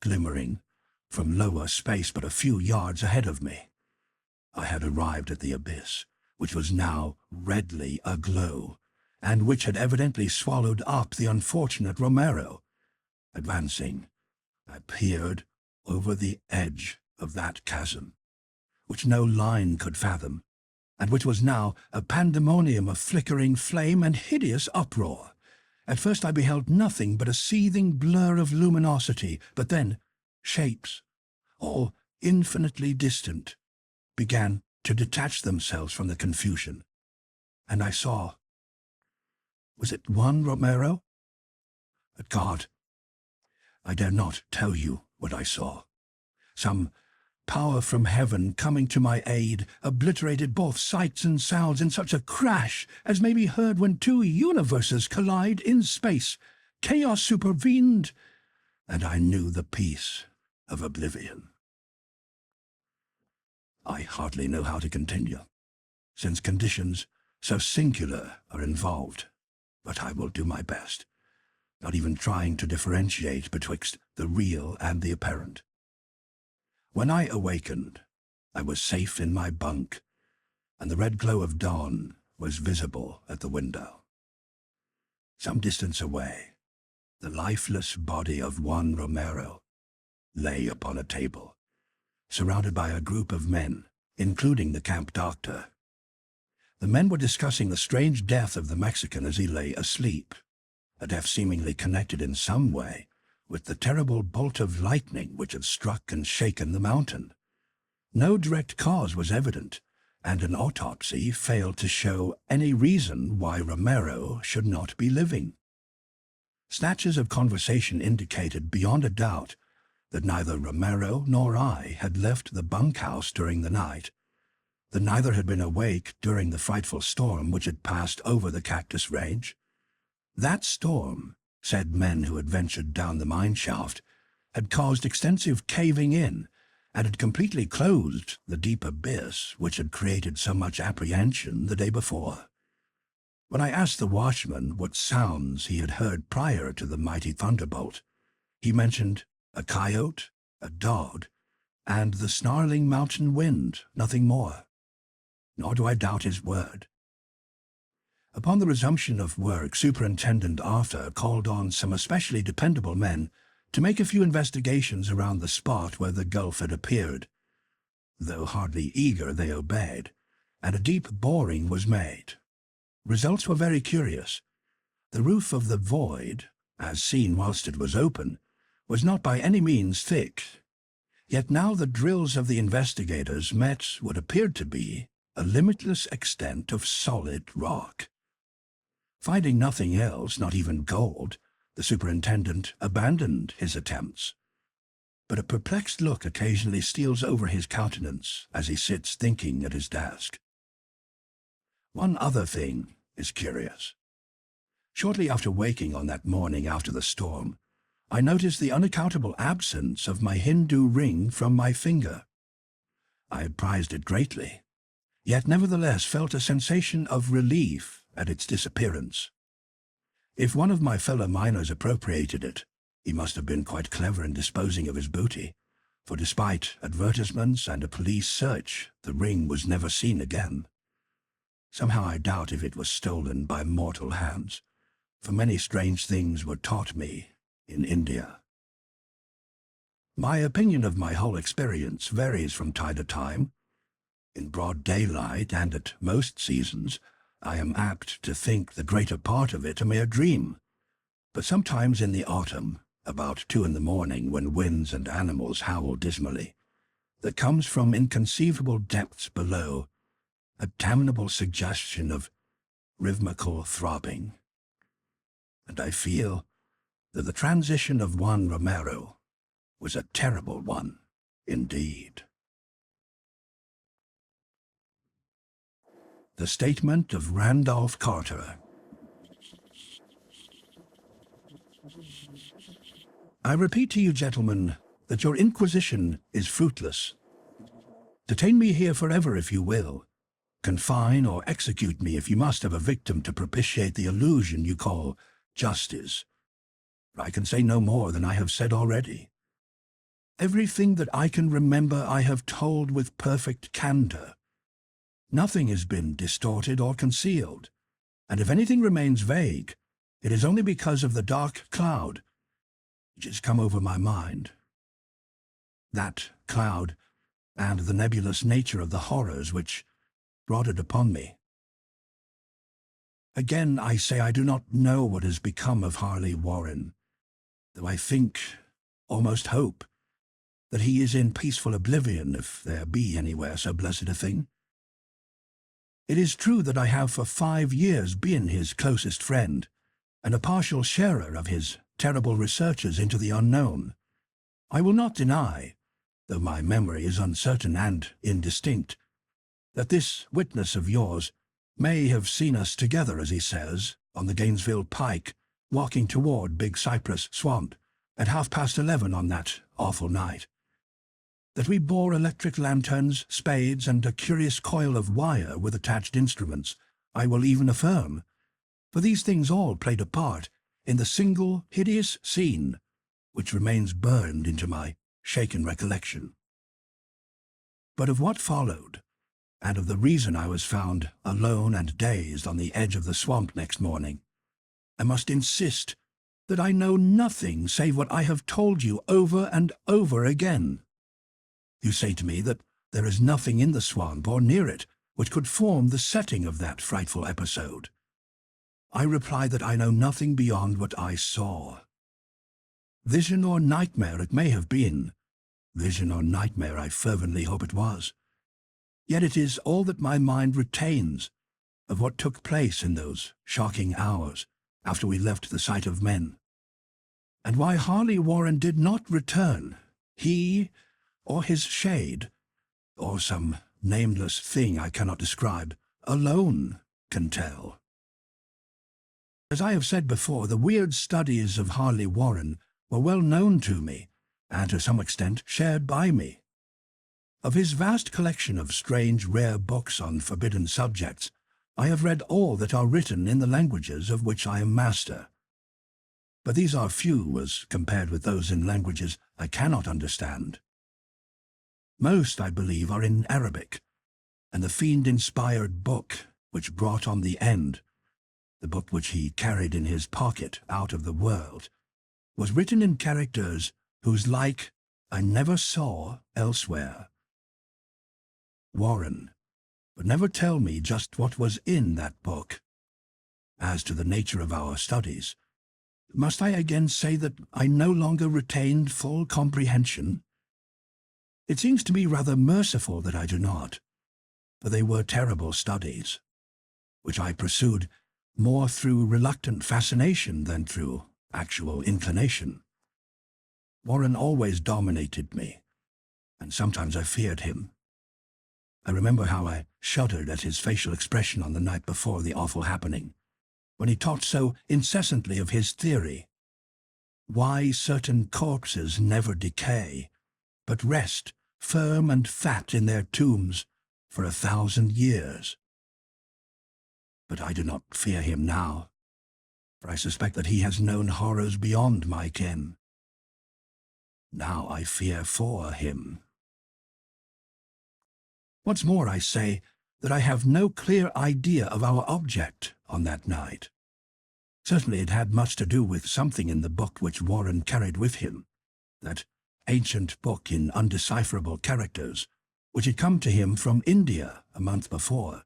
glimmering from lower space but a few yards ahead of me. I had arrived at the abyss, which was now redly aglow, and which had evidently swallowed up the unfortunate Romero. Advancing, I peered over the edge of that chasm, which no line could fathom, and which was now a pandemonium of flickering flame and hideous uproar. At first I beheld nothing but a seething blur of luminosity, but then shapes, all infinitely distant, began to detach themselves from the confusion, and I saw. Was it one Romero? God, I dare not tell you what I saw. Some power from heaven coming to my aid obliterated both sights and sounds in such a crash as may be heard when two universes collide in space. Chaos supervened, and I knew the peace of oblivion. I hardly know how to continue, since conditions so singular are involved, but I will do my best, not even trying to differentiate betwixt the real and the apparent. When I awakened, I was safe in my bunk, and the red glow of dawn was visible at the window. Some distance away, the lifeless body of Juan Romero lay upon a table, surrounded by a group of men, including the camp doctor. The men were discussing the strange death of the Mexican as he lay asleep, a death seemingly connected in some way with the terrible bolt of lightning which had struck and shaken the mountain. No direct cause was evident, and an autopsy failed to show any reason why Romero should not be living. Snatches of conversation indicated beyond a doubt that neither Romero nor I had left the bunkhouse during the night, that neither had been awake during the frightful storm which had passed over the cactus range. That storm, said men who had ventured down the mine shaft, had caused extensive caving in, and had completely closed the deep abyss which had created so much apprehension the day before. When I asked the watchman what sounds he had heard prior to the mighty thunderbolt, he mentioned a coyote, a dog, and the snarling mountain wind, nothing more. Nor do I doubt his word. Upon the resumption of work, Superintendent Arthur called on some especially dependable men to make a few investigations around the spot where the gulf had appeared. Though hardly eager, they obeyed, and a deep boring was made. Results were very curious. The roof of the void, as seen whilst it was open, was not by any means thick. Yet now the drills of the investigators met what appeared to be a limitless extent of solid rock. Finding nothing else, not even gold, the superintendent abandoned his attempts. but a perplexed look occasionally steals over his countenance as he sits thinking at his desk. One other thing is curious. Shortly after waking on that morning after the storm, I noticed the unaccountable absence of my Hindu ring from my finger. I had prized it greatly, yet nevertheless felt a sensation of relief at its disappearance. If one of my fellow miners appropriated it, he must have been quite clever in disposing of his booty, for despite advertisements and a police search, the ring was never seen again. Somehow I doubt if it was stolen by mortal hands, for many strange things were taught me in India. My opinion of my whole experience varies from time to time. In broad daylight and at most seasons, I am apt to think the greater part of it a mere dream, but sometimes in the autumn, about 2 in the morning when winds and animals howl dismally, there comes from inconceivable depths below a damnable suggestion of rhythmical throbbing, and I feel that the transition of Juan Romero was a terrible one indeed. The Statement of Randolph Carter. I repeat to you, gentlemen, that your inquisition is fruitless. Detain me here forever if you will. Confine or execute me if you must have a victim to propitiate the illusion you call justice. I can say no more than I have said already. Everything that I can remember I have told with perfect candor. Nothing has been distorted or concealed, and if anything remains vague, it is only because of the dark cloud which has come over my mind. That cloud, and the nebulous nature of the horrors which brought it upon me. Again, I say I do not know what has become of Harley Warren, though I think, almost hope, that he is in peaceful oblivion, if there be anywhere so blessed a thing. It is true that I have for 5 years been his closest friend, and a partial sharer of his terrible researches into the unknown. I will not deny, though my memory is uncertain and indistinct, that this witness of yours may have seen us together, as he says, on the Gainesville Pike, walking toward Big Cypress Swamp at 11:30 on that awful night. That we bore electric lanterns, spades, and a curious coil of wire with attached instruments, I will even affirm, for these things all played a part in the single hideous scene which remains burned into my shaken recollection. But of what followed, and of the reason I was found alone and dazed on the edge of the swamp next morning, I must insist that I know nothing save what I have told you over and over again. You say to me that there is nothing in the swamp or near it which could form the setting of that frightful episode. I reply that I know nothing beyond what I saw. Vision or nightmare it may have been. Vision or nightmare I fervently hope it was. Yet it is all that my mind retains of what took place in those shocking hours after we left the sight of men, and why Harley Warren did not return, he or his shade, or some nameless thing I cannot describe, alone can tell. As I have said before, the weird studies of Harley Warren were well known to me, and to some extent shared by me. Of his vast collection of strange, rare books on forbidden subjects, I have read all that are written in the languages of which I am master. But these are few as compared with those in languages I cannot understand. Most, I believe, are in Arabic, and the fiend-inspired book which brought on the end, the book which he carried in his pocket out of the world, was written in characters whose like I never saw elsewhere. Warren would never tell me just what was in that book. As to the nature of our studies, must I again say that I no longer retained full comprehension? It seems to me rather merciful that I do not, for they were terrible studies, which I pursued more through reluctant fascination than through actual inclination. Warren always dominated me, and sometimes I feared him. I remember how I shuddered at his facial expression on the night before the awful happening, when he talked so incessantly of his theory. Why certain corpses never decay, but rest firm and fat in their tombs for 1,000 years. But I do not fear him now, for I suspect that he has known horrors beyond my ken. Now I fear for him. What's more, I say that I have no clear idea of our object on that night. Certainly it had much to do with something in the book which Warren carried with him, that ancient book in undecipherable characters, which had come to him from India a month before.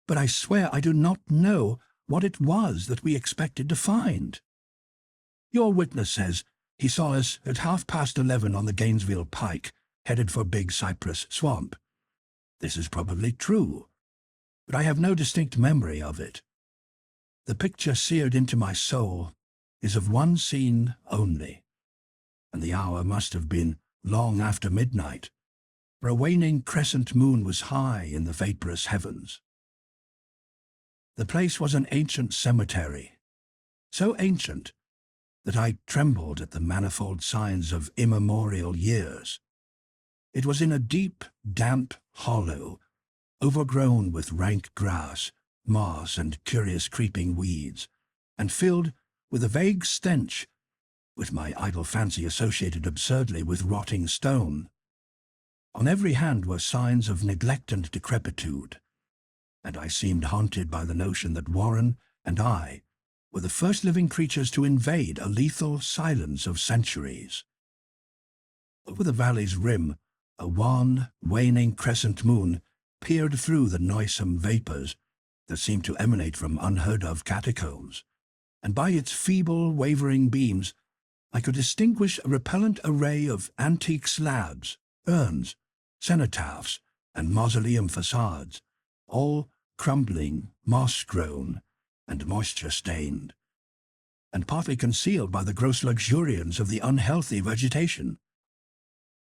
But I swear I do not know what it was that we expected to find. Your witness says he saw us at 11:30 on the Gainesville Pike, headed for Big Cypress Swamp. This is probably true, but I have no distinct memory of it. The picture seared into my soul is of one scene only, and the hour must have been long after midnight, for a waning crescent moon was high in the vaporous heavens. The place was an ancient cemetery, so ancient that I trembled at the manifold signs of immemorial years. It was in a deep, damp hollow, overgrown with rank grass, moss, and curious creeping weeds, and filled with a vague stench, which my idle fancy associated absurdly with rotting stone. On every hand were signs of neglect and decrepitude, and I seemed haunted by the notion that Warren and I were the first living creatures to invade a lethal silence of centuries. Over the valley's rim, a wan, waning crescent moon peered through the noisome vapors that seemed to emanate from unheard-of catacombs, and by its feeble, wavering beams I could distinguish a repellent array of antique slabs, urns, cenotaphs, and mausoleum facades, all crumbling, moss-grown, and moisture-stained, and partly concealed by the gross luxuriance of the unhealthy vegetation.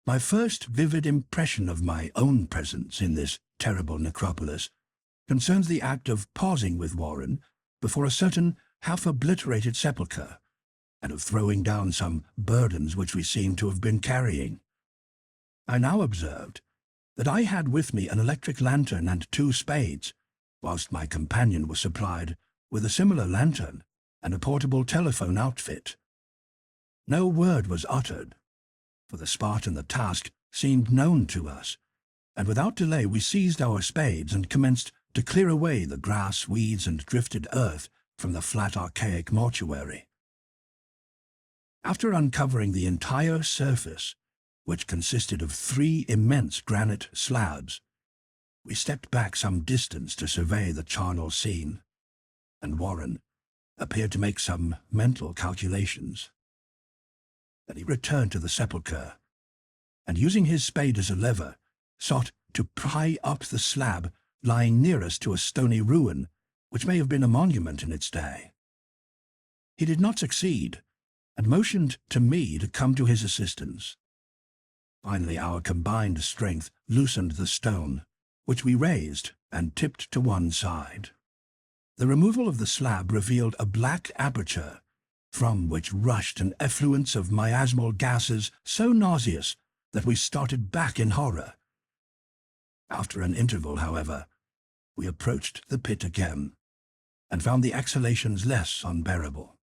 My first vivid impression of my own presence in this terrible necropolis concerns the act of pausing with Warren before a certain half-obliterated sepulchre, and of throwing down some burdens which we seemed to have been carrying. I now observed that I had with me an electric lantern and 2 spades, whilst my companion was supplied with a similar lantern and a portable telephone outfit. No word was uttered, for the spot and the task seemed known to us, and without delay we seized our spades and commenced to clear away the grass, weeds, and drifted earth from the flat archaic mortuary. After uncovering the entire surface, which consisted of 3 immense granite slabs, we stepped back some distance to survey the charnel scene, and Warren appeared to make some mental calculations. Then he returned to the sepulchre, and using his spade as a lever, sought to pry up the slab lying nearest to a stony ruin which may have been a monument in its day. He did not succeed, and motioned to me to come to his assistance. Finally, our combined strength loosened the stone, which we raised and tipped to one side. The removal of the slab revealed a black aperture, from which rushed an effluence of miasmal gases so nauseous that we started back in horror. After an interval, however, we approached the pit again, and found the exhalations less unbearable.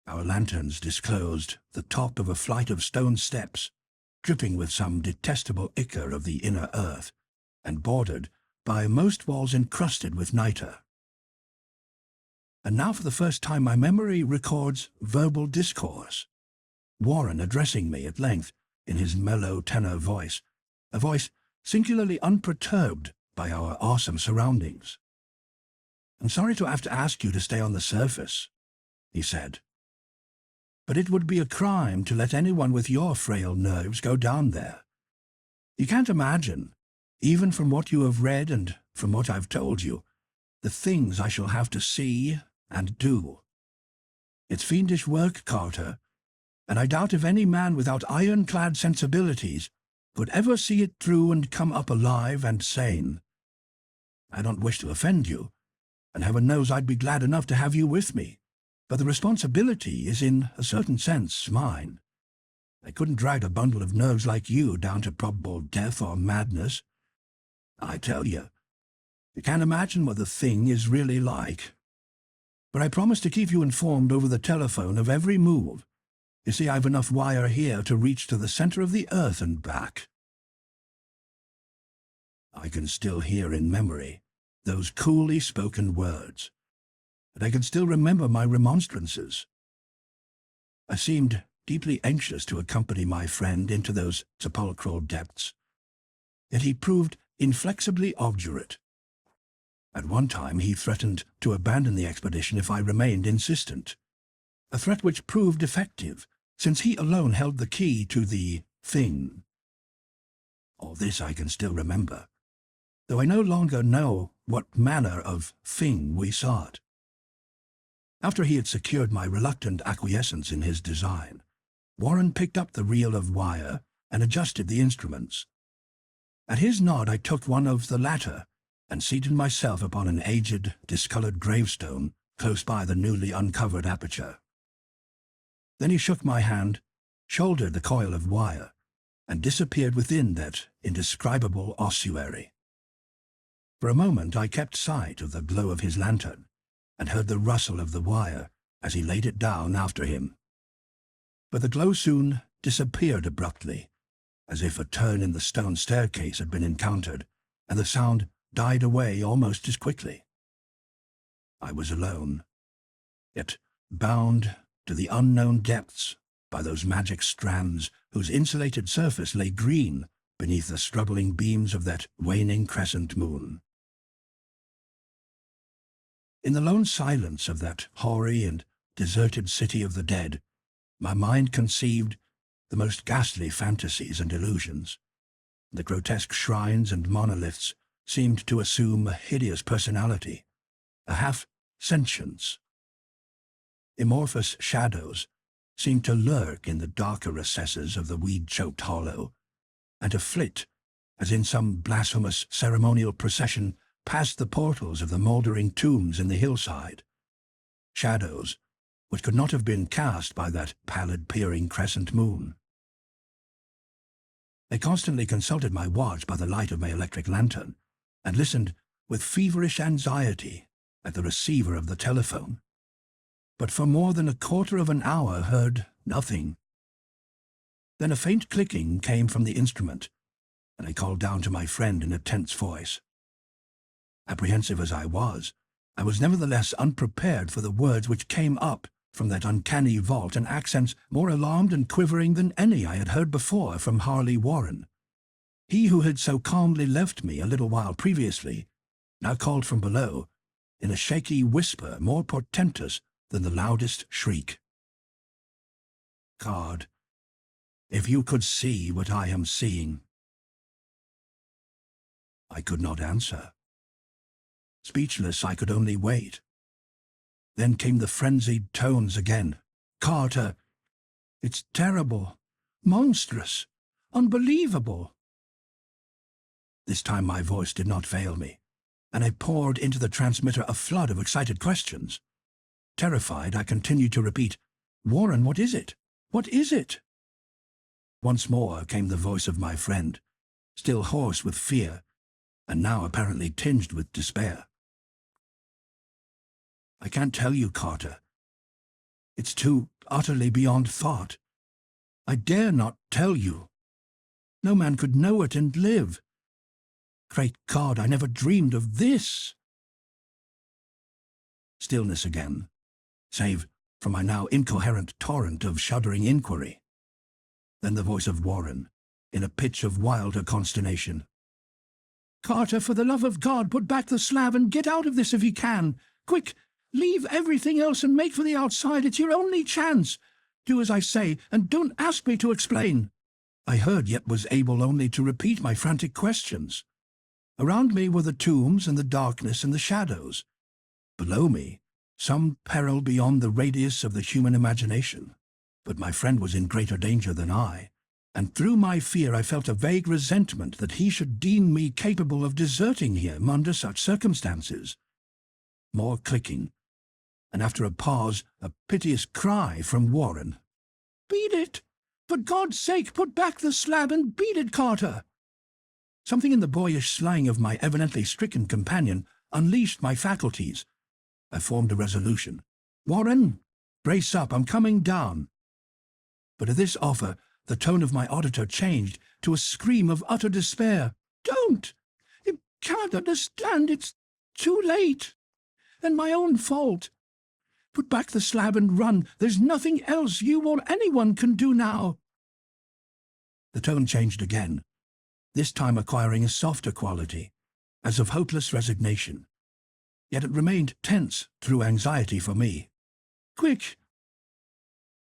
Our lanterns disclosed the top of a flight of stone steps, dripping with some detestable ichor of the inner earth, and bordered by most walls encrusted with nitre. And now for the first time my memory records verbal discourse, Warren addressing me at length in his mellow tenor voice, a voice singularly unperturbed by our awesome surroundings. "I'm sorry to have to ask you to stay on the surface," he said, "but it would be a crime to let anyone with your frail nerves go down there. You can't imagine, even from what you have read and from what I've told you, the things I shall have to see and do. It's fiendish work, Carter, and I doubt if any man without ironclad sensibilities could ever see it through and come up alive and sane. I don't wish to offend you, and heaven knows I'd be glad enough to have you with me, but the responsibility is in a certain sense mine. I couldn't drag a bundle of nerves like you down to probable death or madness. I tell you can't imagine what the thing is really like. But I promise to keep you informed over the telephone of every move. You see, I've enough wire here to reach to the center of the earth and back. I can still hear in memory those coolly spoken words, and I can still remember my remonstrances. I seemed deeply anxious to accompany my friend into those sepulchral depths, yet he proved inflexibly obdurate. At one time he threatened to abandon the expedition if I remained insistent, a threat which proved effective, since he alone held the key to the thing. All this I can still remember, though I no longer know what manner of thing we sought. After he had secured my reluctant acquiescence in his design, Warren picked up the reel of wire and adjusted the instruments. At his nod I took one of the latter and seated myself upon an aged, discolored gravestone close by the newly uncovered aperture. Then he shook my hand, shouldered the coil of wire, and disappeared within that indescribable ossuary. For a moment I kept sight of the glow of his lantern, and heard the rustle of the wire as he laid it down after him. But the glow soon disappeared abruptly, as if a turn in the stone staircase had been encountered, and the sound died away almost as quickly. I was alone, yet bound to the unknown depths by those magic strands whose insulated surface lay green beneath the struggling beams of that waning crescent moon. In the lone silence of that hoary and deserted city of the dead, my mind conceived the most ghastly fantasies and illusions. The grotesque shrines and monoliths seemed to assume a hideous personality, a half-sentience. Amorphous shadows seemed to lurk in the darker recesses of the weed-choked hollow, and to flit, as in some blasphemous ceremonial procession, past the portals of the mouldering tombs in the hillside. Shadows which could not have been cast by that pallid peering crescent moon. I constantly consulted my watch by the light of my electric lantern, and listened with feverish anxiety at the receiver of the telephone, but for more than a quarter of an hour heard nothing. Then a faint clicking came from the instrument, and I called down to my friend in a tense voice. Apprehensive as I was nevertheless unprepared for the words which came up from that uncanny vault in accents more alarmed and quivering than any I had heard before from Harley Warren. He who had so calmly left me a little while previously now called from below, in a shaky whisper more portentous than the loudest shriek. God, if you could see what I am seeing. I could not answer. Speechless, I could only wait. Then came the frenzied tones again. Carter, it's terrible, monstrous, unbelievable. This time my voice did not fail me, and I poured into the transmitter a flood of excited questions. Terrified, I continued to repeat, Warren, what is it? What is it? Once more came the voice of my friend, still hoarse with fear, and now apparently tinged with despair. I can't tell you, Carter. It's too utterly beyond thought. I dare not tell you. No man could know it and live. Great God, I never dreamed of this. Stillness again, save for my now incoherent torrent of shuddering inquiry. Then the voice of Warren, in a pitch of wilder consternation. Carter, for the love of God, put back the slab and get out of this if you can. Quick, leave everything else and make for the outside. It's your only chance. Do as I say, and don't ask me to explain. I heard, yet was able only to repeat my frantic questions. Around me were the tombs and the darkness and the shadows. Below me, some peril beyond the radius of the human imagination. But my friend was in greater danger than I, and through my fear I felt a vague resentment that he should deem me capable of deserting him under such circumstances. More clicking, and after a pause, a piteous cry from Warren. "Beat it! For God's sake, put back the slab and beat it, Carter!" Something in the boyish slang of my evidently stricken companion unleashed my faculties. I formed a resolution. "Warren, brace up, I'm coming down." But at this offer, the tone of my auditor changed to a scream of utter despair. "Don't! You can't understand. It's too late. And my own fault. Put back the slab and run. There's nothing else you or anyone can do now." The tone changed again, this time acquiring a softer quality, as of hopeless resignation. Yet it remained tense through anxiety for me. "Quick!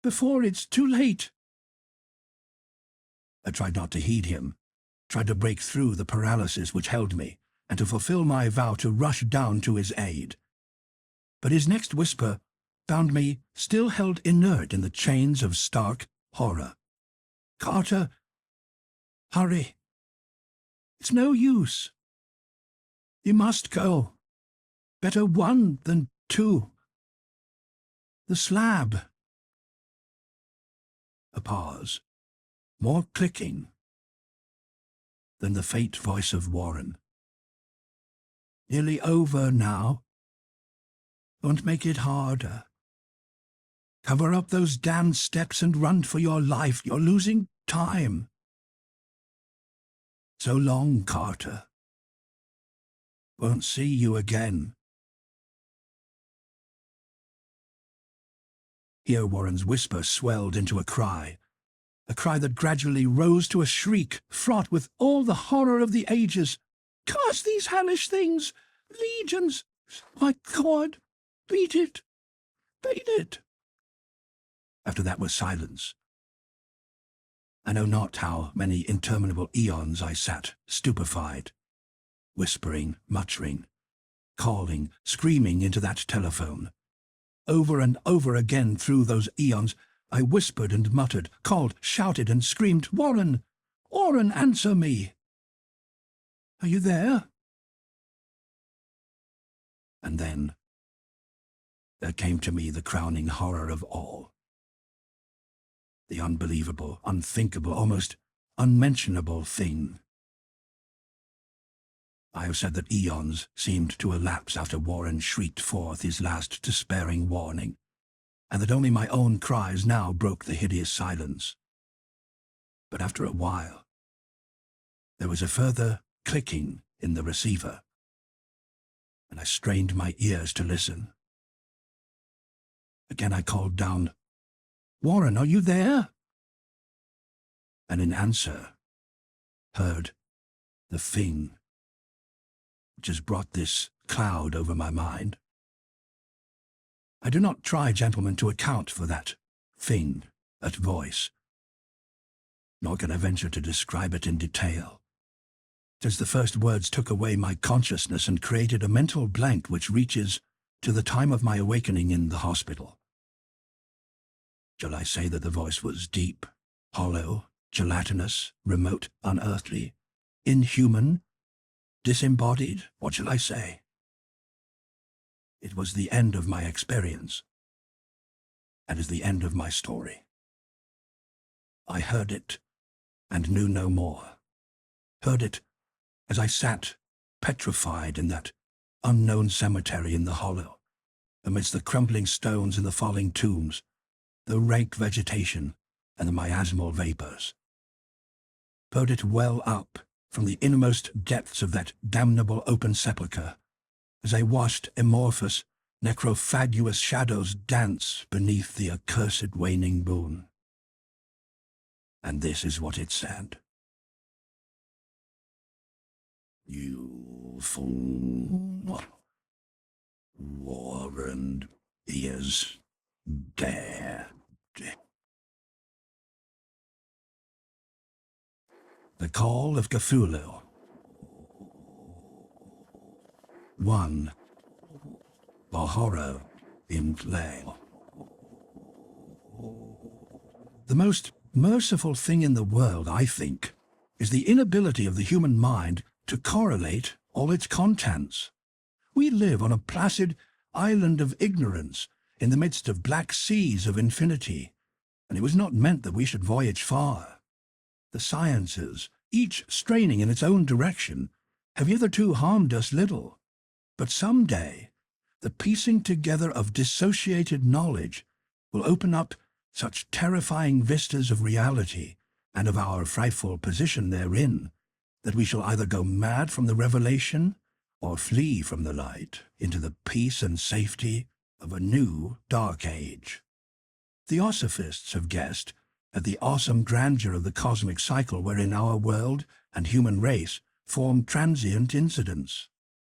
Before it's too late!" I tried not to heed him, tried to break through the paralysis which held me, and to fulfill my vow to rush down to his aid. But his next whisper found me still held inert in the chains of stark horror. "Carter, hurry. It's no use. You must go. Better one than two. The slab." A pause, more clicking. Then the faint voice of Warren. "Nearly over now. Don't make it harder. Cover up those damned steps and run for your life. You're losing time. So long, Carter. Won't see you again." Here Warren's whisper swelled into a cry that gradually rose to a shriek fraught with all the horror of the ages. "Curse these hellish things! Legions! My God! Beat it! Beat it!" After that was silence. I know not how many interminable eons I sat, stupefied, whispering, muttering, calling, screaming into that telephone. Over and over again through those eons, I whispered and muttered, called, shouted and screamed, "Warren! Warren, answer me! Are you there?" And then there came to me the crowning horror of all. The unbelievable, unthinkable, almost unmentionable thing. I have said that eons seemed to elapse after Warren shrieked forth his last despairing warning, and that only my own cries now broke the hideous silence. But after a while, there was a further clicking in the receiver, and I strained my ears to listen. Again I called down, "Warren, are you there?" And in answer, heard the thing which has brought this cloud over my mind. I do not try, gentlemen, to account for that thing, that voice, nor can I venture to describe it in detail, since the first words took away my consciousness and created a mental blank which reaches to the time of my awakening in the hospital. Shall I say that the voice was deep, hollow, gelatinous, remote, unearthly, inhuman, disembodied? What shall I say? It was the end of my experience, and is the end of my story. I heard it, and knew no more. Heard it as I sat petrified in that unknown cemetery in the hollow, amidst the crumbling stones and the falling tombs, the rank vegetation and the miasmal vapors. Heard it well up from the innermost depths of that damnable open sepulchre, as I watched amorphous, necrophagous shadows dance beneath the accursed waning moon. And this is what it said. "You fool. Warren is dead." The Call of Cthulhu. 1. The Horror in Play. The most merciful thing in the world, I think, is the inability of the human mind to correlate all its contents. We live on a placid island of ignorance in the midst of black seas of infinity, and it was not meant that we should voyage far. The sciences, each straining in its own direction, have hitherto harmed us little, but some day the piecing together of dissociated knowledge will open up such terrifying vistas of reality and of our frightful position therein, that we shall either go mad from the revelation or flee from the light into the peace and safety of a new dark age. Theosophists have guessed at the awesome grandeur of the cosmic cycle wherein our world and human race form transient incidents.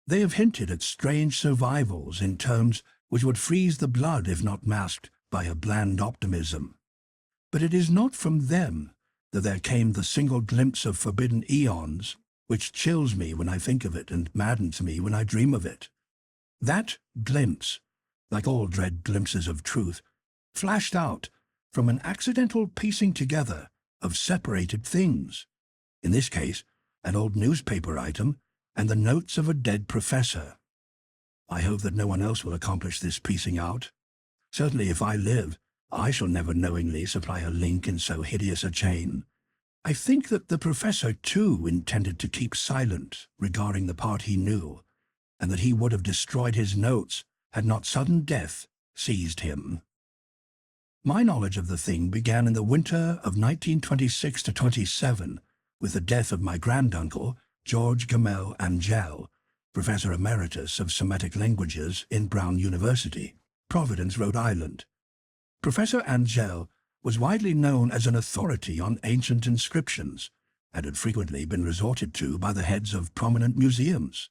They have hinted at strange survivals in terms which would freeze the blood if not masked by a bland optimism. But it is not from them that there came the single glimpse of forbidden eons, which chills me when I think of it and maddens me when I dream of it. That glimpse, like all dread glimpses of truth, flashed out from an accidental piecing together of separated things, in this case, an old newspaper item and the notes of a dead professor. I hope that no one else will accomplish this piecing out. Certainly if I live, I shall never knowingly supply a link in so hideous a chain. I think that the professor, too, intended to keep silent regarding the part he knew, and that he would have destroyed his notes had not sudden death seized him. My knowledge of the thing began in the winter of 1926-27, with the death of my granduncle, George Gamel Angell, Professor Emeritus of Semitic Languages in Brown University, Providence, Rhode Island. Professor Angell was widely known as an authority on ancient inscriptions, and had frequently been resorted to by the heads of prominent museums,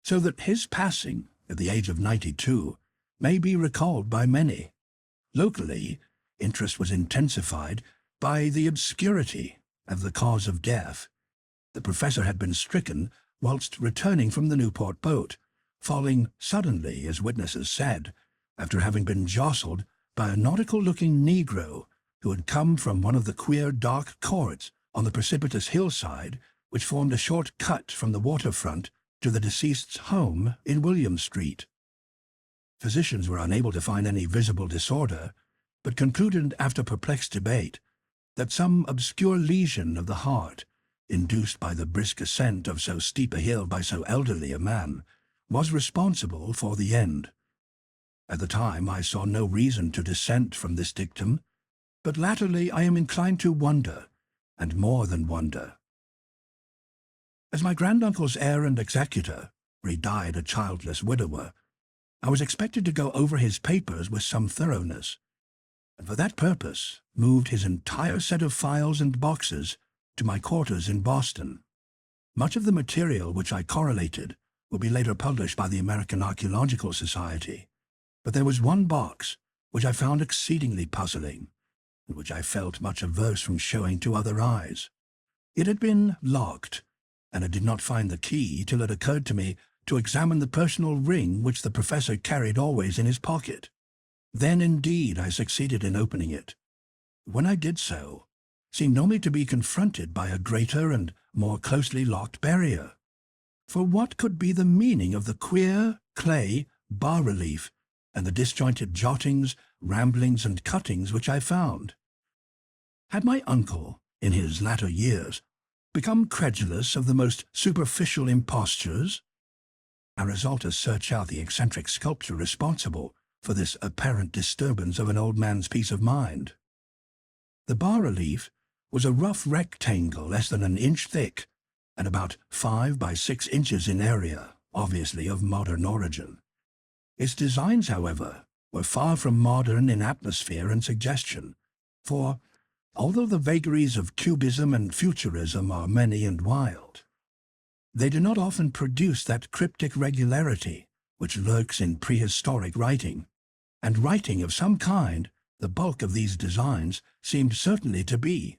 so that his passing, at the age of 92, may be recalled by many. Locally, interest was intensified by the obscurity of the cause of death. The professor had been stricken whilst returning from the Newport boat, falling suddenly, as witnesses said, after having been jostled by a nautical-looking Negro who had come from one of the queer dark courts on the precipitous hillside which formed a short cut from the waterfront to the deceased's home in William Street. Physicians were unable to find any visible disorder, but concluded after perplexed debate that some obscure lesion of the heart, induced by the brisk ascent of so steep a hill by so elderly a man, was responsible for the end. At the time I saw no reason to dissent from this dictum, but latterly I am inclined to wonder, and more than wonder. As my granduncle's heir and executor, for he died a childless widower, I was expected to go over his papers with some thoroughness, and for that purpose moved his entire set of files and boxes to my quarters in Boston. Much of the material which I correlated will be later published by the American Archaeological Society, but there was one box which I found exceedingly puzzling, and which I felt much averse from showing to other eyes. It had been locked, and I did not find the key till it occurred to me to examine the personal ring which the professor carried always in his pocket. Then indeed I succeeded in opening it. When I did so, seemed only to be confronted by a greater and more closely locked barrier. For what could be the meaning of the queer clay bas-relief and the disjointed jottings, ramblings, and cuttings which I found? Had my uncle, in his latter years, become credulous of the most superficial impostures? I resolved to search out the eccentric sculpture responsible for this apparent disturbance of an old man's peace of mind. The bas-relief was a rough rectangle less than an inch thick, and about 5 by 6 inches in area, obviously of modern origin. Its designs, however, were far from modern in atmosphere and suggestion, for, although the vagaries of cubism and futurism are many and wild, they do not often produce that cryptic regularity which lurks in prehistoric writing, and writing of some kind the bulk of these designs seemed certainly to be,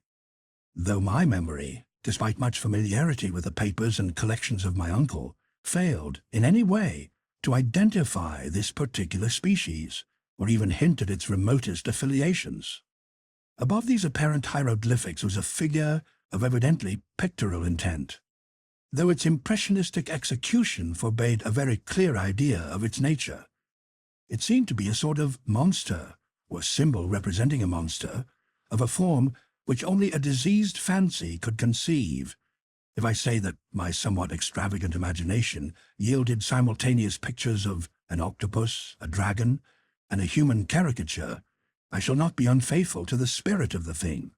though my memory, despite much familiarity with the papers and collections of my uncle, failed in any way to identify this particular species, or even hint at its remotest affiliations. Above these apparent hieroglyphics was a figure of evidently pictorial intent, though its impressionistic execution forbade a very clear idea of its nature. It seemed to be a sort of monster, or symbol representing a monster, of a form which only a diseased fancy could conceive. If I say that my somewhat extravagant imagination yielded simultaneous pictures of an octopus, a dragon, and a human caricature, I shall not be unfaithful to the spirit of the thing.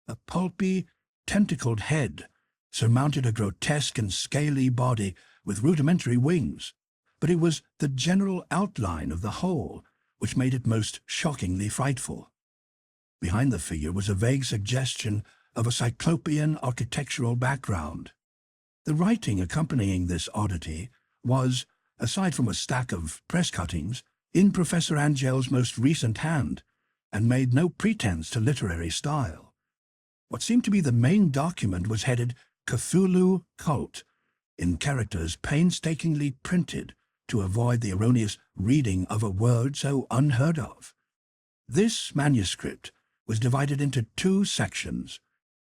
A pulpy, tentacled head surmounted a grotesque and scaly body with rudimentary wings, but it was the general outline of the whole which made it most shockingly frightful. Behind the figure was a vague suggestion of a cyclopean architectural background. The writing accompanying this oddity was, aside from a stack of press cuttings, in Professor Angel's most recent hand, and made no pretense to literary style. What seemed to be the main document was headed Cthulhu Cult, in characters painstakingly printed to avoid the erroneous reading of a word so unheard of. This manuscript was divided into two sections,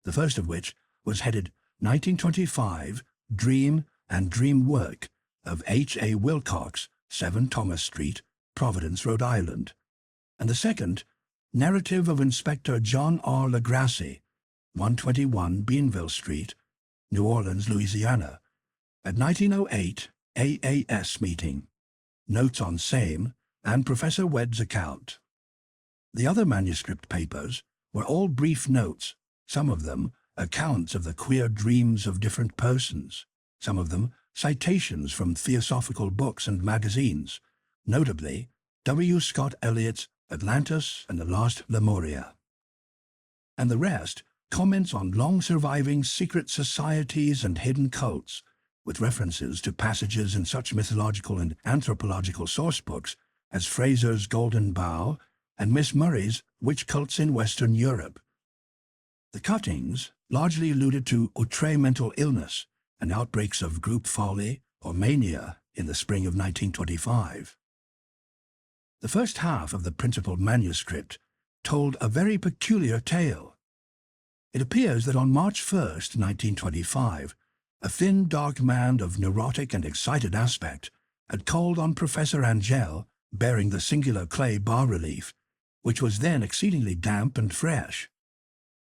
the first of which was headed 1925 Dream and Dream Work of H.A. Wilcox, 7 Thomas Street, Providence, Rhode Island, and the second, Narrative of Inspector John R. Legrassi, 121 Beanville Street, New Orleans, Louisiana, at 1908 AAS meeting. Notes on same and Professor Wedd's account. The other manuscript papers were all brief notes, some of them accounts of the queer dreams of different persons, some of them citations from theosophical books and magazines, notably W. Scott Eliot's Atlantis and the Lost Lemuria. And the rest comments on long-surviving secret societies and hidden cults, with references to passages in such mythological and anthropological sourcebooks as Fraser's Golden Bough and Miss Murray's Witch Cults in Western Europe. The cuttings largely alluded to outre mental illness and outbreaks of group folly or mania in the spring of 1925. The first half of the principal manuscript told a very peculiar tale. It appears that on March 1st, 1925, a thin, dark man of neurotic and excited aspect had called on Professor Angell, bearing the singular clay bas-relief, which was then exceedingly damp and fresh.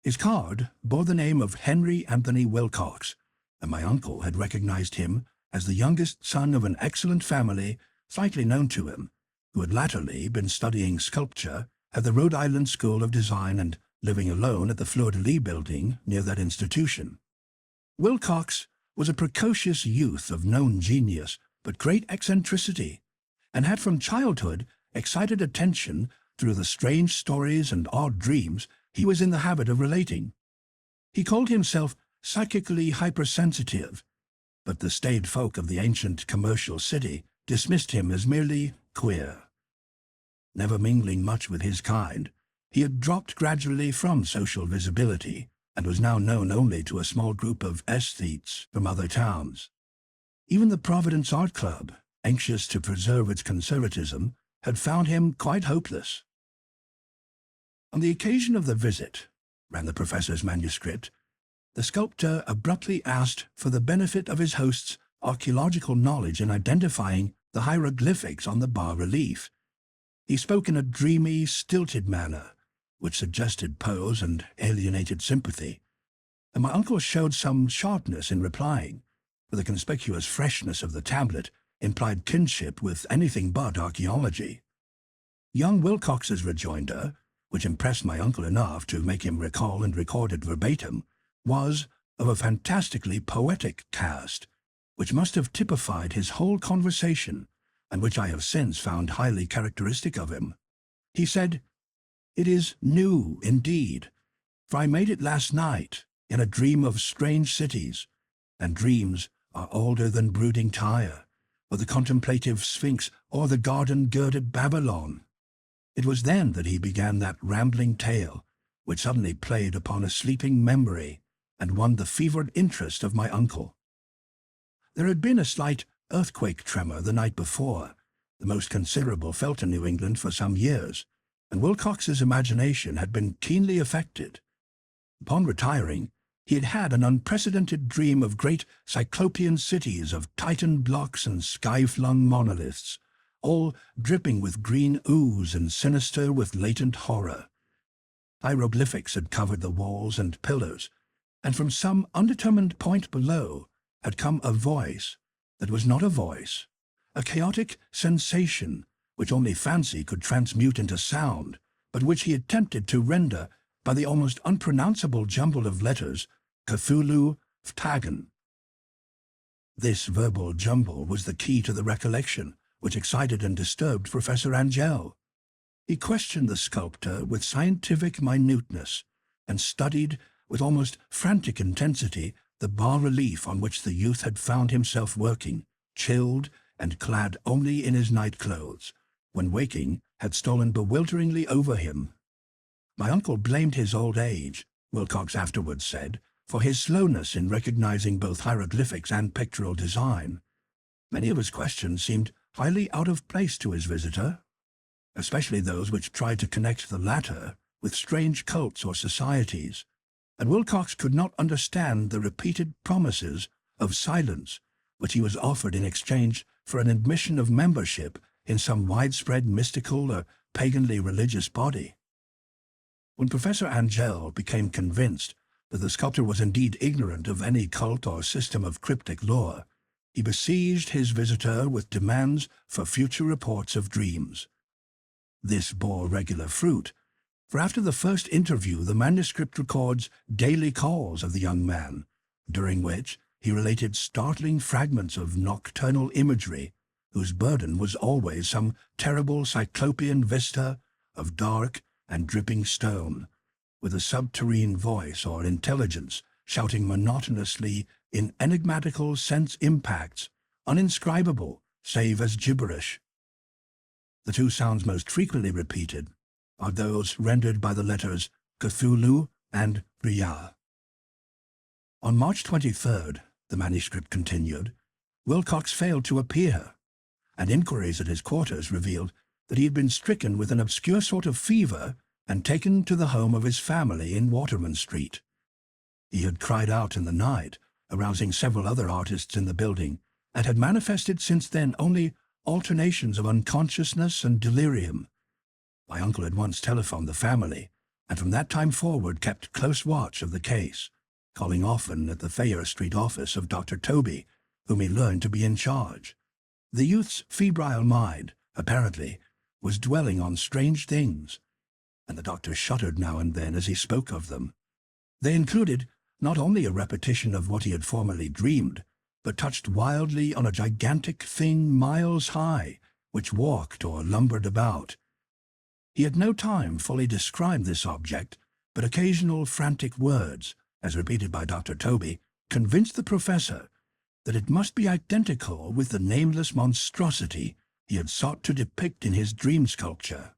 His card bore the name of Henry Anthony Wilcox, and my uncle had recognized him as the youngest son of an excellent family slightly known to him, who had latterly been studying sculpture at the Rhode Island School of Design and living alone at the Fleur-de-Lis building near that institution. Wilcox was a precocious youth of known genius but great eccentricity, and had from childhood excited attention through the strange stories and odd dreams he was in the habit of relating. He called himself psychically hypersensitive, but the staid folk of the ancient commercial city dismissed him as merely queer. Never mingling much with his kind, he had dropped gradually from social visibility and was now known only to a small group of aesthetes from other towns. Even the Providence Art Club, anxious to preserve its conservatism, had found him quite hopeless. On the occasion of the visit, ran the professor's manuscript, the sculptor abruptly asked for the benefit of his host's archaeological knowledge in identifying the hieroglyphics on the bas-relief. He spoke in a dreamy, stilted manner, which suggested pose and alienated sympathy, and my uncle showed some sharpness in replying, for the conspicuous freshness of the tablet implied kinship with anything but archaeology. Young Wilcox's rejoinder, which impressed my uncle enough to make him recall and record it verbatim, was of a fantastically poetic cast, which must have typified his whole conversation, and which I have since found highly characteristic of him. He said, "It is new, indeed, for I made it last night in a dream of strange cities, and dreams are older than brooding Tyre, or the contemplative Sphinx, or the garden-girded Babylon." It was then that he began that rambling tale, which suddenly played upon a sleeping memory and won the fevered interest of my uncle. There had been a slight earthquake tremor the night before, the most considerable felt in New England for some years, and Wilcox's imagination had been keenly affected. Upon retiring, he had had an unprecedented dream of great cyclopean cities of titan blocks and sky-flung monoliths, all dripping with green ooze and sinister with latent horror. Hieroglyphics had covered the walls and pillars, and from some undetermined point below had come a voice that was not a voice, a chaotic sensation which only fancy could transmute into sound, but which he attempted to render by the almost unpronounceable jumble of letters Cthulhu Phtagon. This verbal jumble was the key to the recollection which excited and disturbed Professor Angell. He questioned the sculptor with scientific minuteness and studied with almost frantic intensity the bas-relief on which the youth had found himself working, chilled and clad only in his night-clothes, when waking had stolen bewilderingly over him. My uncle blamed his old age, Wilcox afterwards said, for his slowness in recognizing both hieroglyphics and pictorial design. Many of his questions seemed highly out of place to his visitor, especially those which tried to connect the latter with strange cults or societies, and Wilcox could not understand the repeated promises of silence which he was offered in exchange for an admission of membership in some widespread mystical or paganly religious body. When Professor Angell became convinced that the sculptor was indeed ignorant of any cult or system of cryptic lore, he besieged his visitor with demands for future reports of dreams. This bore regular fruit, for after the first interview the manuscript records daily calls of the young man, during which he related startling fragments of nocturnal imagery, whose burden was always some terrible cyclopean vista of dark and dripping stone, with a subterranean voice or intelligence shouting monotonously in enigmatical sense impacts, uninscribable save as gibberish. The two sounds most frequently repeated are those rendered by the letters Cthulhu and Riyah. On March 23rd, the manuscript continued, Wilcox failed to appear, and inquiries at his quarters revealed that he had been stricken with an obscure sort of fever and taken to the home of his family in Waterman Street. He had cried out in the night, arousing several other artists in the building, and had manifested since then only alternations of unconsciousness and delirium. My uncle had once telephoned the family, and from that time forward kept close watch of the case, calling often at the Thayer Street office of Dr. Toby, whom he learned to be in charge. The youth's febrile mind, apparently, was dwelling on strange things, and the doctor shuddered now and then as he spoke of them. They included not only a repetition of what he had formerly dreamed, but touched wildly on a gigantic thing miles high, which walked or lumbered about. He had no time fully described this object, but occasional frantic words, as repeated by Dr. Toby, convinced the professor that it must be identical with the nameless monstrosity he had sought to depict in his dream sculpture.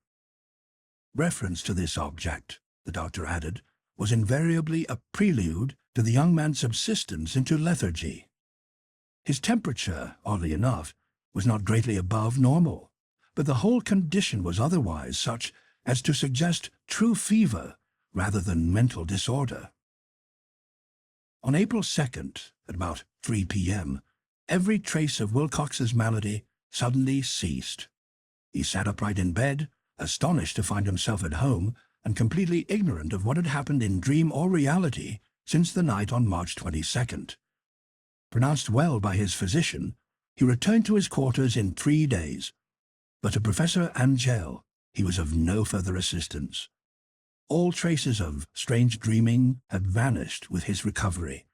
Reference to this object, the doctor added, was invariably a prelude to the young man's subsidence into lethargy. His temperature, oddly enough, was not greatly above normal, but the whole condition was otherwise such as to suggest true fever rather than mental disorder. On April 2nd, at about 3 p.m., every trace of Wilcox's malady suddenly ceased. He sat upright in bed, astonished to find himself at home, and completely ignorant of what had happened in dream or reality since the night on March 22nd. Pronounced well by his physician, he returned to his quarters in 3 days, but to Professor Angell he was of no further assistance. All traces of strange dreaming had vanished with his recovery.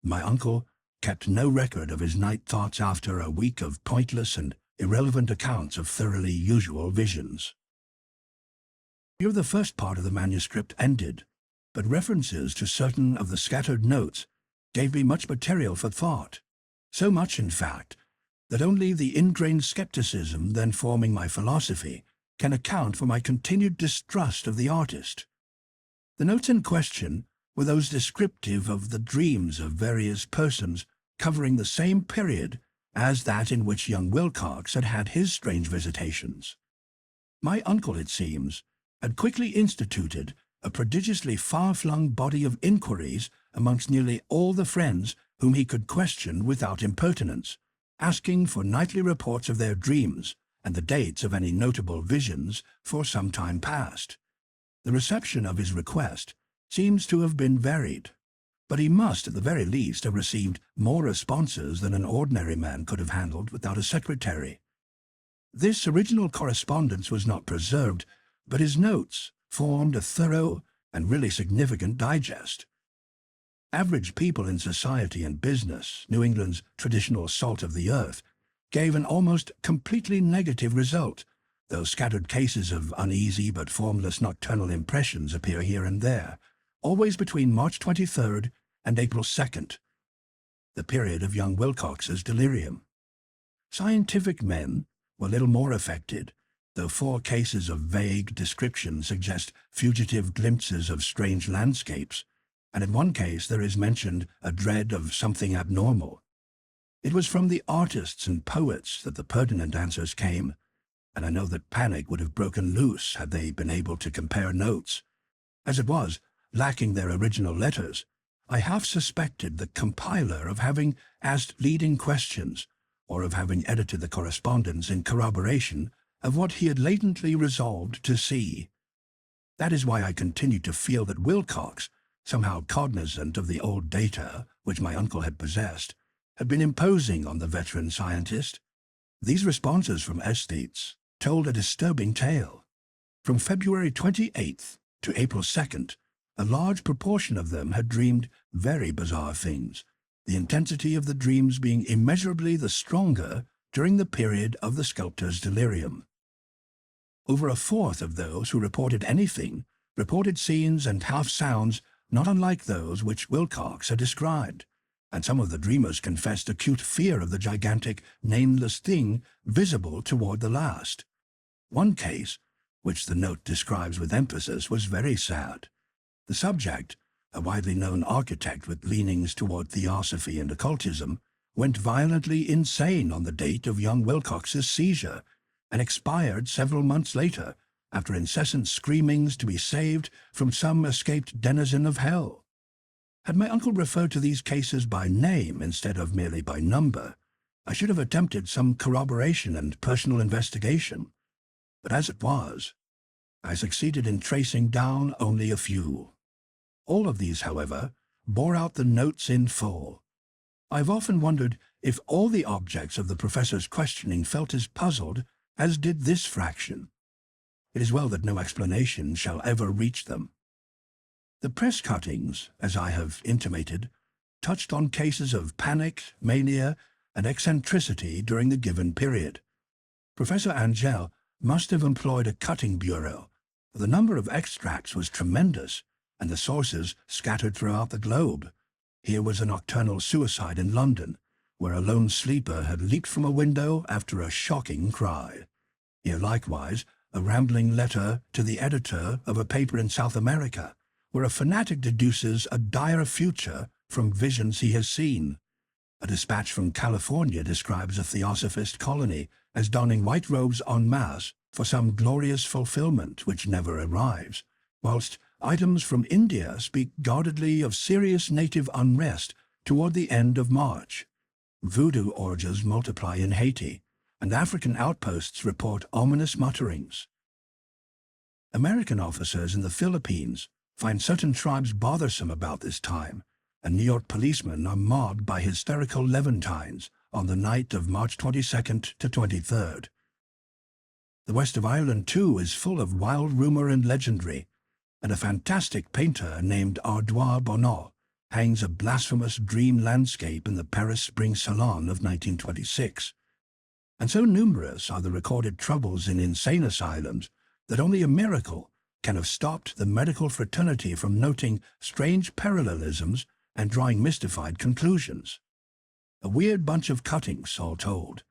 My uncle kept no record of his night thoughts after a week of pointless and irrelevant accounts of thoroughly usual visions. Here the first part of the manuscript ended, but references to certain of the scattered notes gave me much material for thought, so much, in fact, that only the ingrained skepticism then forming my philosophy can account for my continued distrust of the artist. The notes in question were those descriptive of the dreams of various persons covering the same period as that in which young Wilcox had had his strange visitations. My uncle, it seems, had quickly instituted a prodigiously far-flung body of inquiries amongst nearly all the friends whom he could question without impertinence, asking for nightly reports of their dreams and the dates of any notable visions for some time past. The reception of his request seems to have been varied, but he must at the very least have received more responses than an ordinary man could have handled without a secretary. This original correspondence was not preserved, but his notes formed a thorough and really significant digest. Average people in society and business, New England's traditional salt of the earth, gave an almost completely negative result, though scattered cases of uneasy but formless nocturnal impressions appear here and there, always between March 23rd and April 2nd, the period of young Wilcox's delirium. Scientific men were little more affected, though 4 cases of vague description suggest fugitive glimpses of strange landscapes, and in one case there is mentioned a dread of something abnormal. It was from the artists and poets that the pertinent answers came, and I know that panic would have broken loose had they been able to compare notes. As it was, lacking their original letters, I half suspected the compiler of having asked leading questions, or of having edited the correspondence in corroboration of what he had latently resolved to see. That is why I continued to feel that Wilcox, somehow cognizant of the old data which my uncle had possessed, had been imposing on the veteran scientist. These responses from aesthetes told a disturbing tale. From February 28th to April 2nd, a large proportion of them had dreamed very bizarre things, the intensity of the dreams being immeasurably the stronger during the period of the sculptor's delirium. Over a fourth of those who reported anything reported scenes and half-sounds not unlike those which Wilcox had described, and some of the dreamers confessed acute fear of the gigantic, nameless thing visible toward the last. One case, which the note describes with emphasis, was very sad. The subject, a widely known architect with leanings toward theosophy and occultism, went violently insane on the date of young Wilcox's seizure, and expired several months later, after incessant screamings to be saved from some escaped denizen of hell. Had my uncle referred to these cases by name instead of merely by number, I should have attempted some corroboration and personal investigation. But as it was, I succeeded in tracing down only a few. All of these, however, bore out the notes in full. I've often wondered if all the objects of the professor's questioning felt as puzzled as did this fraction. It is well that no explanation shall ever reach them. The press cuttings, as I have intimated, touched on cases of panic, mania, and eccentricity during the given period. Professor Angell must have employed a cutting bureau, for the number of extracts was tremendous, and the sources scattered throughout the globe. Here was a nocturnal suicide in London, where a lone sleeper had leaped from a window after a shocking cry. Here likewise a rambling letter to the editor of a paper in South America, where a fanatic deduces a dire future from visions he has seen. A dispatch from California describes a theosophist colony as donning white robes en masse for some glorious fulfillment which never arrives, whilst items from India speak guardedly of serious native unrest toward the end of March. Voodoo orgies multiply in Haiti, and African outposts report ominous mutterings. American officers in the Philippines find certain tribes bothersome about this time, and New York policemen are mobbed by hysterical Levantines on the night of March 22nd to 23rd. The west of Ireland, too, is full of wild rumor and legendary, and a fantastic painter named Ardois Bonnaud hangs a blasphemous dream landscape in the Paris Spring Salon of 1926. And so numerous are the recorded troubles in insane asylums that only a miracle can have stopped the medical fraternity from noting strange parallelisms and drawing mystified conclusions. A weird bunch of cuttings, all told,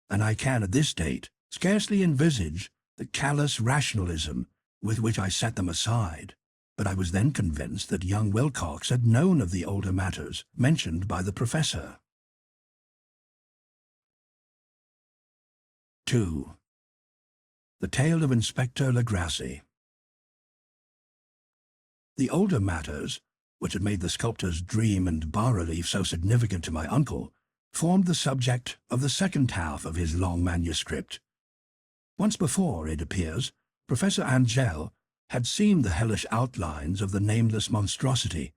and I can, at this date, scarcely envisage the callous rationalism with which I set them aside, but I was then convinced that young Wilcox had known of the older matters mentioned by the professor. 2. The Tale of Inspector Legrassi. The older matters, which had made the sculptor's dream and bas-relief so significant to my uncle, formed the subject of the second half of his long manuscript. Once before, it appears, Professor Angell had seen the hellish outlines of the nameless monstrosity,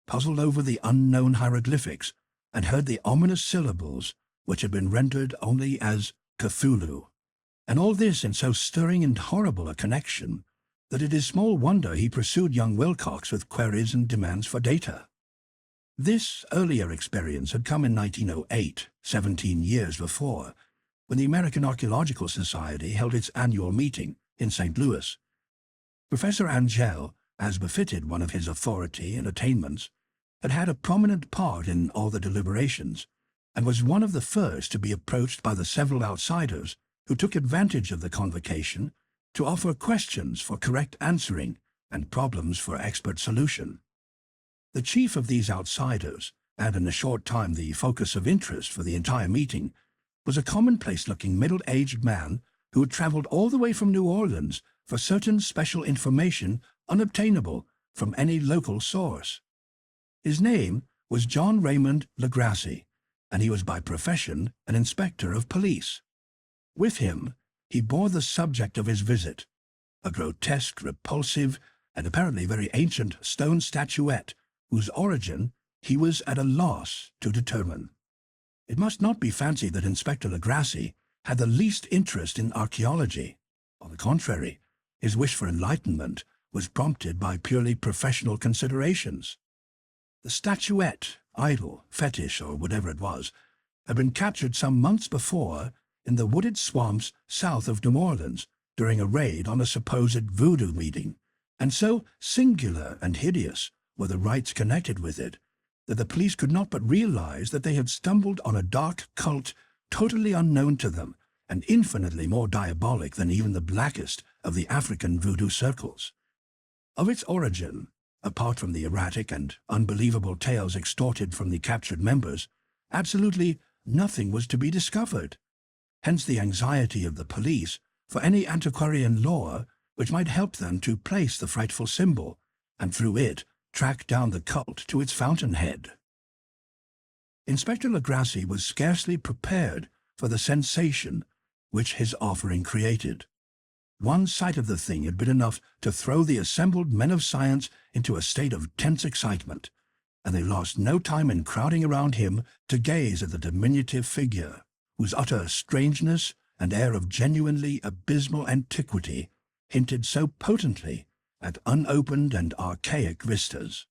puzzled over the unknown hieroglyphics, and heard the ominous syllables which had been rendered only as Cthulhu, and all this in so stirring and horrible a connection that it is small wonder he pursued young Wilcox with queries and demands for data. This earlier experience had come in 1908, 17 years before, when the American Archaeological Society held its annual meeting in St. Louis. Professor Angell, as befitted one of his authority and attainments, had had a prominent part in all the deliberations, and was one of the first to be approached by the several outsiders who took advantage of the convocation to offer questions for correct answering and problems for expert solution. The chief of these outsiders, and in a short time the focus of interest for the entire meeting, was a commonplace-looking middle-aged man who had traveled all the way from New Orleans for certain special information unobtainable from any local source. His name was John Raymond Legrassi, and he was by profession an inspector of police. With him, he bore the subject of his visit, a grotesque, repulsive, and apparently very ancient stone statuette whose origin he was at a loss to determine. It must not be fancied that Inspector Legrassi had the least interest in archaeology. On the contrary, his wish for enlightenment was prompted by purely professional considerations. The statuette, idol, fetish, or whatever it was, had been captured some months before in the wooded swamps south of New Orleans during a raid on a supposed voodoo meeting, and so singular and hideous were the rites connected with it that the police could not but realize that they had stumbled on a dark cult totally unknown to them and infinitely more diabolic than even the blackest of the African voodoo circles. Of its origin, apart from the erratic and unbelievable tales extorted from the captured members, absolutely nothing was to be discovered. Hence the anxiety of the police for any antiquarian lore which might help them to place the frightful symbol, and through it track down the cult to its fountainhead. Inspector Legrassi was scarcely prepared for the sensation which his offering created. One sight of the thing had been enough to throw the assembled men of science into a state of tense excitement, and they lost no time in crowding around him to gaze at the diminutive figure, whose utter strangeness and air of genuinely abysmal antiquity hinted so potently at unopened and archaic vistas.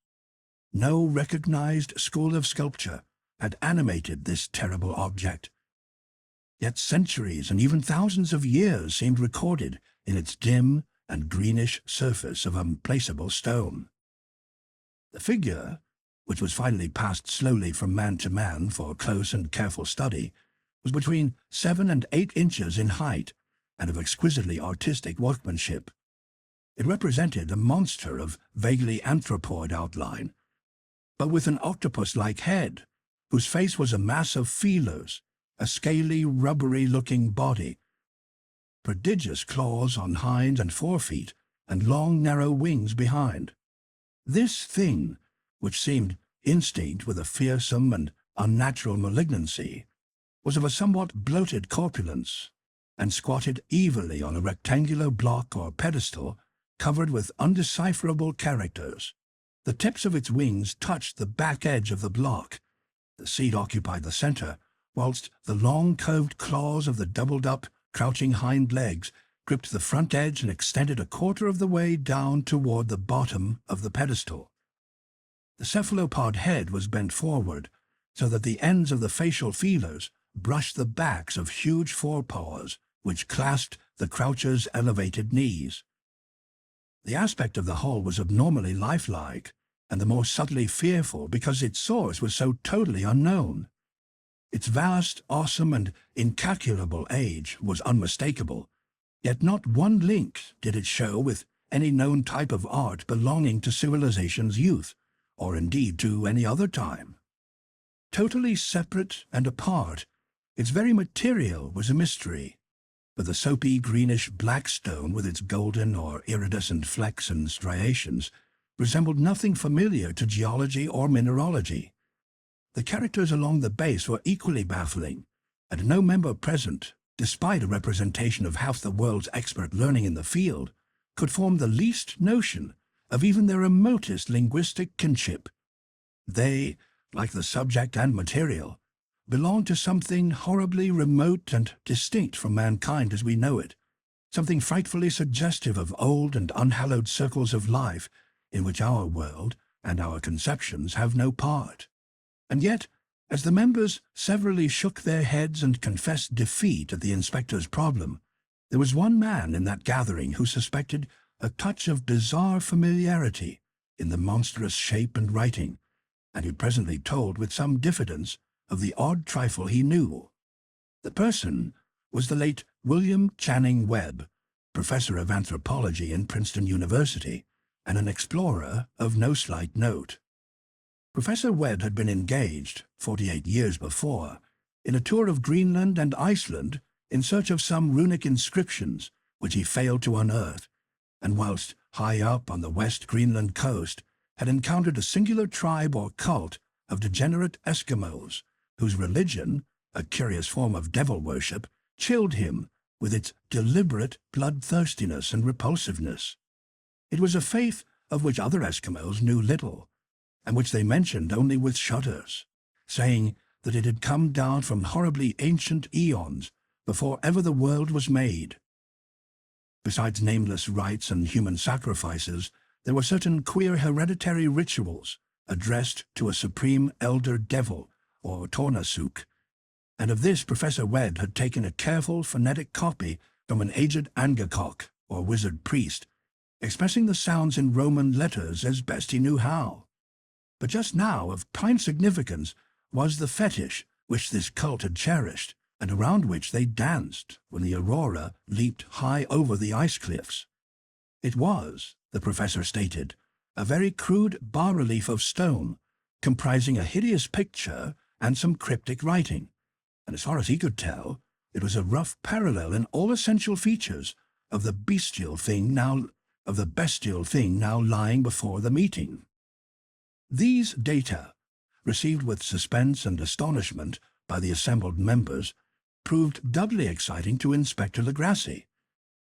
No recognized school of sculpture had animated this terrible object, yet centuries and even thousands of years seemed recorded in its dim and greenish surface of unplaceable stone. The figure, which was finally passed slowly from man to man for close and careful study, was between 7 and 8 inches in height and of exquisitely artistic workmanship. It represented a monster of vaguely anthropoid outline, but with an octopus-like head, whose face was a mass of feelers, a scaly, rubbery-looking body, prodigious claws on hind and forefeet, and long, narrow wings behind. This thing, which seemed instinct with a fearsome and unnatural malignancy, was of a somewhat bloated corpulence, and squatted evilly on a rectangular block or pedestal covered with undecipherable characters. The tips of its wings touched the back edge of the block. The seat occupied the center, whilst the long curved claws of the doubled-up, crouching hind legs gripped the front edge and extended a quarter of the way down toward the bottom of the pedestal. The cephalopod head was bent forward, so that the ends of the facial feelers brushed the backs of huge forepaws, which clasped the croucher's elevated knees. The aspect of the whole was abnormally lifelike, and the more subtly fearful because its source was so totally unknown. Its vast, awesome, and incalculable age was unmistakable, yet not one link did it show with any known type of art belonging to civilization's youth, or indeed to any other time. Totally separate and apart, its very material was a mystery, but the soapy greenish black stone with its golden or iridescent flecks and striations resembled nothing familiar to geology or mineralogy. The characters along the base were equally baffling, and no member present, despite a representation of half the world's expert learning in the field, could form the least notion of even their remotest linguistic kinship. They, like the subject and material, belonged to something horribly remote and distinct from mankind as we know it, something frightfully suggestive of old and unhallowed circles of life in which our world and our conceptions have no part. And yet, as the members severally shook their heads and confessed defeat at the inspector's problem, there was one man in that gathering who suspected a touch of bizarre familiarity in the monstrous shape and writing, and who presently told with some diffidence of the odd trifle he knew. The person was the late William Channing Webb, professor of anthropology in Princeton University, and an explorer of no slight note. Professor Webb had been engaged, 48 years before, in a tour of Greenland and Iceland in search of some runic inscriptions which he failed to unearth, and whilst high up on the West Greenland coast had encountered a singular tribe or cult of degenerate Eskimos, whose religion, a curious form of devil worship, chilled him with its deliberate bloodthirstiness and repulsiveness. It was a faith of which other Eskimos knew little, and which they mentioned only with shudders, saying that it had come down from horribly ancient eons before ever the world was made. Besides nameless rites and human sacrifices, there were certain queer hereditary rituals addressed to a supreme elder devil, or Tornasuk, and of this Professor Webb had taken a careful phonetic copy from an aged Angakok, or wizard priest, expressing the sounds in Roman letters as best he knew how. But just now, of prime significance, was the fetish which this cult had cherished, and around which they danced when the aurora leaped high over the ice cliffs. It was, the professor stated, a very crude bas-relief of stone, comprising a hideous picture and some cryptic writing, and as far as he could tell, it was a rough parallel in all essential features of the bestial thing now lying before the meeting. These data, received with suspense and astonishment by the assembled members, proved doubly exciting to Inspector Legrassi,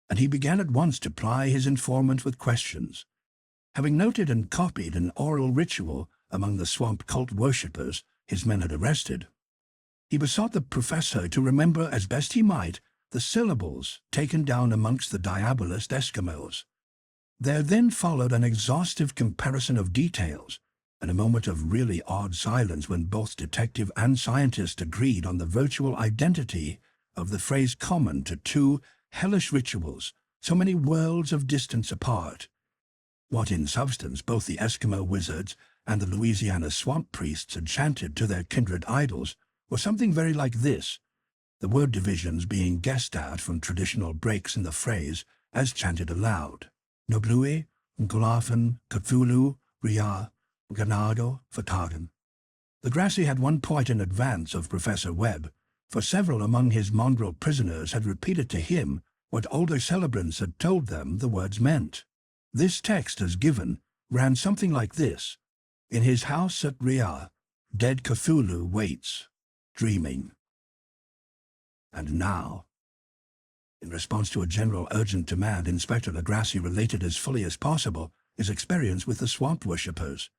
and he began at once to ply his informant with questions. Having noted and copied an oral ritual among the swamp cult worshippers his men had arrested, he besought the professor to remember as best he might the syllables taken down amongst the diabolist Eskimos. There then followed an exhaustive comparison of details, and a moment of really odd silence when both detective and scientist agreed on the virtual identity of the phrase common to two hellish rituals so many worlds of distance apart. What in substance both the Eskimo wizards and the Louisiana swamp priests had chanted to their kindred idols was something very like this, the word divisions being guessed at from traditional breaks in the phrase as chanted aloud: Noblui, Nglafen, Cthulhu, Ria, Ganado, Fatagan. Legrassi had one point in advance of Professor Webb, for several among his mongrel prisoners had repeated to him what older celebrants had told them the words meant. This text, as given, ran something like this: In his house at Ria, dead Cthulhu waits, dreaming. And now, in response to a general urgent demand, Inspector Legrassi related as fully as possible his experience with the swamp worshippers,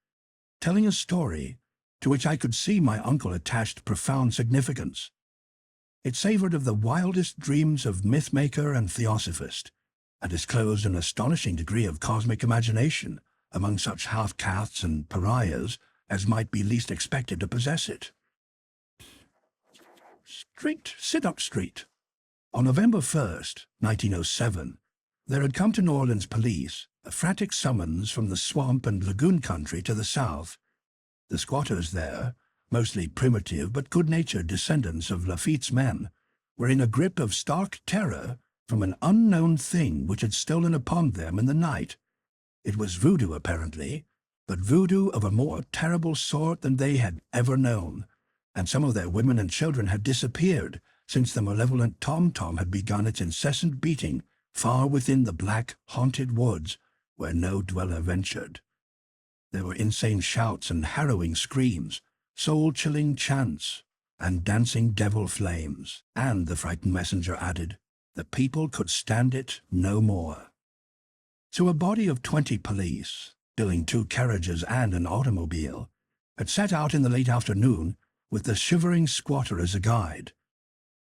telling a story to which I could see my uncle attached profound significance. It savored of the wildest dreams of myth-maker and theosophist, and disclosed an astonishing degree of cosmic imagination among such half-castes and pariahs as might be least expected to possess it. Sit-up Street. On November 1st, 1907, there had come to New Orleans police a frantic summons from the swamp and lagoon country to the south. The squatters there, mostly primitive but good-natured descendants of Lafitte's men, were in a grip of stark terror from an unknown thing which had stolen upon them in the night. It was voodoo, apparently, but voodoo of a more terrible sort than they had ever known, and some of their women and children had disappeared since the malevolent tom-tom had begun its incessant beating far within the black, haunted woods where no dweller ventured. There were insane shouts and harrowing screams, soul-chilling chants, and dancing devil flames. And, the frightened messenger added, the people could stand it no more. So a body of 20 police, filling 2 carriages and an automobile, had set out in the late afternoon with the shivering squatter as a guide.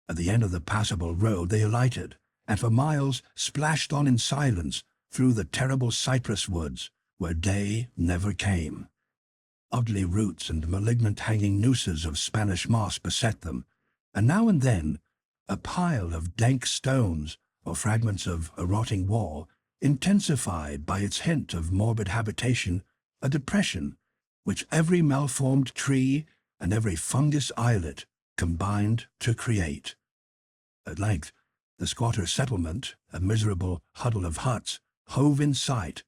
At the end of the passable road they alighted, and for miles splashed on in silence through the terrible cypress woods where day never came. Ugly roots and malignant hanging nooses of Spanish moss beset them, and now and then a pile of dank stones or fragments of a rotting wall intensified by its hint of morbid habitation a depression which every malformed tree and every fungus islet combined to create. At length, the squatter's settlement, a miserable huddle of huts, hove in sight,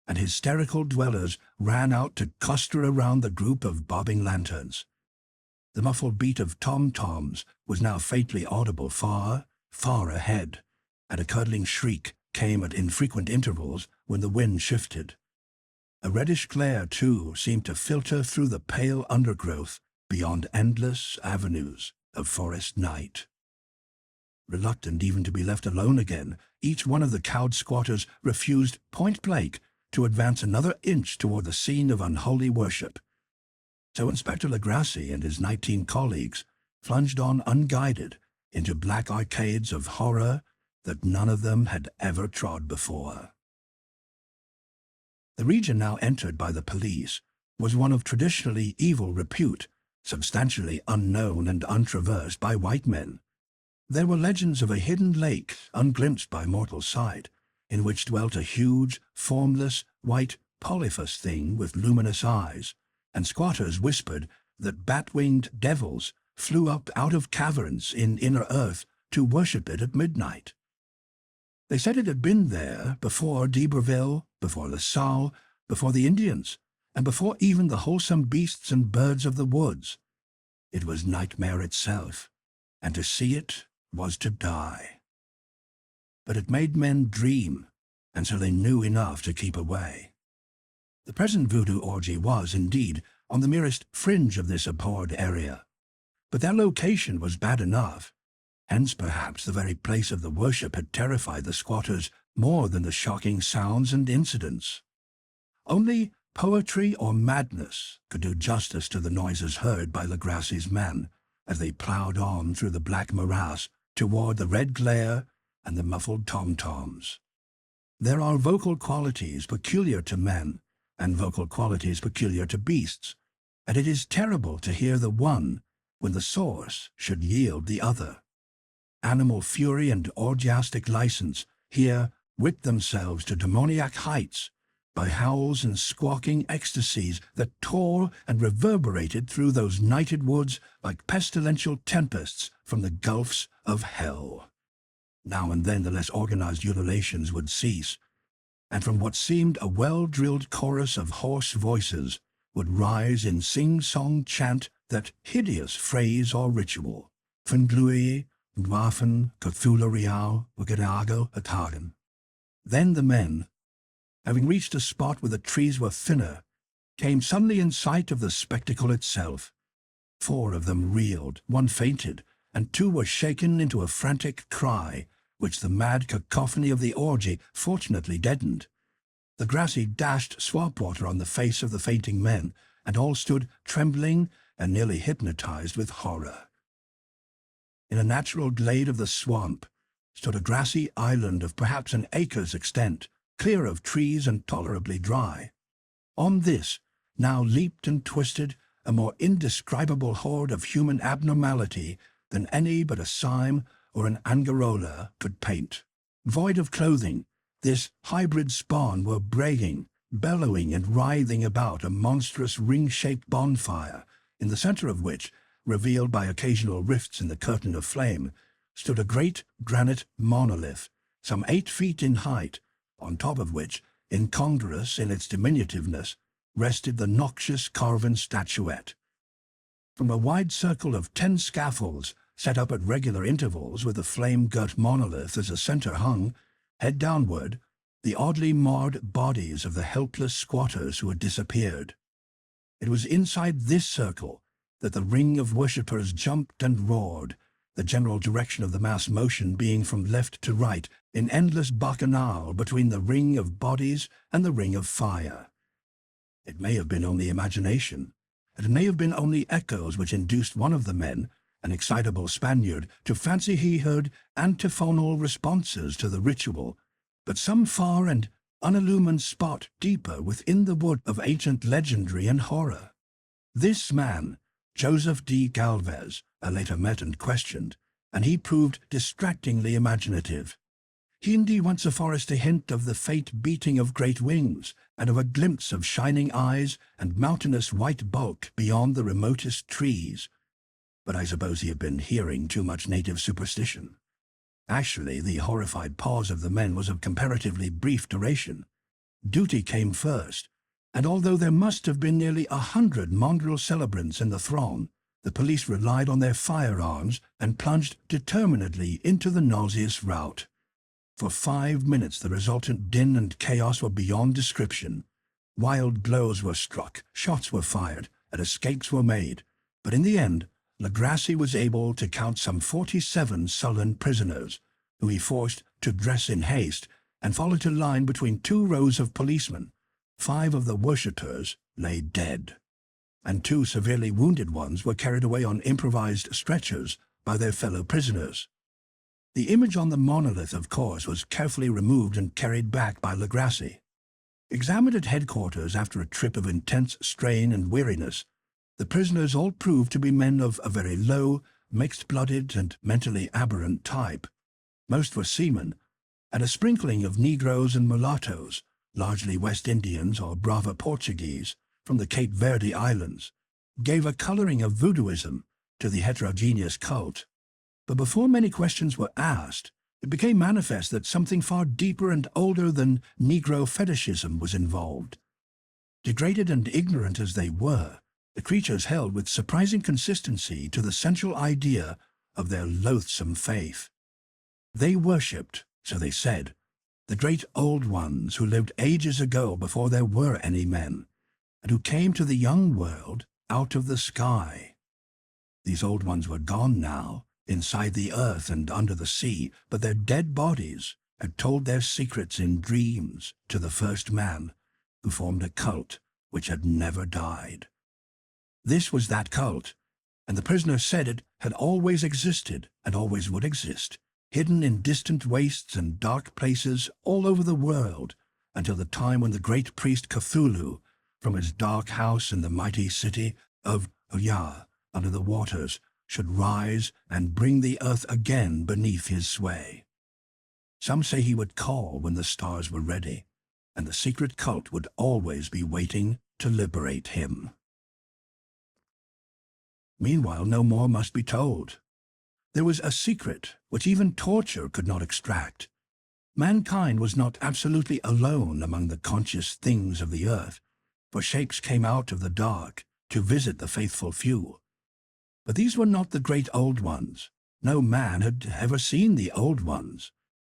and hysterical dwellers ran out to cluster around the group of bobbing lanterns. The muffled beat of tom-toms was now faintly audible far, far ahead, and a curdling shriek came at infrequent intervals when the wind shifted. A reddish glare, too, seemed to filter through the pale undergrowth beyond endless avenues of forest night. Reluctant even to be left alone again, each one of the cowed squatters refused point-blank to advance another inch toward the scene of unholy worship. So Inspector Legrassi and his 19 colleagues plunged on unguided into black arcades of horror that none of them had ever trod before. The region now entered by the police was one of traditionally evil repute, substantially unknown and untraversed by white men. There were legends of a hidden lake unglimpsed by mortal sight, in which dwelt a huge, formless, white polyphus thing with luminous eyes, and squatters whispered that bat-winged devils flew up out of caverns in inner earth to worship it at midnight. They said it had been there before d'Iberville, before La Salle, before the Indians, and before even the wholesome beasts and birds of the woods. It was nightmare itself, and to see it was to die. But it made men dream, and so they knew enough to keep away. The present voodoo orgy was, indeed, on the merest fringe of this abhorred area, but their location was bad enough. Hence, perhaps, the very place of the worship had terrified the squatters more than the shocking sounds and incidents. Only poetry or madness could do justice to the noises heard by Legrassi's men as they ploughed on through the black morass toward the red glare and the muffled tom-toms. There are vocal qualities peculiar to men and vocal qualities peculiar to beasts, and it is terrible to hear the one when the source should yield the other. Animal fury and orgiastic license here whipped themselves to demoniac heights by howls and squawking ecstasies that tore and reverberated through those nighted woods like pestilential tempests from the gulfs of hell. Now and then the less organized ululations would cease, and from what seemed a well-drilled chorus of hoarse voices would rise in sing-song chant that hideous phrase or ritual. Fenglui, Waffen, Cthulhu Real, Wagadago, Atagan. Then the men, having reached a spot where the trees were thinner, came suddenly in sight of the spectacle itself. 4 of them reeled, 1 fainted, and 2 were shaken into a frantic cry, which the mad cacophony of the orgy fortunately deadened. The grassy dashed swamp water on the face of the fainting men, and all stood trembling and nearly hypnotized with horror. In a natural glade of the swamp stood a grassy island of perhaps an acre's extent, clear of trees and tolerably dry. On this now leaped and twisted a more indescribable horde of human abnormality than any but a Sime or an Angarola could paint. Void of clothing, this hybrid spawn were braying, bellowing and writhing about a monstrous ring-shaped bonfire, in the center of which, revealed by occasional rifts in the curtain of flame, stood a great granite monolith, some 8 feet in height, on top of which, incongruous in its diminutiveness, rested the noxious carven statuette. From a wide circle of 10 scaffolds, set up at regular intervals with the flame-girt monolith as a center hung, head downward, the oddly marred bodies of the helpless squatters who had disappeared. It was inside this circle that the ring of worshippers jumped and roared, the general direction of the mass motion being from left to right, in endless bacchanal between the ring of bodies and the ring of fire. It may have been only imagination. It may have been only echoes which induced one of the men, an excitable Spaniard, to fancy he heard antiphonal responses to the ritual, but some far and unillumined spot deeper within the wood of ancient legendary and horror. This man, Joseph D. Galvez, I later met and questioned, and he proved distractingly imaginative. He indeed went so far as to hint of the faint beating of great wings, and of a glimpse of shining eyes and mountainous white bulk beyond the remotest trees. But I suppose he had been hearing too much native superstition. Actually, the horrified pause of the men was of comparatively brief duration. Duty came first, and although there must have been nearly 100 mongrel celebrants in the throng, the police relied on their firearms and plunged determinedly into the nauseous rout. For 5 minutes the resultant din and chaos were beyond description. Wild blows were struck, shots were fired, and escapes were made, but in the end, Legrassi was able to count some 47 sullen prisoners, who he forced to dress in haste and fall into line between 2 rows of policemen. 5 of the worshippers lay dead, and 2 severely wounded ones were carried away on improvised stretchers by their fellow prisoners. The image on the monolith, of course, was carefully removed and carried back by Legrassi. Examined at headquarters after a trip of intense strain and weariness, the prisoners all proved to be men of a very low, mixed-blooded and mentally aberrant type. Most were seamen, and a sprinkling of Negroes and mulattoes, largely West Indians or Brava Portuguese, from the Cape Verde Islands, gave a coloring of voodooism to the heterogeneous cult. But before many questions were asked, it became manifest that something far deeper and older than Negro fetishism was involved. Degraded and ignorant as they were, the creatures held with surprising consistency to the central idea of their loathsome faith. They worshipped, so they said, the great old ones who lived ages ago before there were any men, and who came to the young world out of the sky. These old ones were gone now, inside the earth and under the sea, but their dead bodies had told their secrets in dreams to the first man, who formed a cult which had never died. This was that cult, and the prisoner said it had always existed and always would exist, hidden in distant wastes and dark places all over the world, until the time when the great priest Cthulhu, from his dark house in the mighty city of Uya under the waters, should rise and bring the earth again beneath his sway. Some say he would call when the stars were ready, and the secret cult would always be waiting to liberate him. Meanwhile, no more must be told. There was a secret which even torture could not extract. Mankind was not absolutely alone among the conscious things of the earth, for shapes came out of the dark to visit the faithful few. But these were not the great old ones. No man had ever seen the old ones.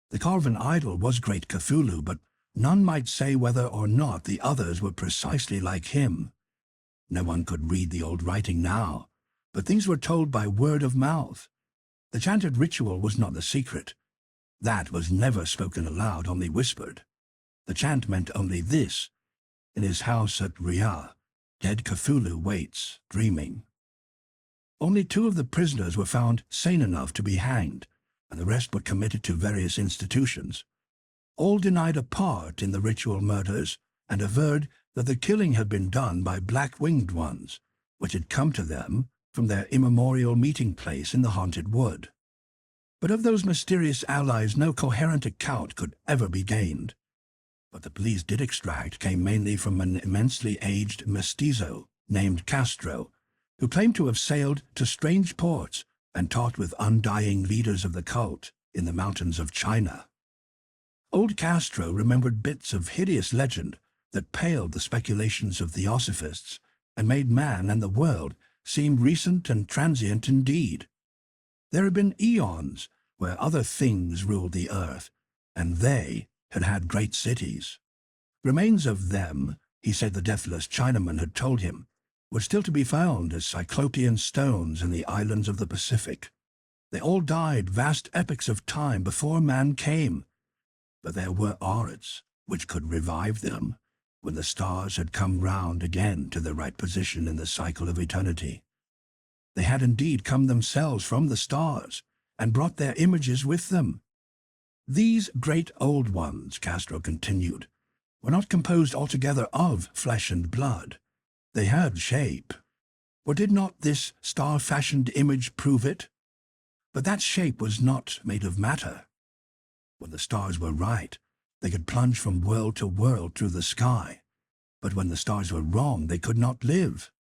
The carven idol was great Cthulhu, but none might say whether or not the others were precisely like him. No one could read the old writing now, but things were told by word of mouth. The chanted ritual was not the secret. That was never spoken aloud, only whispered. The chant meant only this: in his house at Riyah, dead Cthulhu waits, dreaming. Only 2 of the prisoners were found sane enough to be hanged, and the rest were committed to various institutions. All denied a part in the ritual murders, and averred that the killing had been done by black-winged ones, which had come to them from their immemorial meeting place in the haunted wood. But of those mysterious allies no coherent account could ever be gained. What the police did extract came mainly from an immensely aged mestizo named Castro, who claimed to have sailed to strange ports and taught with undying leaders of the cult in the mountains of China. Old Castro remembered bits of hideous legend that paled the speculations of theosophists and made man and the world seem recent and transient indeed. There had been eons where other things ruled the earth, and they had had great cities. Remains of them, he said the deathless Chinaman had told him, were still to be found as cyclopean stones in the islands of the Pacific. They all died vast epochs of time before man came, but there were aurids which could revive them when the stars had come round again to their right position in the cycle of eternity. They had indeed come themselves from the stars and brought their images with them. These great old ones, Castro continued, were not composed altogether of flesh and blood. They had shape. For did not this star-fashioned image prove it? But that shape was not made of matter. When the stars were right, they could plunge from world to world through the sky. But when the stars were wrong, they could not live.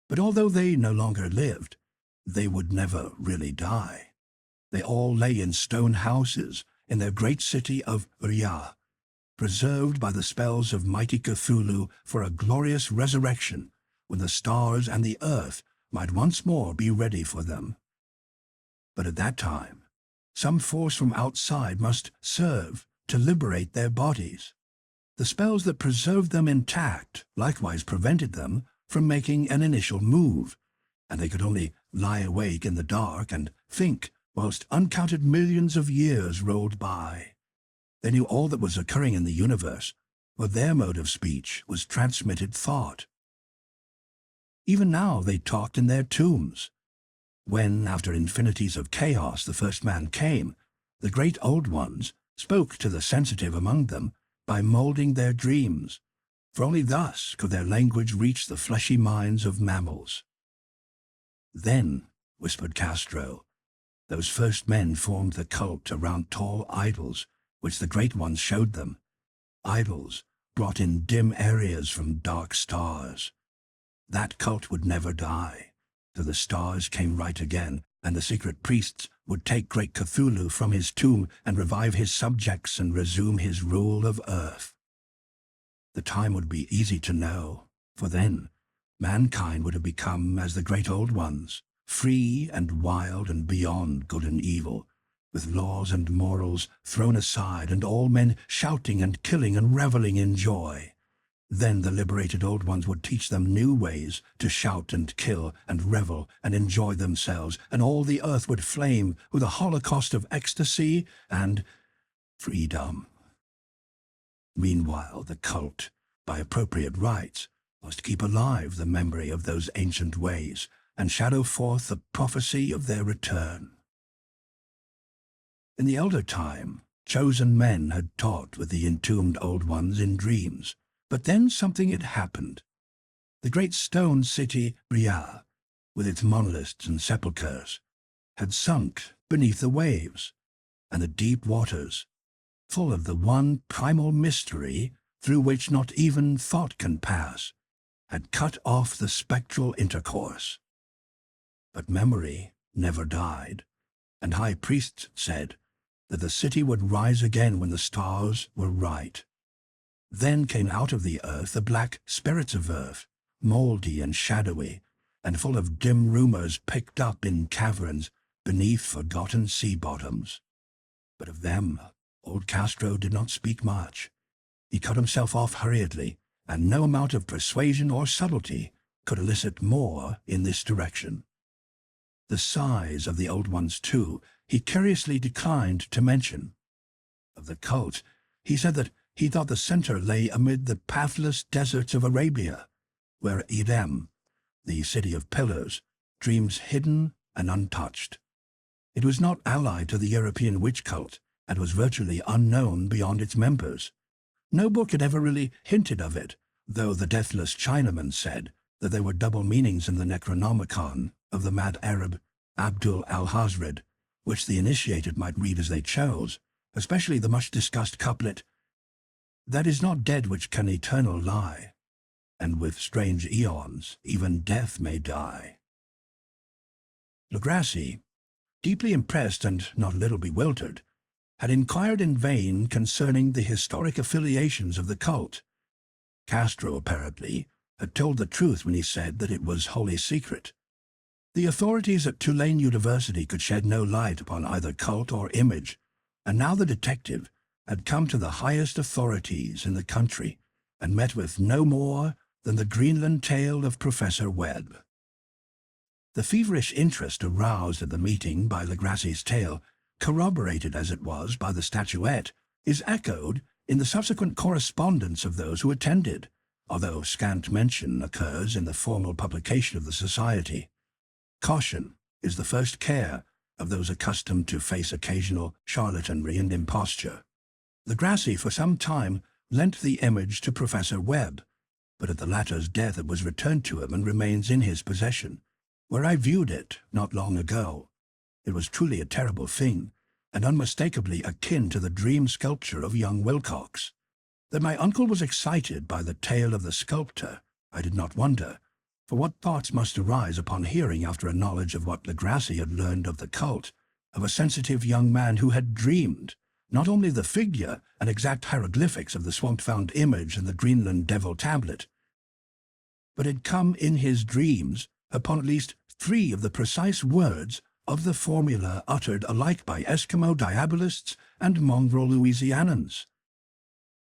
But although they no longer lived, they would never really die. They all lay in stone houses in their great city of Riyah, preserved by the spells of mighty Cthulhu for a glorious resurrection when the stars and the earth might once more be ready for them. But at that time, some force from outside must serve to liberate their bodies. The spells that preserved them intact likewise prevented them from making an initial move, and they could only lie awake in the dark and think whilst uncounted millions of years rolled by. They knew all that was occurring in the universe, for their mode of speech was transmitted thought. Even now they talked in their tombs. When, after infinities of chaos, the first man came, the great old ones spoke to the sensitive among them by moulding their dreams, for only thus could their language reach the fleshy minds of mammals. Then, whispered Castro, those first men formed the cult around tall idols, which the great ones showed them, idols brought in dim areas from dark stars. That cult would never die, till the stars came right again, and the secret priests would take great Cthulhu from his tomb and revive his subjects and resume his rule of earth. The time would be easy to know, for then mankind would have become as the great old ones, free and wild and beyond good and evil, with laws and morals thrown aside and all men shouting and killing and reveling in joy. Then the liberated old ones would teach them new ways to shout and kill and revel and enjoy themselves, and all the earth would flame with a holocaust of ecstasy and freedom. Meanwhile, the cult, by appropriate rites, must keep alive the memory of those ancient ways and shadow forth the prophecy of their return. In the elder time, chosen men had taught with the entombed old ones in dreams. But then something had happened. The great stone city, Riyah, with its monoliths and sepulchres, had sunk beneath the waves, and the deep waters, full of the one primal mystery through which not even thought can pass, had cut off the spectral intercourse. But memory never died, and high priests said that the city would rise again when the stars were right. Then came out of the earth the black spirits of earth, mouldy and shadowy, and full of dim rumors picked up in caverns beneath forgotten sea bottoms. But of them, old Castro did not speak much. He cut himself off hurriedly, and no amount of persuasion or subtlety could elicit more in this direction. The size of the old ones, too, he curiously declined to mention. Of the cult, he said that he thought the center lay amid the pathless deserts of Arabia, where Edem, the city of pillars, dreams hidden and untouched. It was not allied to the European witch cult, and was virtually unknown beyond its members. No book had ever really hinted of it, though the deathless Chinaman said that there were double meanings in the Necronomicon of the mad Arab Abdul al-Hazred, which the initiated might read as they chose, especially the much-discussed couplet, "That is not dead which can eternal lie, and with strange eons even death may die." Legrassi, deeply impressed and not a little bewildered, had inquired in vain concerning the historic affiliations of the cult. Castro, apparently, had told the truth when he said that it was wholly secret. The authorities at Tulane University could shed no light upon either cult or image, and now the detective, had come to the highest authorities in the country and met with no more than the Greenland tale of Professor Webb. The feverish interest aroused at the meeting by Legrasse's tale, corroborated as it was by the statuette, is echoed in the subsequent correspondence of those who attended, although scant mention occurs in the formal publication of the Society. Caution is the first care of those accustomed to face occasional charlatanry and imposture. Legrasse for some time lent the image to Professor Webb, but at the latter's death it was returned to him and remains in his possession, where I viewed it not long ago. It was truly a terrible thing, and unmistakably akin to the dream sculpture of young Wilcox. That my uncle was excited by the tale of the sculptor, I did not wonder, for what thoughts must arise upon hearing, after a knowledge of what Legrasse had learned of the cult, of a sensitive young man who had dreamed not only the figure and exact hieroglyphics of the swamp-found image in the Greenland Devil tablet, but had come in his dreams upon at least 3 of the precise words of the formula uttered alike by Eskimo diabolists and mongrel Louisianans.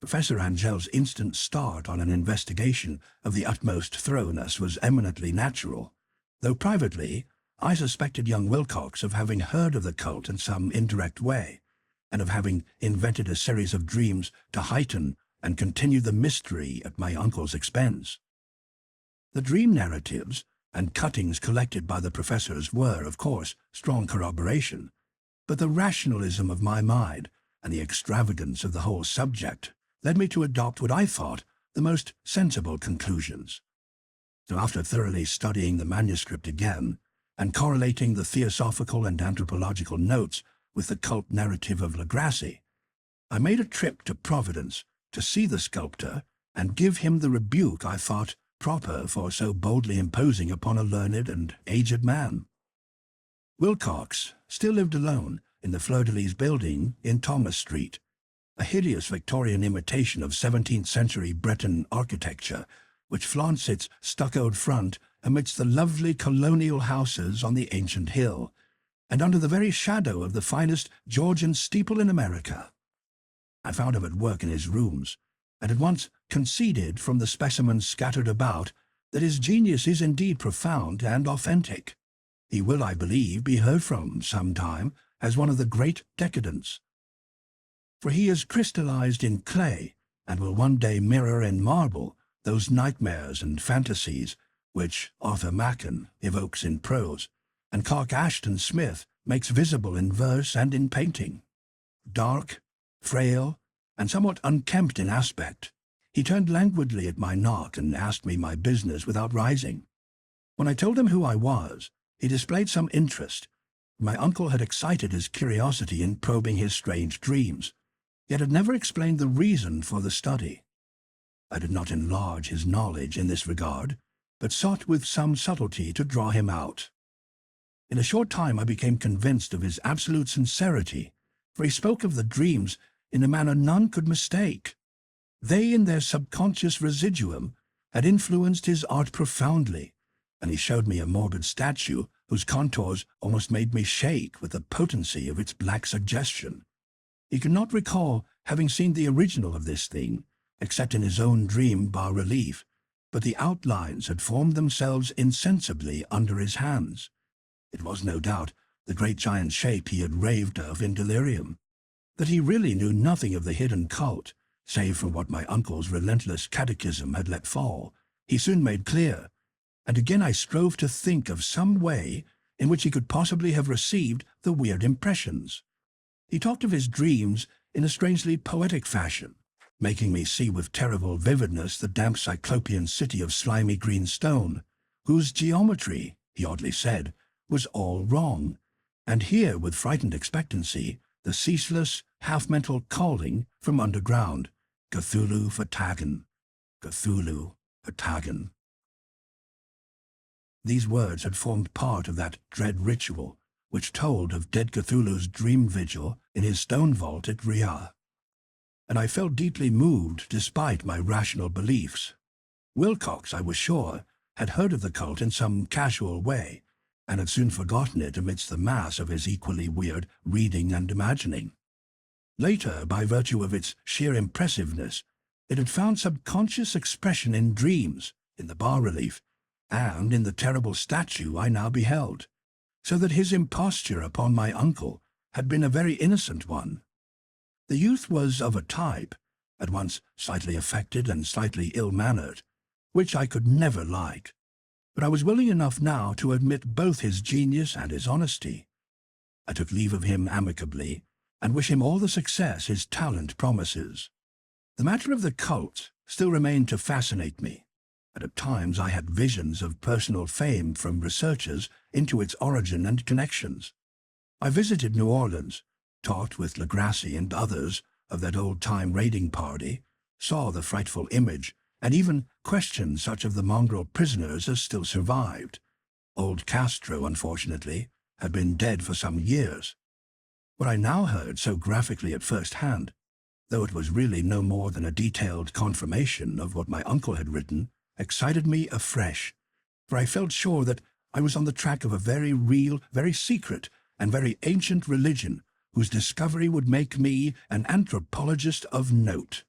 Professor Angel's instant start on an investigation of the utmost thoroughness was eminently natural, though privately I suspected young Wilcox of having heard of the cult in some indirect way, and of having invented a series of dreams to heighten and continue the mystery at my uncle's expense. The dream narratives and cuttings collected by the professors were, of course, strong corroboration, but the rationalism of my mind and the extravagance of the whole subject led me to adopt what I thought the most sensible conclusions. So after thoroughly studying the manuscript again, and correlating the theosophical and anthropological notes with the cult narrative of Legrasse, I made a trip to Providence to see the sculptor and give him the rebuke I thought proper for so boldly imposing upon a learned and aged man. Wilcox still lived alone in the Whateleys building in Thomas Street, a hideous Victorian imitation of 17th-century Breton architecture, which flaunts its stuccoed front amidst the lovely colonial houses on the ancient hill, and under the very shadow of the finest Georgian steeple in America. I found him at work in his rooms, and at once conceded from the specimens scattered about that his genius is indeed profound and authentic. He will, I believe, be heard from some time as one of the great decadents, for he is crystallized in clay and will one day mirror in marble those nightmares and fantasies which Arthur Machen evokes in prose, and Clark Ashton Smith makes visible in verse and in painting. Dark, frail, and somewhat unkempt in aspect, he turned languidly at my knock and asked me my business without rising. When I told him who I was, he displayed some interest. My uncle had excited his curiosity in probing his strange dreams, yet had never explained the reason for the study. I did not enlarge his knowledge in this regard, but sought with some subtlety to draw him out. In a short time I became convinced of his absolute sincerity, for he spoke of the dreams in a manner none could mistake. They, in their subconscious residuum, had influenced his art profoundly, and he showed me a morbid statue whose contours almost made me shake with the potency of its black suggestion. He could not recall having seen the original of this thing, except in his own dream bas-relief, but the outlines had formed themselves insensibly under his hands. It was, no doubt, the great giant shape he had raved of in delirium. That he really knew nothing of the hidden cult, save from what my uncle's relentless catechism had let fall, he soon made clear, and again I strove to think of some way in which he could possibly have received the weird impressions. He talked of his dreams in a strangely poetic fashion, making me see with terrible vividness the damp cyclopean city of slimy green stone, whose geometry, he oddly said, was all wrong, and hear with frightened expectancy the ceaseless, half-mental calling from underground, Cthulhu vertagen, Cthulhu vertagen. These words had formed part of that dread ritual which told of dead Cthulhu's dream vigil in his stone vault at Rhea, and I felt deeply moved despite my rational beliefs. Wilcox, I was sure, had heard of the cult in some casual way, and had soon forgotten it amidst the mass of his equally weird reading and imagining. Later, by virtue of its sheer impressiveness, it had found subconscious expression in dreams, in the bas-relief, and in the terrible statue I now beheld, so that his imposture upon my uncle had been a very innocent one. The youth was of a type, at once slightly affected and slightly ill-mannered, which I could never like, but I was willing enough now to admit both his genius and his honesty. I took leave of him amicably, and wish him all the success his talent promises. The matter of the cult still remained to fascinate me, and at times I had visions of personal fame from researchers into its origin and connections. I visited New Orleans, talked with Legrasse and others of that old-time raiding party, saw the frightful image, and even questioned such of the mongrel prisoners as still survived. Old Castro, unfortunately, had been dead for some years. What I now heard so graphically at first hand, though it was really no more than a detailed confirmation of what my uncle had written, excited me afresh, for I felt sure that I was on the track of a very real, very secret, and very ancient religion whose discovery would make me an anthropologist of note.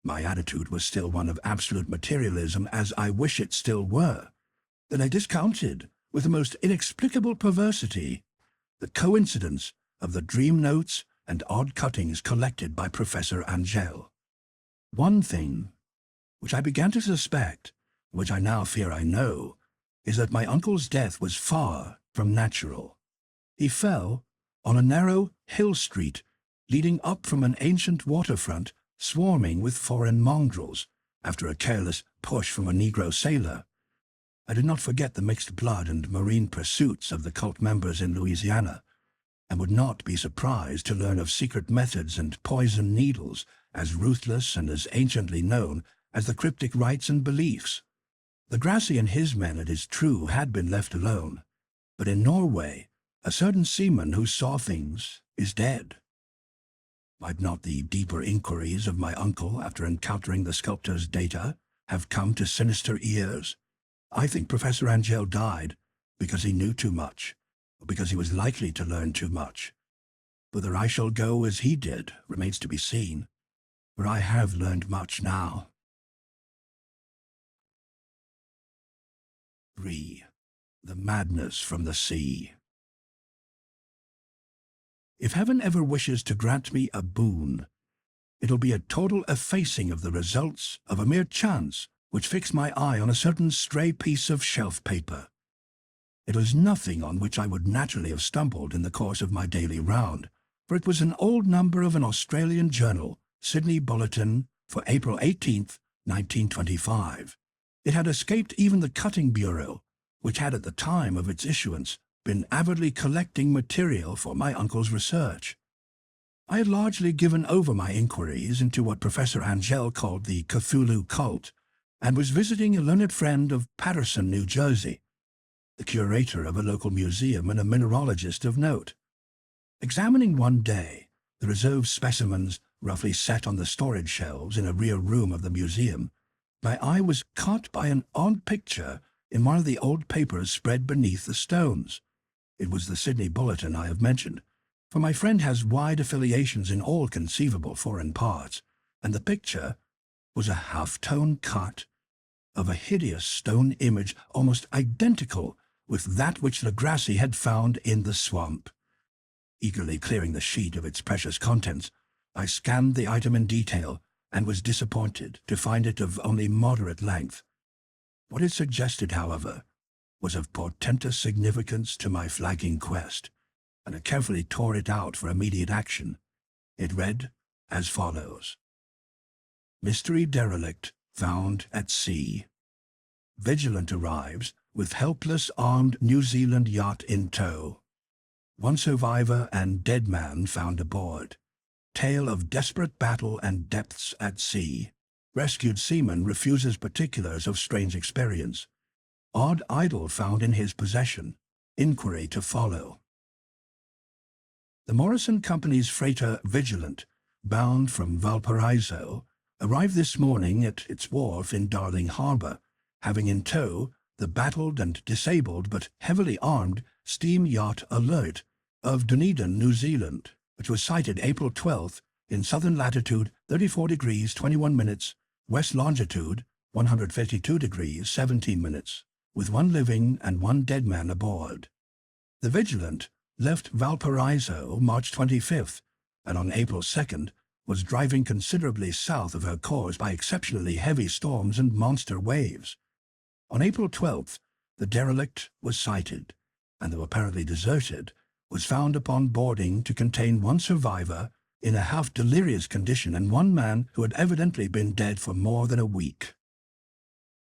My attitude was still one of absolute materialism, as I wish it still were. Then I discounted, with the most inexplicable perversity, the coincidence of the dream notes and odd cuttings collected by Professor Angell. One thing, which I began to suspect, which I now fear I know, is that my uncle's death was far from natural. He fell on a narrow hill street leading up from an ancient waterfront swarming with foreign mongrels after a careless push from a Negro sailor. I did not forget the mixed blood and marine pursuits of the cult members in Louisiana, and would not be surprised to learn of secret methods and poison needles as ruthless and as anciently known as the cryptic rites and beliefs. Legrasse and his men, it is true, had been left alone, but in Norway a certain seaman who saw things is dead. Might not the deeper inquiries of my uncle after encountering the sculptor's data have come to sinister ears? I think Professor Angell died because he knew too much, or because he was likely to learn too much. Whether I shall go as he did remains to be seen, for I have learned much now. 3. The Madness from the Sea. If heaven ever wishes to grant me a boon, it'll be a total effacing of the results of a mere chance which fixed my eye on a certain stray piece of shelf paper. It was nothing on which I would naturally have stumbled in the course of my daily round, for it was an old number of an Australian journal, Sydney Bulletin, for April 18th, 1925. It had escaped even the Cutting Bureau, which had at the time of its issuance been avidly collecting material for my uncle's research. I had largely given over my inquiries into what Professor Angell called the Cthulhu cult, and was visiting a learned friend of Paterson, New Jersey, the curator of a local museum and a mineralogist of note. Examining one day the reserved specimens roughly set on the storage shelves in a rear room of the museum, my eye was caught by an odd picture in one of the old papers spread beneath the stones. It was the Sydney Bulletin I have mentioned, for my friend has wide affiliations in all conceivable foreign parts, and the picture was a half-tone cut of a hideous stone image almost identical with that which Legrasse had found in the swamp. Eagerly clearing the sheet of its precious contents, I scanned the item in detail and was disappointed to find it of only moderate length. What it suggested, however, was of portentous significance to my flagging quest, and I carefully tore it out for immediate action. It read as follows: Mystery derelict found at sea. Vigilant arrives with helpless armed New Zealand yacht in tow. One survivor and dead man found aboard. Tale of desperate battle and depths at sea. Rescued seaman refuses particulars of strange experience. Odd idol found in his possession. Inquiry to follow. The Morrison Company's freighter Vigilant, bound from Valparaiso, arrived this morning at its wharf in Darling Harbour, having in tow the battled and disabled but heavily armed steam yacht Alert of Dunedin, New Zealand, which was sighted April 12th in southern latitude 34 degrees 21 minutes, west longitude 152 degrees 17 minutes, with 1 living and 1 dead man aboard. The Vigilant left Valparaiso March 25th, and on April 2nd was driving considerably south of her course by exceptionally heavy storms and monster waves. On April 12th, the derelict was sighted, and though apparently deserted, was found upon boarding to contain 1 survivor in a half-delirious condition and 1 man who had evidently been dead for more than a week.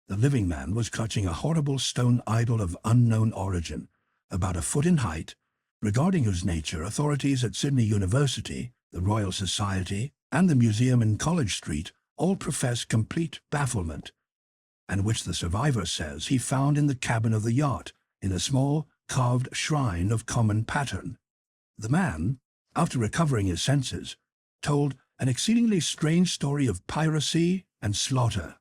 The living man was clutching a horrible stone idol of unknown origin, about a foot in height, regarding whose nature authorities at Sydney University, the Royal Society, and the museum in College Street all profess complete bafflement, and which the survivor says he found in the cabin of the yacht, in a small carved shrine of common pattern. The man, after recovering his senses, told an exceedingly strange story of piracy and slaughter.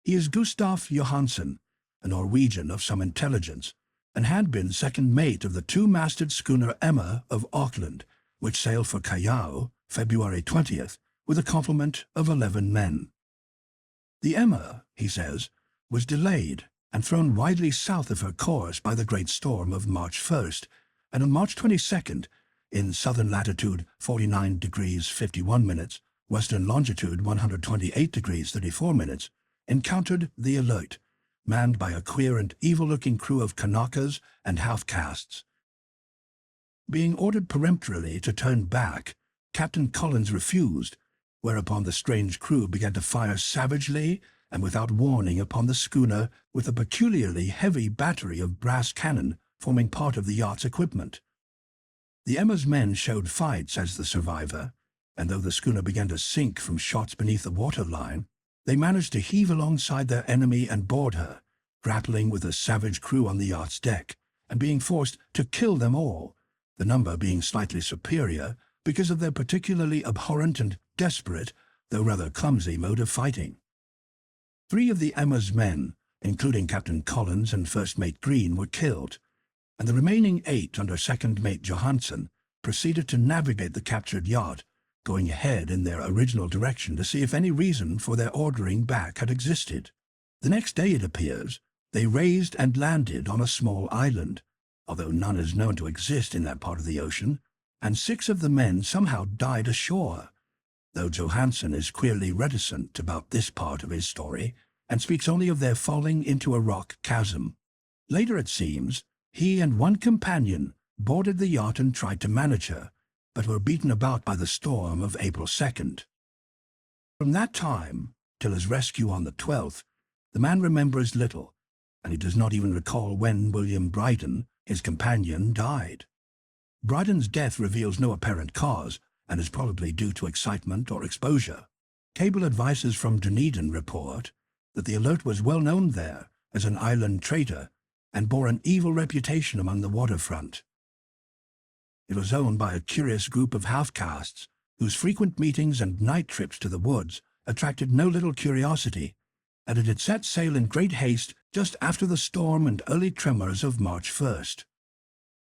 He is Gustaf Johansen, a Norwegian of some intelligence, and had been second mate of the 2-masted schooner Emma of Auckland, which sailed for Callao February 20th, with a complement of 11 men. The Emma, he says, was delayed and thrown widely south of her course by the great storm of March 1st, and on March 22nd, in southern latitude 49 degrees 51 minutes, western longitude 128 degrees 34 minutes, encountered the Alert, manned by a queer and evil-looking crew of Kanakas and half-castes. Being ordered peremptorily to turn back, Captain Collins refused, whereupon the strange crew began to fire savagely and without warning upon the schooner with a peculiarly heavy battery of brass cannon forming part of the yacht's equipment. The Emma's men showed fight, says the survivor, and though the schooner began to sink from shots beneath the waterline, they managed to heave alongside their enemy and board her, grappling with the savage crew on the yacht's deck, and being forced to kill them all, the number being slightly superior because of their particularly abhorrent and desperate, though rather clumsy, mode of fighting. 3 of the Emma's men, including Captain Collins and First Mate Green, were killed, and the remaining 8 under Second Mate Johansen proceeded to navigate the captured yacht, going ahead in their original direction to see if any reason for their ordering back had existed. The next day, it appears, they raised and landed on a small island, although none is known to exist in that part of the ocean, and 6 of the men somehow died ashore, though Johansen is queerly reticent about this part of his story and speaks only of their falling into a rock chasm. Later, it seems, he and 1 companion boarded the yacht and tried to manage her, but were beaten about by the storm of April 2nd. From that time till his rescue on the 12th, the man remembers little, and he does not even recall when William Bryden, his companion, died. Bryden's death reveals no apparent cause, and is probably due to excitement or exposure. Cable advices from Dunedin report that the Alert was well known there as an island trader and bore an evil reputation among the waterfront. It was owned by a curious group of half-castes whose frequent meetings and night trips to the woods attracted no little curiosity, and it had set sail in great haste just after the storm and early tremors of March 1st.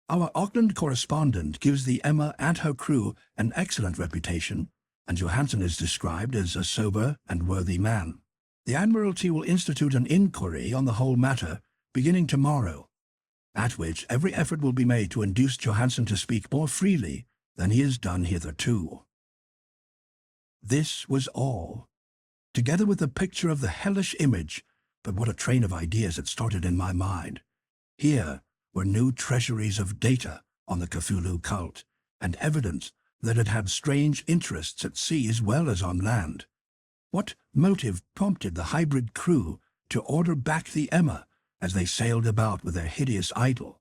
Our Auckland correspondent gives the Emma and her crew an excellent reputation, and Johansen is described as a sober and worthy man. The Admiralty will institute an inquiry on the whole matter beginning tomorrow, at which every effort will be made to induce Johansen to speak more freely than he has done hitherto. This was all, together with the picture of the hellish image, but what a train of ideas it started in my mind. Here were new treasuries of data on the Cthulhu cult, and evidence that it had strange interests at sea as well as on land. What motive prompted the hybrid crew to order back the Emma as they sailed about with their hideous idol?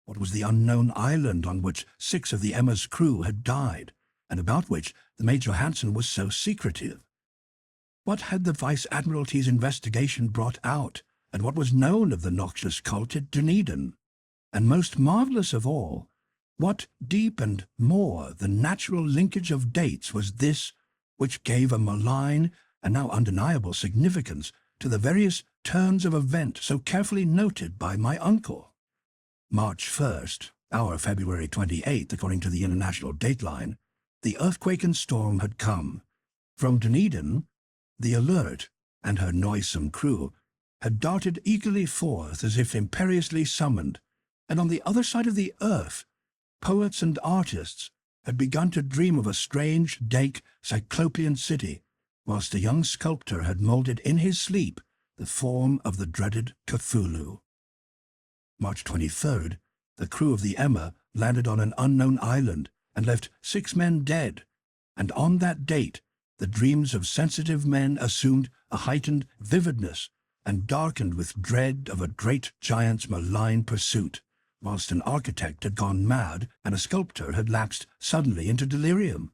What was the unknown island on which 6 of the Emma's crew had died, and about which the Major Johansen was so secretive? What had the Vice-Admiralty's investigation brought out, and what was known of the noxious cult at Dunedin? And most marvelous of all, what deep and more than natural linkage of dates was this which gave a malign and now undeniable significance to the various turns of event so carefully noted by my uncle? March 1st, our February 28th, according to the international dateline, The earthquake and storm had come. From Dunedin, the Alert and her noisome crew had darted eagerly forth as if imperiously summoned, and on the other side of the earth, poets and artists had begun to dream of a strange, dank, cyclopean city, whilst a young sculptor had moulded in his sleep the form of the dreaded Cthulhu. March 23rd, the crew of the Emma landed on an unknown island and left 6 men dead, and on that date the dreams of sensitive men assumed a heightened vividness and darkened with dread of a great giant's malign pursuit, whilst an architect had gone mad and a sculptor had lapsed suddenly into delirium.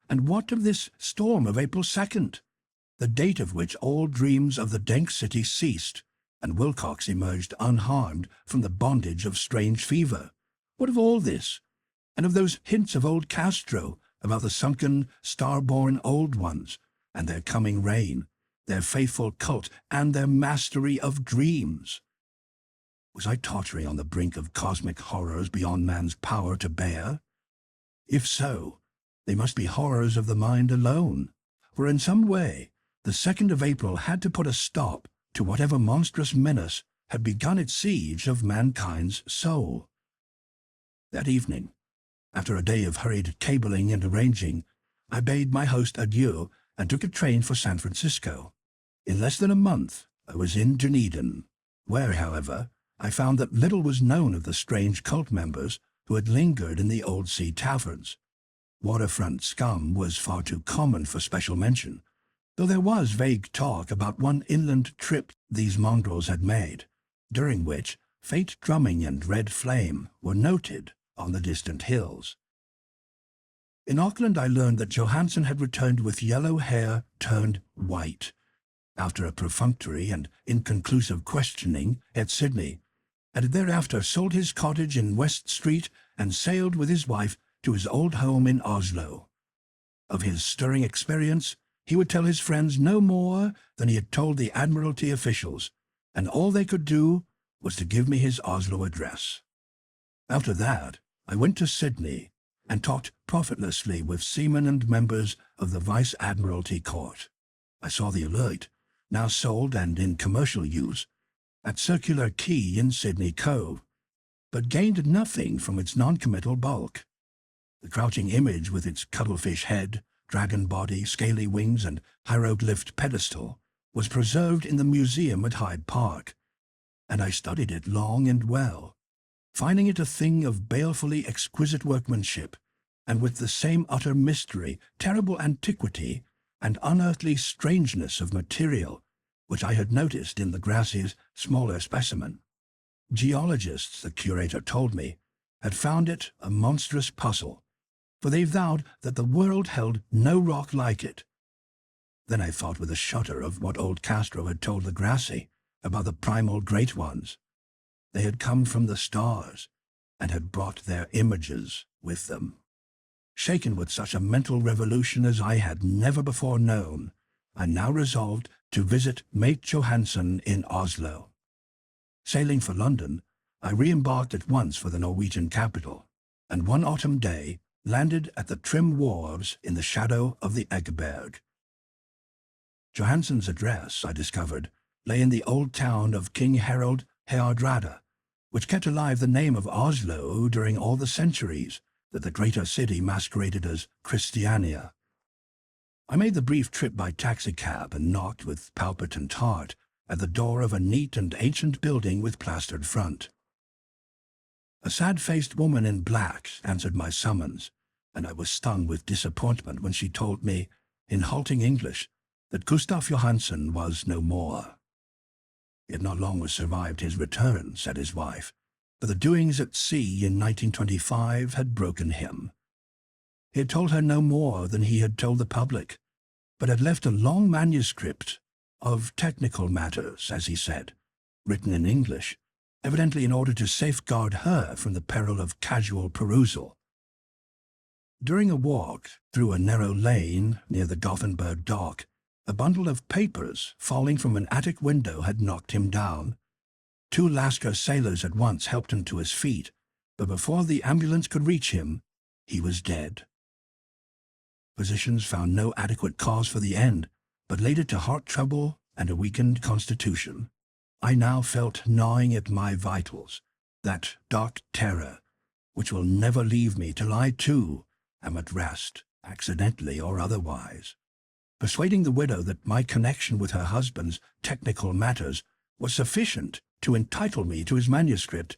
And what of this storm of April 2nd, the date of which all dreams of the dank city ceased, and Wilcox emerged unharmed from the bondage of strange fever? What of all this, and of those hints of old Castro about the sunken, star-born old ones, and their coming reign, their faithful cult, and their mastery of dreams? Was I tottering on the brink of cosmic horrors beyond man's power to bear? If so, they must be horrors of the mind alone, for in some way the 2nd of April had to put a stop to whatever monstrous menace had begun its siege of mankind's soul. That evening, after a day of hurried cabling and arranging, I bade my host adieu and took a train for San Francisco. In less than a month, I was in Dunedin, where, however, I found that little was known of the strange cult members who had lingered in the old sea taverns. Waterfront scum was far too common for special mention, though there was vague talk about one inland trip these mongrels had made, during which faint drumming and red flame were noted on the distant hills. In Auckland I learned that Johansen had returned with yellow hair turned white, after a perfunctory and inconclusive questioning at Sydney, and had thereafter sold his cottage in West Street and sailed with his wife to his old home in Oslo. Of his stirring experience he would tell his friends no more than he had told the Admiralty officials, and all they could do was to give me his Oslo address. After that, I went to Sydney and talked profitlessly with seamen and members of the Vice Admiralty Court. I saw the Alert, now sold and in commercial use, at Circular Quay in Sydney Cove, but gained nothing from its non-committal bulk. The crouching image with its cuttlefish head, dragon body, scaly wings, and hieroglyphed pedestal was preserved in the museum at Hyde Park, and I studied it long and well, finding it a thing of balefully exquisite workmanship, and with the same utter mystery, terrible antiquity, and unearthly strangeness of material which I had noticed in the Grassie's smaller specimen. Geologists, the curator told me, had found it a monstrous puzzle, for they vowed that the world held no rock like it. Then I thought with a shudder of what old Castro had told the Grassie about the primal great ones. They had come from the stars, and had brought their images with them. Shaken with such a mental revolution as I had never before known, I now resolved to visit Mate Johansen in Oslo. Sailing for London, I re-embarked at once for the Norwegian capital, and one autumn day landed at the trim wharves in the shadow of the Eggeberg. Johansen's address, I discovered, lay in the old town of King Harold Heardrada, which kept alive the name of Oslo during all the centuries that the greater city masqueraded as Christiania. I made the brief trip by taxicab and knocked with palpitant heart at the door of a neat and ancient building with plastered front. A sad-faced woman in black answered my summons, and I was stung with disappointment when she told me, in halting English, that Gustav Johansen was no more. He had not long survived his return, said his wife, but the doings at sea in 1925 had broken him. He had told her no more than he had told the public, but had left a long manuscript of technical matters, as he said, written in English, evidently in order to safeguard her from the peril of casual perusal. During a walk through a narrow lane near the Gothenburg dock, a bundle of papers falling from an attic window had knocked him down. 2 Lascar sailors at once helped him to his feet, but before the ambulance could reach him, he was dead. Physicians found no adequate cause for the end, but laid it to heart trouble and a weakened constitution. I now felt gnawing at my vitals, that dark terror, which will never leave me till I, too, am at rest, accidentally or otherwise. Persuading the widow that my connection with her husband's technical matters was sufficient to entitle me to his manuscript,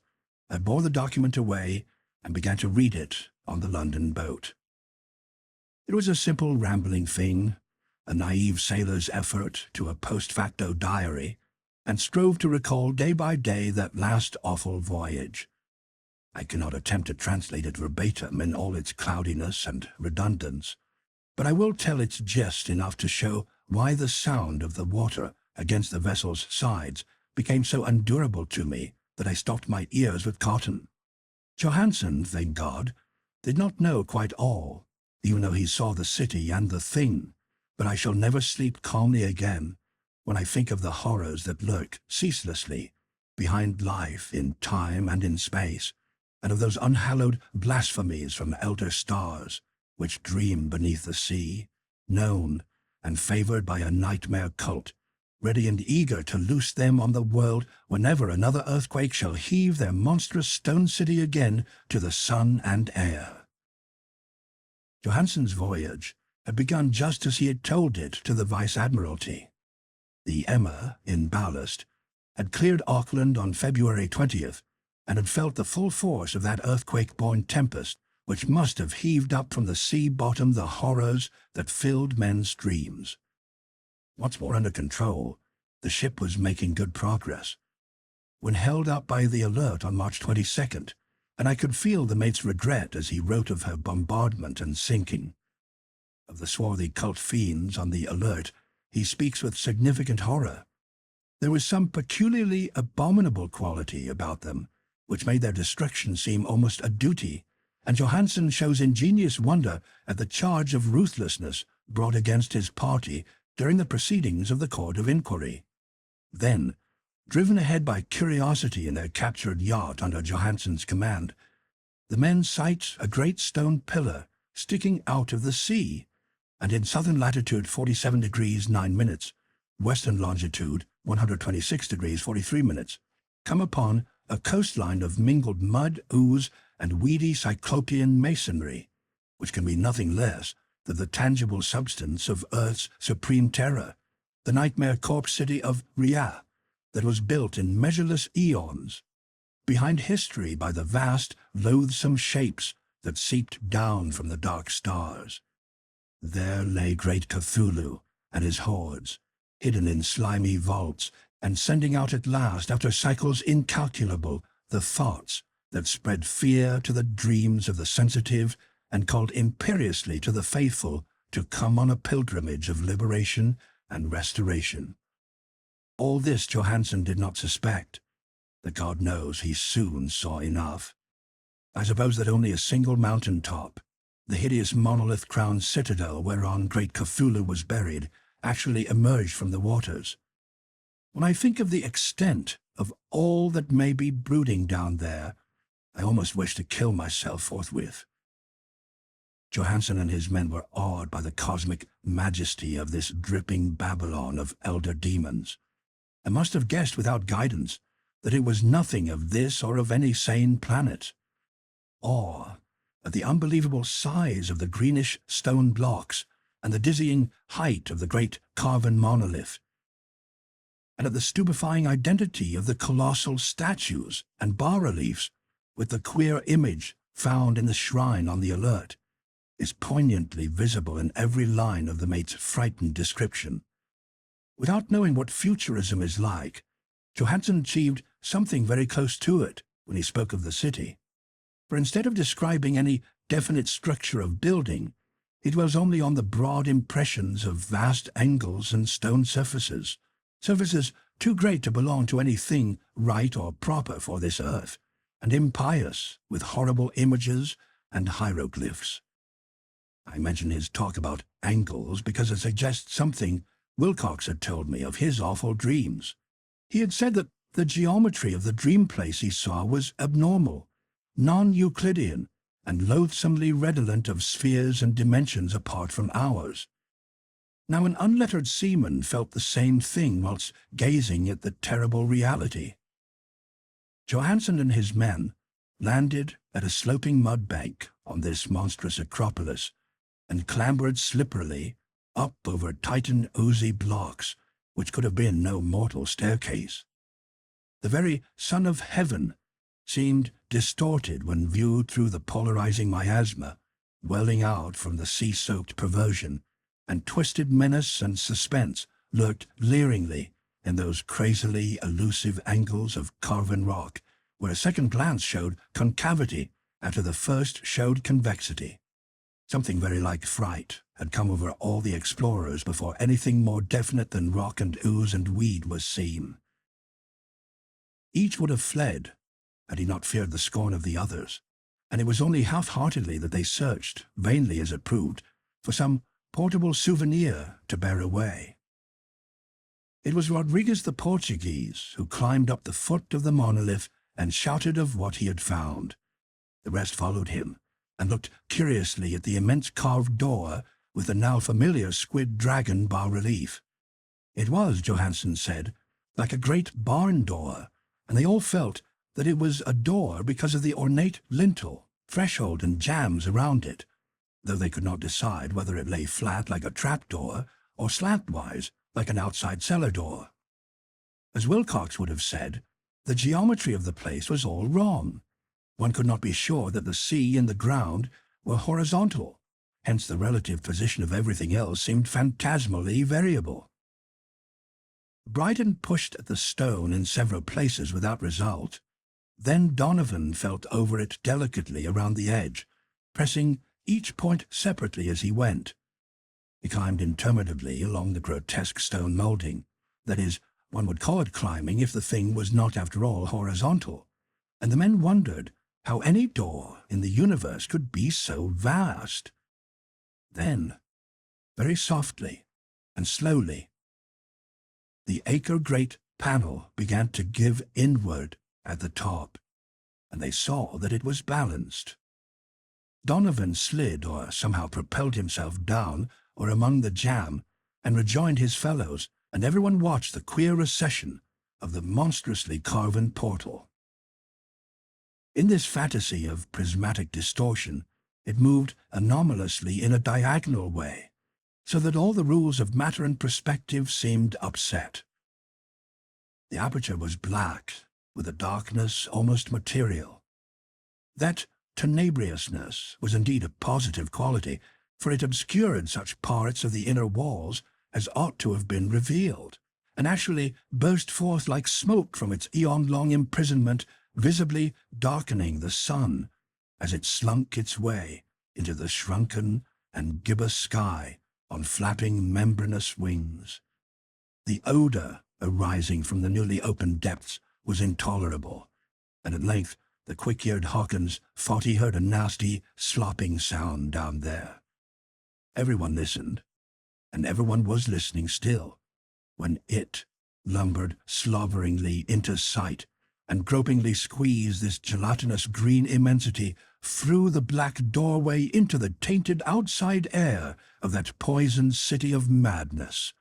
I bore the document away and began to read it on the London boat. It was a simple, rambling thing, a naive sailor's effort to a post facto diary, and strove to recall day by day that last awful voyage. I cannot attempt to translate it verbatim in all its cloudiness and redundance, but I will tell its gist enough to show why the sound of the water against the vessel's sides became so unendurable to me that I stopped my ears with cotton. Johansen, thank God, did not know quite all, even though he saw the city and the thing, but I shall never sleep calmly again when I think of the horrors that lurk ceaselessly behind life in time and in space, and of those unhallowed blasphemies from elder stars which dream beneath the sea, known and favored by a nightmare cult, ready and eager to loose them on the world whenever another earthquake shall heave their monstrous stone city again to the sun and air. Johansen's voyage had begun just as he had told it to the Vice-Admiralty. The Emma, in ballast, had cleared Auckland on February 20th, and had felt the full force of that earthquake-born tempest which must have heaved up from the sea bottom the horrors that filled men's dreams. Once more under control, the ship was making good progress. When held up by the Alert on March 22nd, and I could feel the mate's regret as he wrote of her bombardment and sinking. Of the swarthy cult fiends on the Alert, he speaks with significant horror. There was some peculiarly abominable quality about them, which made their destruction seem almost a duty, and Johansen shows ingenious wonder at the charge of ruthlessness brought against his party during the proceedings of the Court of Inquiry. Then, driven ahead by curiosity in their captured yacht under Johansen's command, the men sight a great stone pillar sticking out of the sea, and in southern latitude 47 degrees 9 minutes, western longitude 126 degrees 43 minutes, come upon a coastline of mingled mud, ooze, and weedy cyclopean masonry, which can be nothing less than the tangible substance of Earth's supreme terror, the nightmare corpse city of Rhea, that was built in measureless eons, behind history by the vast, loathsome shapes that seeped down from the dark stars. There lay great Cthulhu and his hordes, hidden in slimy vaults, and sending out at last, after cycles incalculable, the thoughts that spread fear to the dreams of the sensitive and called imperiously to the faithful to come on a pilgrimage of liberation and restoration. All this Johansen did not suspect, but God knows he soon saw enough. I suppose that only a single mountain top, the hideous monolith-crowned citadel whereon great Cthulhu was buried, actually emerged from the waters. When I think of the extent of all that may be brooding down there, I almost wish to kill myself forthwith. Johansen and his men were awed by the cosmic majesty of this dripping Babylon of elder demons, and must have guessed without guidance that it was nothing of this or of any sane planet. Awe at the unbelievable size of the greenish stone blocks and the dizzying height of the great carven monolith, and at the stupefying identity of the colossal statues and bas-reliefs with the queer image found in the shrine on the Alert, is poignantly visible in every line of the mate's frightened description. Without knowing what futurism is like, Johansen achieved something very close to it when he spoke of the city. For instead of describing any definite structure of building, he dwells only on the broad impressions of vast angles and stone surfaces, surfaces too great to belong to anything right or proper for this earth, and impious with horrible images and hieroglyphs. I mention his talk about angles because it suggests something Wilcox had told me of his awful dreams. He had said that the geometry of the dream place he saw was abnormal, non-Euclidean, and loathsomely redolent of spheres and dimensions apart from ours. Now an unlettered seaman felt the same thing whilst gazing at the terrible reality. Johansen and his men landed at a sloping mud bank on this monstrous acropolis and clambered slipperily up over Titan oozy blocks, which could have been no mortal staircase. The very Son of Heaven seemed distorted when viewed through the polarizing miasma, welling out from the sea-soaked perversion, and twisted menace and suspense lurked leeringly in those crazily elusive angles of carven rock, where a second glance showed concavity after the first showed convexity. Something very like fright had come over all the explorers before anything more definite than rock and ooze and weed was seen. Each would have fled had he not feared the scorn of the others, and it was only half-heartedly that they searched, vainly as it proved, for some portable souvenir to bear away. It was Rodriguez the Portuguese who climbed up the foot of the monolith and shouted of what he had found. The rest followed him, and looked curiously at the immense carved door with the now familiar squid dragon bas-relief. It was, Johansen said, like a great barn door, and they all felt that it was a door because of the ornate lintel, threshold, and jambs around it, though they could not decide whether it lay flat like a trapdoor or slantwise like an outside cellar door. As Wilcox would have said, the geometry of the place was all wrong. One could not be sure that the sea and the ground were horizontal, hence the relative position of everything else seemed phantasmally variable. Brighton pushed at the stone in several places without result. Then Donovan felt over it delicately around the edge, pressing each point separately as he went. He climbed interminably along the grotesque stone moulding. That is, one would call it climbing if the thing was not after all horizontal, and the men wondered how any door in the universe could be so vast. Then, very softly and slowly, the acre-great panel began to give inward at the top, and they saw that it was balanced. Donovan slid or somehow propelled himself down or among the jamb and rejoined his fellows, and everyone watched the queer recession of the monstrously carven portal. In this fantasy of prismatic distortion, it moved anomalously in a diagonal way, so that all the rules of matter and perspective seemed upset. The aperture was black, with a darkness almost material. That tenebriousness was indeed a positive quality, for it obscured such parts of the inner walls as ought to have been revealed, and actually burst forth like smoke from its eon-long imprisonment, visibly darkening the sun as it slunk its way into the shrunken and gibbous sky on flapping membranous wings. The odour arising from the newly opened depths was intolerable, and at length the quick-eared Hawkins thought he heard a nasty, slopping sound down there. Everyone listened, and everyone was listening still, when it lumbered sloveringly into sight and gropingly squeezed this gelatinous green immensity through the black doorway into the tainted outside air of that poisoned city of madness.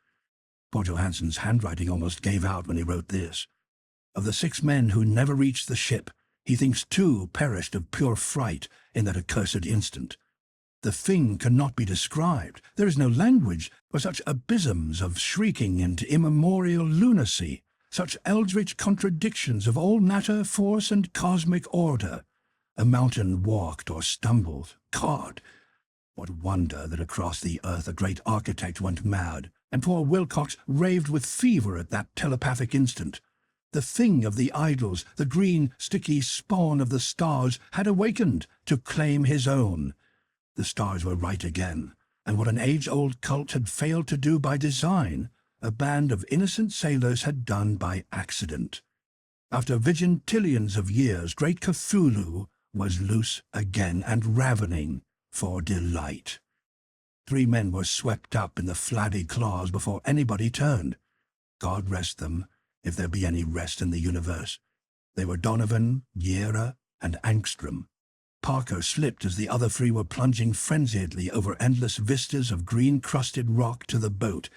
Poor Johansen's handwriting almost gave out when he wrote this. Of the 6 men who never reached the ship, he thinks 2 perished of pure fright in that accursed instant. The thing cannot be described. There is no language for such abysms of shrieking and immemorial lunacy, such eldritch contradictions of all matter, force, and cosmic order. A mountain walked or stumbled. God! What wonder that across the earth a great architect went mad, and poor Wilcox raved with fever at that telepathic instant. The thing of the idols, the green, sticky spawn of the stars, had awakened to claim his own. The stars were right again, and what an age-old cult had failed to do by design, a band of innocent sailors had done by accident. After vigintillions of years, great Cthulhu was loose again and ravening for delight. 3 men were swept up in the flabby claws before anybody turned. God rest them, if there be any rest in the universe. They were Donovan, Guerra, and Angstrom. Parker slipped as the other three were plunging frenziedly over endless vistas of green-crusted rock to the boat,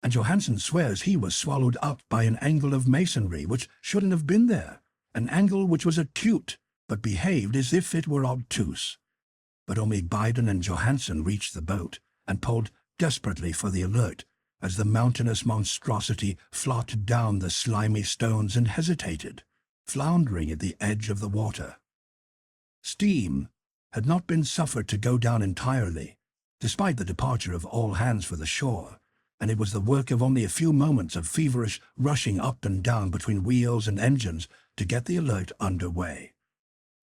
and Johansen swears he was swallowed up by an angle of masonry which shouldn't have been there, an angle which was acute, but behaved as if it were obtuse. But only Biden and Johansen reached the boat, and pulled desperately for the Alert, as the mountainous monstrosity flopped down the slimy stones and hesitated, floundering at the edge of the water. Steam had not been suffered to go down entirely, despite the departure of all hands for the shore, and it was the work of only a few moments of feverish rushing up and down between wheels and engines to get the Alert under way.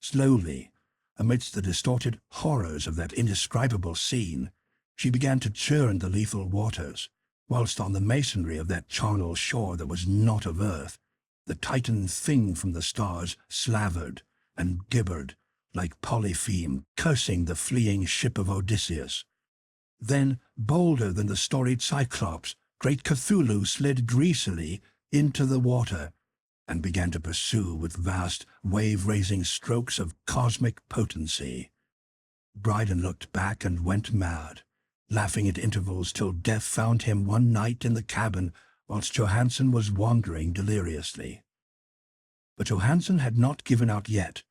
Slowly, amidst the distorted horrors of that indescribable scene, she began to churn the lethal waters, whilst on the masonry of that charnel shore that was not of earth, the Titan thing from the stars slavered and gibbered like Polypheme cursing the fleeing ship of Odysseus. Then, bolder than the storied Cyclops, great Cthulhu slid greasily into the water and began to pursue with vast, wave-raising strokes of cosmic potency. Bryden looked back and went mad, laughing at intervals till death found him one night in the cabin whilst Johansen was wandering deliriously. But Johansen had not given out yet.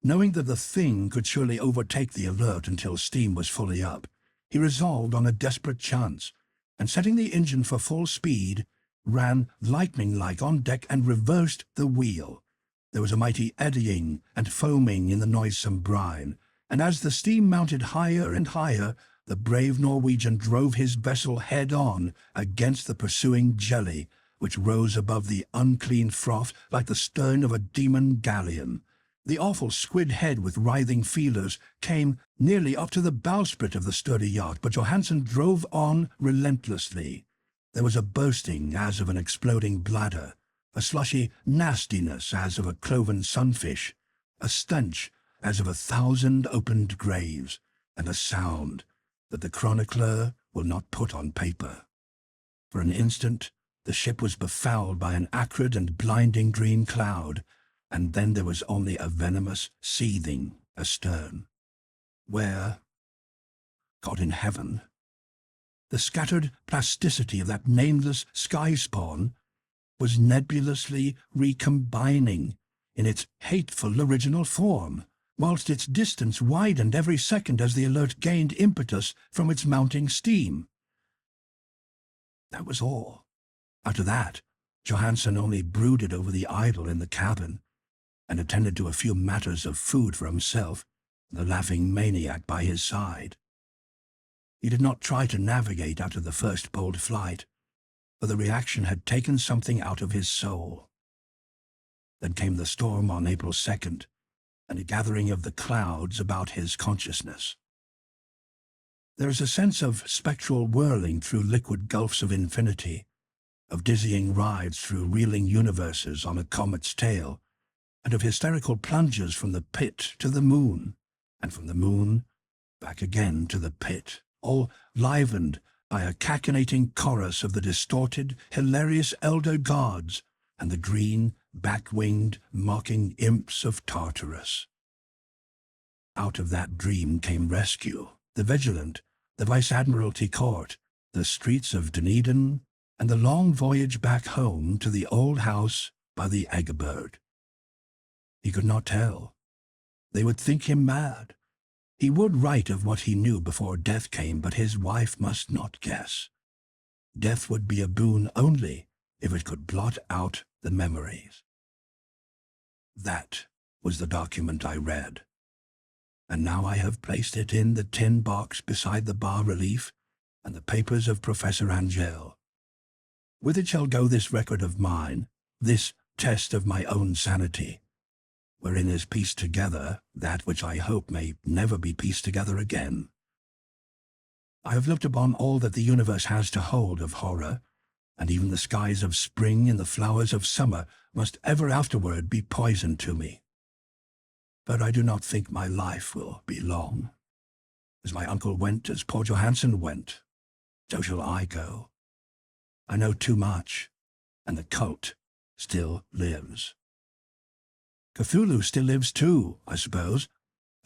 Knowing that the thing could surely overtake the Alert until steam was fully up, he resolved on a desperate chance, and setting the engine for full speed, ran lightning-like on deck and reversed the wheel. There was a mighty eddying and foaming in the noisome brine, and as the steam mounted higher and higher, the brave Norwegian drove his vessel head-on against the pursuing jelly, which rose above the unclean froth like the stern of a demon galleon. The awful squid head with writhing feelers came nearly up to the bowsprit of the sturdy yacht, but Johansen drove on relentlessly. There was a bursting as of an exploding bladder, a slushy nastiness as of a cloven sunfish, a stench as of 1,000 opened graves, and a sound that the chronicler will not put on paper. For an instant, the ship was befouled by an acrid and blinding green cloud, and then there was only a venomous seething astern, where, God in heaven, the scattered plasticity of that nameless sky-spawn was nebulously recombining in its hateful original form, whilst its distance widened every second as the Alert gained impetus from its mounting steam. That was all. After that, Johansen only brooded over the idol in the cabin, and attended to a few matters of food for himself, the laughing maniac by his side. He did not try to navigate after the first bold flight, for the reaction had taken something out of his soul. Then came the storm on April 2nd, and a gathering of the clouds about his consciousness. There is a sense of spectral whirling through liquid gulfs of infinity, of dizzying rides through reeling universes on a comet's tail, and of hysterical plunges from the pit to the moon, and from the moon back again to the pit, all livened by a cachinnating chorus of the distorted, hilarious elder gods and the green, back-winged, mocking imps of Tartarus. Out of that dream came rescue, the Vigilant, the Vice-Admiralty Court, the streets of Dunedin, and the long voyage back home to the old house by the Egeberg. He could not tell. They would think him mad. He would write of what he knew before death came, but his wife must not guess. Death would be a boon only if it could blot out the memories. That was the document I read, and now I have placed it in the tin box beside the bas-relief and the papers of Professor Angell. With it shall go this record of mine, this test of my own sanity, wherein is pieced together that which I hope may never be pieced together again. I have looked upon all that the universe has to hold of horror, and even the skies of spring and the flowers of summer must ever afterward be poison to me. But I do not think my life will be long. As my uncle went, as poor Johansen went, so shall I go. I know too much, and the cult still lives. Cthulhu still lives too, I suppose,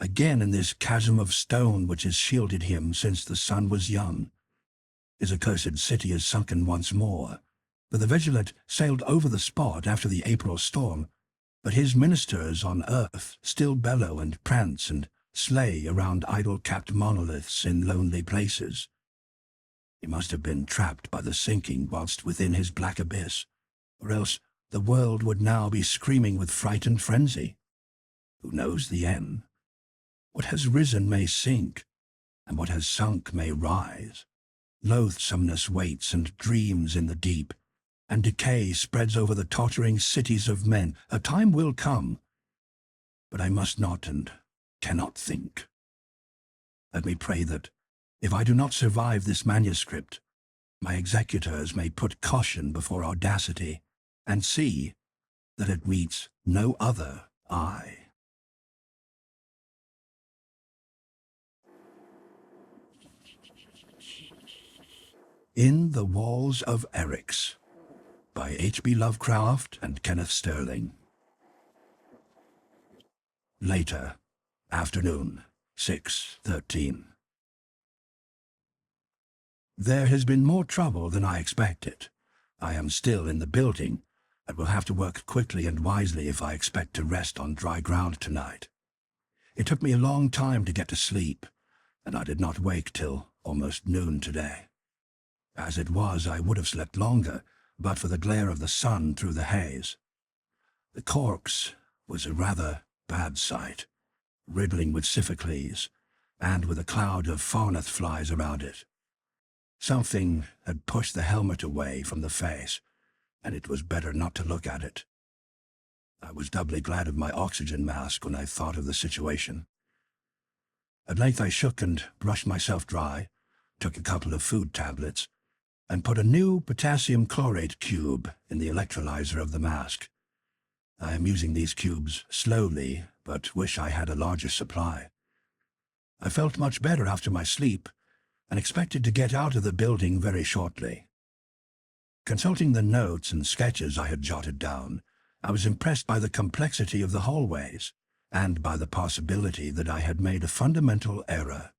Again in this chasm of stone which has shielded him since the sun was young. His accursed city is sunken once more, for the vigilant sailed over the spot after the April storm, but his ministers on earth still bellow and prance and slay around idol-capped monoliths in lonely places. He must have been trapped by the sinking whilst within his black abyss, or else the world would now be screaming with frightened frenzy. Who knows the end? What has risen may sink, and what has sunk may rise. Loathsomeness waits and dreams in the deep, and decay spreads over the tottering cities of men. A time will come, but I must not and cannot think. Let me pray that, if I do not survive this manuscript, my executors may put caution before audacity, and see that it meets no other eye. In the Walls of Eryx, by H.P. Lovecraft and Kenneth Sterling. Later, afternoon, 6:13. There has been more trouble than I expected. I am still in the building, and will have to work quickly and wisely if I expect to rest on dry ground tonight. It took me a long time to get to sleep, and I did not wake till almost noon today. As it was, I would have slept longer, but for the glare of the sun through the haze. The corpse was a rather bad sight, riddling with Siphocles, and with a cloud of farneth flies around it. Something had pushed the helmet away from the face, and it was better not to look at it. I was doubly glad of my oxygen mask when I thought of the situation. At length I shook and brushed myself dry, took a couple of food tablets, and put a new potassium chlorate cube in the electrolyzer of the mask. I am using these cubes slowly, but wish I had a larger supply. I felt much better after my sleep, and expected to get out of the building very shortly. Consulting the notes and sketches I had jotted down, I was impressed by the complexity of the hallways, and by the possibility that I had made a fundamental error.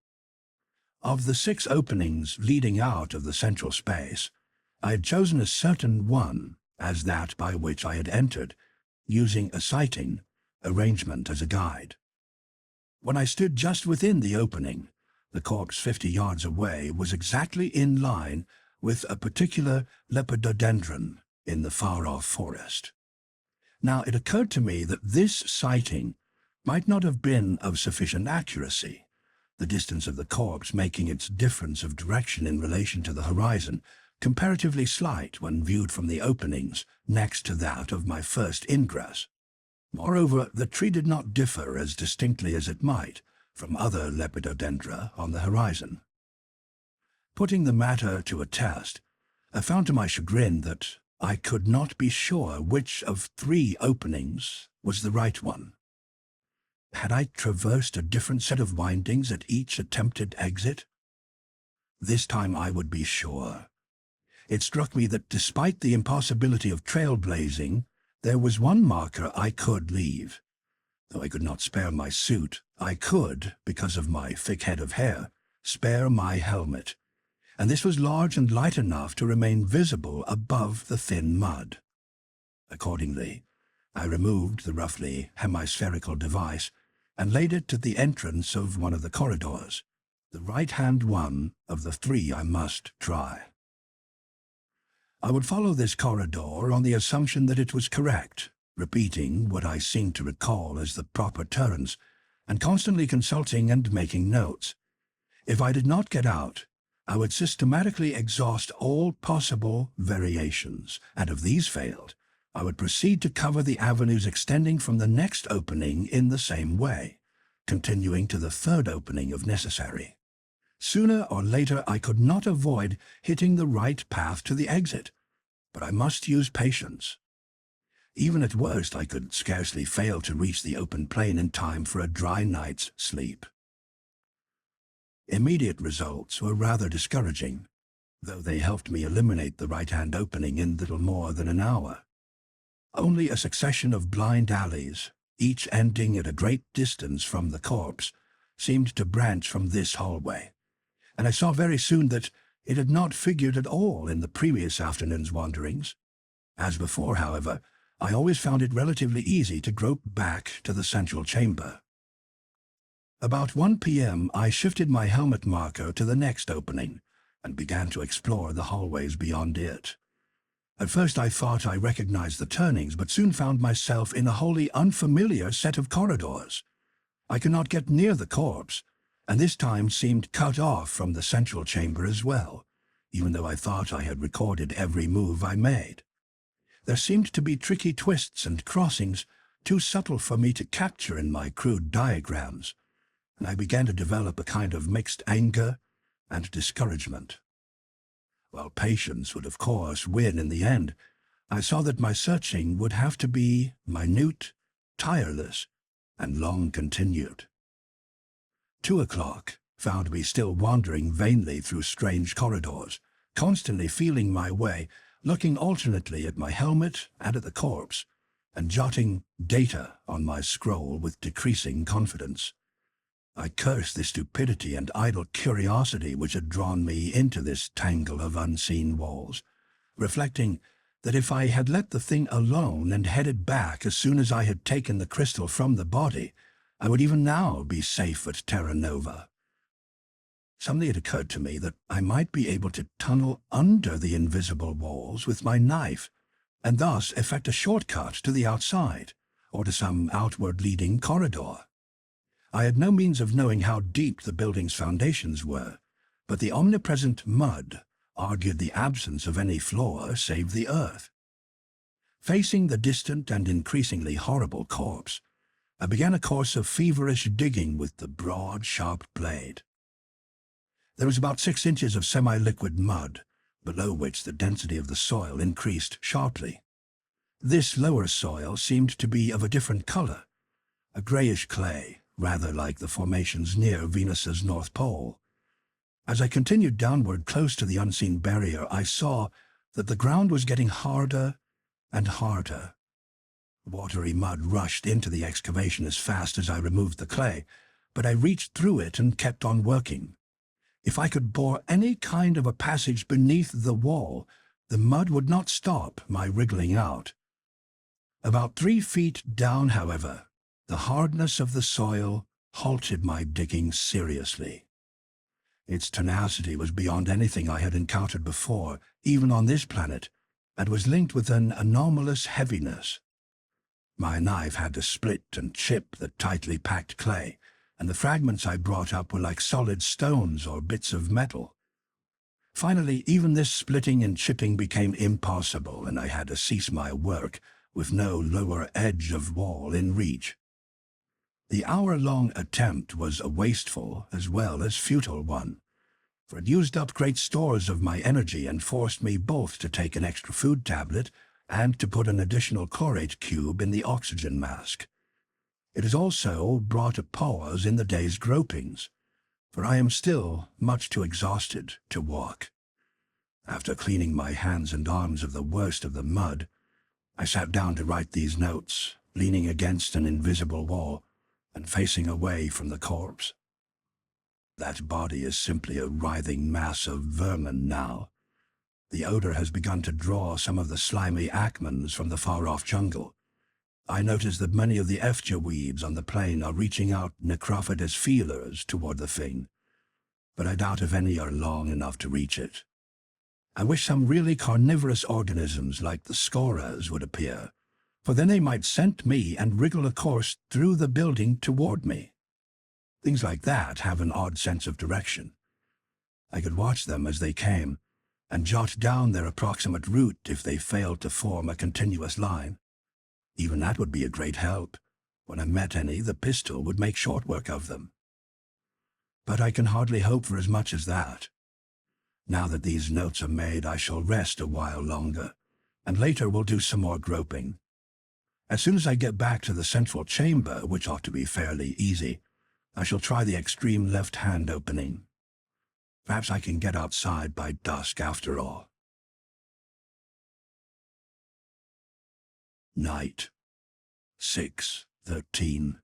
Of the 6 openings leading out of the central space, I had chosen a certain one as that by which I had entered, using a sighting arrangement as a guide. When I stood just within the opening, the corpse 50 yards away was exactly in line with a particular lepidodendron in the far-off forest. Now it occurred to me that this sighting might not have been of sufficient accuracy, the distance of the corpse making its difference of direction in relation to the horizon comparatively slight when viewed from the openings next to that of my first ingress. Moreover, the tree did not differ as distinctly as it might from other lepidodendra on the horizon. Putting the matter to a test, I found to my chagrin that I could not be sure which of 3 openings was the right one. Had I traversed a different set of windings at each attempted exit? This time I would be sure. It struck me that despite the impossibility of trailblazing, there was one marker I could leave. Though I could not spare my suit, I could, because of my thick head of hair, spare my helmet, and this was large and light enough to remain visible above the thin mud. Accordingly, I removed the roughly hemispherical device and laid it at the entrance of one of the corridors, the right-hand one of the 3 I must try. I would follow this corridor on the assumption that it was correct, repeating what I seemed to recall as the proper turns, and constantly consulting and making notes. If I did not get out, I would systematically exhaust all possible variations, and if these failed, I would proceed to cover the avenues extending from the next opening in the same way, continuing to the 3rd opening if necessary. Sooner or later I could not avoid hitting the right path to the exit, but I must use patience. Even at worst I could scarcely fail to reach the open plain in time for a dry night's sleep. Immediate results were rather discouraging, though they helped me eliminate the right-hand opening in little more than an hour. Only a succession of blind alleys, each ending at a great distance from the corpse, seemed to branch from this hallway, and I saw very soon that it had not figured at all in the previous afternoon's wanderings. As before, however, I always found it relatively easy to grope back to the central chamber. About 1 p.m. I shifted my helmet marker to the next opening and began to explore the hallways beyond it. At first I thought I recognized the turnings, but soon found myself in a wholly unfamiliar set of corridors. I could not get near the corpse, and this time seemed cut off from the central chamber as well, even though I thought I had recorded every move I made. There seemed to be tricky twists and crossings too subtle for me to capture in my crude diagrams, and I began to develop a kind of mixed anger and discouragement. While patience would of course win in the end, I saw that my searching would have to be minute, tireless, and long continued. 2 o'clock found me still wandering vainly through strange corridors, constantly feeling my way, looking alternately at my helmet and at the corpse, and jotting data on my scroll with decreasing confidence. I cursed the stupidity and idle curiosity which had drawn me into this tangle of unseen walls, reflecting that if I had let the thing alone and headed back as soon as I had taken the crystal from the body, I would even now be safe at Terra Nova. Suddenly it occurred to me that I might be able to tunnel under the invisible walls with my knife, and thus effect a shortcut to the outside, or to some outward-leading corridor. I had no means of knowing how deep the building's foundations were, but the omnipresent mud argued the absence of any floor save the earth. Facing the distant and increasingly horrible corpse, I began a course of feverish digging with the broad, sharp blade. There was about 6 inches of semi-liquid mud, below which the density of the soil increased sharply. This lower soil seemed to be of a different color, a grayish clay, rather like the formations near Venus's North Pole. As I continued downward close to the unseen barrier, I saw that the ground was getting harder and harder. Watery mud rushed into the excavation as fast as I removed the clay, but I reached through it and kept on working. If I could bore any kind of a passage beneath the wall, the mud would not stop my wriggling out. About 3 feet down, however, the hardness of the soil halted my digging seriously. Its tenacity was beyond anything I had encountered before, even on this planet, and was linked with an anomalous heaviness. My knife had to split and chip the tightly packed clay, and the fragments I brought up were like solid stones or bits of metal. Finally, even this splitting and chipping became impossible, and I had to cease my work with no lower edge of wall in reach. The hour-long attempt was a wasteful as well as futile one, for it used up great stores of my energy and forced me both to take an extra food tablet and to put an additional chlorate cube in the oxygen mask. It has also brought a pause in the day's gropings, for I am still much too exhausted to walk. After cleaning my hands and arms of the worst of the mud, I sat down to write these notes, leaning against an invisible wall and facing away from the corpse. That body is simply a writhing mass of vermin now. The odor has begun to draw some of the slimy acmens from the far-off jungle. I notice that many of the efja weeds on the plain are reaching out necrophodous feelers toward the thing, but I doubt if any are long enough to reach it. I wish some really carnivorous organisms like the scoras would appear, for then they might scent me and wriggle a course through the building toward me. Things like that have an odd sense of direction. I could watch them as they came, and jot down their approximate route if they failed to form a continuous line. Even that would be a great help. When I met any, the pistol would make short work of them. But I can hardly hope for as much as that. Now that these notes are made, I shall rest a while longer, and later we'll do some more groping. As soon as I get back to the central chamber, which ought to be fairly easy, I shall try the extreme left-hand opening. Perhaps I can get outside by dusk after all. Night, 6 13.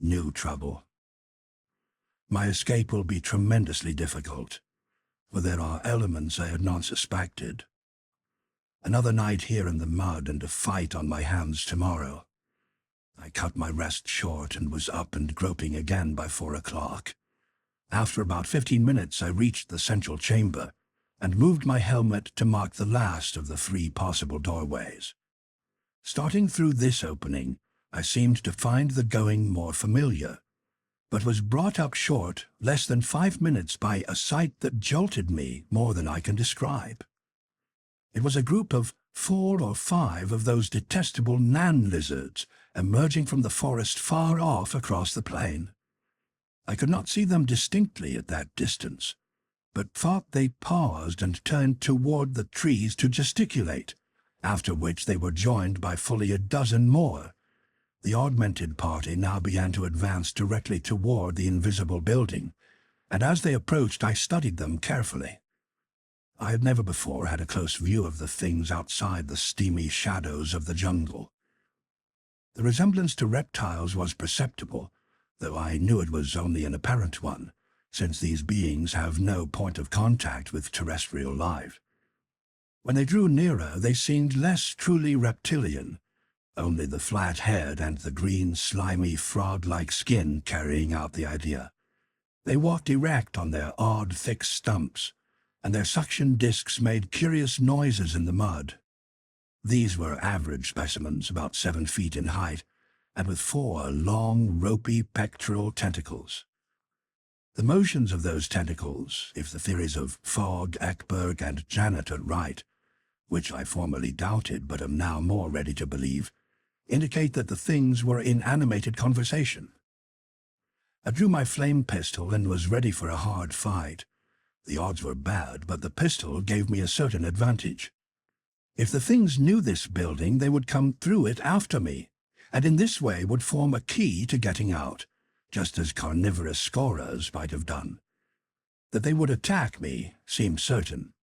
New trouble. My escape will be tremendously difficult, for there are elements I had not suspected. Another night here in the mud and a fight on my hands tomorrow. I cut my rest short and was up and groping again by 4 o'clock. After about 15 minutes I reached the central chamber and moved my helmet to mark the last of the 3 possible doorways. Starting through this opening, I seemed to find the going more familiar, but was brought up short less than 5 minutes by a sight that jolted me more than I can describe. It was a group of 4 or 5 of those detestable nan lizards emerging from the forest far off across the plain. I could not see them distinctly at that distance, but thought they paused and turned toward the trees to gesticulate, after which they were joined by fully a dozen more. The augmented party now began to advance directly toward the invisible building, and as they approached I studied them carefully. I had never before had a close view of the things outside the steamy shadows of the jungle. The resemblance to reptiles was perceptible, though I knew it was only an apparent one, since these beings have no point of contact with terrestrial life. When they drew nearer, they seemed less truly reptilian, only the flat head and the green, slimy, frog-like skin carrying out the idea. They walked erect on their odd, thick stumps, and their suction discs made curious noises in the mud. These were average specimens, about 7 feet in height, and with 4 long, ropey pectoral tentacles. The motions of those tentacles, if the theories of Fogg, Ekberg, and Janet are right, which I formerly doubted but am now more ready to believe, indicate that the things were in animated conversation. I drew my flame pistol and was ready for a hard fight. The odds were bad, but the pistol gave me a certain advantage. If the things knew this building, they would come through it after me, and in this way would form a key to getting out, just as carnivorous scorers might have done. That they would attack me seemed certain,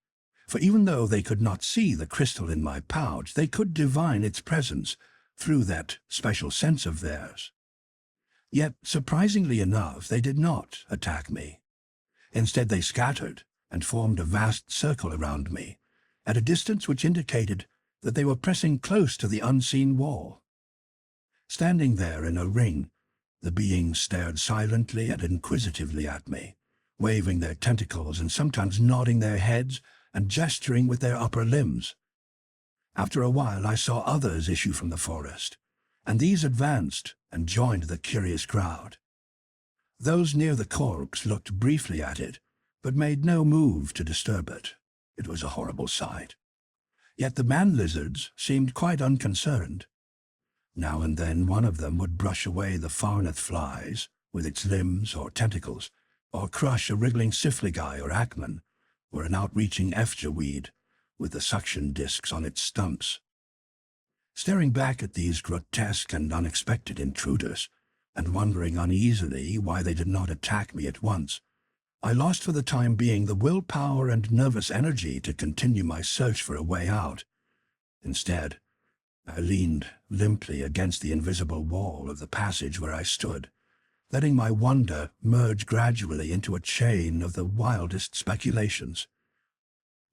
for even though they could not see the crystal in my pouch, they could divine its presence through that special sense of theirs. Yet, surprisingly enough, they did not attack me. Instead, they scattered and formed a vast circle around me, at a distance which indicated that they were pressing close to the unseen wall. Standing there in a ring, the beings stared silently and inquisitively at me, waving their tentacles and sometimes nodding their heads and gesturing with their upper limbs. After a while I saw others issue from the forest, and these advanced and joined the curious crowd. Those near the corpse looked briefly at it, but made no move to disturb it. It was a horrible sight. Yet the man-lizards seemed quite unconcerned. Now and then one of them would brush away the farneth flies with its limbs or tentacles, or crush a wriggling syphiligae or acman, or an outreaching efja weed with the suction discs on its stumps. Staring back at these grotesque and unexpected intruders, and wondering uneasily why they did not attack me at once, I lost for the time being the willpower and nervous energy to continue my search for a way out. Instead, I leaned limply against the invisible wall of the passage where I stood, letting my wonder merge gradually into a chain of the wildest speculations.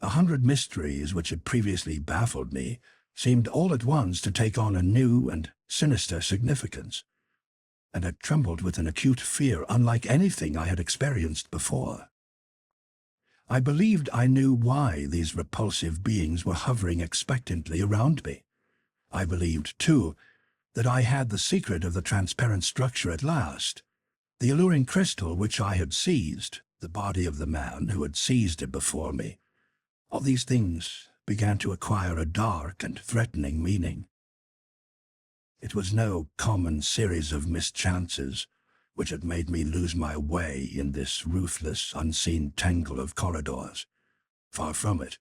100 mysteries which had previously baffled me seemed all at once to take on a new and sinister significance, and I trembled with an acute fear unlike anything I had experienced before. I believed I knew why these repulsive beings were hovering expectantly around me. I believed, too, that I had the secret of the transparent structure at last, the alluring crystal which I had seized, the body of the man who had seized it before me. All these things began to acquire a dark and threatening meaning. It was no common series of mischances which had made me lose my way in this ruthless, unseen tangle of corridors. Far from it.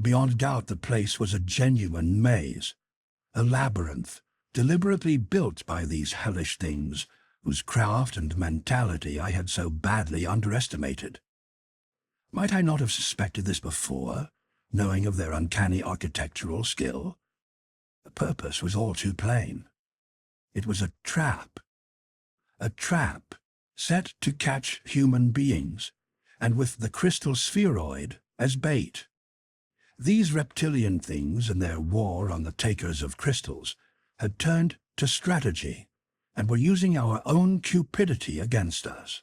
Beyond doubt the place was a genuine maze, a labyrinth, deliberately built by these hellish things, whose craft and mentality I had so badly underestimated. Might I not have suspected this before, knowing of their uncanny architectural skill? The purpose was all too plain. It was a trap set to catch human beings, and with the crystal spheroid as bait. These reptilian things and their war on the takers of crystals had turned to strategy and were using our own cupidity against us.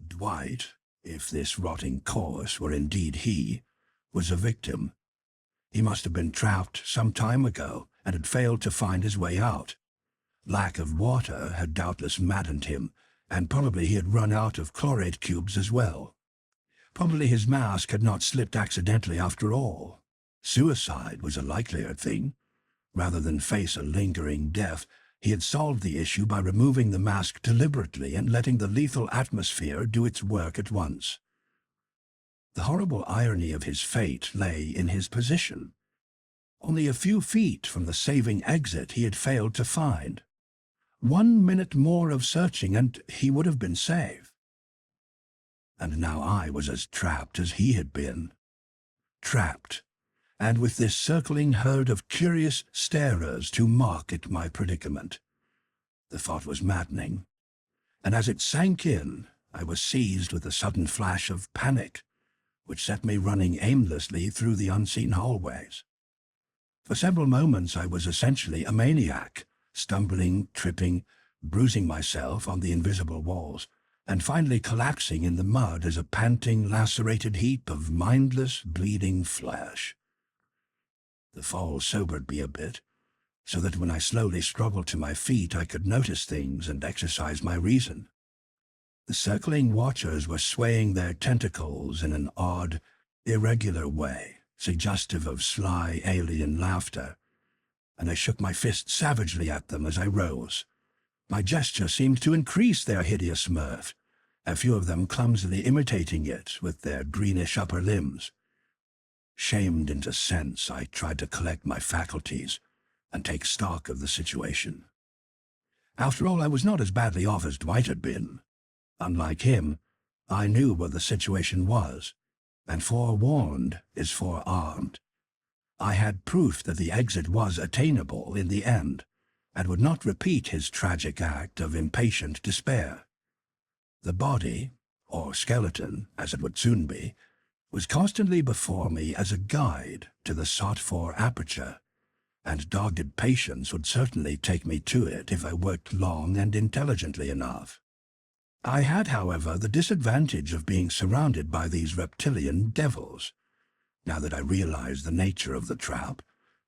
Dwight, if this rotting corpse were indeed he, was a victim. He must have been trapped some time ago and had failed to find his way out. Lack of water had doubtless maddened him, and probably he had run out of chlorate cubes as well. Probably his mask had not slipped accidentally after all. Suicide was a likelier thing. Rather than face a lingering death, he had solved the issue by removing the mask deliberately and letting the lethal atmosphere do its work at once. The horrible irony of his fate lay in his position. Only a few feet from the saving exit he had failed to find. 1 minute more of searching and he would have been safe. And now I was as trapped as he had been. Trapped, and with this circling herd of curious starers to mock at my predicament. The thought was maddening, and as it sank in, I was seized with a sudden flash of panic, which set me running aimlessly through the unseen hallways. For several moments I was essentially a maniac, stumbling, tripping, bruising myself on the invisible walls, and finally collapsing in the mud as a panting, lacerated heap of mindless, bleeding flesh. The fall sobered me a bit, so that when I slowly struggled to my feet I could notice things and exercise my reason. The circling watchers were swaying their tentacles in an odd, irregular way, suggestive of sly alien laughter, and I shook my fist savagely at them as I rose. My gesture seemed to increase their hideous mirth, a few of them clumsily imitating it with their greenish upper limbs. Shamed into sense, I tried to collect my faculties and take stock of the situation. After all, I was not as badly off as Dwight had been. Unlike him, I knew what the situation was, and forewarned is forearmed. I had proof that the exit was attainable in the end, and would not repeat his tragic act of impatient despair. The body, or skeleton, as it would soon be, was constantly before me as a guide to the sought-for aperture, and dogged patience would certainly take me to it if I worked long and intelligently enough. I had, however, the disadvantage of being surrounded by these reptilian devils. Now that I realized the nature of the trap,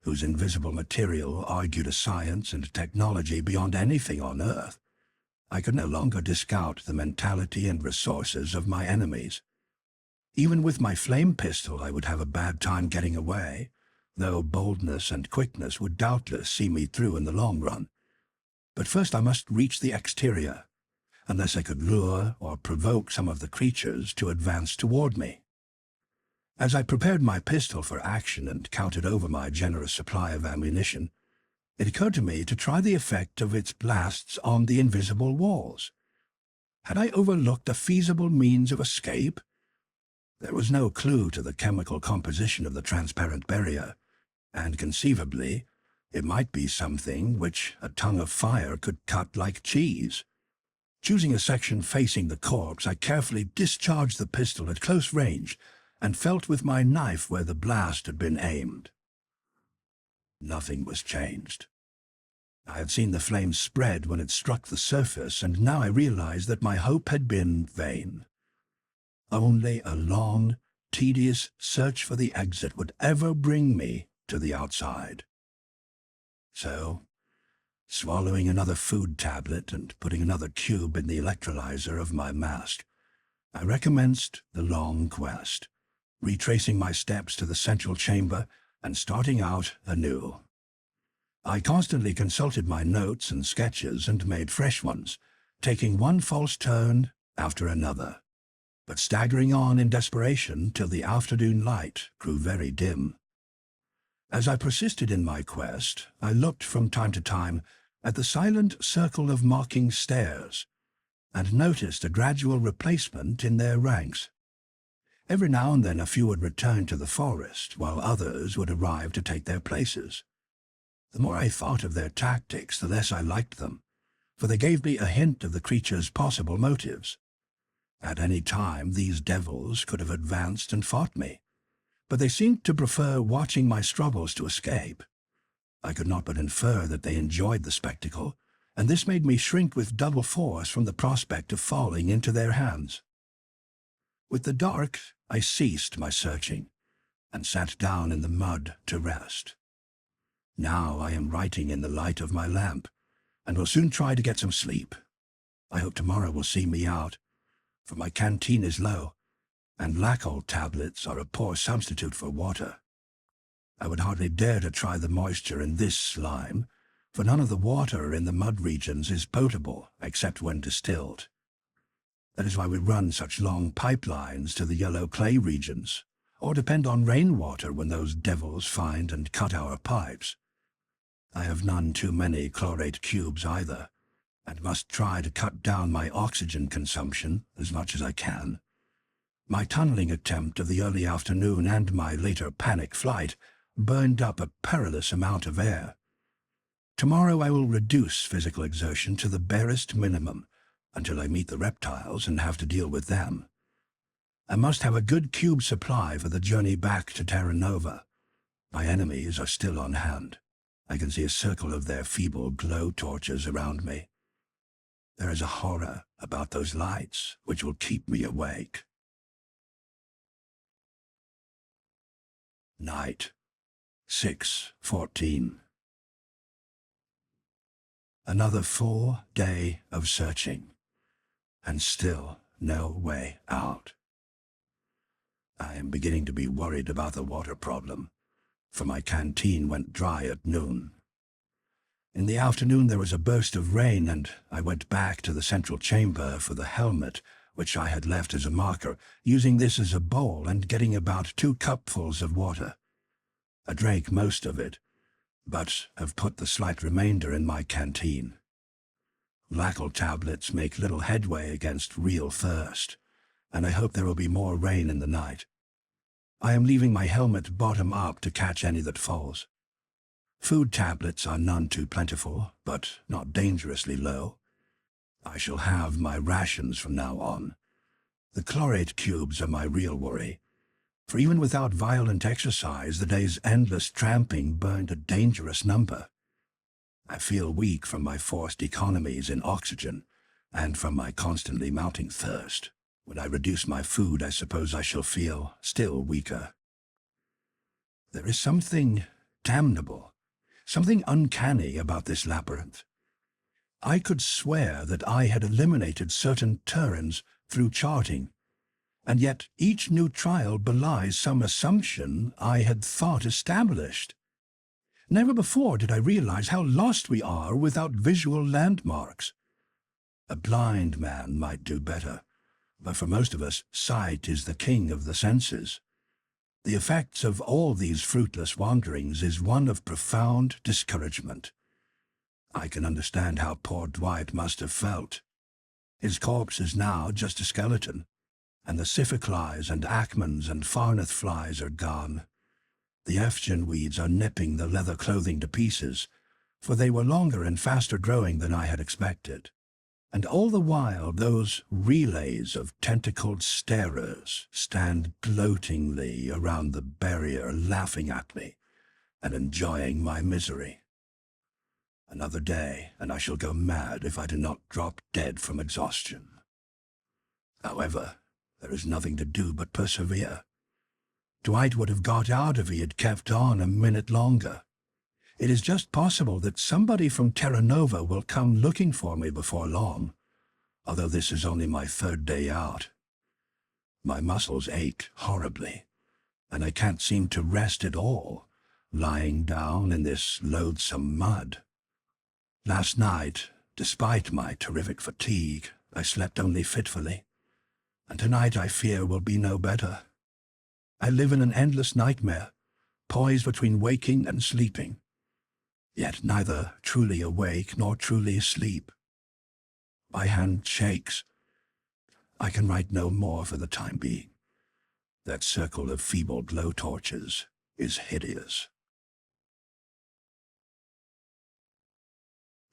whose invisible material argued a science and technology beyond anything on Earth, I could no longer discount the mentality and resources of my enemies. Even with my flame pistol I would have a bad time getting away, though boldness and quickness would doubtless see me through in the long run. But first I must reach the exterior, unless I could lure or provoke some of the creatures to advance toward me. As I prepared my pistol for action and counted over my generous supply of ammunition, it occurred to me to try the effect of its blasts on the invisible walls. Had I overlooked a feasible means of escape? There was no clue to the chemical composition of the transparent barrier, and conceivably, it might be something which a tongue of fire could cut like cheese. Choosing a section facing the corpse, I carefully discharged the pistol at close range and felt with my knife where the blast had been aimed. Nothing was changed. I had seen the flame spread when it struck the surface, and now I realized that my hope had been vain. Only a long, tedious search for the exit would ever bring me to the outside. So, swallowing another food tablet and putting another cube in the electrolyzer of my mask, I recommenced the long quest, retracing my steps to the central chamber and starting out anew. I constantly consulted my notes and sketches and made fresh ones, taking one false turn after another, but staggering on in desperation till the afternoon light grew very dim. As I persisted in my quest, I looked from time to time at the silent circle of mocking stares, and noticed a gradual replacement in their ranks. Every now and then a few would return to the forest, while others would arrive to take their places. The more I thought of their tactics, the less I liked them, for they gave me a hint of the creature's possible motives. At any time, these devils could have advanced and fought me, but they seemed to prefer watching my struggles to escape. I could not but infer that they enjoyed the spectacle, and this made me shrink with double force from the prospect of falling into their hands. With the dark, I ceased my searching, and sat down in the mud to rest. Now I am writing in the light of my lamp, and will soon try to get some sleep. I hope tomorrow will see me out, for my canteen is low, and Lacol tablets are a poor substitute for water. I would hardly dare to try the moisture in this slime, for none of the water in the mud regions is potable except when distilled. That is why we run such long pipelines to the yellow clay regions, or depend on rainwater when those devils find and cut our pipes. I have none too many chlorate cubes either, and must try to cut down my oxygen consumption as much as I can. My tunneling attempt of the early afternoon and my later panic flight burned up a perilous amount of air. Tomorrow I will reduce physical exertion to the barest minimum until I meet the reptiles and have to deal with them. I must have a good cube supply for the journey back to Terra Nova. My enemies are still on hand. I can see a circle of their feeble glow torches around me. There is a horror about those lights which will keep me awake. Night, 6:14. Another full day of searching, and still no way out. I am beginning to be worried about the water problem, for my canteen went dry at noon. In the afternoon there was a burst of rain, and I went back to the central chamber for the helmet, which I had left as a marker, using this as a bowl and getting about 2 cupfuls of water. I drank most of it, but have put the slight remainder in my canteen. Lacol tablets make little headway against real thirst, and I hope there will be more rain in the night. I am leaving my helmet bottom up to catch any that falls. Food tablets are none too plentiful, but not dangerously low. I shall have my rations from now on. The chlorate cubes are my real worry, for even without violent exercise, the day's endless tramping burned a dangerous number. I feel weak from my forced economies in oxygen, and from my constantly mounting thirst. When I reduce my food, I suppose I shall feel still weaker. There is something damnable, something uncanny about this labyrinth. I could swear that I had eliminated certain turns through charting, and yet each new trial belies some assumption I had thought established. Never before did I realize how lost we are without visual landmarks. A blind man might do better, but for most of us, sight is the king of the senses. The effects of all these fruitless wanderings is one of profound discouragement. I can understand how poor Dwight must have felt. His corpse is now just a skeleton, and the siphiclies and acmans and farneth flies are gone. The Efgen weeds are nipping the leather clothing to pieces, for they were longer and faster growing than I had expected. And all the while those relays of tentacled starers stand gloatingly around the barrier, laughing at me and enjoying my misery. Another day, and I shall go mad if I do not drop dead from exhaustion. However, there is nothing to do but persevere. Dwight would have got out if he had kept on a minute longer. It is just possible that somebody from Terra Nova will come looking for me before long, although this is only my 3rd day out. My muscles ache horribly, and I can't seem to rest at all, lying down in this loathsome mud. Last night, despite my terrific fatigue, I slept only fitfully, and tonight I fear will be no better. I live in an endless nightmare, poised between waking and sleeping, yet neither truly awake nor truly asleep. My hand shakes. I can write no more for the time being. That circle of feeble glow torches is hideous.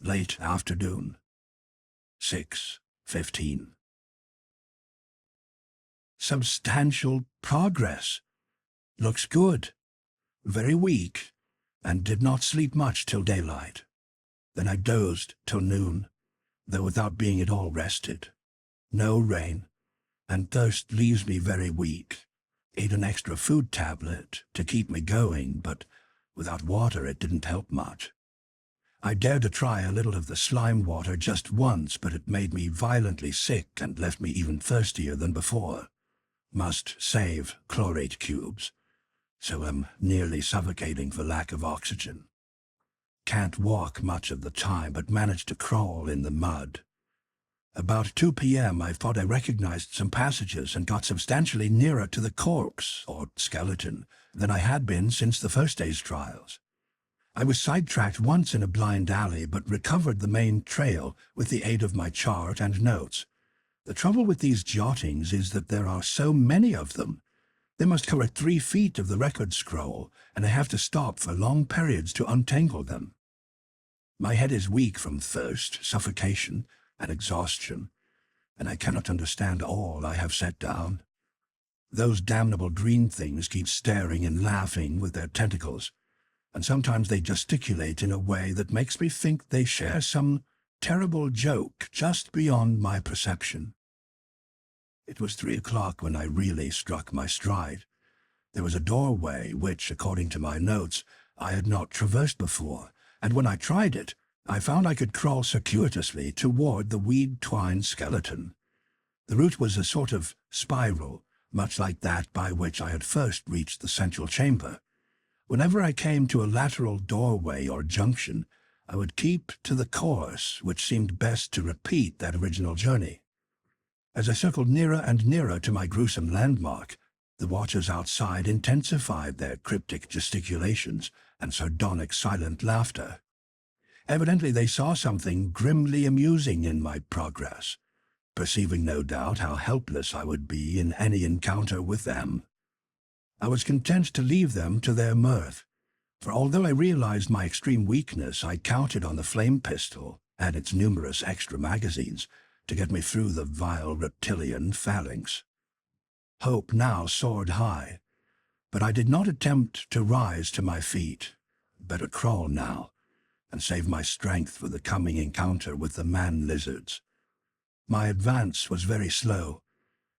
late afternoon. 6:15. Substantial progress. Looks good. Very weak, and did not sleep much till daylight. Then I dozed till noon, though without being at all rested. No rain, and thirst leaves me very weak. Ate an extra food tablet to keep me going, but without water it didn't help much. I dared to try a little of the slime water just once, but it made me violently sick and left me even thirstier than before. Must save chlorate cubes, so am nearly suffocating for lack of oxygen. Can't walk much of the time, but manage to crawl in the mud. About 2 p.m. I thought I recognized some passages and got substantially nearer to the corpse, or skeleton, than I had been since the first day's trials. I was sidetracked once in a blind alley, but recovered the main trail with the aid of my chart and notes. The trouble with these jottings is that there are so many of them. They must cover 3 feet of the record scroll, and I have to stop for long periods to untangle them. My head is weak from thirst, suffocation, and exhaustion, and I cannot understand all I have set down. Those damnable green things keep staring and laughing with their tentacles, and sometimes they gesticulate in a way that makes me think they share some terrible joke just beyond my perception. It was 3 o'clock when I really struck my stride. There was a doorway which, according to my notes, I had not traversed before, and when I tried it, I found I could crawl circuitously toward the weed-twined skeleton. The route was a sort of spiral, much like that by which I had first reached the central chamber. Whenever I came to a lateral doorway or junction, I would keep to the course which seemed best to repeat that original journey. As I circled nearer and nearer to my gruesome landmark, the watchers outside intensified their cryptic gesticulations and sardonic silent laughter. Evidently they saw something grimly amusing in my progress, perceiving no doubt how helpless I would be in any encounter with them. I was content to leave them to their mirth, for although I realized my extreme weakness, I counted on the flame pistol and its numerous extra magazines to get me through the vile reptilian phalanx. Hope now soared high, but I did not attempt to rise to my feet. Better crawl now, and save my strength for the coming encounter with the man-lizards. My advance was very slow,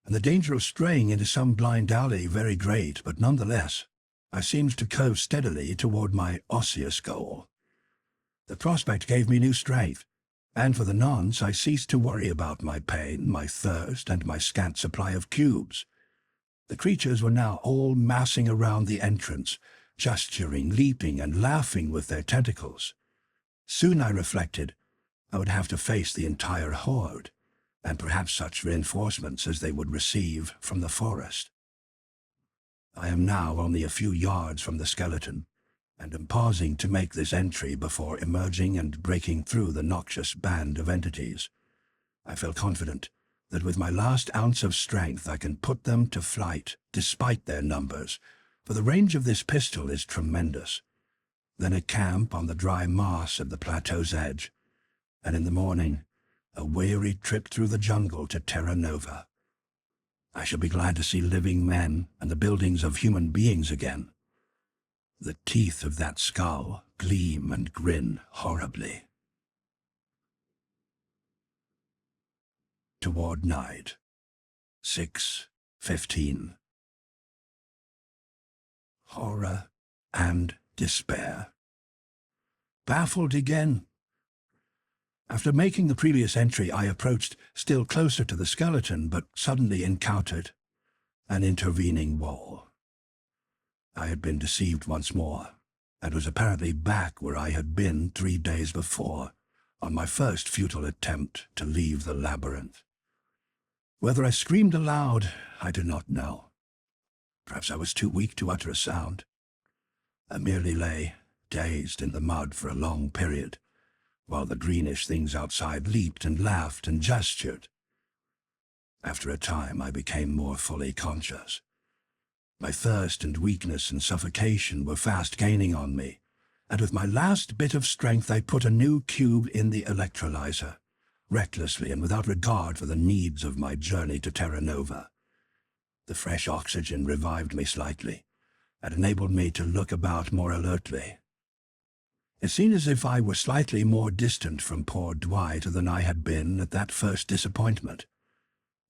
and the danger of straying into some blind alley very great, but nonetheless, I seemed to curve steadily toward my osseous goal. The prospect gave me new strength, and for the nonce I ceased to worry about my pain, my thirst, and my scant supply of cubes. The creatures were now all massing around the entrance, gesturing, leaping, and laughing with their tentacles. Soon, I reflected, I would have to face the entire horde, and perhaps such reinforcements as they would receive from the forest. I am now only a few yards from the skeleton, and am pausing to make this entry before emerging and breaking through the noxious band of entities. I feel confident that with my last ounce of strength I can put them to flight, despite their numbers, for the range of this pistol is tremendous. Then a camp on the dry moss at the plateau's edge, and in the morning, a weary trip through the jungle to Terra Nova. I shall be glad to see living men and the buildings of human beings again. The teeth of that skull gleam and grin horribly. Toward night. 6:15. Horror and despair. Baffled again. After making the previous entry, I approached still closer to the skeleton, but suddenly encountered an intervening wall. I had been deceived once more, and was apparently back where I had been 3 days before, on my first futile attempt to leave the labyrinth. Whether I screamed aloud, I do not know. Perhaps I was too weak to utter a sound. I merely lay, dazed in the mud for a long period, while the greenish things outside leaped and laughed and gestured. After a time, I became more fully conscious. My thirst and weakness and suffocation were fast gaining on me, and with my last bit of strength I put a new cube in the electrolyzer, recklessly and without regard for the needs of my journey to Terra Nova. The fresh oxygen revived me slightly, and enabled me to look about more alertly. It seemed as if I were slightly more distant from poor Dwight than I had been at that first disappointment,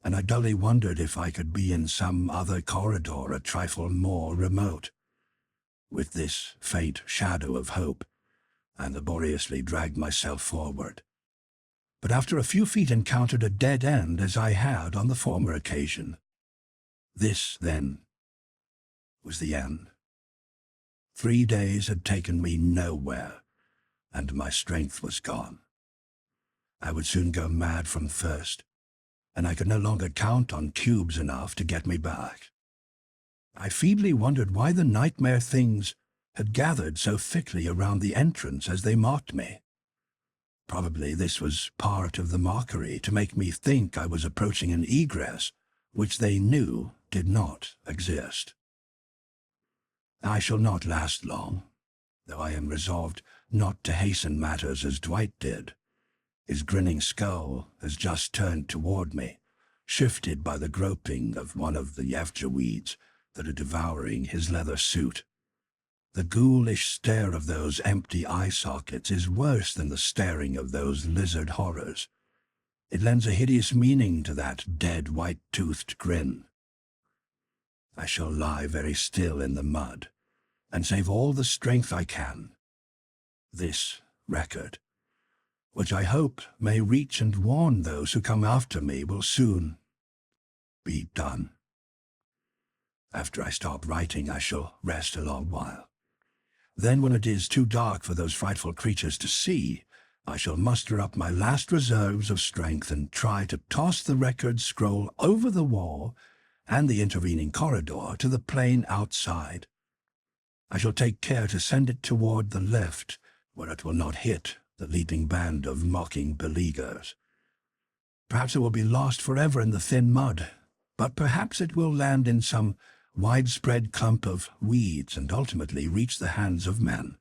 and I dully wondered if I could be in some other corridor a trifle more remote. With this faint shadow of hope, I laboriously dragged myself forward, but after a few feet encountered a dead end as I had on the former occasion. This, then, was the end. 3 days had taken me nowhere, and my strength was gone. I would soon go mad from thirst, and I could no longer count on cubes enough to get me back. I feebly wondered why the nightmare things had gathered so thickly around the entrance as they mocked me. Probably this was part of the mockery, to make me think I was approaching an egress which they knew did not exist. I shall not last long, though I am resolved not to hasten matters as Dwight did. His grinning skull has just turned toward me, shifted by the groping of one of the Yevja weeds that are devouring his leather suit. The ghoulish stare of those empty eye sockets is worse than the staring of those lizard horrors. It lends a hideous meaning to that dead white-toothed grin. I shall lie very still in the mud, and save all the strength I can. This record, which I hope may reach and warn those who come after me, will soon be done. After I stop writing, I shall rest a long while. Then, when it is too dark for those frightful creatures to see, I shall muster up my last reserves of strength and try to toss the record scroll over the wall and the intervening corridor to the plain outside. I shall take care to send it toward the left, where it will not hit the leaping band of mocking beleaguers. Perhaps it will be lost forever in the thin mud, but perhaps it will land in some widespread clump of weeds and ultimately reach the hands of men.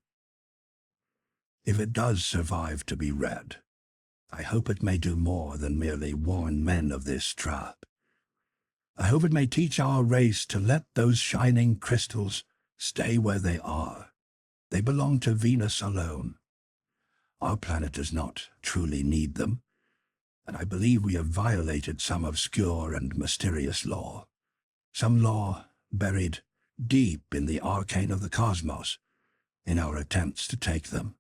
If it does survive to be read, I hope it may do more than merely warn men of this trap. I hope it may teach our race to let those shining crystals stay where they are. They belong to Venus alone. Our planet does not truly need them, and I believe we have violated some obscure and mysterious law. Some law buried deep in the arcane of the cosmos, in our attempts to take them.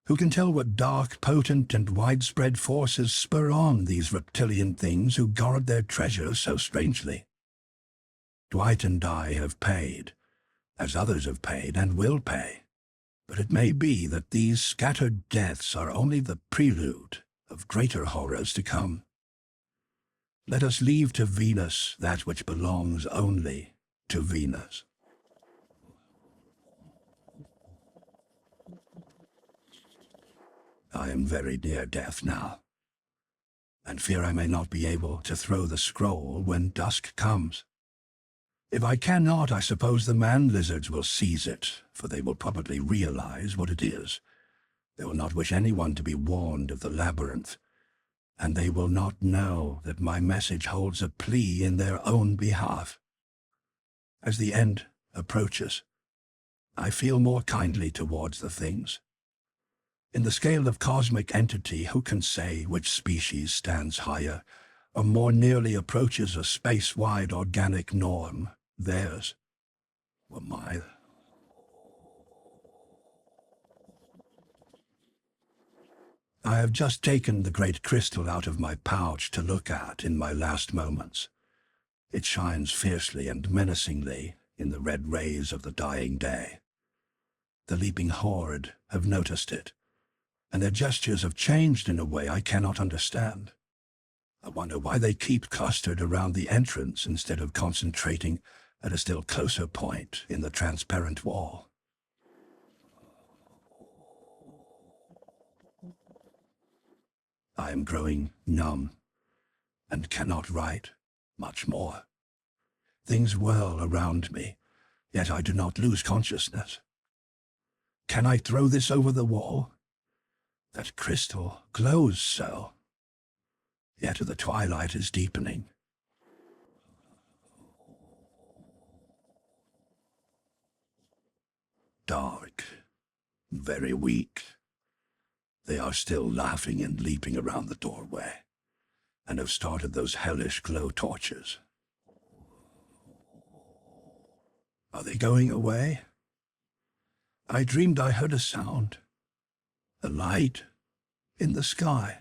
Who can tell what dark, potent, and widespread forces spur on these reptilian things who guard their treasures so strangely? Dwight and I have paid, as others have paid and will pay, but it may be that these scattered deaths are only the prelude of greater horrors to come. Let us leave to Venus that which belongs only to Venus. I am very near death now, and fear I may not be able to throw the scroll when dusk comes. If I cannot, I suppose the man-lizards will seize it, for they will probably realize what it is. They will not wish anyone to be warned of the labyrinth, and they will not know that my message holds a plea in their own behalf. As the end approaches, I feel more kindly towards the things. In the scale of cosmic entity, who can say which species stands higher, or more nearly approaches a space-wide organic norm? Theirs or mine. I have just taken the great crystal out of my pouch to look at in my last moments. It shines fiercely and menacingly in the red rays of the dying day. The leaping horde have noticed it, and their gestures have changed in a way I cannot understand. I wonder why they keep clustered around the entrance instead of concentrating at a still closer point in the transparent wall. I am growing numb and cannot write much more. Things whirl around me, yet I do not lose consciousness. Can I throw this over the wall? That crystal glows so. Yet the twilight is deepening. Dark, very weak. They are still laughing and leaping around the doorway, and have started those hellish glow torches. Are they going away? I dreamed I heard a sound, a light in the sky.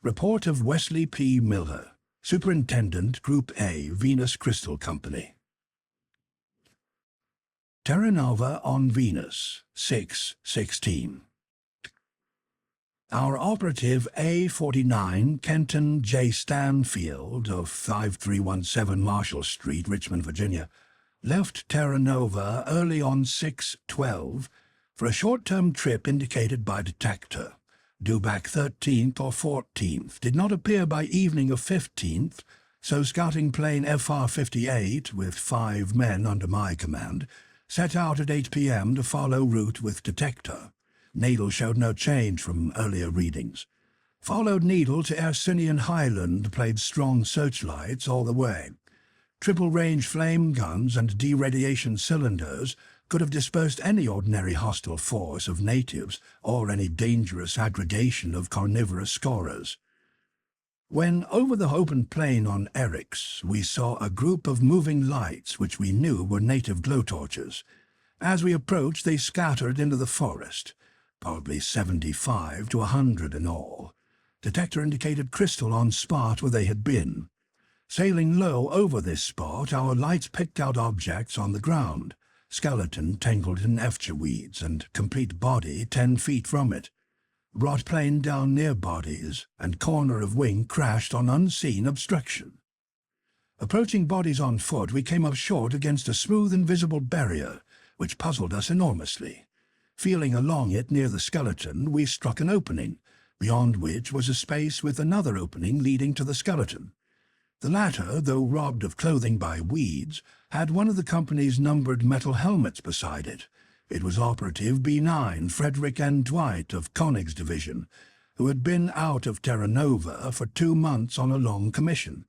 Report of Wesley P. Miller, Superintendent, Group A, Venus Crystal Company. Terra Nova on Venus, 6/16. Our operative A49 Kenton J. Stanfield of 5317 Marshall Street, Richmond, Virginia, left Terra Nova early on 6/12 for a short-term trip indicated by detector, due back 13th or 14th, did not appear by evening of 15th, so scouting plane FR-58, with 5 men under my command, set out at 8 p.m. to follow route with detector. Needle showed no change from earlier readings. Followed needle to Arsinian Highland, played strong searchlights all the way. Triple-range flame guns and deradiation cylinders could have dispersed any ordinary hostile force of natives or any dangerous aggregation of carnivorous scorers. When over the open plain on Eryx, we saw a group of moving lights which we knew were native glow torches. As we approached, they scattered into the forest, probably 75 to 100 in all. Detector indicated crystal on spot where they had been. Sailing low over this spot, our lights picked out objects on the ground. Skeleton tangled in efcha weeds, and complete body 10 feet from it. Brought plane down near bodies, and corner of wing crashed on unseen obstruction. Approaching bodies on foot, we came up short against a smooth invisible barrier, which puzzled us enormously. Feeling along it near the skeleton, we struck an opening, beyond which was a space with another opening leading to the skeleton. The latter, though robbed of clothing by weeds, had one of the company's numbered metal helmets beside it. It was Operative B9 Frederick N. Dwight of Koenig's Division, who had been out of Terra Nova for 2 months on a long commission.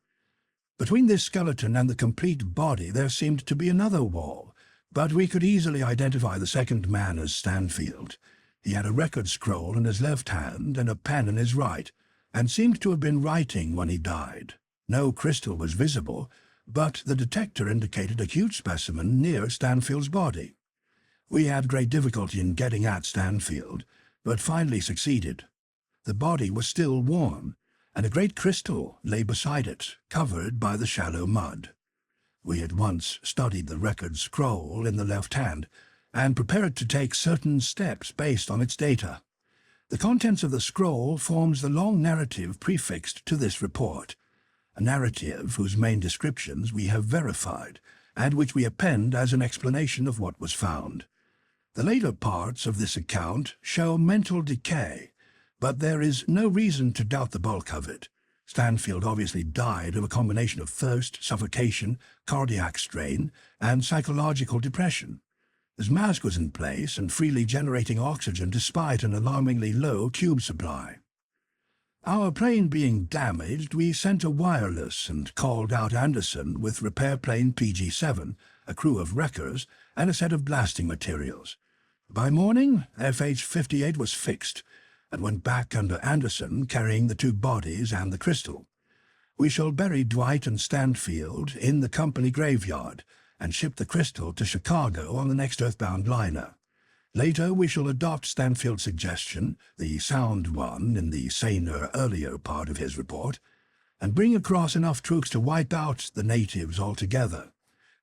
Between this skeleton and the complete body there seemed to be another wall, but we could easily identify the second man as Stanfield. He had a record scroll in his left hand and a pen in his right, and seemed to have been writing when he died. No crystal was visible, but the detector indicated a huge specimen near Stanfield's body. We had great difficulty in getting at Stanfield, but finally succeeded. The body was still warm, and a great crystal lay beside it, covered by the shallow mud. We had once studied the record scroll in the left hand, and prepared to take certain steps based on its data. The contents of the scroll forms the long narrative prefixed to this report, a narrative whose main descriptions we have verified, and which we append as an explanation of what was found. The later parts of this account show mental decay, but there is no reason to doubt the bulk of it. Stanfield obviously died of a combination of thirst, suffocation, cardiac strain, and psychological depression. His mask was in place and freely generating oxygen despite an alarmingly low tube supply. Our plane being damaged, we sent a wireless and called out Anderson with repair plane PG-7, a crew of wreckers, and a set of blasting materials. By morning, FH-58 was fixed, and went back under Anderson carrying the 2 bodies and the crystal. We shall bury Dwight and Stanfield in the company graveyard, and ship the crystal to Chicago on the next earthbound liner. Later we shall adopt Stanfield's suggestion, the sound one in the saner earlier part of his report, and bring across enough troops to wipe out the natives altogether.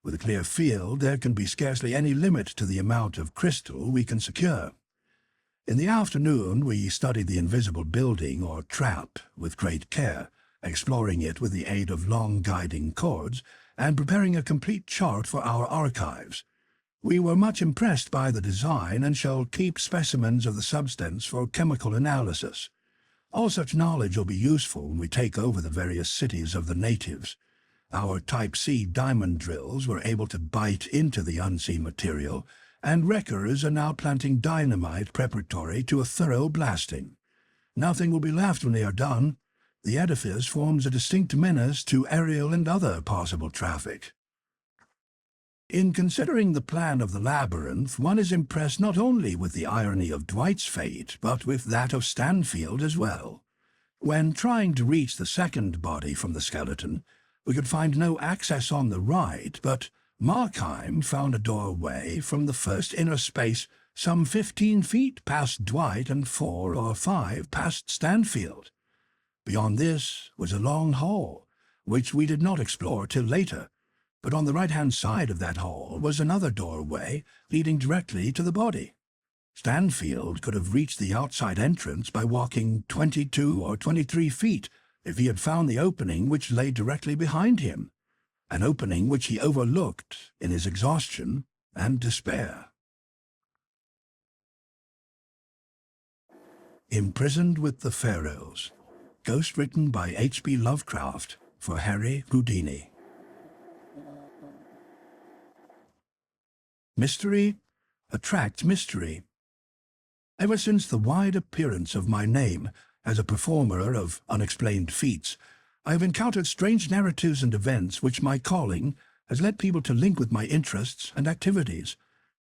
With a clear field, there can be scarcely any limit to the amount of crystal we can secure. In the afternoon we studied the invisible building or trap with great care, exploring it with the aid of long guiding cords, and preparing a complete chart for our archives. We were much impressed by the design and shall keep specimens of the substance for chemical analysis. All such knowledge will be useful when we take over the various cities of the natives. Our Type C diamond drills were able to bite into the unseen material, and wreckers are now planting dynamite preparatory to a thorough blasting. Nothing will be left when they are done. The edifice forms a distinct menace to aerial and other possible traffic. In considering the plan of the labyrinth, one is impressed not only with the irony of Dwight's fate, but with that of Stanfield as well. When trying to reach the second body from the skeleton, we could find no access on the right, but Markheim found a doorway from the first inner space some 15 feet past Dwight and 4 or 5 past Stanfield. Beyond this was a long hall, which we did not explore till later, but on the right-hand side of that hall was another doorway leading directly to the body. Stanfield could have reached the outside entrance by walking 22 or 23 feet if he had found the opening which lay directly behind him, an opening which he overlooked in his exhaustion and despair. Imprisoned with the Pharaohs. Ghost written by H.P. Lovecraft for Harry Houdini. Mystery attracts mystery. Ever since the wide appearance of my name as a performer of unexplained feats, I have encountered strange narratives and events which my calling has led people to link with my interests and activities.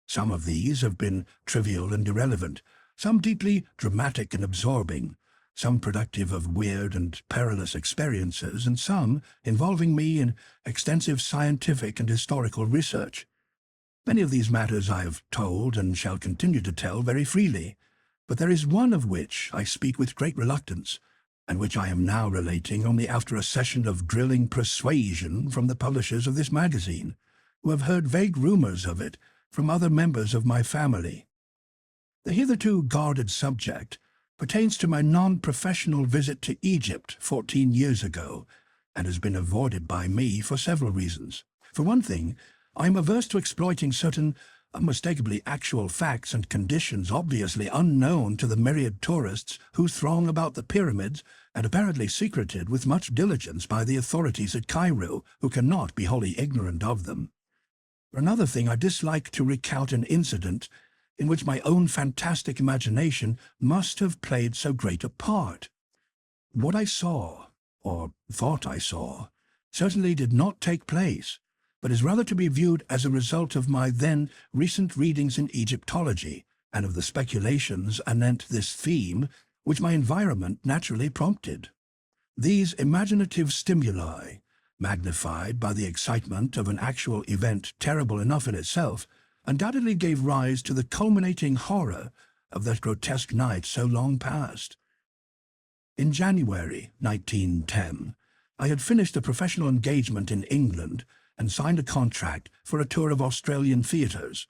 Some of these have been trivial and irrelevant, some deeply dramatic and absorbing, some productive of weird and perilous experiences, and some involving me in extensive scientific and historical research. Many of these matters I have told and shall continue to tell very freely, but there is one of which I speak with great reluctance, and which I am now relating only after a session of grilling persuasion from the publishers of this magazine, who have heard vague rumors of it from other members of my family. The hitherto guarded subject pertains to my non-professional visit to Egypt 14 years ago, and has been avoided by me for several reasons. For one thing, I am averse to exploiting certain unmistakably actual facts and conditions obviously unknown to the myriad tourists who throng about the pyramids and apparently secreted with much diligence by the authorities at Cairo, who cannot be wholly ignorant of them. For another thing, I dislike to recount an incident in which my own fantastic imagination must have played so great a part. What I saw, or thought I saw, certainly did not take place, but is rather to be viewed as a result of my then recent readings in Egyptology and of the speculations anent this theme which my environment naturally prompted. These imaginative stimuli, magnified by the excitement of an actual event terrible enough in itself, undoubtedly gave rise to the culminating horror of that grotesque night so long past. In January 1910, I had finished a professional engagement in England and signed a contract for a tour of Australian theatres.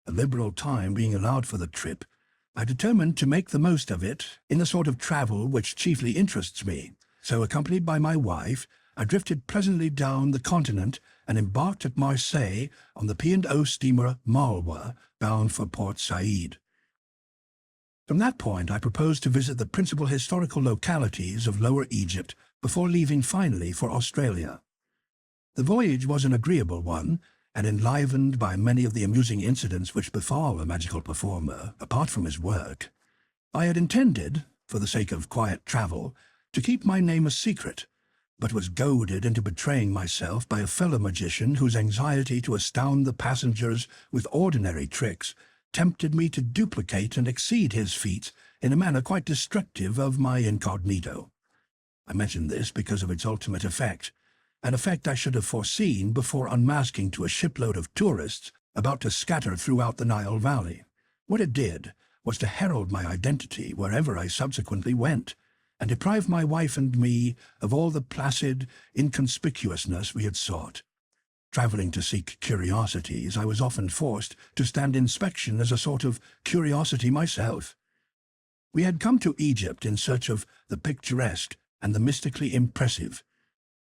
A liberal time being allowed for the trip, I determined to make the most of it in the sort of travel which chiefly interests me. So, accompanied by my wife, I drifted pleasantly down the continent and embarked at Marseille on the P&O steamer Malwa, bound for Port Said. From that point, I proposed to visit the principal historical localities of Lower Egypt before leaving finally for Australia. The voyage was an agreeable one, and enlivened by many of the amusing incidents which befall a magical performer, apart from his work. I had intended, for the sake of quiet travel, to keep my name a secret, but was goaded into betraying myself by a fellow magician whose anxiety to astound the passengers with ordinary tricks tempted me to duplicate and exceed his feats in a manner quite destructive of my incognito. I mention this because of its ultimate effect, an effect I should have foreseen before unmasking to a shipload of tourists about to scatter throughout the Nile Valley. What it did was to herald my identity wherever I subsequently went, and deprive my wife and me of all the placid inconspicuousness we had sought. Traveling to seek curiosities, I was often forced to stand inspection as a sort of curiosity myself. We had come to Egypt in search of the picturesque and the mystically impressive,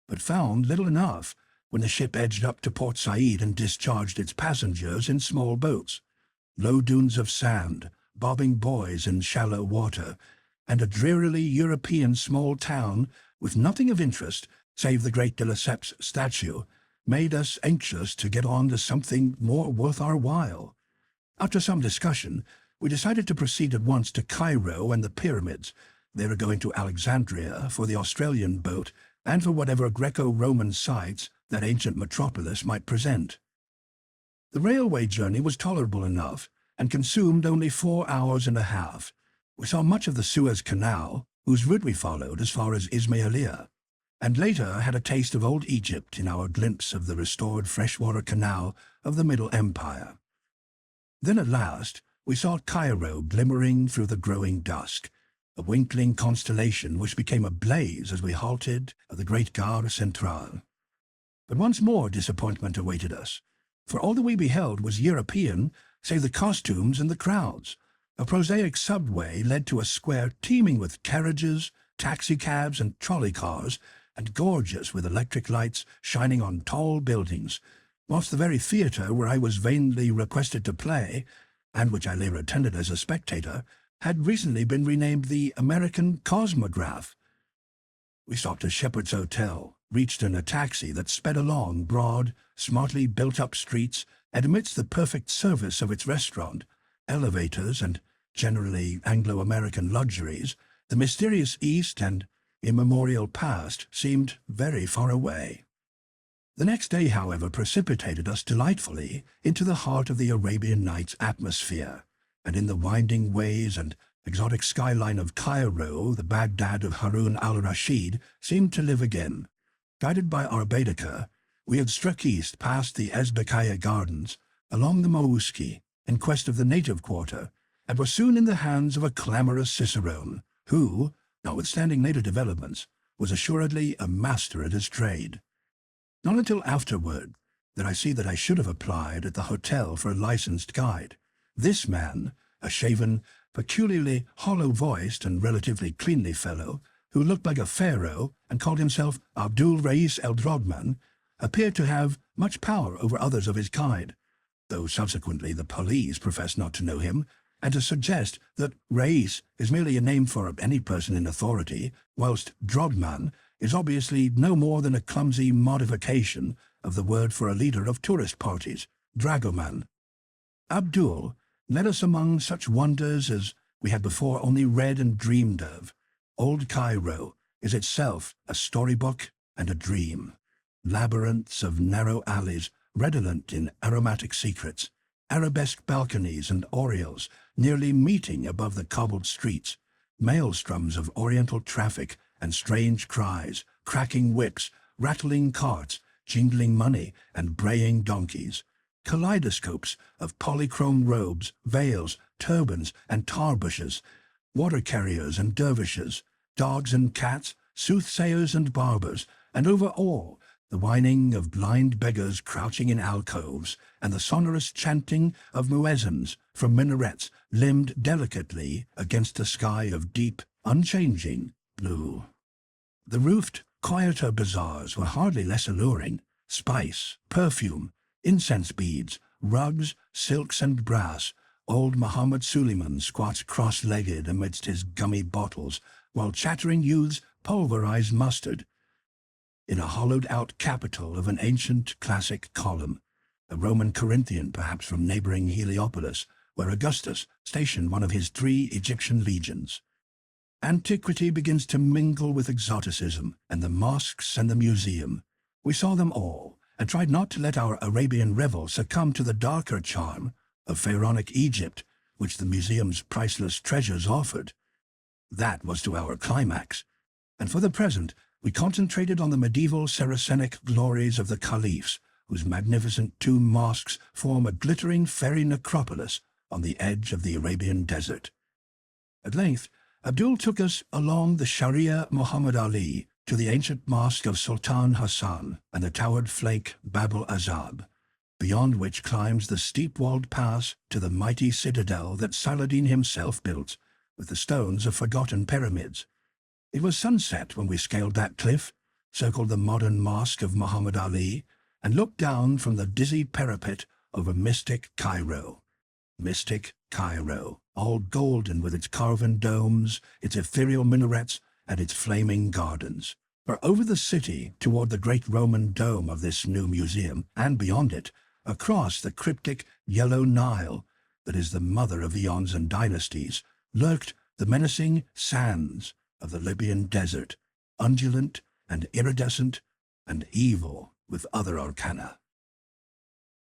but found little enough when the ship edged up to Port Said and discharged its passengers in small boats. Low dunes of sand, bobbing buoys in shallow water, and a drearily European small town with nothing of interest save the great de Lesseps statue, made us anxious to get on to something more worth our while. After some discussion, we decided to proceed at once to Cairo and the pyramids. They were going to Alexandria for the Australian boat and for whatever Greco-Roman sites that ancient metropolis might present. The railway journey was tolerable enough and consumed only 4 hours and a half. We saw much of the Suez Canal, whose route we followed as far as Ismailia, and later had a taste of old Egypt in our glimpse of the restored freshwater canal of the Middle Empire. Then at last we saw Cairo glimmering through the growing dusk, a winkling constellation which became a blaze as we halted at the great Gare Centrale. But once more disappointment awaited us, for all that we beheld was European, save the costumes and the crowds. A prosaic subway led to a square teeming with carriages, taxicabs, and trolley cars, and gorgeous with electric lights shining on tall buildings, whilst the very theatre where I was vainly requested to play, and which I later attended as a spectator, had recently been renamed the American Cosmograph. We stopped at Shepherd's Hotel, reached in a taxi that sped along broad, smartly built-up streets, and amidst the perfect service of its restaurant, elevators, and generally Anglo-American luxuries, the mysterious East and immemorial past seemed very far away. The next day, however, precipitated us delightfully into the heart of the Arabian Nights atmosphere, and in the winding ways and exotic skyline of Cairo, the Baghdad of Harun al-Rashid seemed to live again. Guided by our Baedeker, we had struck east past the Ezbekaya Gardens, along the Mouski, in quest of the native quarter, and were soon in the hands of a clamorous cicerone, who, notwithstanding later developments, was assuredly a master at his trade. Not until afterward did I see that I should have applied at the hotel for a licensed guide. This man, a shaven, peculiarly hollow-voiced and relatively cleanly fellow, who looked like a pharaoh and called himself Abdul Reis el-Drodman, appeared to have much power over others of his kind, though subsequently the police professed not to know him, and to suggest that Reis is merely a name for any person in authority, whilst Drodman is obviously no more than a clumsy modification of the word for a leader of tourist parties, dragoman. Abdul led us among such wonders as we had before only read and dreamed of. Old Cairo is itself a storybook and a dream. Labyrinths of narrow alleys redolent in aromatic secrets, arabesque balconies and oriels nearly meeting above the cobbled streets, maelstroms of oriental traffic and strange cries, cracking whips, rattling carts, jingling money and braying donkeys, kaleidoscopes of polychrome robes, veils, turbans and tar bushes, water carriers and dervishes, dogs and cats, soothsayers and barbers, and over all the whining of blind beggars crouching in alcoves, and the sonorous chanting of muezzins from minarets limned delicately against a sky of deep, unchanging blue. The roofed, quieter bazaars were hardly less alluring. Spice, perfume, incense beads, rugs, silks and brass. Old Muhammad Suleiman squats cross-legged amidst his gummy bottles, while chattering youths pulverize mustard. In a hollowed-out capital of an ancient classic column, a Roman Corinthian perhaps from neighboring Heliopolis, where Augustus stationed one of his 3 Egyptian legions. Antiquity begins to mingle with exoticism, and the mosques and the museum. We saw them all, and tried not to let our Arabian revel succumb to the darker charm of Pharaonic Egypt, which the museum's priceless treasures offered. That was to our climax, and for the present we concentrated on the medieval Saracenic glories of the caliphs, whose magnificent tomb mosques form a glittering fairy necropolis on the edge of the Arabian desert. At length, Abdul took us along the Sharia Muhammad Ali to the ancient mosque of Sultan Hassan and the towered flank Bab al-Azab, beyond which climbs the steep-walled pass to the mighty citadel that Saladin himself built, with the stones of forgotten pyramids. It was sunset when we scaled that cliff, circled the modern mosque of Muhammad Ali, and looked down from the dizzy parapet over mystic Cairo. Mystic Cairo, all golden with its carven domes, its ethereal minarets, and its flaming gardens. For over the city, toward the great Roman dome of this new museum, and beyond it, across the cryptic yellow Nile that is the mother of eons and dynasties, lurked the menacing sands of the Libyan desert, undulant and iridescent and evil with other arcana.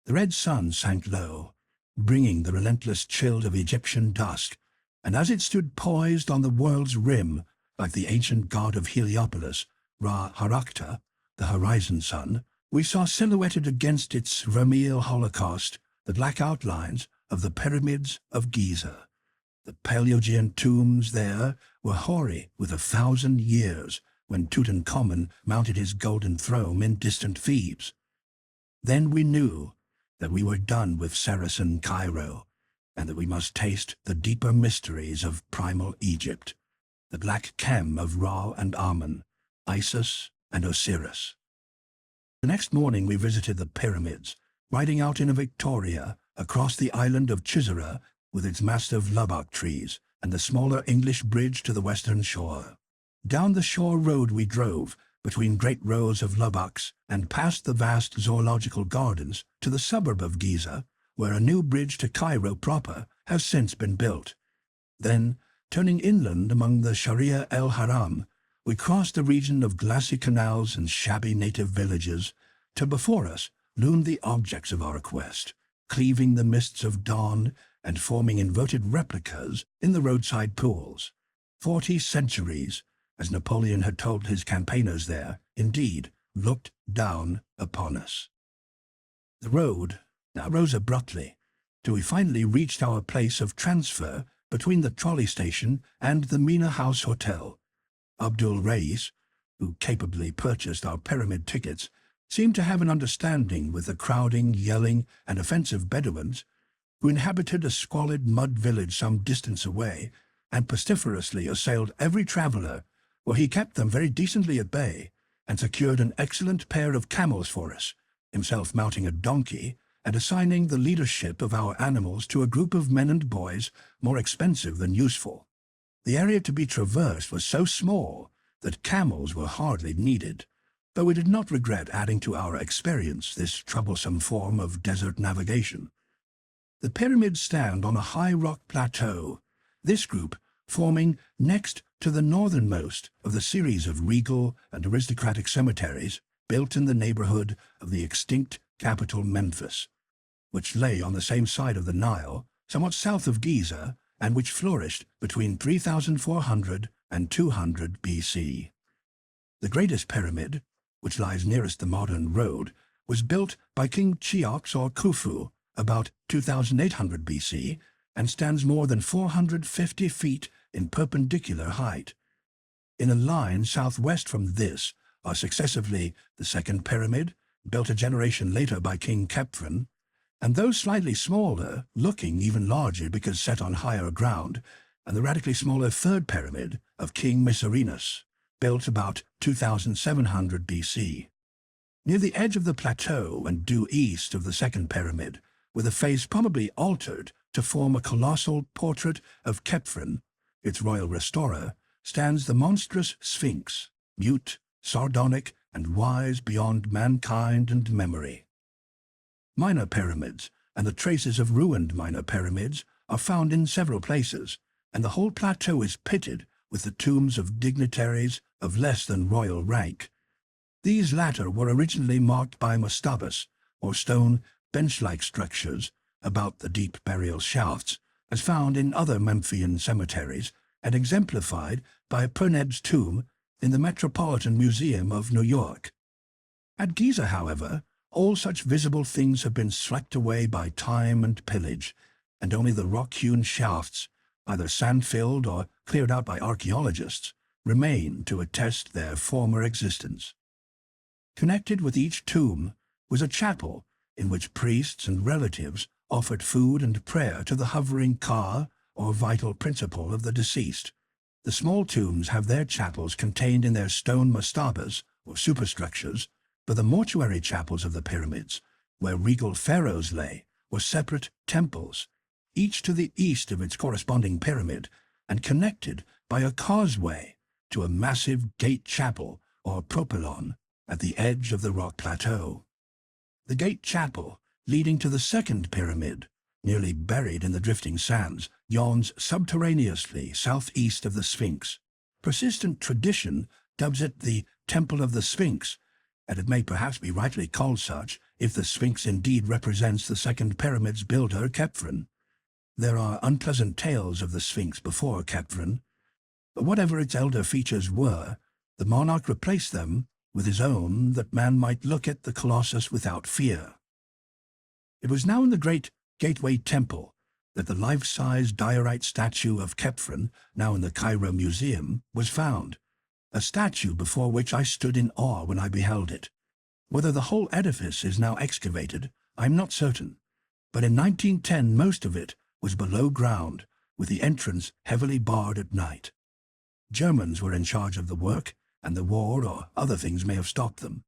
The red sun sank low, bringing the relentless chill of Egyptian dusk, and as it stood poised on the world's rim, like the ancient god of Heliopolis, Ra-Harakta, the horizon sun, we saw silhouetted against its vermeil holocaust the black outlines of the pyramids of Giza. The Paleogean tombs there were hoary with 1,000 years when Tutankhamun mounted his golden throne in distant Thebes. Then we knew that we were done with Saracen Cairo, and that we must taste the deeper mysteries of primal Egypt, the black chem of Ra and Amun, Isis and Osiris. The next morning we visited the pyramids, riding out in a Victoria across the island of Chisara with its massive lubbock trees and the smaller English bridge to the western shore. Down the shore road we drove, between great rows of lubbocks, and past the vast zoological gardens to the suburb of Giza, where a new bridge to Cairo proper has since been built. Then, turning inland among the Sharia el-Haram, we crossed the region of glassy canals and shabby native villages, till before us loomed the objects of our quest, cleaving the mists of dawn and forming inverted replicas in the roadside pools. 40 centuries, as Napoleon had told his campaigners there, indeed, looked down upon us. The road now rose abruptly, till we finally reached our place of transfer between the trolley station and the Mina House Hotel. Abdul Rais, who capably purchased our pyramid tickets, seemed to have an understanding with the crowding, yelling, and offensive Bedouins who inhabited a squalid mud village some distance away and pestiferously assailed every traveller, where he kept them very decently at bay and secured an excellent pair of camels for us, himself mounting a donkey and assigning the leadership of our animals to a group of men and boys more expensive than useful. The area to be traversed was so small that camels were hardly needed, though we did not regret adding to our experience this troublesome form of desert navigation. The pyramids stand on a high rock plateau, this group forming next to the northernmost of the series of regal and aristocratic cemeteries built in the neighborhood of the extinct capital Memphis, which lay on the same side of the Nile, somewhat south of Giza, and which flourished between 3400 and 200 BC. The greatest pyramid, which lies nearest the modern road, was built by King Cheops or Khufu about 2800 BC and stands more than 450 feet in perpendicular height. In a line southwest from this are successively the second pyramid, built a generation later by King Khephren, and those slightly smaller, looking even larger because set on higher ground, and the radically smaller third pyramid of King Mycerinus, built about 2700 BC. Near the edge of the plateau and due east of the second pyramid, with a face probably altered to form a colossal portrait of Khephren, its royal restorer, stands the monstrous Sphinx, mute, sardonic, and wise beyond mankind and memory. Minor pyramids, and the traces of ruined minor pyramids, are found in several places, and the whole plateau is pitted with the tombs of dignitaries of less than royal rank. These latter were originally marked by mastabas, or stone bench-like structures, about the deep burial shafts, as found in other Memphian cemeteries, and exemplified by Perneb's tomb in the Metropolitan Museum of New York. At Giza, however, all such visible things have been swept away by time and pillage, and only the rock-hewn shafts, either sand-filled or cleared out by archaeologists, remain to attest their former existence. Connected with each tomb was a chapel in which priests and relatives offered food and prayer to the hovering Ka, or vital principle of the deceased. The small tombs have their chapels contained in their stone mastabas, or superstructures, but the mortuary chapels of the pyramids, where regal pharaohs lay, were separate temples, each to the east of its corresponding pyramid, and connected by a causeway to a massive gate chapel or propylon, at the edge of the rock plateau. The gate chapel, leading to the second pyramid, nearly buried in the drifting sands, yawns subterraneously southeast of the Sphinx. Persistent tradition dubs it the Temple of the Sphinx, and it may perhaps be rightly called such if the Sphinx indeed represents the second pyramid's builder, Khephren. There are unpleasant tales of the Sphinx before Khephren, but whatever its elder features were, the monarch replaced them with his own, that man might look at the colossus without fear. It was now in the great Gateway Temple that the life-size diorite statue of Khephren, now in the Cairo Museum, was found, a statue before which I stood in awe when I beheld it. Whether the whole edifice is now excavated, I am not certain, but in 1910 most of it was below ground, with the entrance heavily barred at night. Germans were in charge of the work, and the war or other things may have stopped them.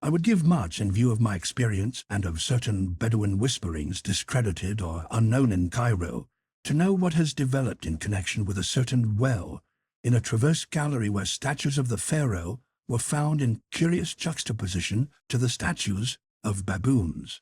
I would give much in view of my experience and of certain Bedouin whisperings discredited or unknown in Cairo, to know what has developed in connection with a certain well in a traverse gallery where statues of the pharaoh were found in curious juxtaposition to the statues of baboons.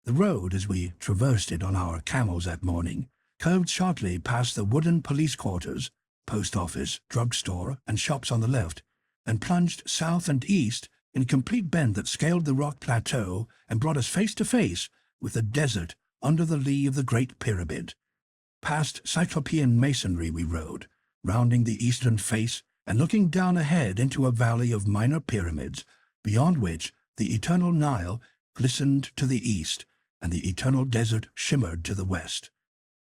The road, as we traversed it on our camels that morning, curved sharply past the wooden police quarters, post office, drugstore, and shops on the left, and plunged south and east in a complete bend that scaled the rock plateau and brought us face to face with the desert under the lee of the Great Pyramid. Past Cyclopean masonry we rode, rounding the eastern face and looking down ahead into a valley of minor pyramids, beyond which the eternal Nile glistened to the east and the eternal desert shimmered to the west.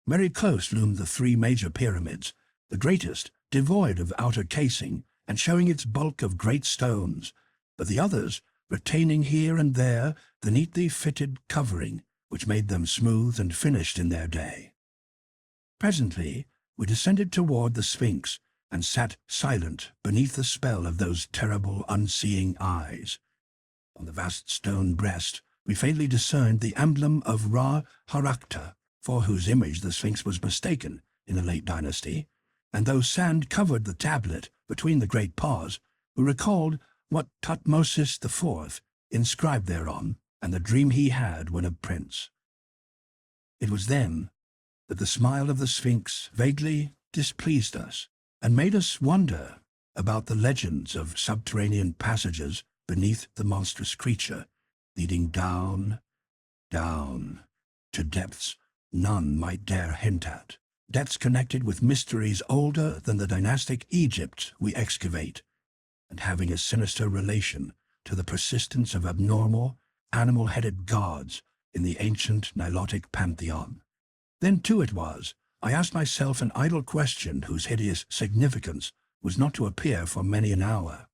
Very close loomed the three major pyramids, the greatest devoid of outer casing and showing its bulk of great stones, but the others retaining here and there the neatly fitted covering which made them smooth and finished in their day. Presently we descended toward the Sphinx and sat silent beneath the spell of those terrible unseeing eyes. On the vast stone breast we faintly discerned the emblem of Ra-Harakta, for whose image the Sphinx was mistaken in the late dynasty, and though sand covered the tablet between the great paws, we recalled what Tutmosis IV inscribed thereon, and the dream he had when a prince. It was then that the smile of the Sphinx vaguely displeased us, and made us wonder about the legends of subterranean passages beneath the monstrous creature, leading down, down, to depths none might dare hint at. Depths connected with mysteries older than the dynastic Egypt we excavate, and having a sinister relation to the persistence of abnormal, animal-headed gods in the ancient Nilotic pantheon. Then too it was, I asked myself an idle question whose hideous significance was not to appear for many an hour.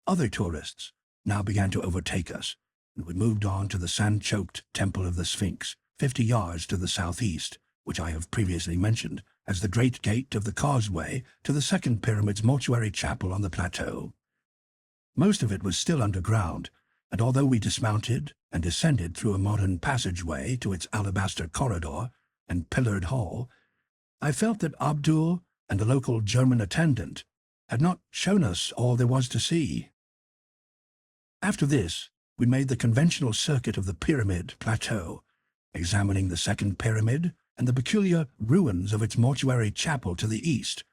Other tourists now began to overtake us, and we moved on to the sand-choked Temple of the Sphinx, 50 yards to the southeast, which I have previously mentioned as the great gate of the causeway to the second pyramid's mortuary chapel on the plateau. Most of it was still underground, and although we dismounted and descended through a modern passageway to its alabaster corridor and pillared hall, I felt that Abdul and the local German attendant had not shown us all there was to see. After this, we made the conventional circuit of the pyramid plateau, examining the second pyramid and the peculiar ruins of its mortuary chapel to the east,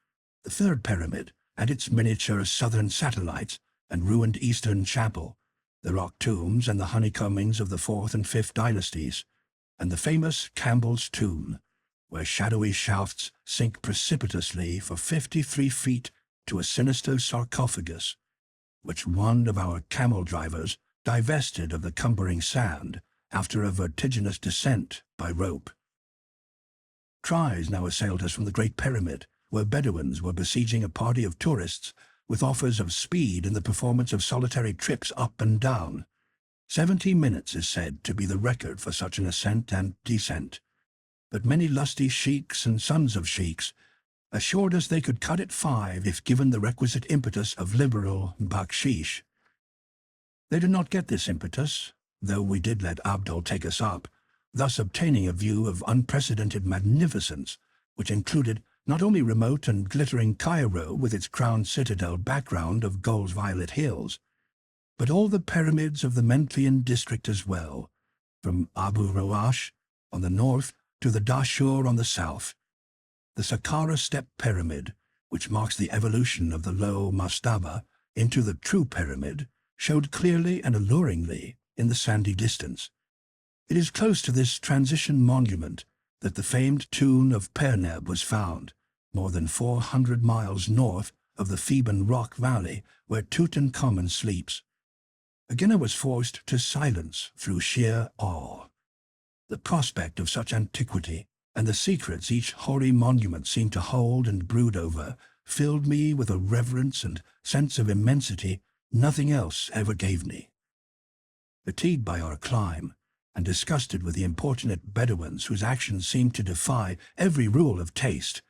the third pyramid and its miniature southern satellites and ruined eastern chapel, the rock tombs and the honeycombings of the 4th and 5th dynasties, and the famous Campbell's tomb, where shadowy shafts sink precipitously for 53 feet to a sinister sarcophagus, which one of our camel drivers divested of the cumbering sand after a vertiginous descent by rope. Cries now assailed us from the Great Pyramid, where Bedouins were besieging a party of tourists with offers of speed in the performance of solitary trips up and down. 70 minutes is said to be the record for such an ascent and descent, but many lusty sheiks and sons of sheiks assured us they could cut it 5 if given the requisite impetus of liberal bakshish. They did not get this impetus, though we did let Abdul take us up, thus obtaining a view of unprecedented magnificence, which included Not only remote and glittering Cairo with its crowned citadel background of gold-violet hills, but all the pyramids of the Memphian district as well, from Abu Roash on the north to the Dashur on the south. The Saqqara Step Pyramid, which marks the evolution of the low mastaba into the true pyramid, showed clearly and alluringly in the sandy distance. It is close to this transition monument that the famed tomb of Perneb was found, more than 400 miles north of the Theban rock valley where Tutankhamun sleeps. Again I was forced to silence through sheer awe. The prospect of such antiquity and the secrets each hoary monument seemed to hold and brood over filled me with a reverence and sense of immensity nothing else ever gave me. Fatigued by our climb, and disgusted with the importunate Bedouins whose actions seemed to defy every rule of taste,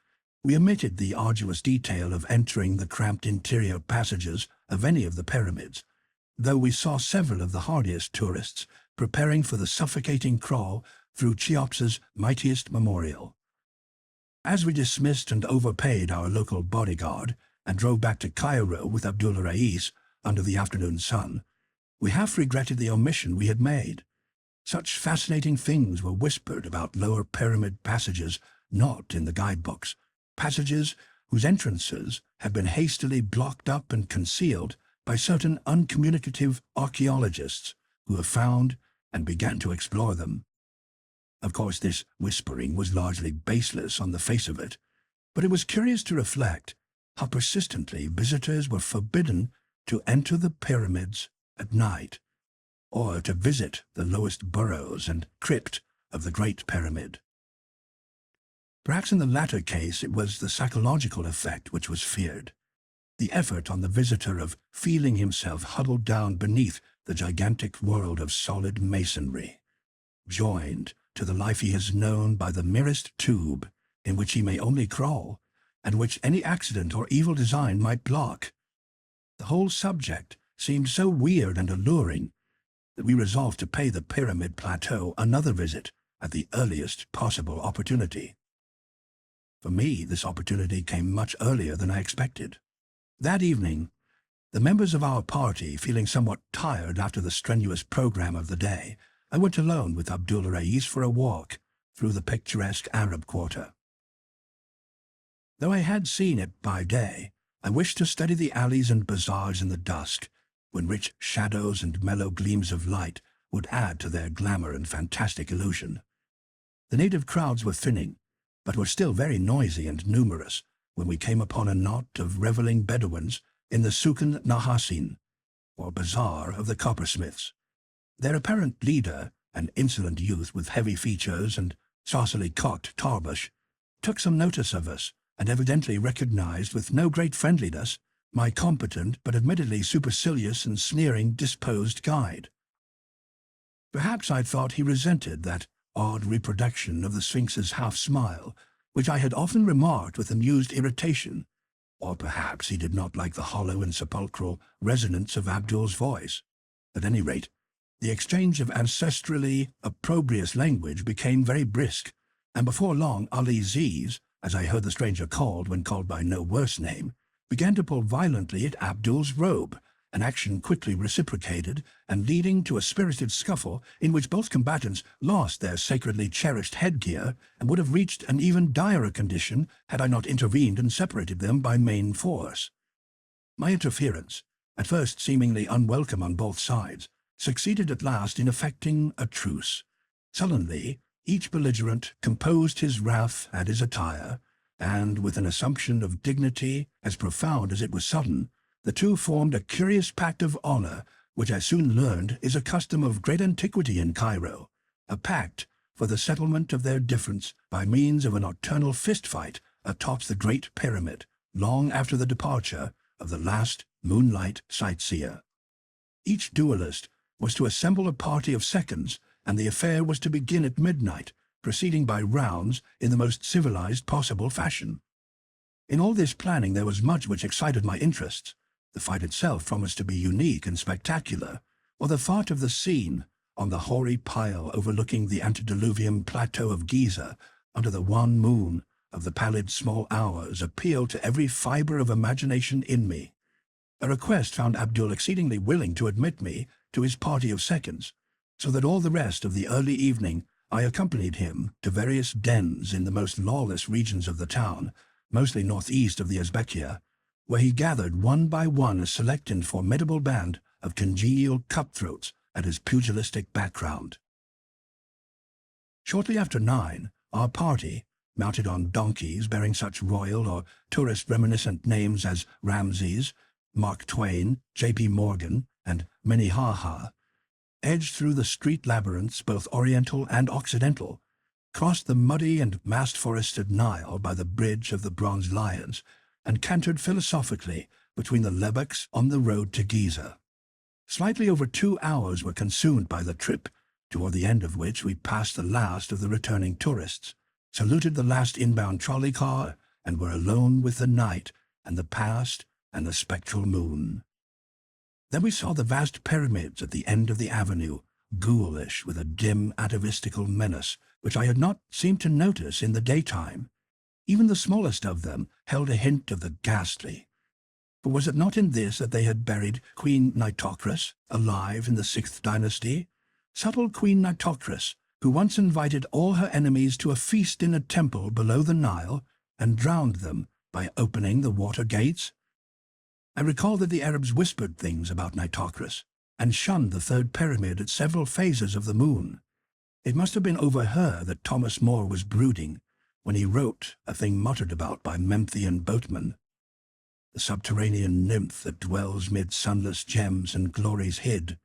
we omitted the arduous detail of entering the cramped interior passages of any of the pyramids, though we saw several of the hardiest tourists preparing for the suffocating crawl through Cheops's mightiest memorial. As we dismissed and overpaid our local bodyguard and drove back to Cairo with Abdul Rais under the afternoon sun, we half regretted the omission we had made. Such fascinating things were whispered about lower pyramid passages not in the guidebooks, passages whose entrances had been hastily blocked up and concealed by certain uncommunicative archaeologists who have found and began to explore them. Of course, this whispering was largely baseless on the face of it, but it was curious to reflect how persistently visitors were forbidden to enter the pyramids at night, or to visit the lowest burrows and crypt of the Great Pyramid. Perhaps in the latter case it was the psychological effect which was feared, the effort on the visitor of feeling himself huddled down beneath the gigantic world of solid masonry, joined to the life he has known by the merest tube in which he may only crawl, and which any accident or evil design might block. The whole subject seemed so weird and alluring that we resolved to pay the Pyramid Plateau another visit at the earliest possible opportunity. For me, this opportunity came much earlier than I expected. That evening, the members of our party, feeling somewhat tired after the strenuous program of the day, I went alone with Abdul Rais for a walk through the picturesque Arab quarter. Though I had seen it by day, I wished to study the alleys and bazaars in the dusk, when rich shadows and mellow gleams of light would add to their glamour and fantastic illusion. The native crowds were thinning, but were still very noisy and numerous when we came upon a knot of reveling Bedouins in the Sukan Nahasin, or bazaar of the coppersmiths. Their apparent leader, an insolent youth with heavy features and saucily cocked tarbush, took some notice of us and evidently recognized with no great friendliness my competent but admittedly supercilious and sneering disposed guide. Perhaps I thought he resented that odd reproduction of the Sphinx's half-smile, which I had often remarked with amused irritation, or perhaps he did not like the hollow and sepulchral resonance of Abdul's voice. At any rate, the exchange of ancestrally opprobrious language became very brisk, and before long Ali Ziz, as I heard the stranger called when called by no worse name, began to pull violently at Abdul's robe, an action quickly reciprocated and leading to a spirited scuffle in which both combatants lost their sacredly cherished headgear and would have reached an even direr condition had I not intervened and separated them by main force. My interference, at first seemingly unwelcome on both sides, succeeded at last in effecting a truce. Sullenly, each belligerent composed his wrath at his attire, and with an assumption of dignity as profound as it was sudden, the two formed a curious pact of honor, which I soon learned is a custom of great antiquity in Cairo, a pact for the settlement of their difference by means of a nocturnal fist-fight atop the Great Pyramid, long after the departure of the last moonlight sightseer. Each duelist was to assemble a party of seconds, and the affair was to begin at midnight, proceeding by rounds in the most civilized possible fashion. In all this planning there was much which excited my interests. The fight itself promised to be unique and spectacular, or the thought of the scene on the hoary pile overlooking the antediluvian plateau of Giza under the wan moon of the pallid small hours appealed to every fibre of imagination in me. A request found Abdul exceedingly willing to admit me to his party of seconds, so that all the rest of the early evening I accompanied him to various dens in the most lawless regions of the town, mostly northeast of the Uzbekia, where he gathered one by one a select and formidable band of congenial cutthroats at his pugilistic background. Shortly after 9, our party, mounted on donkeys bearing such royal or tourist-reminiscent names as Ramses, Mark Twain, J.P. Morgan, and Minnehaha, edged through the street labyrinths, both oriental and occidental, crossed the muddy and mast-forested Nile by the bridge of the Bronze Lions, and cantered philosophically between the lebbeks on the road to Giza. Slightly over 2 hours were consumed by the trip, toward the end of which we passed the last of the returning tourists, saluted the last inbound trolley car, and were alone with the night and the past and the spectral moon. Then we saw the vast pyramids at the end of the avenue, ghoulish with a dim atavistical menace which I had not seemed to notice in the daytime. Even the smallest of them held a hint of the ghastly. For was it not in this that they had buried Queen Nitocris, alive in the 6th dynasty? Subtle Queen Nitocris, who once invited all her enemies to a feast in a temple below the Nile and drowned them by opening the water gates? I recall that the Arabs whispered things about Nitocris and shunned the 3rd pyramid at several phases of the moon. It must have been over her that Thomas More was brooding when he wrote a thing muttered about by Memphian boatmen, the subterranean nymph that dwells mid sunless gems and glories hid,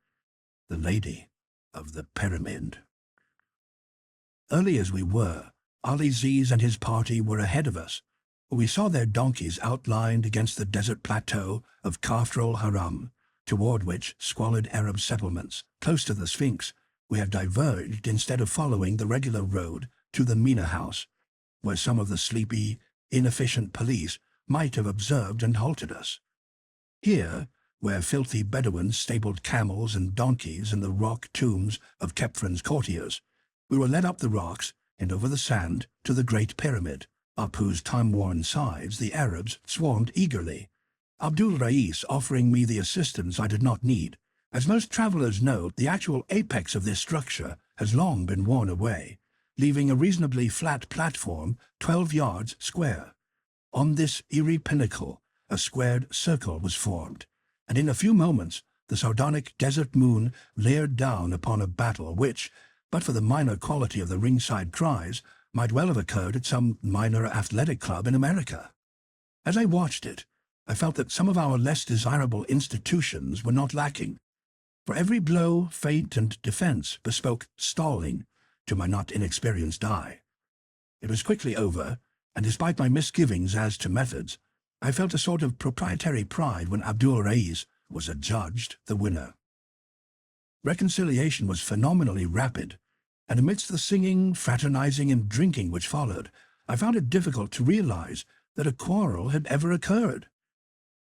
the lady of the pyramid. Early as we were, Ali Ziz and his party were ahead of us. We saw their donkeys outlined against the desert plateau of Kafr al-Haram, toward which squalid Arab settlements, close to the Sphinx, we had diverged instead of following the regular road to the Mina House, where some of the sleepy, inefficient police might have observed and halted us. Here, where filthy Bedouins stabled camels and donkeys in the rock tombs of Khephren courtiers, we were led up the rocks and over the sand to the Great Pyramid, up whose time-worn sides the Arabs swarmed eagerly, Abdul Rais offering me the assistance I did not need. As most travelers know, the actual apex of this structure has long been worn away, leaving a reasonably flat platform 12 yards square. On this eerie pinnacle, a squared circle was formed, and in a few moments the sardonic desert moon leered down upon a battle which, but for the minor quality of the ringside cries, might well have occurred at some minor athletic club in America. As I watched it, I felt that some of our less desirable institutions were not lacking. For every blow, feint, and defense bespoke stalling to my not inexperienced eye. It was quickly over, and despite my misgivings as to methods, I felt a sort of proprietary pride when Abdul Rais was adjudged the winner. Reconciliation was phenomenally rapid, and amidst the singing, fraternizing, and drinking which followed, I found it difficult to realize that a quarrel had ever occurred.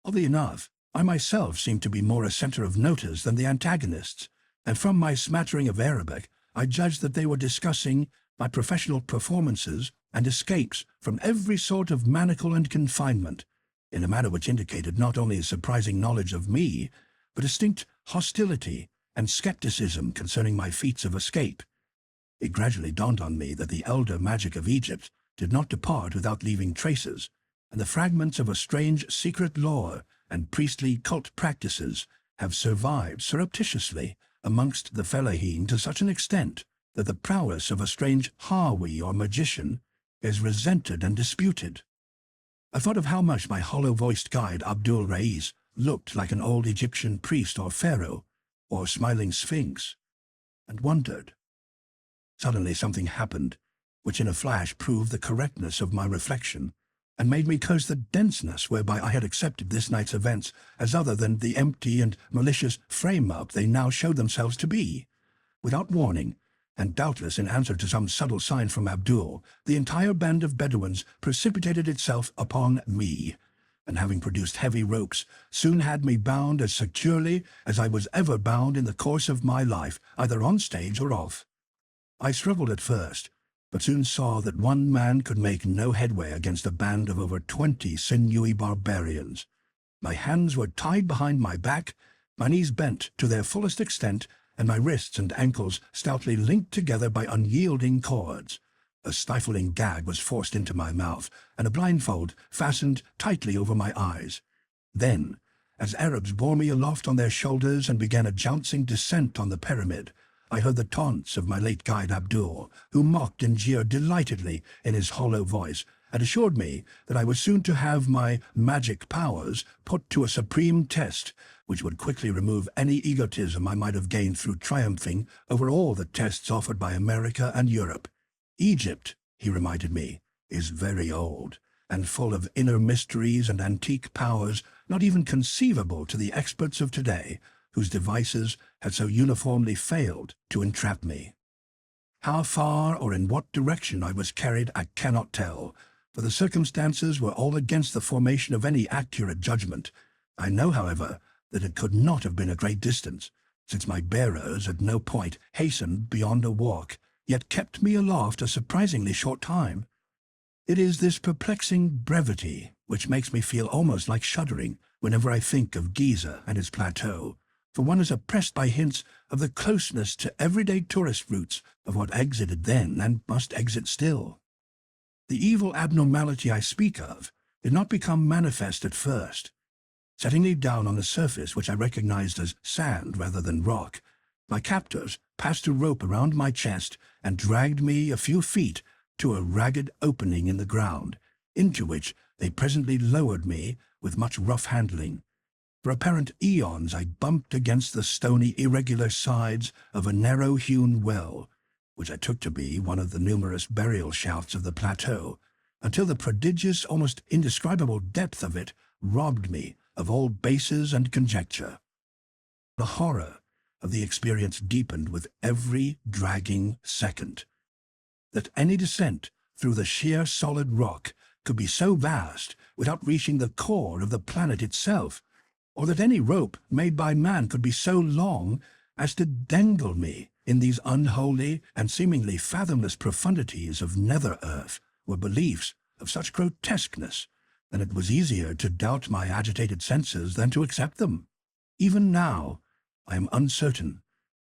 Oddly enough, I myself seemed to be more a center of notice than the antagonists, and from my smattering of Arabic, I judged that they were discussing my professional performances and escapes from every sort of manacle and confinement, in a manner which indicated not only a surprising knowledge of me, but distinct hostility and skepticism concerning my feats of escape. It gradually dawned on me that the elder magic of Egypt did not depart without leaving traces, and the fragments of a strange secret lore and priestly cult practices have survived surreptitiously amongst the Fellahin to such an extent that the prowess of a strange Hawi or magician is resented and disputed. I thought of how much my hollow-voiced guide Abdul Rais looked like an old Egyptian priest or pharaoh, or smiling sphinx, and wondered. Suddenly something happened, which in a flash proved the correctness of my reflection, and made me curse the denseness whereby I had accepted this night's events as other than the empty and malicious frame-up they now showed themselves to be. Without warning, and doubtless in answer to some subtle sign from Abdul, the entire band of Bedouins precipitated itself upon me, and having produced heavy ropes, soon had me bound as securely as I was ever bound in the course of my life, either on stage or off. I struggled at first, but soon saw that one man could make no headway against a band of over 20 sinewy barbarians. My hands were tied behind my back, my knees bent to their fullest extent, and my wrists and ankles stoutly linked together by unyielding cords. A stifling gag was forced into my mouth, and a blindfold fastened tightly over my eyes. Then, as Arabs bore me aloft on their shoulders and began a jouncing descent on the pyramid, I heard the taunts of my late guide Abdul, who mocked and jeered delightedly in his hollow voice, and assured me that I was soon to have my magic powers put to a supreme test, which would quickly remove any egotism I might have gained through triumphing over all the tests offered by America and Europe. Egypt, he reminded me, is very old, and full of inner mysteries and antique powers not even conceivable to the experts of today, whose devices had so uniformly failed to entrap me. How far or in what direction I was carried I cannot tell, for the circumstances were all against the formation of any accurate judgment. I know, however, that it could not have been a great distance, since my bearers at no point hastened beyond a walk, yet kept me aloft a surprisingly short time. It is this perplexing brevity which makes me feel almost like shuddering whenever I think of Giza and its plateau, for one is oppressed by hints of the closeness to everyday tourist routes of what exited then and must exit still. The evil abnormality I speak of did not become manifest at first. Setting me down on a surface which I recognized as sand rather than rock, my captors passed a rope around my chest and dragged me a few feet to a ragged opening in the ground, into which they presently lowered me with much rough handling. For apparent eons I bumped against the stony, irregular sides of a narrow-hewn well, which I took to be one of the numerous burial shafts of the plateau, until the prodigious, almost indescribable depth of it robbed me of all bases and conjecture. The horror of the experience deepened with every dragging second. That any descent through the sheer solid rock could be so vast without reaching the core of the planet itself, or that any rope made by man could be so long as to dangle me in these unholy and seemingly fathomless profundities of nether earth, were beliefs of such grotesqueness that it was easier to doubt my agitated senses than to accept them. Even now, I am uncertain,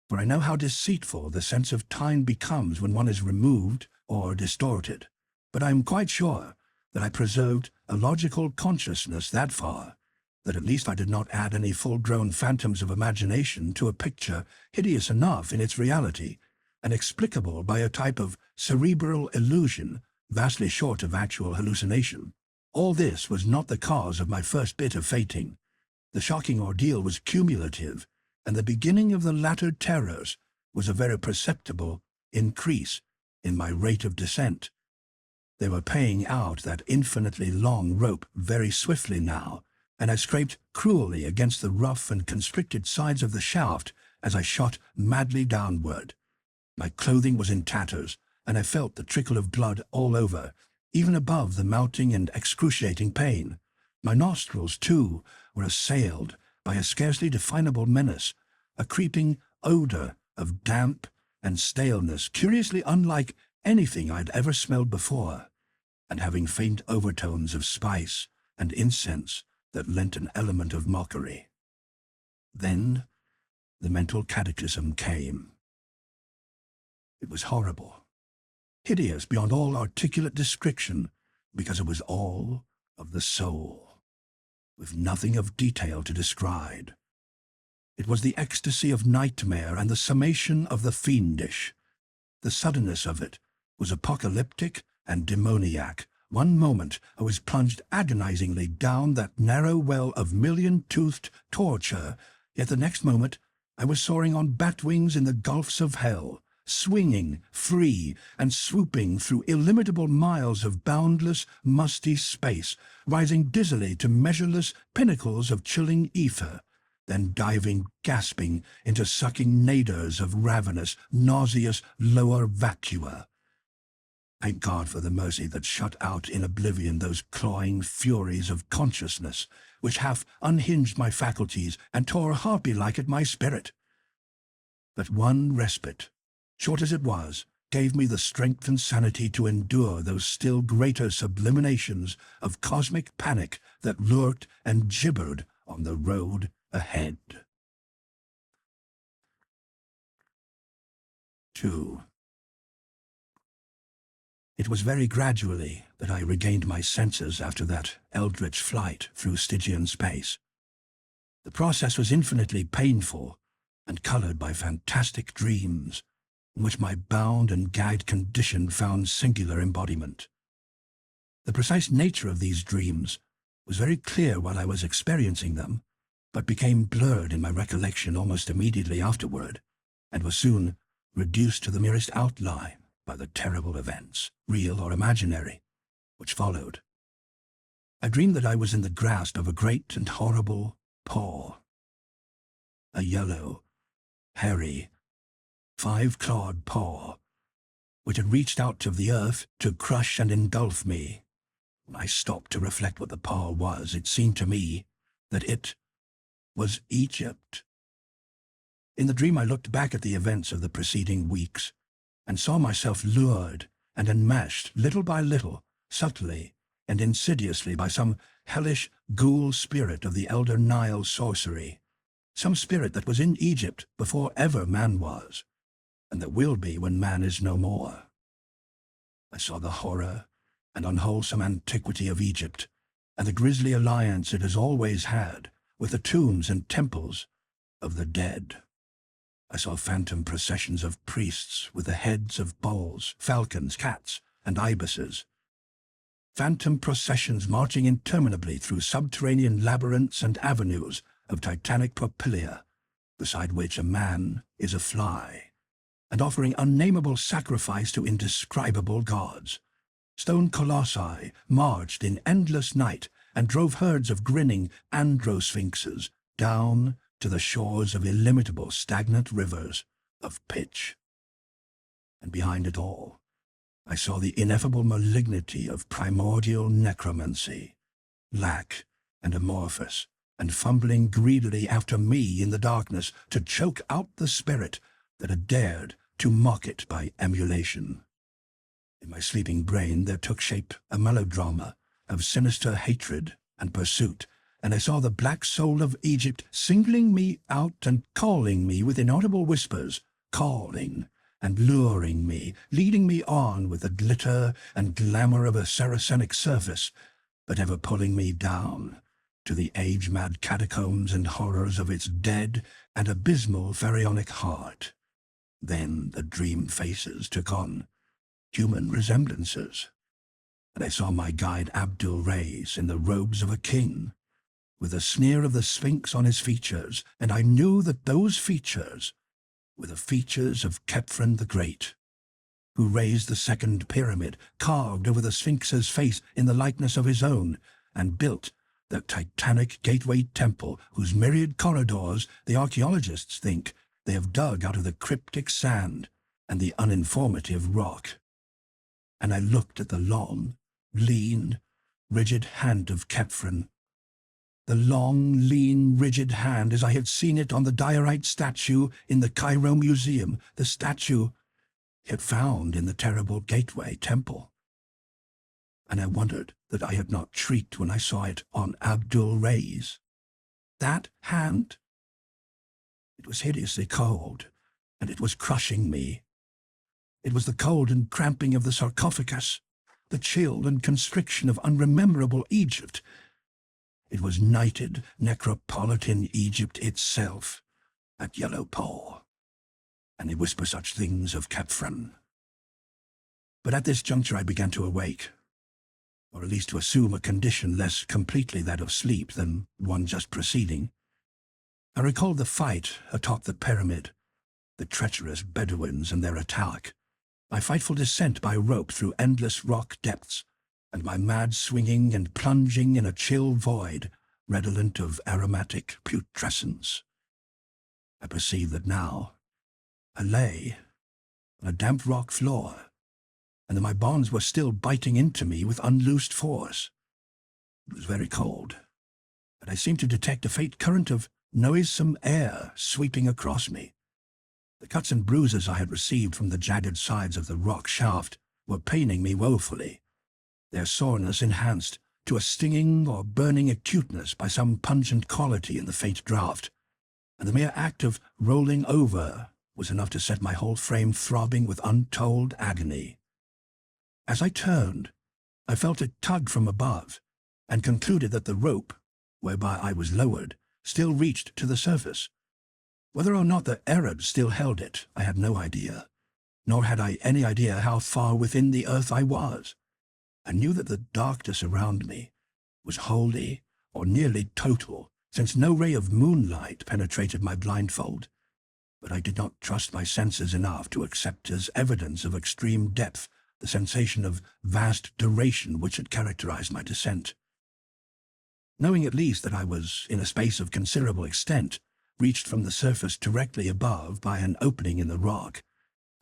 for I know how deceitful the sense of time becomes when one is removed or distorted, but I am quite sure that I preserved a logical consciousness that far, that at least I did not add any full-grown phantoms of imagination to a picture hideous enough in its reality, and explicable by a type of cerebral illusion vastly short of actual hallucination. All this was not the cause of my first bit of fainting. The shocking ordeal was cumulative, and the beginning of the latter terrors was a very perceptible increase in my rate of descent. They were paying out that infinitely long rope very swiftly now, and I scraped cruelly against the rough and constricted sides of the shaft as I shot madly downward. My clothing was in tatters, and I felt the trickle of blood all over, even above the mounting and excruciating pain. My nostrils, too, were assailed by a scarcely definable menace, a creeping odor of damp and staleness curiously unlike anything I had ever smelled before, and having faint overtones of spice and incense that lent an element of mockery. Then the mental cataclysm came. It was horrible, hideous beyond all articulate description, because it was all of the soul, with nothing of detail to describe. It was the ecstasy of nightmare and the summation of the fiendish. The suddenness of it was apocalyptic and demoniac. One moment I was plunged agonizingly down that narrow well of million-toothed torture, yet the next moment I was soaring on bat wings in the gulfs of hell, swinging, free, and swooping through illimitable miles of boundless, musty space, rising dizzily to measureless pinnacles of chilling ether, then diving, gasping, into sucking naders of ravenous, nauseous lower vacua. Thank God for the mercy that shut out in oblivion those clawing furies of consciousness, which half unhinged my faculties and tore harpy-like at my spirit. But one respite, short as it was, gave me the strength and sanity to endure those still greater subliminations of cosmic panic that lurked and gibbered on the road ahead. 2. It was very gradually that I regained my senses after that eldritch flight through Stygian space. The process was infinitely painful and colored by fantastic dreams in which my bound and gagged condition found singular embodiment. The precise nature of these dreams was very clear while I was experiencing them, but became blurred in my recollection almost immediately afterward, and was soon reduced to the merest outline by the terrible events, real or imaginary, which followed. I dreamed that I was in the grasp of a great and horrible paw, a yellow, hairy, 5-clawed paw, which had reached out of the earth to crush and engulf me. When I stopped to reflect what the paw was, it seemed to me that it was Egypt. In the dream I looked back at the events of the preceding weeks, and saw myself lured and enmeshed little by little, subtly and insidiously by some hellish ghoul spirit of the elder Nile sorcery, some spirit that was in Egypt before ever man was, and that will be when man is no more. I saw the horror and unwholesome antiquity of Egypt, and the grisly alliance it has always had with the tombs and temples of the dead. I saw phantom processions of priests with the heads of bulls, falcons, cats, and ibises. Phantom processions marching interminably through subterranean labyrinths and avenues of titanic propylia, beside which a man is a fly, and offering unnameable sacrifice to indescribable gods. Stone colossi marched in endless night and drove herds of grinning androsphinxes down to the shores of illimitable stagnant rivers of pitch. And behind it all, I saw the ineffable malignity of primordial necromancy, black and amorphous, and fumbling greedily after me in the darkness to choke out the spirit that had dared to mock it by emulation. In my sleeping brain there took shape a melodrama of sinister hatred and pursuit, and I saw the black soul of Egypt singling me out and calling me with inaudible whispers, calling and luring me, leading me on with the glitter and glamour of a Saracenic surface, but ever pulling me down to the age-mad catacombs and horrors of its dead and abysmal pharaonic heart. Then the dream faces took on human resemblances, and I saw my guide Abdul Reis in the robes of a king, with the sneer of the Sphinx on his features, and I knew that those features were the features of Khephren the Great, who raised the second pyramid, carved over the Sphinx's face in the likeness of his own, and built the titanic gateway temple whose myriad corridors the archaeologists think they have dug out of the cryptic sand and the uninformative rock. And I looked at the long, lean, rigid hand of Khephren, the long, lean, rigid hand as I had seen it on the diorite statue in the Cairo Museum, the statue he had found in the terrible Gateway Temple. And I wondered that I had not shrieked when I saw it on Abdul Reis. That hand? It was hideously cold, and it was crushing me. It was the cold and cramping of the sarcophagus, the chill and constriction of unrememberable Egypt. It was knighted, necropolitan Egypt itself, that yellow paw, and they whisper such things of Khephren. But at this juncture I began to awake, or at least to assume a condition less completely that of sleep than one just preceding. I recalled the fight atop the pyramid, the treacherous Bedouins and their attack, my frightful descent by rope through endless rock depths, and my mad swinging and plunging in a chill void redolent of aromatic putrescence. I perceived that now I lay on a damp rock floor, and that my bonds were still biting into me with unloosed force. It was very cold, but I seemed to detect a faint current of noisome air sweeping across me. The cuts and bruises I had received from the jagged sides of the rock shaft were paining me woefully, their soreness enhanced to a stinging or burning acuteness by some pungent quality in the faint draught, and the mere act of rolling over was enough to set my whole frame throbbing with untold agony. As I turned, I felt a tug from above, and concluded that the rope, whereby I was lowered, still reached to the surface. Whether or not the Arabs still held it, I had no idea, nor had I any idea how far within the earth I was. I knew that the darkness around me was wholly or nearly total, since no ray of moonlight penetrated my blindfold, but I did not trust my senses enough to accept as evidence of extreme depth the sensation of vast duration which had characterized my descent. Knowing at least that I was in a space of considerable extent, reached from the surface directly above by an opening in the rock,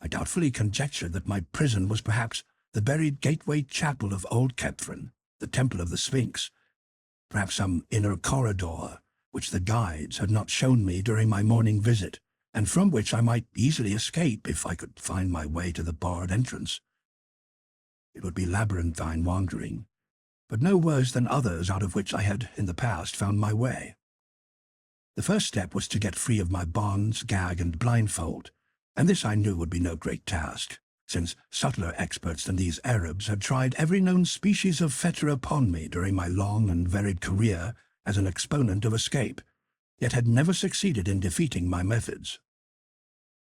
I doubtfully conjectured that my prison was perhaps the buried gateway chapel of old Kephren, the temple of the Sphinx, perhaps some inner corridor which the guides had not shown me during my morning visit, and from which I might easily escape if I could find my way to the barred entrance. It would be labyrinthine wandering, but no worse than others out of which I had in the past found my way. The first step was to get free of my bonds, gag, and blindfold, and this I knew would be no great task, since subtler experts than these Arabs had tried every known species of fetter upon me during my long and varied career as an exponent of escape, yet had never succeeded in defeating my methods.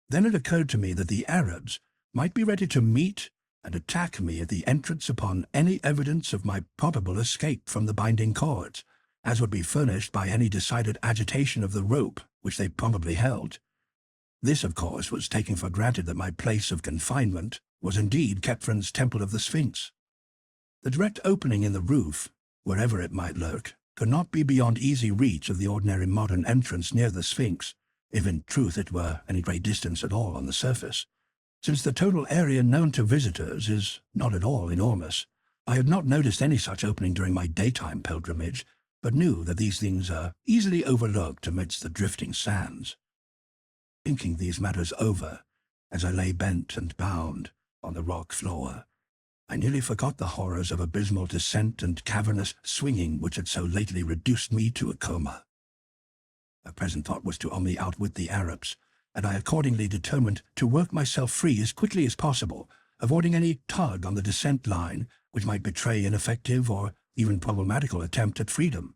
Then it occurred to me that the Arabs might be ready to meet and attack me at the entrance upon any evidence of my probable escape from the binding cords, as would be furnished by any decided agitation of the rope which they probably held. This, of course, was taking for granted that my place of confinement was indeed Kepren's Temple of the Sphinx. The direct opening in the roof, wherever it might lurk, could not be beyond easy reach of the ordinary modern entrance near the Sphinx, if in truth it were any great distance at all on the surface. Since the total area known to visitors is not at all enormous, I had not noticed any such opening during my daytime pilgrimage, but knew that these things are easily overlooked amidst the drifting sands. Thinking these matters over, as I lay bent and bound on the rock floor, I nearly forgot the horrors of abysmal descent and cavernous swinging which had so lately reduced me to a coma. My present thought was to only outwit the Arabs, and I accordingly determined to work myself free as quickly as possible, avoiding any tug on the descent line which might betray ineffective or even problematical attempt at freedom.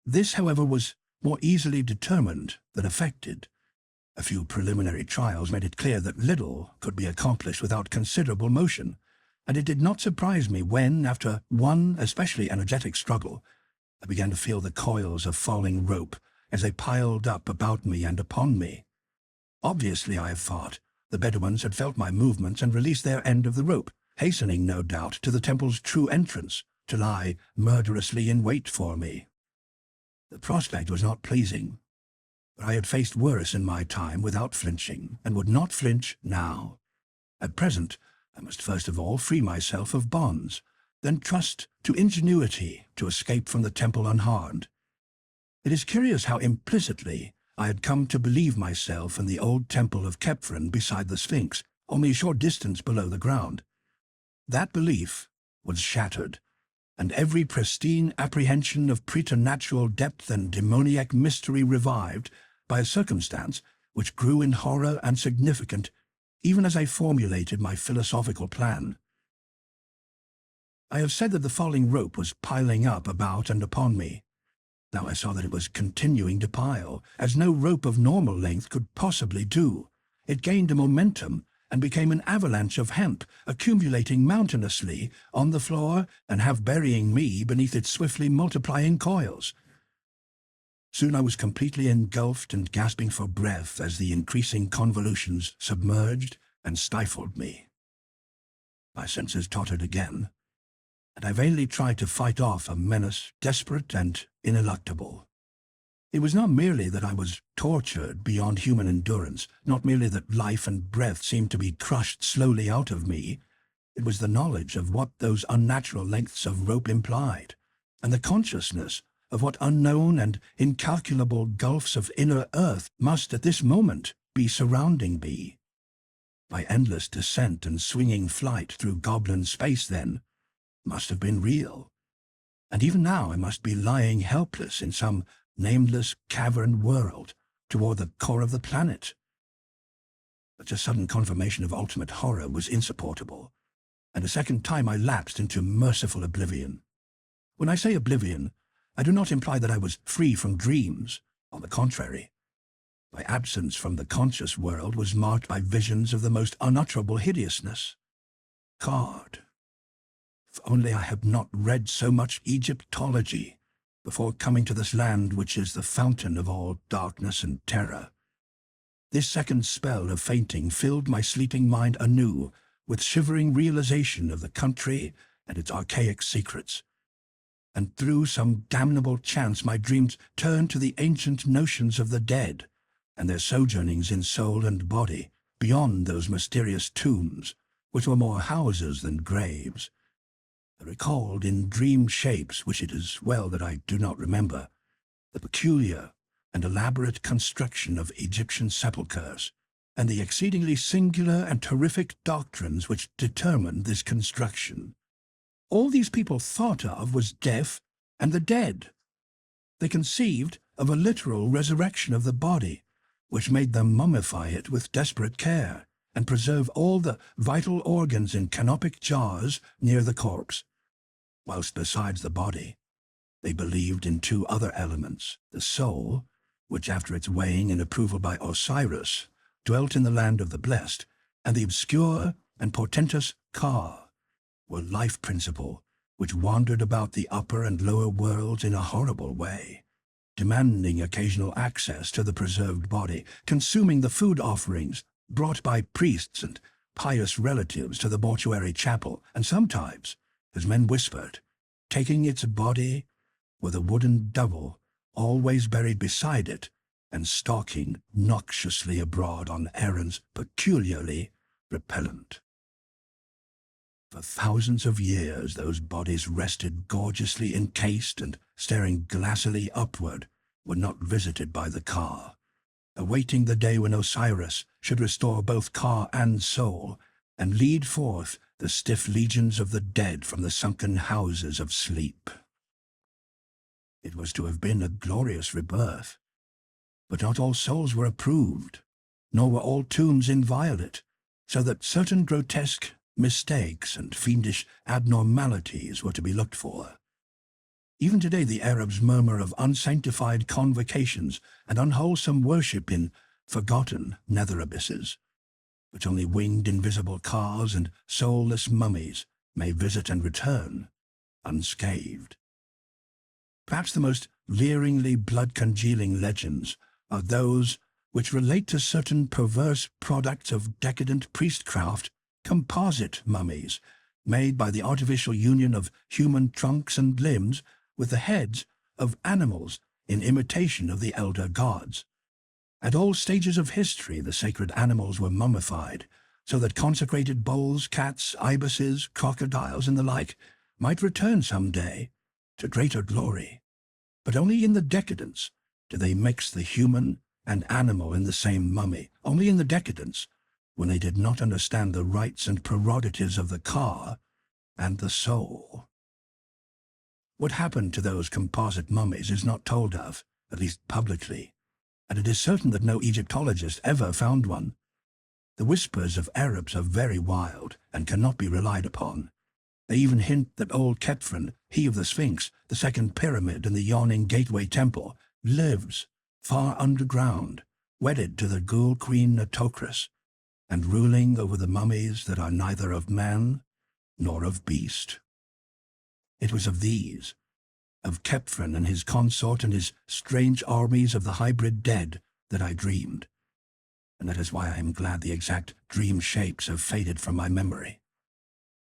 This, however, was more easily determined than effected. A few preliminary trials made it clear that little could be accomplished without considerable motion, and it did not surprise me when, after one especially energetic struggle, I began to feel the coils of falling rope as they piled up about me and upon me. Obviously, I have thought, the Bedouins had felt my movements and released their end of the rope, hastening, no doubt, to the temple's true entrance, to lie murderously in wait for me. The prospect was not pleasing, but I had faced worse in my time without flinching, and would not flinch now. At present, I must first of all free myself of bonds, then trust to ingenuity to escape from the temple unharmed. It is curious how implicitly I had come to believe myself in the old temple of Kephren beside the Sphinx, only a short distance below the ground. That belief was shattered, and every pristine apprehension of preternatural depth and demoniac mystery revived by a circumstance which grew in horror and significant even as I formulated my philosophical plan. I have said that the falling rope was piling up about and upon me. Now I saw that it was continuing to pile, as no rope of normal length could possibly do. It gained a momentum and became an avalanche of hemp, accumulating mountainously on the floor and half burying me beneath its swiftly multiplying coils. Soon I was completely engulfed and gasping for breath as the increasing convolutions submerged and stifled me. My senses tottered again, and I vainly tried to fight off a menace desperate and ineluctable. It was not merely that I was tortured beyond human endurance, not merely that life and breath seemed to be crushed slowly out of me. It was the knowledge of what those unnatural lengths of rope implied, and the consciousness of what unknown and incalculable gulfs of inner earth must at this moment be surrounding me? My endless descent and swinging flight through goblin space, then, must have been real. And even now I must be lying helpless in some nameless cavern world toward the core of the planet. Such a sudden confirmation of ultimate horror was insupportable, and a second time I lapsed into merciful oblivion. When I say oblivion, I do not imply that I was free from dreams. On the contrary, my absence from the conscious world was marked by visions of the most unutterable hideousness. God, if only I had not read so much Egyptology before coming to this land which is the fountain of all darkness and terror. This second spell of fainting filled my sleeping mind anew with shivering realization of the country and its archaic secrets. And through some damnable chance my dreams turned to the ancient notions of the dead and their sojournings in soul and body beyond those mysterious tombs, which were more houses than graves. I recalled in dream shapes, which it is well that I do not remember, the peculiar and elaborate construction of Egyptian sepulchres, and the exceedingly singular and terrific doctrines which determined this construction. All these people thought of was death and the dead. They conceived of a literal resurrection of the body, which made them mummify it with desperate care, and preserve all the vital organs in canopic jars near the corpse, whilst besides the body, they believed in two other elements, the soul, which after its weighing and approval by Osiris, dwelt in the land of the blessed, and the obscure and portentous Ka, or life principle, which wandered about the upper and lower worlds in a horrible way, demanding occasional access to the preserved body, consuming the food offerings brought by priests and pious relatives to the mortuary chapel, and sometimes, as men whispered, taking its body with a wooden double always buried beside it, and stalking noxiously abroad on errands peculiarly repellent. For thousands of years those bodies rested gorgeously encased and staring glassily upward, were not visited by the Ka, awaiting the day when Osiris should restore both Ka and soul, and lead forth the stiff legions of the dead from the sunken houses of sleep. It was to have been a glorious rebirth, but not all souls were approved, nor were all tombs inviolate, so that certain grotesque mistakes and fiendish abnormalities were to be looked for. Even today the Arabs murmur of unsanctified convocations and unwholesome worship in forgotten nether abysses, which only winged invisible Kas and soulless mummies may visit and return unscathed. Perhaps the most leeringly blood-congealing legends are those which relate to certain perverse products of decadent priestcraft, composite mummies, made by the artificial union of human trunks and limbs with the heads of animals in imitation of the elder gods. At all stages of history the sacred animals were mummified, so that consecrated bulls, cats, ibises, crocodiles, and the like might return some day to greater glory. But only in the decadence do they mix the human and animal in the same mummy, only in the decadence, when they did not understand the rights and prerogatives of the Ka and the soul. What happened to those composite mummies is not told of, at least publicly, and it is certain that no Egyptologist ever found one. The whispers of Arabs are very wild and cannot be relied upon. They even hint that old Khephren, he of the Sphinx, the second pyramid and the yawning gateway temple, lives far underground, wedded to the ghoul queen Nitocris, and ruling over the mummies that are neither of man nor of beast. It was of these, of Khephren and his consort and his strange armies of the hybrid dead, that I dreamed, and that is why I am glad the exact dream shapes have faded from my memory.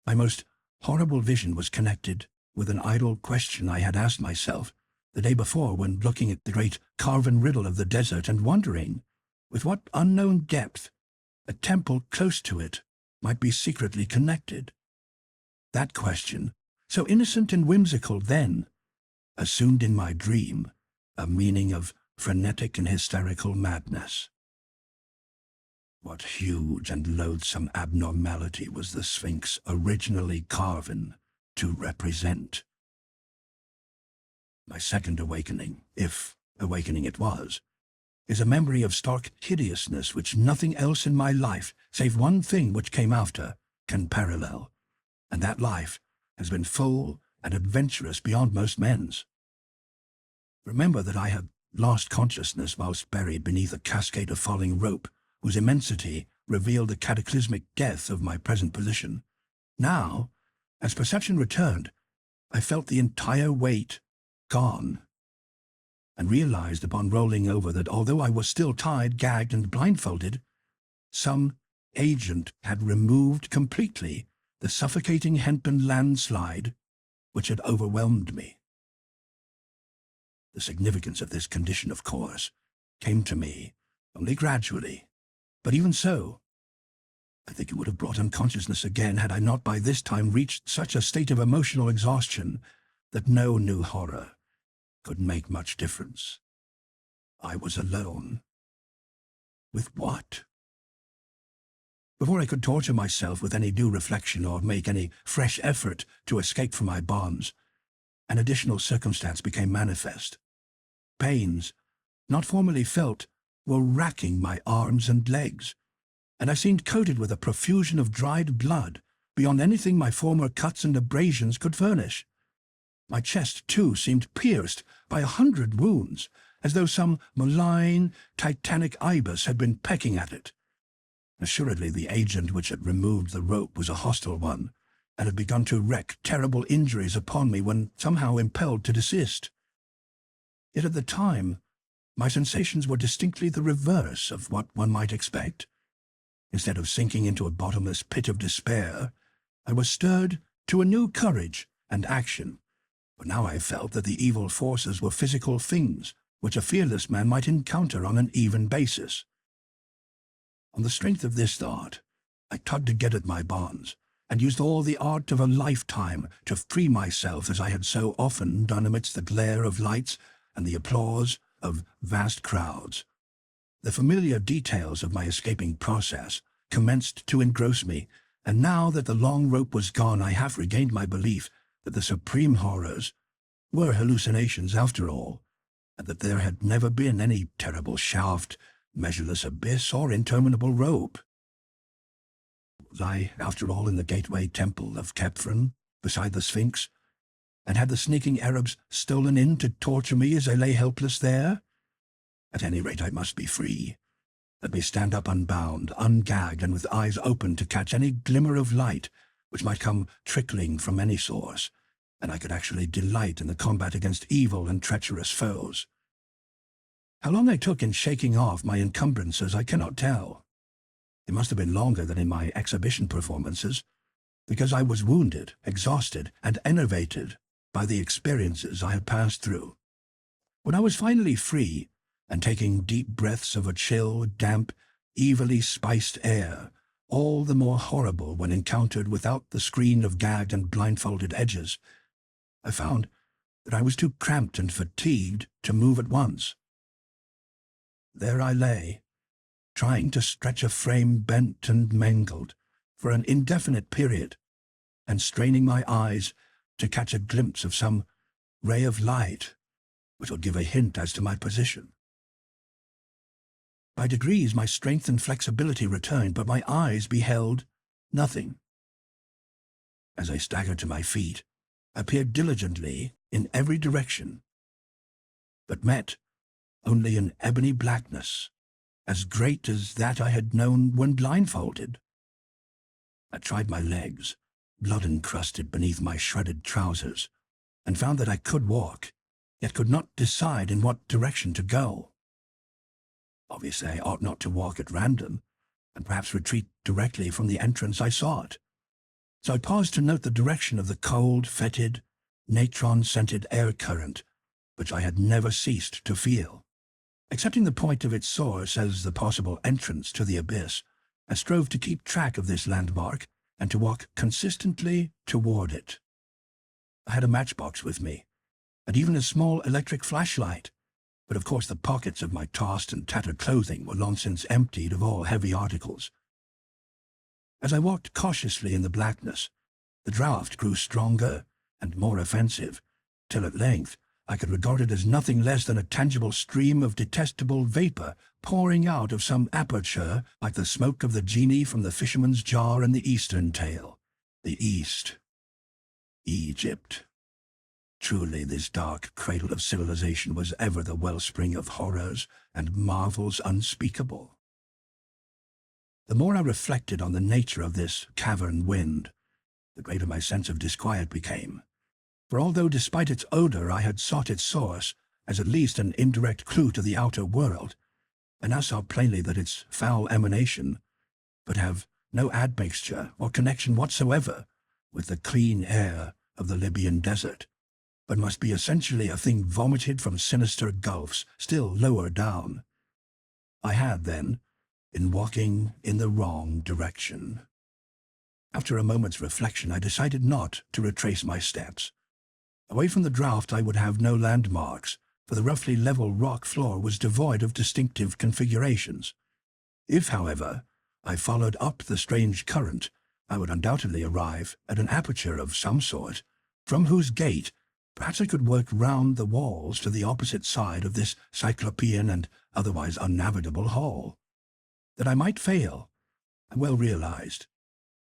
My most horrible vision was connected with an idle question I had asked myself the day before when looking at the great carven riddle of the desert and wondering with what unknown depth a temple close to it might be secretly connected. That question, so innocent and whimsical then, assumed in my dream a meaning of frenetic and hysterical madness. What huge and loathsome abnormality was the Sphinx originally carven to represent? My second awakening, if awakening it was, is a memory of stark hideousness which nothing else in my life, save one thing which came after, can parallel, and that life has been full and adventurous beyond most men's. Remember that I had lost consciousness whilst buried beneath a cascade of falling rope whose immensity revealed the cataclysmic depth of my present position. Now, as perception returned, I felt the entire weight gone, and realized upon rolling over that although I was still tied, gagged, and blindfolded, some agent had removed completely the suffocating hempen landslide which had overwhelmed me. The significance of this condition, of course, came to me only gradually, but even so, I think it would have brought unconsciousness again had I not by this time reached such a state of emotional exhaustion that no new horror could make much difference. I was alone. With what? Before I could torture myself with any new reflection or make any fresh effort to escape from my bonds, an additional circumstance became manifest. Pains, not formerly felt, were racking my arms and legs, and I seemed coated with a profusion of dried blood beyond anything my former cuts and abrasions could furnish. My chest, too, seemed pierced by 100 wounds, as though some malign, titanic ibis had been pecking at it. Assuredly the agent which had removed the rope was a hostile one, and had begun to wreak terrible injuries upon me when somehow impelled to desist. Yet at the time, my sensations were distinctly the reverse of what one might expect. Instead of sinking into a bottomless pit of despair, I was stirred to a new courage and action, for now I felt that the evil forces were physical things which a fearless man might encounter on an even basis. On the strength of this thought, I tugged again at my bonds, and used all the art of a lifetime to free myself as I had so often done amidst the glare of lights and the applause of vast crowds. The familiar details of my escaping process commenced to engross me, and now that the long rope was gone, I half regained my belief that the supreme horrors were hallucinations after all, and that there had never been any terrible shaft, measureless abyss, or interminable rope. Was I, after all, in the gateway temple of Khephren, beside the Sphinx, and had the sneaking Arabs stolen in to torture me as I lay helpless there? At any rate, I must be free. Let me stand up unbound, ungagged, and with eyes open to catch any glimmer of light which might come trickling from any source, and I could actually delight in the combat against evil and treacherous foes. How long I took in shaking off my encumbrances I cannot tell. It must have been longer than in my exhibition performances, because I was wounded, exhausted, and enervated by the experiences I had passed through. When I was finally free, and taking deep breaths of a chill, damp, evilly spiced air, all the more horrible when encountered without the screen of gagged and blindfolded edges, I found that I was too cramped and fatigued to move at once. There I lay, trying to stretch a frame bent and mangled for an indefinite period, and straining my eyes to catch a glimpse of some ray of light which would give a hint as to my position. By degrees my strength and flexibility returned, but my eyes beheld nothing. As I staggered to my feet, I peered diligently in every direction, but met only an ebony blackness, as great as that I had known when blindfolded. I tried my legs, blood-encrusted beneath my shredded trousers, and found that I could walk, yet could not decide in what direction to go. Obviously, I ought not to walk at random, and perhaps retreat directly from the entrance I sought. So I paused to note the direction of the cold, fetid, natron-scented air current, which I had never ceased to feel. Accepting the point of its source as the possible entrance to the abyss, I strove to keep track of this landmark and to walk consistently toward it. I had a matchbox with me, and even a small electric flashlight, But of course the pockets of my tossed and tattered clothing were long since emptied of all heavy articles. As I walked cautiously in the blackness, the draught grew stronger and more offensive, till at length I could regard it as nothing less than a tangible stream of detestable vapour pouring out of some aperture like the smoke of the genie from the fisherman's jar in the Eastern tale. The East. Egypt. Truly this dark cradle of civilization was ever the wellspring of horrors and marvels unspeakable. The more I reflected on the nature of this cavern wind, the greater my sense of disquiet became. For although despite its odor I had sought its source as at least an indirect clue to the outer world, I now saw plainly that its foul emanation would have no admixture or connection whatsoever with the clean air of the Libyan desert, but must be essentially a thing vomited from sinister gulfs still lower down. I had, then, been walking in the wrong direction. After a moment's reflection, I decided not to retrace my steps. Away from the draught I would have no landmarks, for the roughly level rock floor was devoid of distinctive configurations. If, however, I followed up the strange current, I would undoubtedly arrive at an aperture of some sort, from whose gate perhaps I could work round the walls to the opposite side of this cyclopean and otherwise unnavigable hall. That I might fail, I well realized.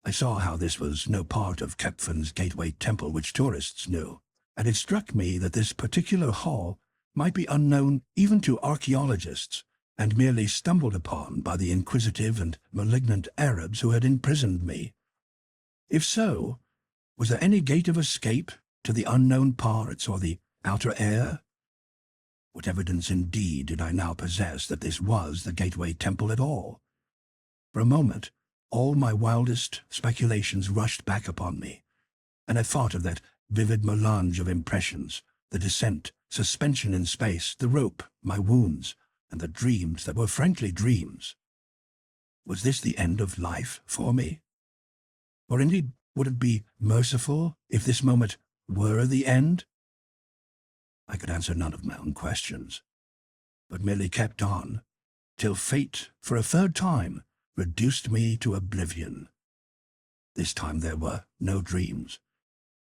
I saw how this was no part of Kepfan's gateway temple which tourists knew, and it struck me that this particular hall might be unknown even to archaeologists, and merely stumbled upon by the inquisitive and malignant Arabs who had imprisoned me. If so, was there any gate of escape to the unknown parts or the outer air? What evidence indeed did I now possess that this was the gateway temple at all? For a moment, all my wildest speculations rushed back upon me, and I thought of that vivid melange of impressions, the descent, suspension in space, the rope, my wounds, and the dreams that were frankly dreams. Was this the end of life for me? Or indeed, would it be merciful if this moment were the end? I could answer none of my own questions, but merely kept on, till fate, for a third time, reduced me to oblivion. This time there were no dreams.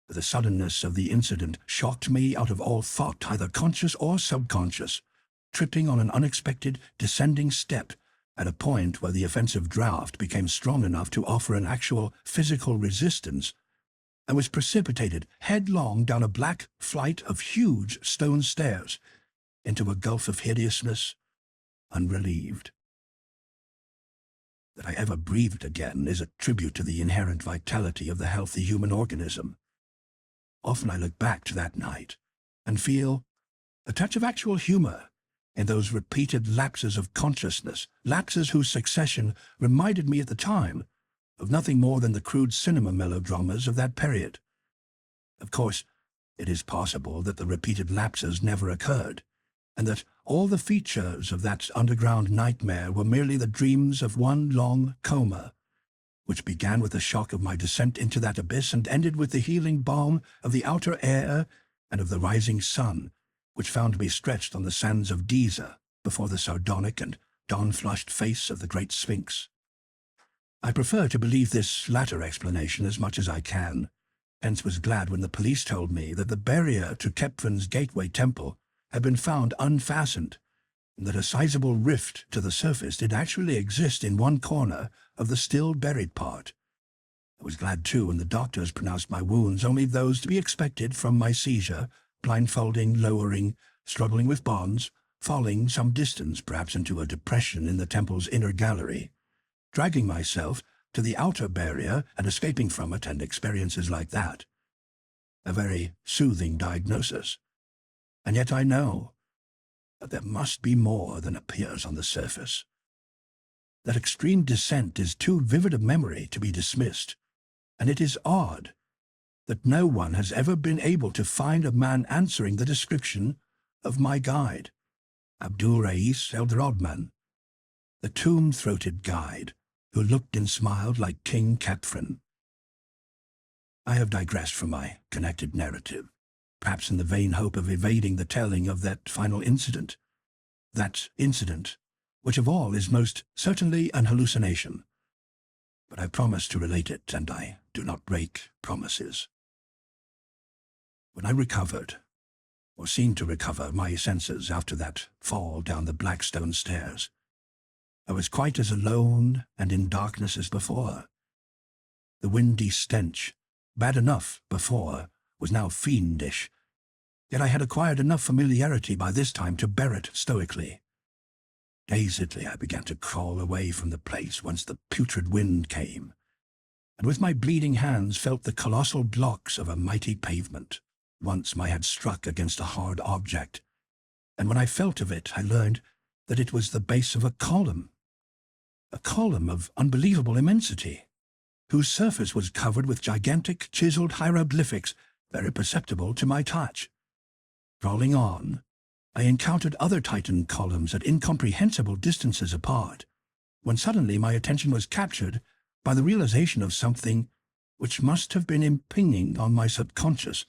The suddenness of the incident shocked me out of all thought, either conscious or subconscious, tripping on an unexpected descending step at a point where the offensive draught became strong enough to offer an actual physical resistance, and was precipitated headlong down a black flight of huge stone stairs into a gulf of hideousness, unrelieved. That I ever breathed again is a tribute to the inherent vitality of the healthy human organism. Often I look back to that night and feel a touch of actual humor in those repeated lapses of consciousness, lapses whose succession reminded me at the time of nothing more than the crude cinema melodramas of that period. Of course, it is possible that the repeated lapses never occurred, and that all the features of that underground nightmare were merely the dreams of one long coma, which began with the shock of my descent into that abyss and ended with the healing balm of the outer air and of the rising sun, which found me stretched on the sands of Giza before the sardonic and dawn-flushed face of the great Sphinx. I prefer to believe this latter explanation as much as I can, hence was glad when the police told me that the barrier to Kepfan's gateway temple had been found unfastened, and that a sizable rift to the surface did actually exist in one corner of the still buried part. I was glad, too, when the doctors pronounced my wounds only those to be expected from my seizure, blindfolding, lowering, struggling with bonds, falling some distance perhaps into a depression in the temple's inner gallery, dragging myself to the outer barrier and escaping from it, and experiences like that. A very soothing diagnosis. And yet I know that there must be more than appears on the surface. That extreme descent is too vivid a memory to be dismissed, and it is odd that no one has ever been able to find a man answering the description of my guide, Abdul Rais el-Drodman, the tomb-throated guide who looked and smiled like King Kepfan. I have digressed from my connected narrative, perhaps in the vain hope of evading the telling of that final incident, that incident, which of all is most certainly an hallucination. But I promise to relate it, and I do not break promises. When I recovered, or seemed to recover my senses after that fall down the black stone stairs, I was quite as alone and in darkness as before. The windy stench, bad enough before, was now fiendish, yet I had acquired enough familiarity by this time to bear it stoically. Dazedly I began to crawl away from the place whence the putrid wind came, and with my bleeding hands felt the colossal blocks of a mighty pavement. Once my head struck against a hard object, and when I felt of it I learned that it was the base of a column of unbelievable immensity, whose surface was covered with gigantic chiseled hieroglyphics very perceptible to my touch. Crawling on, I encountered other Titan columns at incomprehensible distances apart, when suddenly my attention was captured by the realization of something which must have been impinging on my subconscious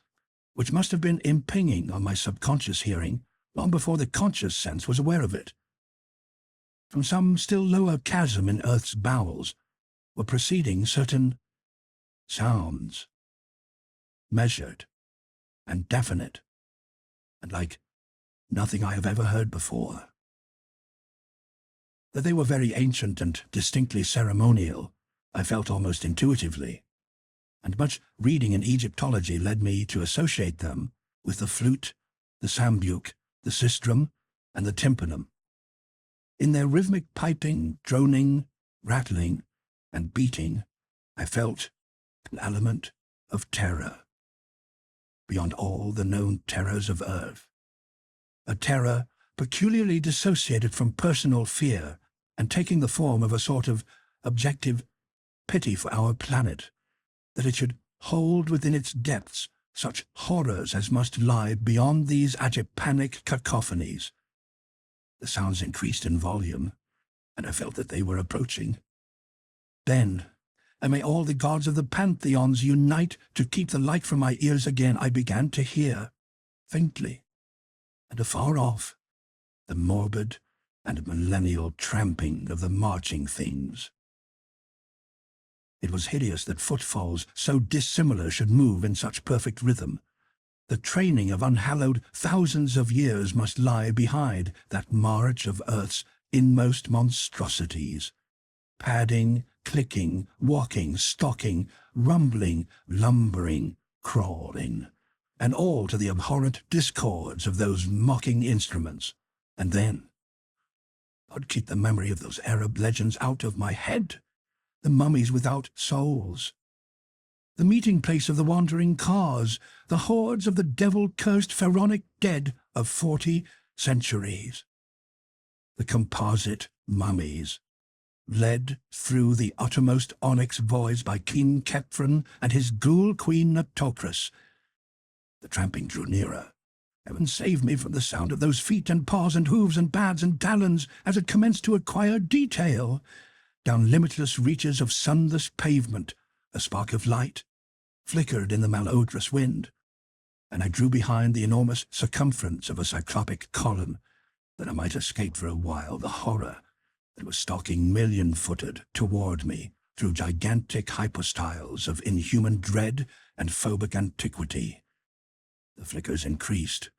hearing long before the conscious sense was aware of it. From some still lower chasm in Earth's bowels were proceeding certain sounds, measured and definite, and like nothing I have ever heard before. That they were very ancient and distinctly ceremonial, I felt almost intuitively, and much reading in Egyptology led me to associate them with the flute, the sambuc, the sistrum, and the tympanum. In their rhythmic piping, droning, rattling, and beating, I felt an element of terror, beyond all the known terrors of Earth. A terror peculiarly dissociated from personal fear and taking the form of a sort of objective pity for our planet, that it should hold within its depths such horrors as must lie beyond these agipanic cacophonies. The sounds increased in volume, and I felt that they were approaching. Then, and may all the gods of the pantheons unite to keep the light from my ears again, I began to hear, faintly, and afar off, the morbid and millennial tramping of the marching things. It was hideous that footfalls so dissimilar should move in such perfect rhythm. The training of unhallowed thousands of years must lie behind that march of Earth's inmost monstrosities. Padding, clicking, walking, stalking, rumbling, lumbering, crawling, and all to the abhorrent discords of those mocking instruments. And then, God keep the memory of those Arab legends out of my head. The mummies without souls, the meeting place of the wandering cars, the hordes of the devil-cursed pharaonic dead of 40 centuries. The composite mummies, led through the uttermost onyx voids by King Khephren and his ghoul queen Nitocris. The tramping drew nearer. Heaven save me from the sound of those feet and paws and hooves and pads and talons as it commenced to acquire detail. Down limitless reaches of sunless pavement, a spark of light flickered in the malodorous wind, and I drew behind the enormous circumference of a cyclopic column, that I might escape for a while the horror that was stalking million-footed toward me through gigantic hypostyles of inhuman dread and phobic antiquity. The flickers increased,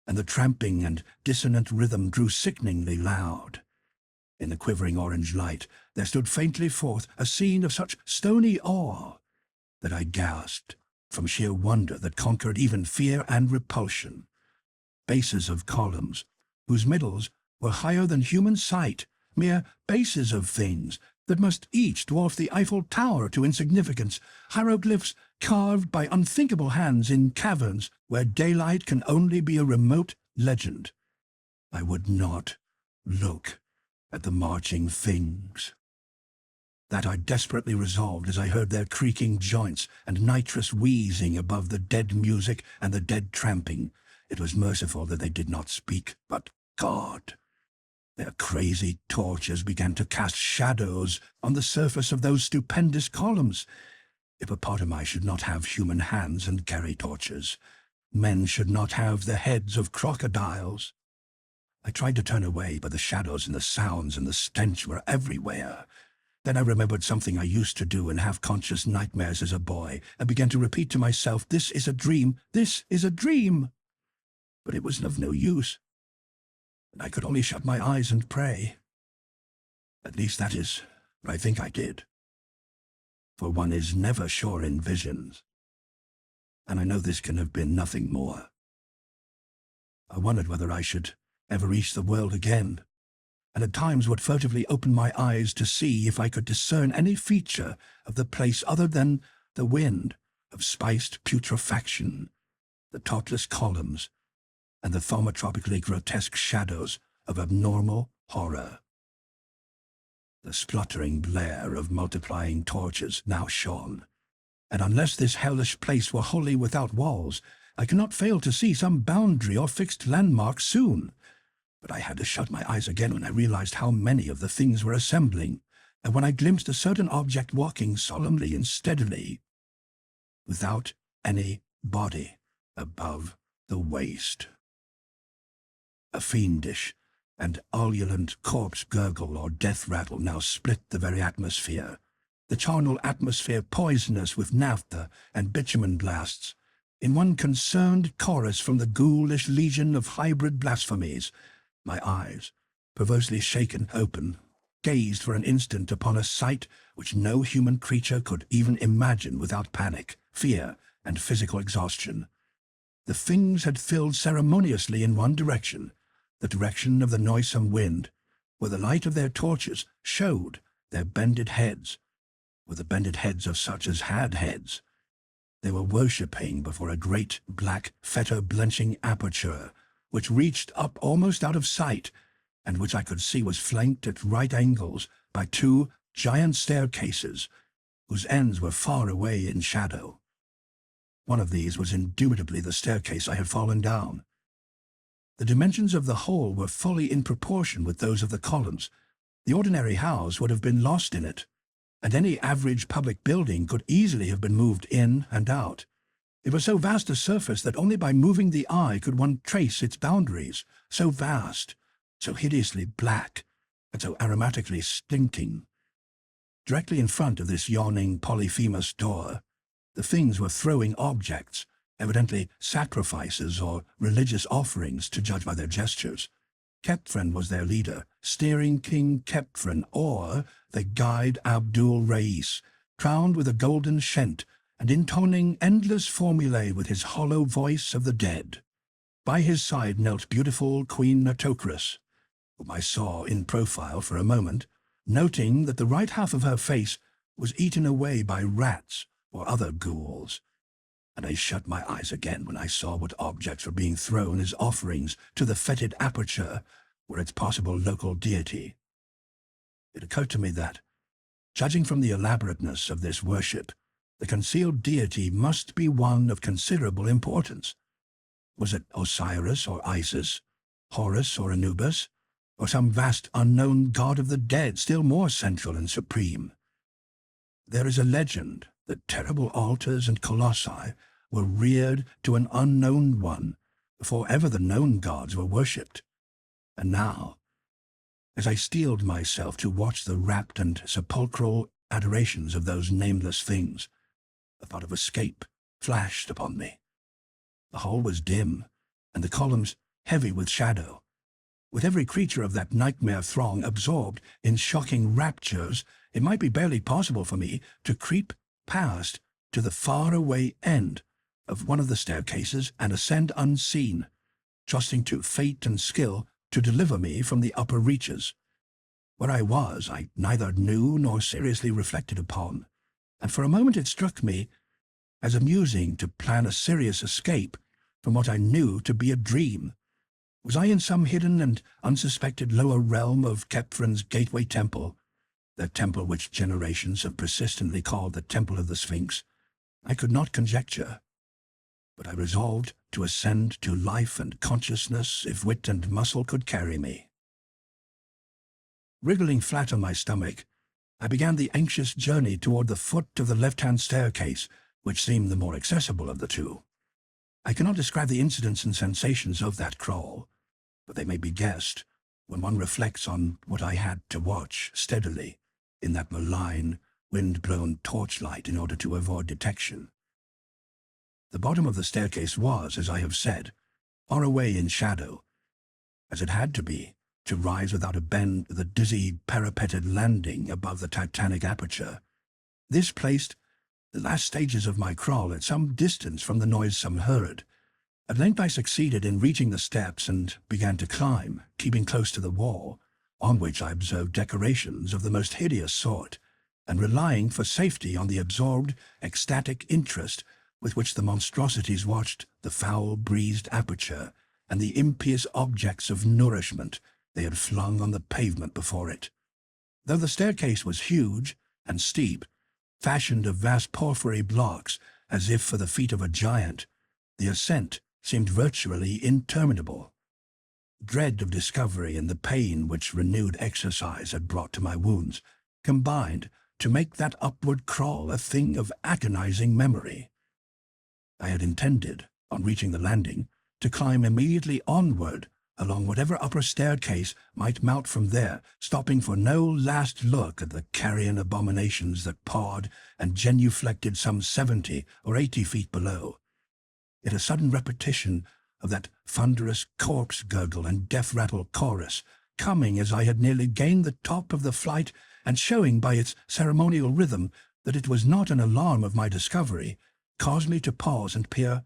and the tramping and dissonant rhythm grew sickeningly loud. In the quivering orange light there stood faintly forth a scene of such stony awe that I gasped from sheer wonder that conquered even fear and repulsion. Bases of columns, whose middles were higher than human sight, mere bases of things that must each dwarf the Eiffel Tower to insignificance, hieroglyphs carved by unthinkable hands in caverns where daylight can only be a remote legend. I would not look at the marching things. That I desperately resolved as I heard their creaking joints and nitrous wheezing above the dead music and the dead tramping. It was merciful that they did not speak, but God! Their crazy torches began to cast shadows on the surface of those stupendous columns. Hippopotami should not have human hands and carry torches. Men should not have the heads of crocodiles. I tried to turn away, but the shadows and the sounds and the stench were everywhere. Then I remembered something I used to do in half-conscious nightmares as a boy, and began to repeat to myself, "This is a dream! This is a dream!" But it was of no use, and I could only shut my eyes and pray. At least that is what I think I did. For one is never sure in visions, and I know this can have been nothing more. I wondered whether I should ever reach the world again, and at times would furtively open my eyes to see if I could discern any feature of the place other than the wind of spiced putrefaction, the topless columns, and the thaumatropically grotesque shadows of abnormal horror. The spluttering blare of multiplying torches now shone, and unless this hellish place were wholly without walls, I could not fail to see some boundary or fixed landmark soon. But I had to shut my eyes again when I realized how many of the things were assembling, and when I glimpsed a certain object walking solemnly and steadily, without any body above the waist. A fiendish and ululent corpse gurgle or death rattle now split the very atmosphere, the charnel atmosphere poisonous with naphtha and bitumen blasts, in one concerned chorus from the ghoulish legion of hybrid blasphemies. My eyes, perversely shaken open, gazed for an instant upon a sight which no human creature could even imagine without panic, fear, and physical exhaustion. The things had filled ceremoniously in one direction, the direction of the noisome wind, where the light of their torches showed their bended heads, were the bended heads of such as had heads. They were worshipping before a great black fetter-blenching aperture, which reached up almost out of sight, and which I could see was flanked at right angles by two giant staircases, whose ends were far away in shadow. One of these was indubitably the staircase I had fallen down. The dimensions of the whole were fully in proportion with those of the columns. The ordinary house would have been lost in it, and any average public building could easily have been moved in and out. It was so vast a surface that only by moving the eye could one trace its boundaries, so vast, so hideously black, and so aromatically stinking. Directly in front of this yawning polyphemus door, the things were throwing objects, evidently sacrifices or religious offerings to judge by their gestures. Kephren was their leader, steering King Kephren, or the guide Abdul Rais, crowned with a golden shent, and intoning endless formulae with his hollow voice of the dead. By his side knelt beautiful Queen Nitocris, whom I saw in profile for a moment, noting that the right half of her face was eaten away by rats or other ghouls, and I shut my eyes again when I saw what objects were being thrown as offerings to the fetid aperture were its possible local deity. It occurred to me that, judging from the elaborateness of this worship, the concealed deity must be one of considerable importance. Was it Osiris or Isis, Horus or Anubis, or some vast unknown god of the dead, still more central and supreme? There is a legend that terrible altars and colossi were reared to an unknown one before ever the known gods were worshipped. And now, as I steeled myself to watch the rapt and sepulchral adorations of those nameless things, a thought of escape flashed upon me. The hall was dim, and the columns heavy with shadow. With every creature of that nightmare throng absorbed in shocking raptures, it might be barely possible for me to creep past to the far-away end of one of the staircases and ascend unseen, trusting to fate and skill to deliver me from the upper reaches. Where I was, I neither knew nor seriously reflected upon, and for a moment it struck me as amusing to plan a serious escape from what I knew to be a dream. Was I in some hidden and unsuspected lower realm of Kepren's gateway temple, that temple which generations have persistently called the Temple of the Sphinx? I could not conjecture, but I resolved to ascend to life and consciousness if wit and muscle could carry me. Wriggling flat on my stomach, I began the anxious journey toward the foot of the left-hand staircase, which seemed the more accessible of the two. I cannot describe the incidents and sensations of that crawl. but they may be guessed when one reflects on what I had to watch steadily in that malign, wind-blown torchlight in order to avoid detection. The bottom of the staircase was, as I have said, far away in shadow, as it had to be, to rise without a bend the dizzy parapeted landing above the titanic aperture. This placed the last stages of my crawl at some distance from the noisome herd. At length I succeeded in reaching the steps and began to climb, keeping close to the wall, on which I observed decorations of the most hideous sort, and relying for safety on the absorbed, ecstatic interest with which the monstrosities watched the foul-breezed aperture and the impious objects of nourishment they had flung on the pavement before it. Though the staircase was huge and steep, fashioned of vast porphyry blocks as if for the feet of a giant, the ascent seemed virtually interminable. Dread of discovery and the pain which renewed exercise had brought to my wounds combined to make that upward crawl a thing of agonizing memory. I had intended, on reaching the landing, to climb immediately onward along whatever upper staircase might mount from there, stopping for no last look at the carrion abominations that pawed and genuflected some 70 or 80 feet below. Yet a sudden repetition of that thunderous corpse gurgle and death-rattle chorus, coming as I had nearly gained the top of the flight and showing by its ceremonial rhythm that it was not an alarm of my discovery, caused me to pause and peer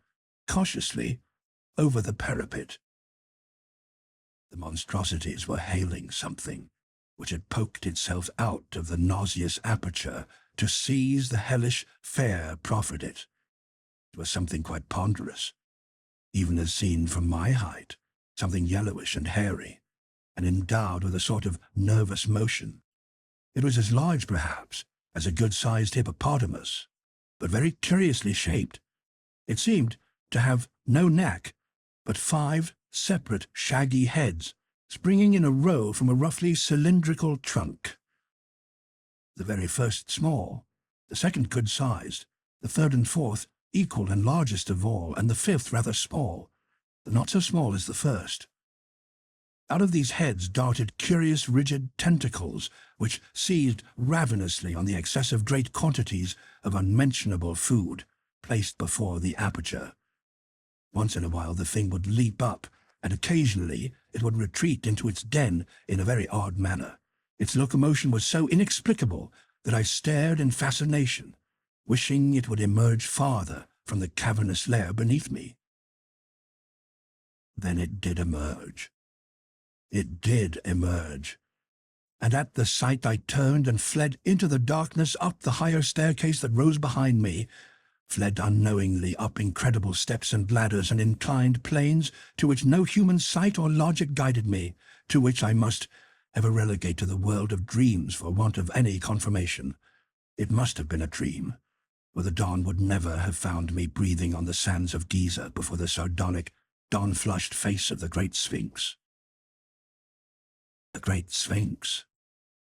cautiously over the parapet. The monstrosities were hailing something which had poked itself out of the nauseous aperture to seize the hellish fare proffered it. It was something quite ponderous, even as seen from my height, something yellowish and hairy, and endowed with a sort of nervous motion. It was as large, perhaps, as a good-sized hippopotamus, but very curiously shaped. It seemed to have no neck, but 5 separate shaggy heads springing in a row from a roughly cylindrical trunk. The very first small, the second good-sized, the third and fourth equal and largest of all, and the fifth rather small, but not so small as the first. Out of these heads darted curious rigid tentacles which seized ravenously on the excessive great quantities of unmentionable food placed before the aperture. Once in a while the thing would leap up, and occasionally it would retreat into its den in a very odd manner. Its locomotion was so inexplicable that I stared in fascination, wishing it would emerge farther from the cavernous lair beneath me. Then it did emerge. It did emerge, and at the sight I turned and fled into the darkness up the higher staircase that rose behind me, fled unknowingly up incredible steps and ladders and inclined planes to which no human sight or logic guided me, to which I must ever relegate to the world of dreams for want of any confirmation. It must have been a dream, or the dawn would never have found me breathing on the sands of Giza before the sardonic, dawn-flushed face of the Great Sphinx. The Great Sphinx?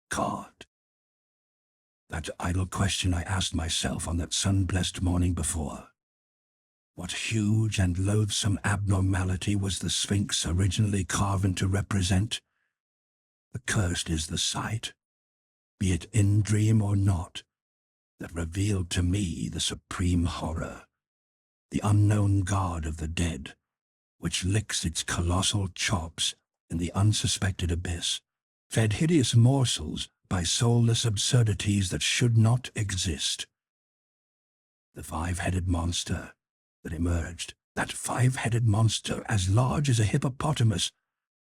God! That idle question I asked myself on that sun-blessed morning before. What huge and loathsome abnormality was the Sphinx originally carven to represent? Accursed is the sight, be it in dream or not, that revealed to me the supreme horror, the unknown god of the dead, which licks its colossal chops in the unsuspected abyss, fed hideous morsels by soulless absurdities that should not exist. The 5-headed monster that emerged, that 5-headed monster as large as a hippopotamus,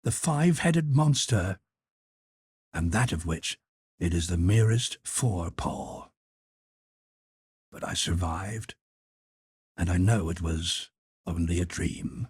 the 5-headed monster, and that of which it is the merest forepaw. But I survived, and I know it was only a dream.